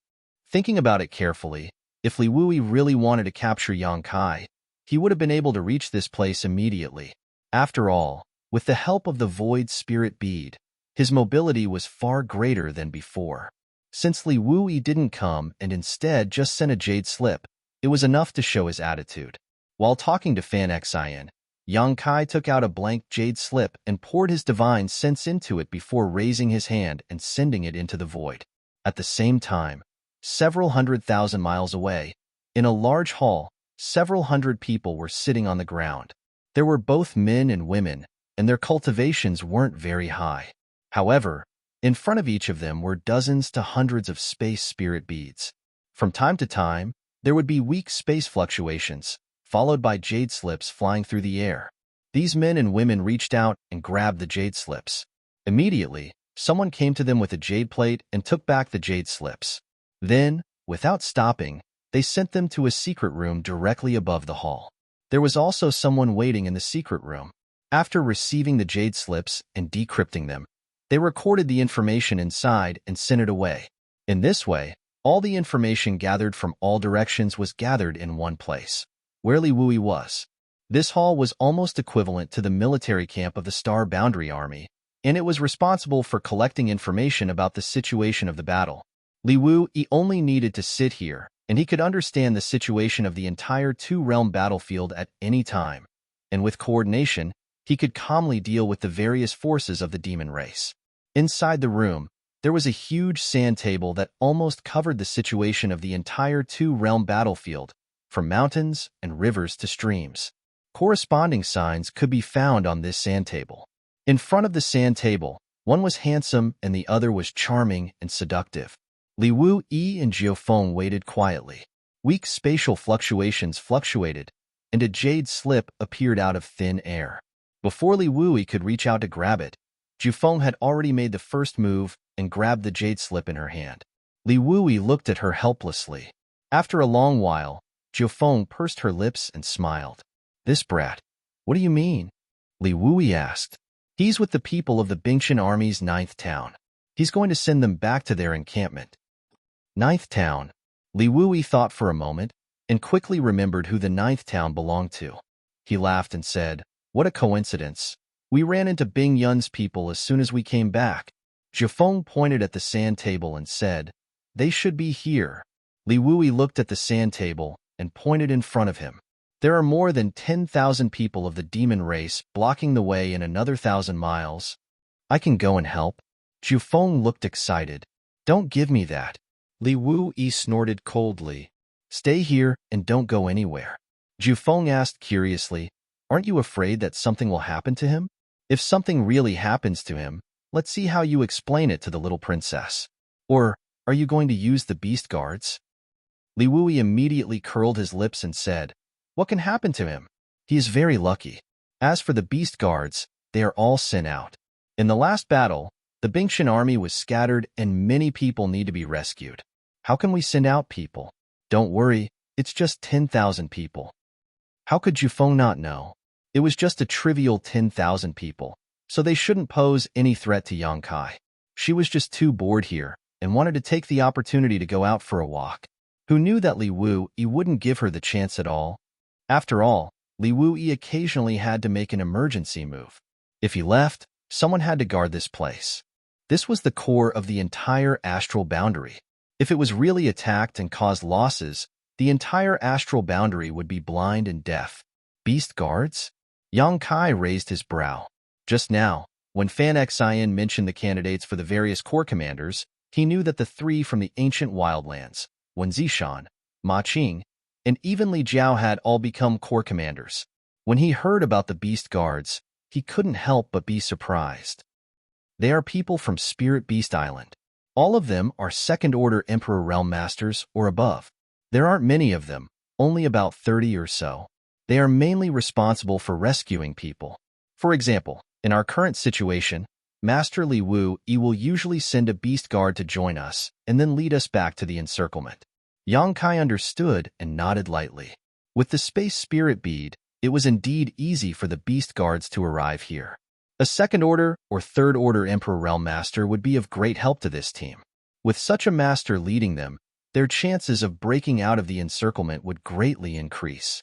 Thinking about it carefully, if Li Wuyi really wanted to capture Yang Kai, he would have been able to reach this place immediately. After all, with the help of the Void Spirit Bead, his mobility was far greater than before. Since Li Wuyi didn't come and instead just sent a jade slip, it was enough to show his attitude. While talking to Fan Xian, Yang Kai took out a blank jade slip and poured his divine sense into it before raising his hand and sending it into the void. At the same time, several 100,000 miles away, in a large hall, several hundred people were sitting on the ground. There were both men and women, and their cultivations weren't very high. However, in front of each of them were dozens to hundreds of space spirit beads. From time to time, there would be weak space fluctuations, followed by jade slips flying through the air. These men and women reached out and grabbed the jade slips. Immediately, someone came to them with a jade plate and took back the jade slips. Then, without stopping, they sent them to a secret room directly above the hall. There was also someone waiting in the secret room. After receiving the jade slips and decrypting them, they recorded the information inside and sent it away. In this way, all the information gathered from all directions was gathered in one place, where Li Wuyi was. This hall was almost equivalent to the military camp of the Star Boundary Army, and it was responsible for collecting information about the situation of the battle. Li Wuyi only needed to sit here, and he could understand the situation of the entire two-realm battlefield at any time, and with coordination, he could calmly deal with the various forces of the demon race. Inside the room, there was a huge sand table that almost covered the situation of the entire two-realm battlefield, from mountains and rivers to streams. Corresponding signs could be found on this sand table. In front of the sand table, one was handsome and the other was charming and seductive. Li Wuyi and Jiufeng waited quietly. Weak spatial fluctuations fluctuated, and a jade slip appeared out of thin air. Before Li Wuyi could reach out to grab it, Jiufeng had already made the first move and grabbed the jade slip in her hand. Li Wuyi looked at her helplessly. After a long while, Jiufeng pursed her lips and smiled. "This brat, what do you mean?" Li Wuyi asked. "He's with the people of the Bingtian Army's 9th town. He's going to send them back to their encampment." 9th town. Li Wuyi thought for a moment and quickly remembered who the 9th town belonged to. He laughed and said, "What a coincidence. We ran into Bing Yun's people as soon as we came back. Jifeng pointed at the sand table and said, "They should be here." Li Wui looked at the sand table and pointed in front of him. "There are more than 10,000 people of the demon race blocking the way in another 1,000 miles. I can go and help." Jifeng looked excited. "Don't give me that." Li Wui snorted coldly. "Stay here and don't go anywhere." Jifeng asked curiously, "Aren't you afraid that something will happen to him? If something really happens to him, let's see how you explain it to the little princess. Or are you going to use the beast guards?" Li Wui immediately curled his lips and said, "What can happen to him? He is very lucky. As for the beast guards, they are all sent out. In the last battle, the Bingshan army was scattered and many people need to be rescued. How can we send out people? Don't worry, it's just 10,000 people." How could Jifeng not know? It was just a trivial 10,000 people, so they shouldn't pose any threat to Yang Kai. She was just too bored here and wanted to take the opportunity to go out for a walk. Who knew that Li Wui wouldn't give her the chance at all? After all, Li Wui occasionally had to make an emergency move. If he left, someone had to guard this place. This was the core of the entire astral boundary. If it was really attacked and caused losses, the entire astral boundary would be blind and deaf. Beast guards? Yang Kai raised his brow. Just now, when Fan Xian mentioned the candidates for the various corps commanders, he knew that the three from the ancient wildlands, Wen Zishan, Ma Qing, and even Li Jiao had all become corps commanders. When he heard about the beast guards, he couldn't help but be surprised. They are people from Spirit Beast Island. All of them are second-order Emperor Realm Masters or above. There aren't many of them, only about 30 or so. They are mainly responsible for rescuing people. For example, in our current situation, Master Li Wui will usually send a beast guard to join us and then lead us back to the encirclement. Yang Kai understood and nodded lightly. With the space spirit bead, it was indeed easy for the beast guards to arrive here. A second-order or third-order Emperor Realm Master would be of great help to this team. With such a master leading them, their chances of breaking out of the encirclement would greatly increase.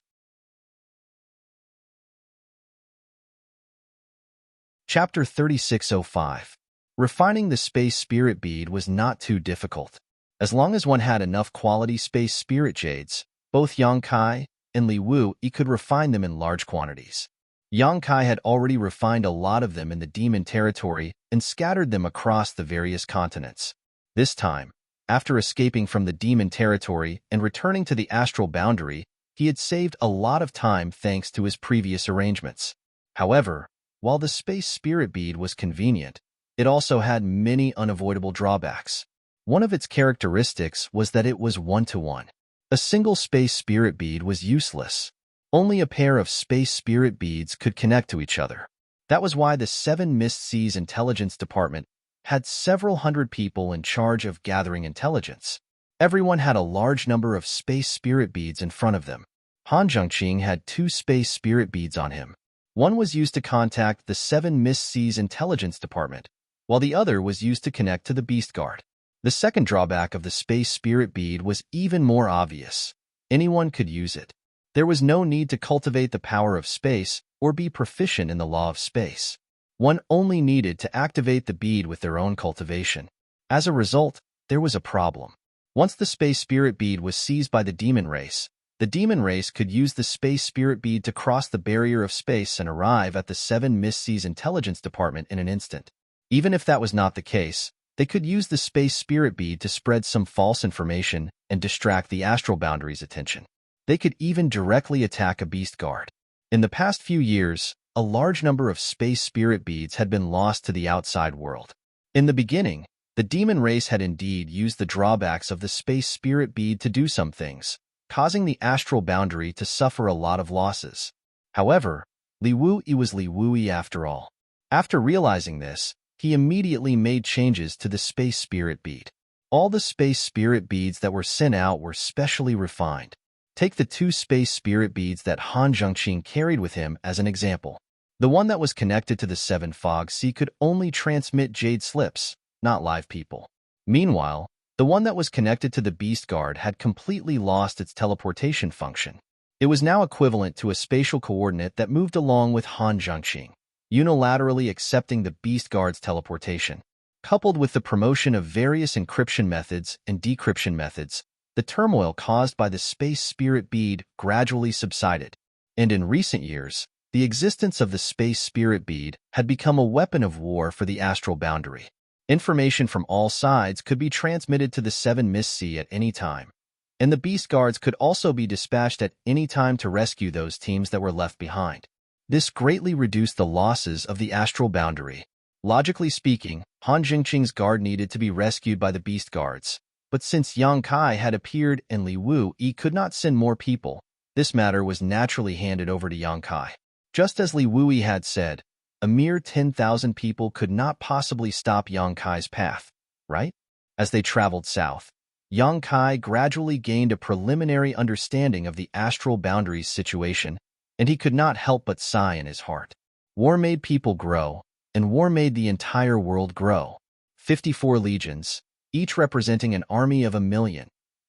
Chapter 3605. Refining the space spirit bead was not too difficult. As long as one had enough quality space spirit jades, both Yang Kai and Li Wui could refine them in large quantities. Yang Kai had already refined a lot of them in the demon territory and scattered them across the various continents. This time, after escaping from the demon territory and returning to the astral boundary, he had saved a lot of time thanks to his previous arrangements. However, while the space spirit bead was convenient, it also had many unavoidable drawbacks. One of its characteristics was that it was one-to-one. A single space spirit bead was useless. Only a pair of space spirit beads could connect to each other. That was why the 7 Mist Seas Intelligence Department had several hundred people in charge of gathering intelligence. Everyone had a large number of space spirit beads in front of them. Han Zhongqing had 2 space spirit beads on him. One was used to contact the 7 Mist Seas Intelligence Department, while the other was used to connect to the Beast Guard. The second drawback of the space spirit bead was even more obvious. Anyone could use it. There was no need to cultivate the power of space or be proficient in the law of space. One only needed to activate the bead with their own cultivation. As a result, there was a problem. Once the space spirit bead was seized by the demon race could use the space spirit bead to cross the barrier of space and arrive at the 7 Mist Seas Intelligence Department in an instant. Even if that was not the case, they could use the space spirit bead to spread some false information and distract the astral boundary's attention. They could even directly attack a beast guard. In the past few years, a large number of space spirit beads had been lost to the outside world. In the beginning, the demon race had indeed used the drawbacks of the space spirit bead to do some things, causing the astral boundary to suffer a lot of losses. However, Li Wui was Li Wui after all. After realizing this, he immediately made changes to the space spirit bead. All the space spirit beads that were sent out were specially refined. Take the 2 space spirit beads that Han Zhongqing carried with him as an example. The one that was connected to the 7 Fog Sea could only transmit jade slips, not live people. Meanwhile, the one that was connected to the Beast Guard had completely lost its teleportation function. It was now equivalent to a spatial coordinate that moved along with Han Zhongqing. unilaterally accepting the Beast Guard's teleportation. Coupled with the promotion of various encryption methods and decryption methods, the turmoil caused by the Space Spirit Bead gradually subsided, and in recent years, the existence of the Space Spirit Bead had become a weapon of war for the astral boundary. Information from all sides could be transmitted to the Seven Misty at any time, and the Beast Guards could also be dispatched at any time to rescue those teams that were left behind. This greatly reduced the losses of the astral boundary. Logically speaking, Han Jingqing's guard needed to be rescued by the Beast Guards, but since Yang Kai had appeared and Li Wu-Yi could not send more people, this matter was naturally handed over to Yang Kai. Just as Li Wu-Yi had said, a mere 10,000 people could not possibly stop Yang Kai's path, right? As they traveled south, Yang Kai gradually gained a preliminary understanding of the astral boundaries situation, and he could not help but sigh in his heart. War made people grow, and war made the entire world grow. 54 legions, each representing an army of 1,000,000,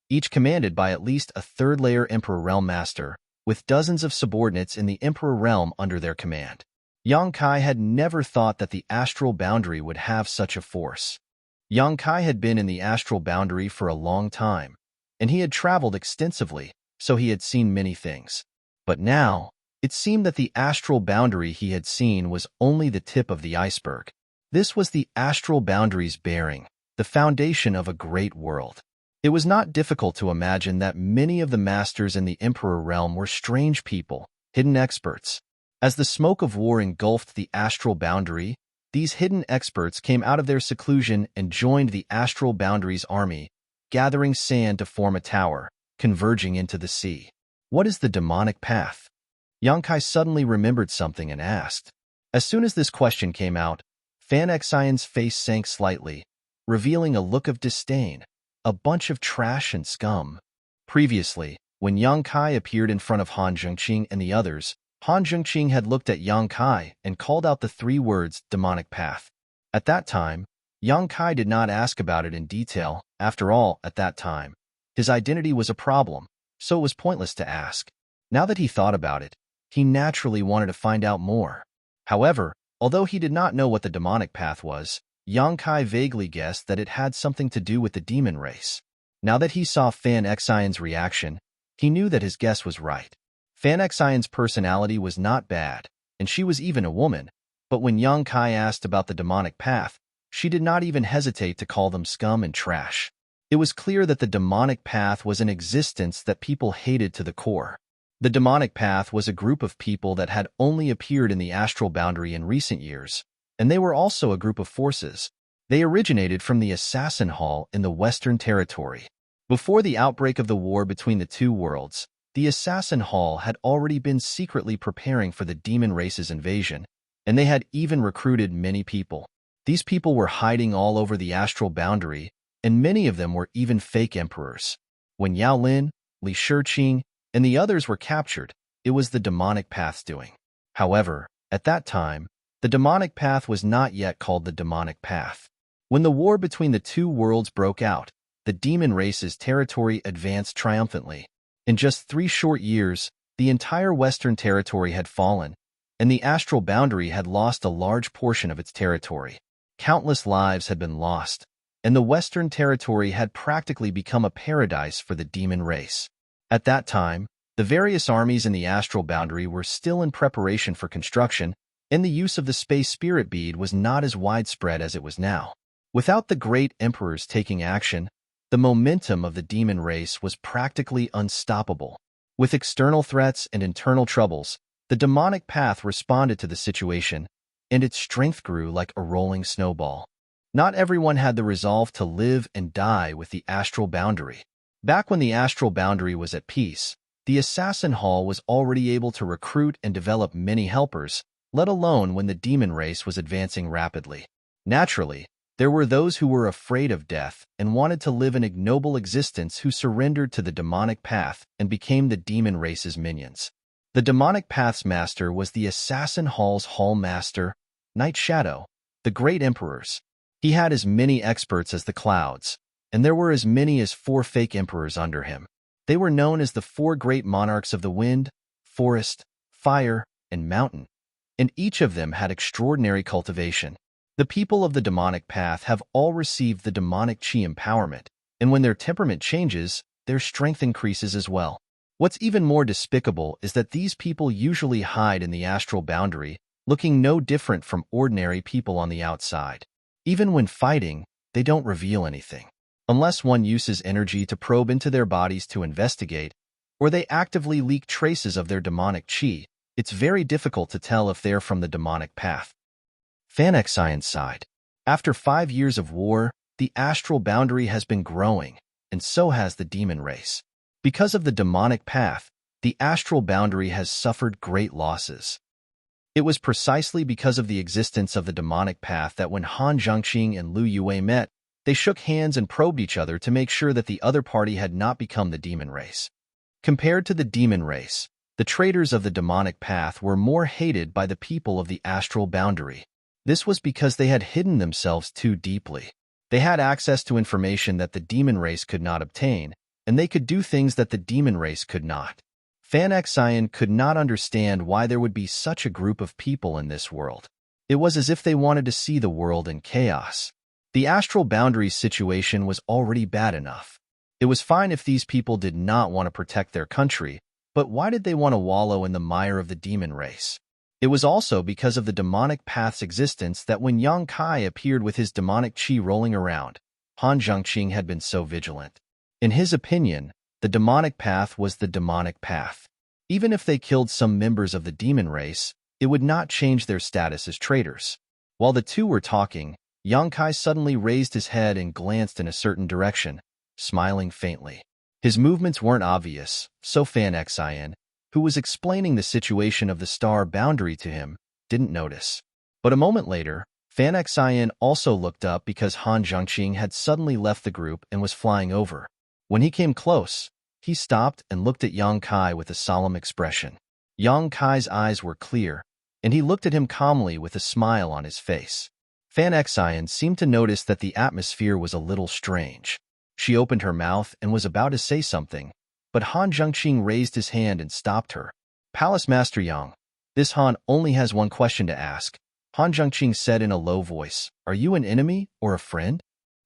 each commanded by at least a third-layer Emperor Realm Master, with dozens of subordinates in the Emperor Realm under their command. Yang Kai had never thought that the astral boundary would have such a force. Yang Kai had been in the astral boundary for a long time, and he had traveled extensively, so he had seen many things. But now, it seemed that the astral boundary he had seen was only the tip of the iceberg. This was the astral boundary's bearing, the foundation of a great world. It was not difficult to imagine that many of the masters in the Emperor Realm were strange people, hidden experts. As the smoke of war engulfed the astral boundary, these hidden experts came out of their seclusion and joined the astral boundary's army, gathering sand to form a tower, converging into the sea. What is the demonic path? Yang Kai suddenly remembered something and asked. As soon as this question came out, Fan Xian's face sank slightly, revealing a look of disdain, a bunch of trash and scum. Previously, when Yang Kai appeared in front of Han Jingqing and the others, Han Jingqing had looked at Yang Kai and called out the 3 words, demonic path. At that time, Yang Kai did not ask about it in detail. After all, at that time, his identity was a problem, so it was pointless to ask. Now that he thought about it, he naturally wanted to find out more. However, although he did not know what the demonic path was, Yang Kai vaguely guessed that it had something to do with the demon race. Now that he saw Fan Xian's reaction, he knew that his guess was right. Fan Xian's personality was not bad, and she was even a woman, but when Yang Kai asked about the demonic path, she did not even hesitate to call them scum and trash. It was clear that the demonic path was an existence that people hated to the core. The demonic path was a group of people that had only appeared in the astral boundary in recent years, and they were also a group of forces. They originated from the Assassin Hall in the Western Territory. Before the outbreak of the war between the two worlds, the Assassin Hall had already been secretly preparing for the demon race's invasion, and they had even recruited many people. These people were hiding all over the astral boundary, and many of them were even fake emperors. When Yao Lin, Li Shiqing, and the others were captured, it was the demonic path's doing. However, at that time, the demonic path was not yet called the demonic path. When the war between the two worlds broke out, the demon race's territory advanced triumphantly. In just 3 short years, the entire Western Territory had fallen, and the astral boundary had lost a large portion of its territory. Countless lives had been lost, and the Western Territory had practically become a paradise for the demon race. At that time, the various armies in the astral boundary were still in preparation for construction, and the use of the Space Spirit Bead was not as widespread as it was now. Without the great emperors taking action, the momentum of the demon race was practically unstoppable. With external threats and internal troubles, the demonic path responded to the situation, and its strength grew like a rolling snowball. Not everyone had the resolve to live and die with the astral boundary. Back when the astral boundary was at peace, the Assassin Hall was already able to recruit and develop many helpers, let alone when the demon race was advancing rapidly. Naturally, there were those who were afraid of death and wanted to live an ignoble existence who surrendered to the demonic path and became the demon race's minions. The demonic path's master was the Assassin Hall's Hall Master, Night Shadow, the great emperors. He had as many experts as the clouds, and there were as many as 4 fake emperors under him. They were known as the 4 great monarchs of the wind, forest, fire, and mountain. and each of them had extraordinary cultivation. The people of the demonic path have all received the demonic chi empowerment, and when their temperament changes, their strength increases as well. What's even more despicable is that these people usually hide in the astral boundary, looking no different from ordinary people on the outside. Even when fighting, they don't reveal anything. Unless one uses energy to probe into their bodies to investigate, or they actively leak traces of their demonic chi, it's very difficult to tell if they're from the demonic path. Phanexian's side. After 5 years of war, the astral boundary has been growing, and so has the demon race. Because of the demonic path, the astral boundary has suffered great losses. It was precisely because of the existence of the demonic path that when Han Zhengqing and Lu Yue met, they shook hands and probed each other to make sure that the other party had not become the demon race. Compared to the demon race, the traitors of the demonic path were more hated by the people of the astral boundary. This was because they had hidden themselves too deeply. They had access to information that the demon race could not obtain, and they could do things that the demon race could not. Phanexian could not understand why there would be such a group of people in this world. It was as if they wanted to see the world in chaos. The astral boundaries situation was already bad enough. It was fine if these people did not want to protect their country, but why did they want to wallow in the mire of the demon race? It was also because of the demonic path's existence that when Yang Kai appeared with his demonic chi rolling around, Han Zhengqing had been so vigilant. In his opinion, the demonic path was the demonic path. Even if they killed some members of the demon race, it would not change their status as traitors. While the two were talking, Yang Kai suddenly raised his head and glanced in a certain direction, smiling faintly. His movements weren't obvious, so Phanexian, who was explaining the situation of the star boundary to him, didn't notice. But a moment later, Phanexian also looked up because Han Zhengqing had suddenly left the group and was flying over. When he came close, he stopped and looked at Yang Kai with a solemn expression. Yang Kai's eyes were clear, and he looked at him calmly with a smile on his face. Phanexian seemed to notice that the atmosphere was a little strange. She opened her mouth and was about to say something, but Han Zhengqing raised his hand and stopped her. Palace Master Yang, this Han only has one question to ask. Han Zhengqing said in a low voice, "Are you an enemy or a friend?"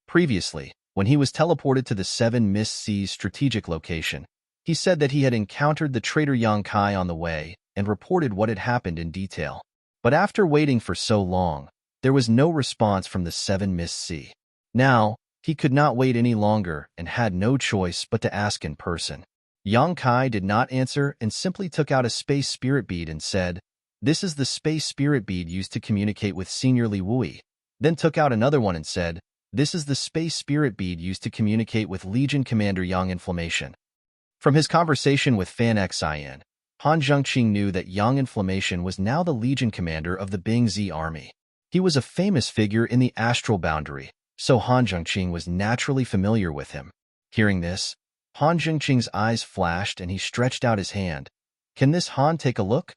Previously, when he was teleported to the 7 Mist Seas strategic location, he said that he had encountered the traitor Yang Kai on the way and reported what had happened in detail. But after waiting for so long, there was no response from the 7 Mist Sea. Now, he could not wait any longer and had no choice but to ask in person. Yang Kai did not answer and simply took out a space spirit bead and said, "This is the space spirit bead used to communicate with Senior Li Wui," then took out another one and said, "This is the space spirit bead used to communicate with Legion Commander Yang Inflammation." From his conversation with Phanexian, Han Zhengqing knew that Yang Inflammation was now the Legion Commander of the Bingzi army. He was a famous figure in the astral boundary, so Han Zhengqing was naturally familiar with him. Hearing this, Han Zhengqing's eyes flashed and he stretched out his hand. "Can this Han take a look?"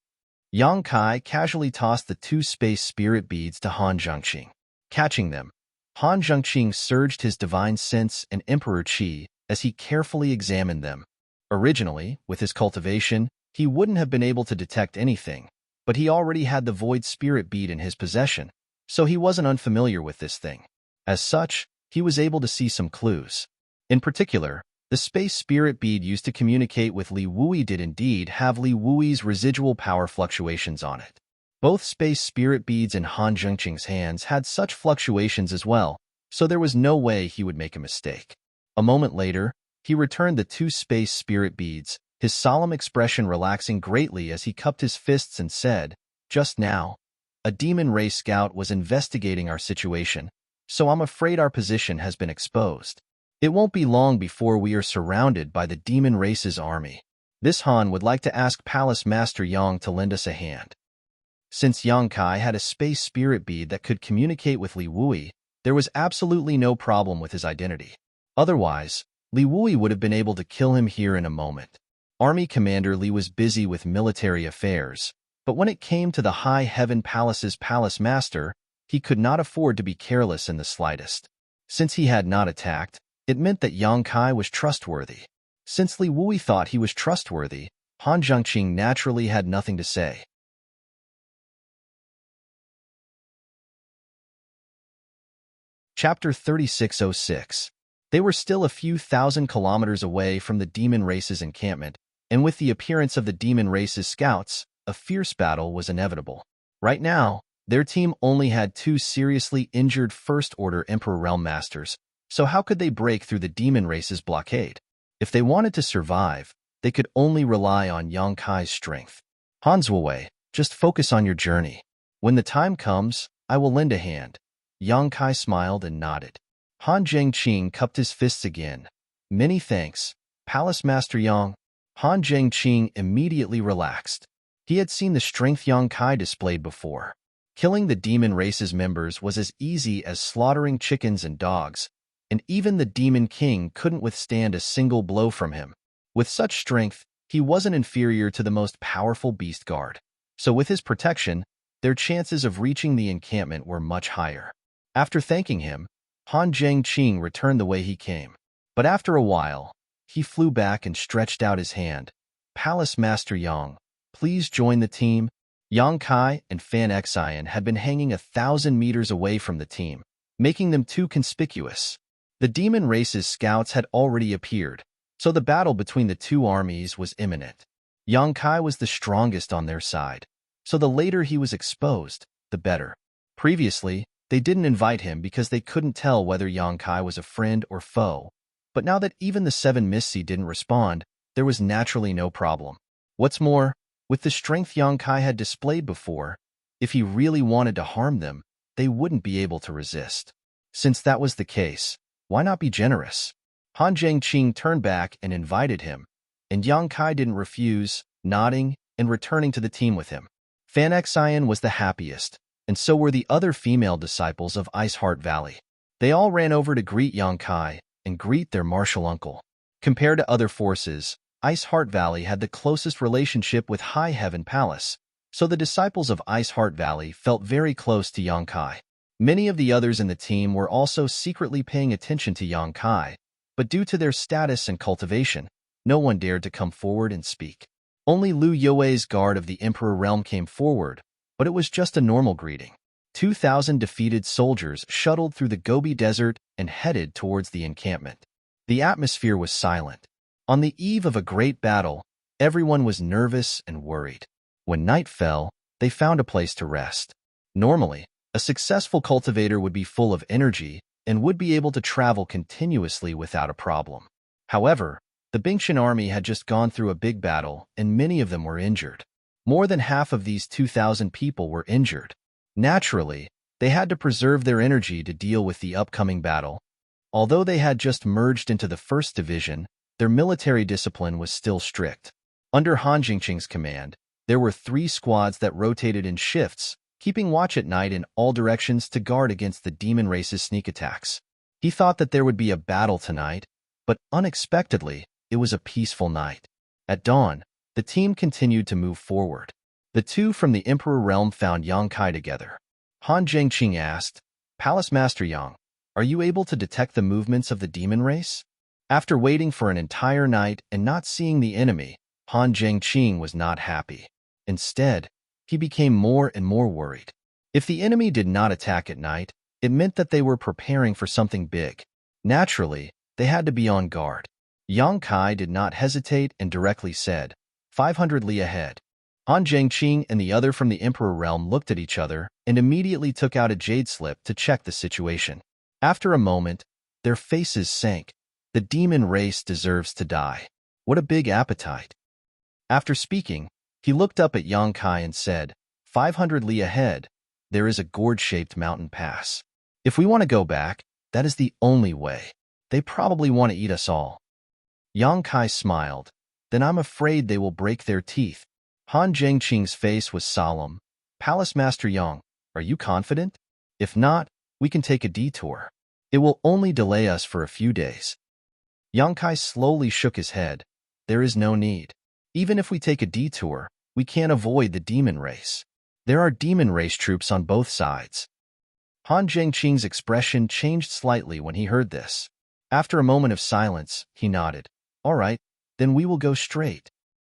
Yang Kai casually tossed the 2 space spirit beads to Han Zhengqing. Catching them, Han Zhengqing surged his divine sense and emperor chi as he carefully examined them. Originally, with his cultivation, he wouldn't have been able to detect anything, but he already had the void spirit bead in his possession, so he wasn't unfamiliar with this thing. As such, he was able to see some clues. In particular, the space spirit bead used to communicate with Li Wui did indeed have Li Wui's residual power fluctuations on it. Both space spirit beads in Han Zhengqing's hands had such fluctuations as well, so there was no way he would make a mistake. A moment later, he returned the 2 space spirit beads, his solemn expression relaxing greatly as he cupped his fists and said, "Just now, a demon race scout was investigating our situation, so I'm afraid our position has been exposed. It won't be long before we are surrounded by the demon race's army. This Han would like to ask Palace Master Yang to lend us a hand." Since Yang Kai had a space spirit bead that could communicate with Li Wui, there was absolutely no problem with his identity. Otherwise, Li Wui would have been able to kill him here in a moment. Army Commander Li was busy with military affairs, but when it came to the High Heaven Palace's Palace Master, he could not afford to be careless in the slightest. Since he had not attacked, it meant that Yang Kai was trustworthy. Since Li Wui thought he was trustworthy, Han Zhengqing naturally had nothing to say. Chapter 3606. They were still a few thousand kilometers away from the demon race's encampment, and with the appearance of the demon race's scouts, a fierce battle was inevitable. Right now, their team only had two seriously injured First-Order Emperor Realm Masters, so how could they break through the demon race's blockade? If they wanted to survive, they could only rely on Yang Kai's strength. Hanzhuwei, just focus on your journey. When the time comes, I will lend a hand. Yang Kai smiled and nodded. Han Zhengqing cupped his fists again. Many thanks, Palace Master Yang. Han Zhengqing immediately relaxed. He had seen the strength Yang Kai displayed before. Killing the demon race's members was as easy as slaughtering chickens and dogs, and even the Demon King couldn't withstand a single blow from him. With such strength, he wasn't inferior to the most powerful beast guard. So with his protection, their chances of reaching the encampment were much higher. After thanking him, Han Zhengqing returned the way he came. But after a while, he flew back and stretched out his hand. Palace Master Yang, please join the team. Yang Kai and Fan Xian had been hanging 1,000 meters away from the team, making them too conspicuous. The demon race's scouts had already appeared, so the battle between the two armies was imminent. Yang Kai was the strongest on their side, so the later he was exposed, the better. Previously, they didn't invite him because they couldn't tell whether Yang Kai was a friend or foe, but now that even the 7 Misty didn't respond, there was naturally no problem. What's more, with the strength Yang Kai had displayed before, if he really wanted to harm them, they wouldn't be able to resist. Since that was the case, why not be generous? Han Zhengqing turned back and invited him, and Yang Kai didn't refuse, nodding and returning to the team with him. Fan Xian was the happiest, and so were the other female disciples of Ice Heart Valley. They all ran over to greet Yang Kai and greet their martial uncle. Compared to other forces, Ice Heart Valley had the closest relationship with High Heaven Palace, so the disciples of Ice Heart Valley felt very close to Yang Kai. Many of the others in the team were also secretly paying attention to Yang Kai, but due to their status and cultivation, no one dared to come forward and speak. Only Lu You's guard of the Emperor Realm came forward, but it was just a normal greeting. 2,000 defeated soldiers shuttled through the Gobi Desert and headed towards the encampment. The atmosphere was silent. On the eve of a great battle, everyone was nervous and worried. When night fell, they found a place to rest. Normally, a successful cultivator would be full of energy and would be able to travel continuously without a problem. However, the Bingtian army had just gone through a big battle, and many of them were injured. More than half of these 2,000 people were injured. Naturally, they had to preserve their energy to deal with the upcoming battle. Although they had just merged into the 1st Division, their military discipline was still strict. Under Han Jingqing's command, there were 3 squads that rotated in shifts, keeping watch at night in all directions to guard against the demon race's sneak attacks. He thought that there would be a battle tonight, but unexpectedly, it was a peaceful night. At dawn, the team continued to move forward. The two from the Emperor Realm found Yang Kai together. Han Zhengqing asked, Palace Master Yang, are you able to detect the movements of the demon race? After waiting for an entire night and not seeing the enemy, Han Zhengqing was not happy. Instead, he became more and more worried. If the enemy did not attack at night, it meant that they were preparing for something big. Naturally, they had to be on guard. Yang Kai did not hesitate and directly said, 500 li ahead. Han Zhengqing and the other from the Emperor Realm looked at each other and immediately took out a jade slip to check the situation. After a moment, their faces sank. The demon race deserves to die. What a big appetite. After speaking, he looked up at Yang Kai and said, 500 li ahead, there is a gourd-shaped mountain pass. If we want to go back, that is the only way. They probably want to eat us all. Yang Kai smiled. Then I'm afraid they will break their teeth. Han Zhengqing's face was solemn. Palace Master Yang, are you confident? If not, we can take a detour. It will only delay us for a few days. Yang Kai slowly shook his head. There is no need. Even if we take a detour, we can't avoid the demon race. There are demon race troops on both sides. Han Zhengqing's expression changed slightly when he heard this. After a moment of silence, he nodded. All right, then we will go straight.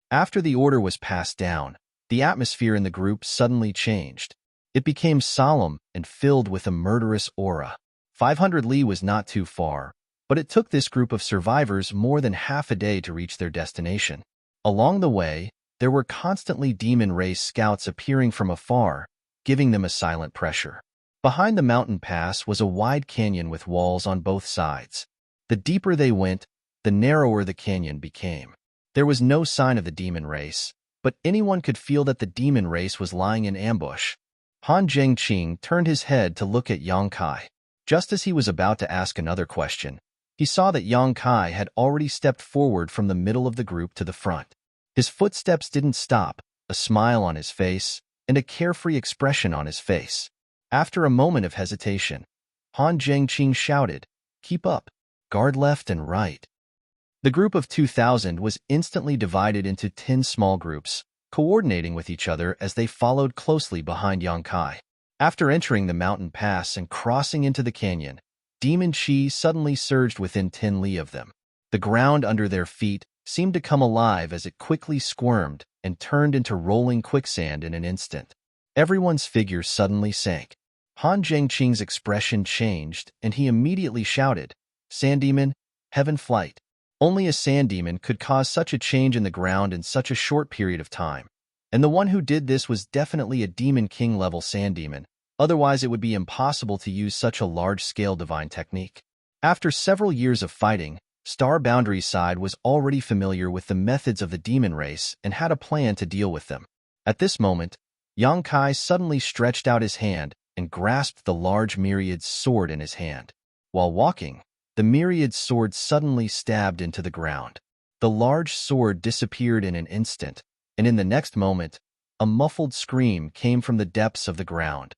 After the order was passed down, the atmosphere in the group suddenly changed. It became solemn and filled with a murderous aura. 500 li was not too far, but it took this group of survivors more than half a day to reach their destination. Along the way, there were constantly demon race scouts appearing from afar, giving them a silent pressure. Behind the mountain pass was a wide canyon with walls on both sides. The deeper they went, the narrower the canyon became. There was no sign of the demon race, but anyone could feel that the demon race was lying in ambush. Han Zhengqing turned his head to look at Yang Kai. Just as he was about to ask another question, he saw that Yang Kai had already stepped forward from the middle of the group to the front. His footsteps didn't stop, a smile on his face, and a carefree expression on his face. After a moment of hesitation, Han Zhengqing shouted, "Keep up, guard left and right." The group of 2,000 was instantly divided into 10 small groups, coordinating with each other as they followed closely behind Yang Kai. After entering the mountain pass and crossing into the canyon, demon chi suddenly surged within 10 li of them. The ground under their feet seemed to come alive as it quickly squirmed and turned into rolling quicksand in an instant. Everyone's figure suddenly sank. Han Zhengqing's expression changed, and he immediately shouted, "Sand demon, heaven flight." Only a sand demon could cause such a change in the ground in such a short period of time, and the one who did this was definitely a Demon King-level sand demon, otherwise it would be impossible to use such a large-scale divine technique. After several years of fighting, Star Boundary Side was already familiar with the methods of the demon race and had a plan to deal with them. At this moment, Yang Kai suddenly stretched out his hand and grasped the large myriad's sword in his hand. While walking, the myriad's sword suddenly stabbed into the ground. The large sword disappeared in an instant, and in the next moment, a muffled scream came from the depths of the ground.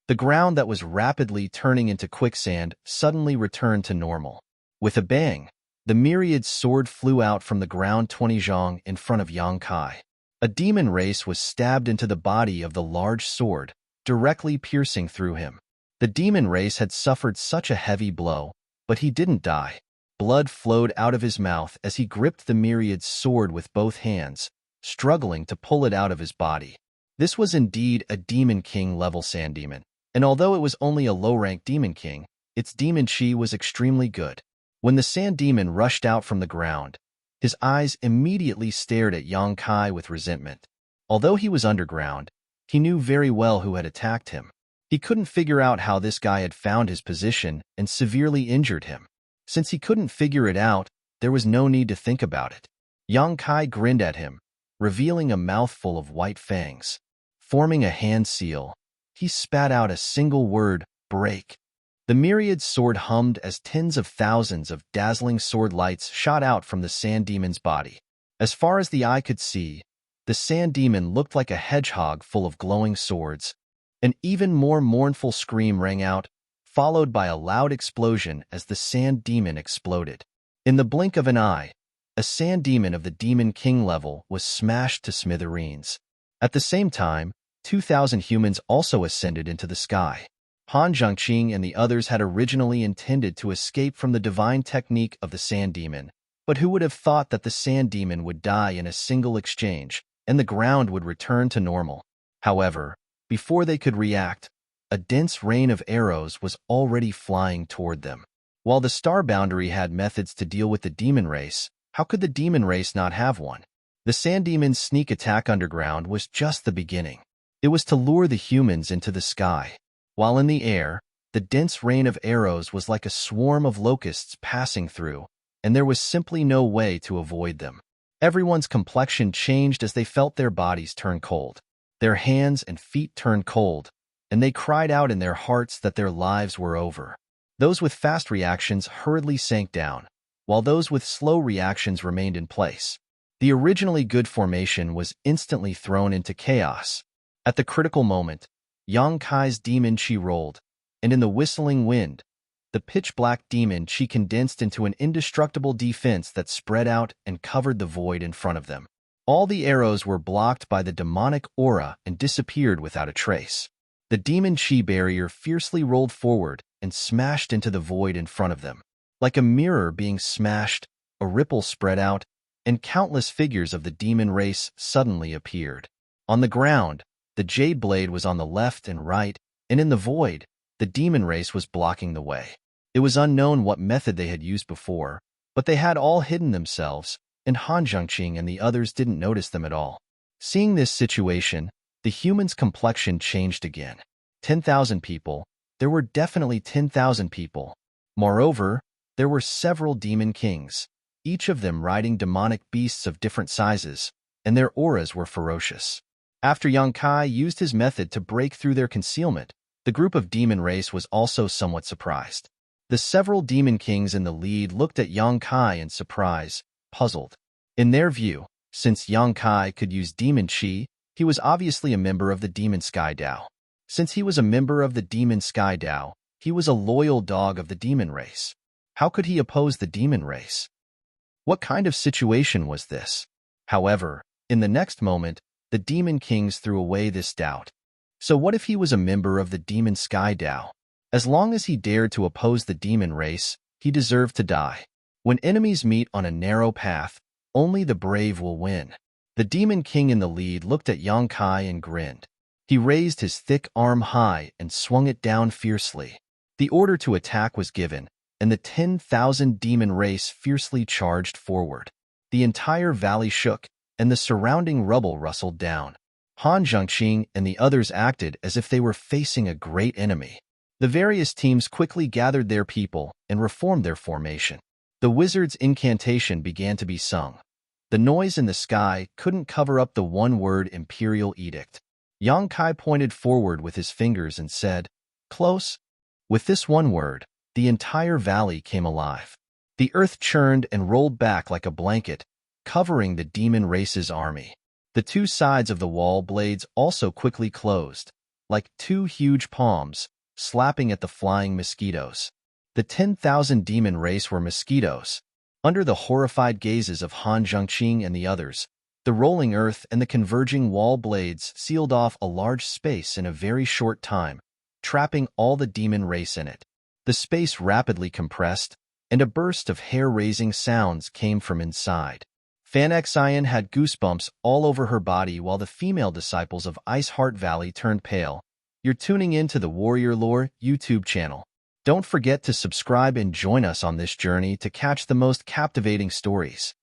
The ground that was rapidly turning into quicksand suddenly returned to normal. With a bang, the myriad's sword flew out from the ground 20 zhang in front of Yang Kai. A demon race was stabbed into the body of the large sword, directly piercing through him. The demon race had suffered such a heavy blow, but he didn't die. Blood flowed out of his mouth as he gripped the myriad's sword with both hands, struggling to pull it out of his body. This was indeed a Demon King-level sand demon, and although it was only a low-rank Demon King, its demon chi was extremely good. When the sand demon rushed out from the ground, his eyes immediately stared at Yang Kai with resentment. Although he was underground, he knew very well who had attacked him. He couldn't figure out how this guy had found his position and severely injured him. Since he couldn't figure it out, there was no need to think about it. Yang Kai grinned at him, revealing a mouthful of white fangs. Forming a hand seal, he spat out a single word, "break." The myriad sword hummed as tens of thousands of dazzling sword lights shot out from the sand demon's body. As far as the eye could see, the sand demon looked like a hedgehog full of glowing swords. An even more mournful scream rang out, followed by a loud explosion as the sand demon exploded. In the blink of an eye, a sand demon of the Demon King level was smashed to smithereens. At the same time, 2,000 humans also ascended into the sky. Han Zhengqing and the others had originally intended to escape from the divine technique of the sand demon, but who would have thought that the sand demon would die in a single exchange, and the ground would return to normal. However, before they could react, a dense rain of arrows was already flying toward them. While the Star Boundary had methods to deal with the demon race, how could the demon race not have one? The sand demon's sneak attack underground was just the beginning. It was to lure the humans into the sky. While in the air, the dense rain of arrows was like a swarm of locusts passing through, and there was simply no way to avoid them. Everyone's complexion changed as they felt their bodies turn cold. Their hands and feet turned cold, and they cried out in their hearts that their lives were over. Those with fast reactions hurriedly sank down, while those with slow reactions remained in place. The originally good formation was instantly thrown into chaos. At the critical moment, Yang Kai's demon chi rolled, and in the whistling wind, the pitch-black demon chi condensed into an indestructible defense that spread out and covered the void in front of them. All the arrows were blocked by the demonic aura and disappeared without a trace. The demon chi barrier fiercely rolled forward and smashed into the void in front of them. Like a mirror being smashed, a ripple spread out, and countless figures of the demon race suddenly appeared. On the ground, the Jade Blade was on the left and right, and in the void, the demon race was blocking the way. It was unknown what method they had used before, but they had all hidden themselves, and Han Zhengqing and the others didn't notice them at all. Seeing this situation, the human's complexion changed again. 10,000 people. There were definitely 10,000 people. Moreover, there were several demon kings, each of them riding demonic beasts of different sizes, and their auras were ferocious. After Yang Kai used his method to break through their concealment, the group of demon race was also somewhat surprised. The several demon kings in the lead looked at Yang Kai in surprise, puzzled. In their view, since Yang Kai could use demon chi, he was obviously a member of the demon sky Dao. Since he was a member of the demon sky Dao, he was a loyal dog of the demon race. How could he oppose the demon race? What kind of situation was this? However, in the next moment, the demon kings threw away this doubt. So what if he was a member of the demon sky Dao? As long as he dared to oppose the demon race, he deserved to die. When enemies meet on a narrow path, only the brave will win. The demon king in the lead looked at Yang Kai and grinned. He raised his thick arm high and swung it down fiercely. The order to attack was given, and the 10,000 demon race fiercely charged forward. The entire valley shook, and the surrounding rubble rustled down. Han Zhengqing and the others acted as if they were facing a great enemy. The various teams quickly gathered their people and reformed their formation. The wizard's incantation began to be sung. The noise in the sky couldn't cover up the one-word imperial edict. Yang Kai pointed forward with his fingers and said, "Close." With this one word, the entire valley came alive. The earth churned and rolled back like a blanket, covering the demon race's army. The two sides of the wall blades also quickly closed, like two huge palms, slapping at the flying mosquitoes. The 10,000 demon race were mosquitoes. Under the horrified gazes of Han Zhengqing and the others, the rolling earth and the converging wall blades sealed off a large space in a very short time, trapping all the demon race in it. The space rapidly compressed, and a burst of hair-raising sounds came from inside. Fan Xian had goosebumps all over her body while the female disciples of Ice Heart Valley turned pale. You're tuning in to the Warrior Lore YouTube channel. Don't forget to subscribe and join us on this journey to catch the most captivating stories.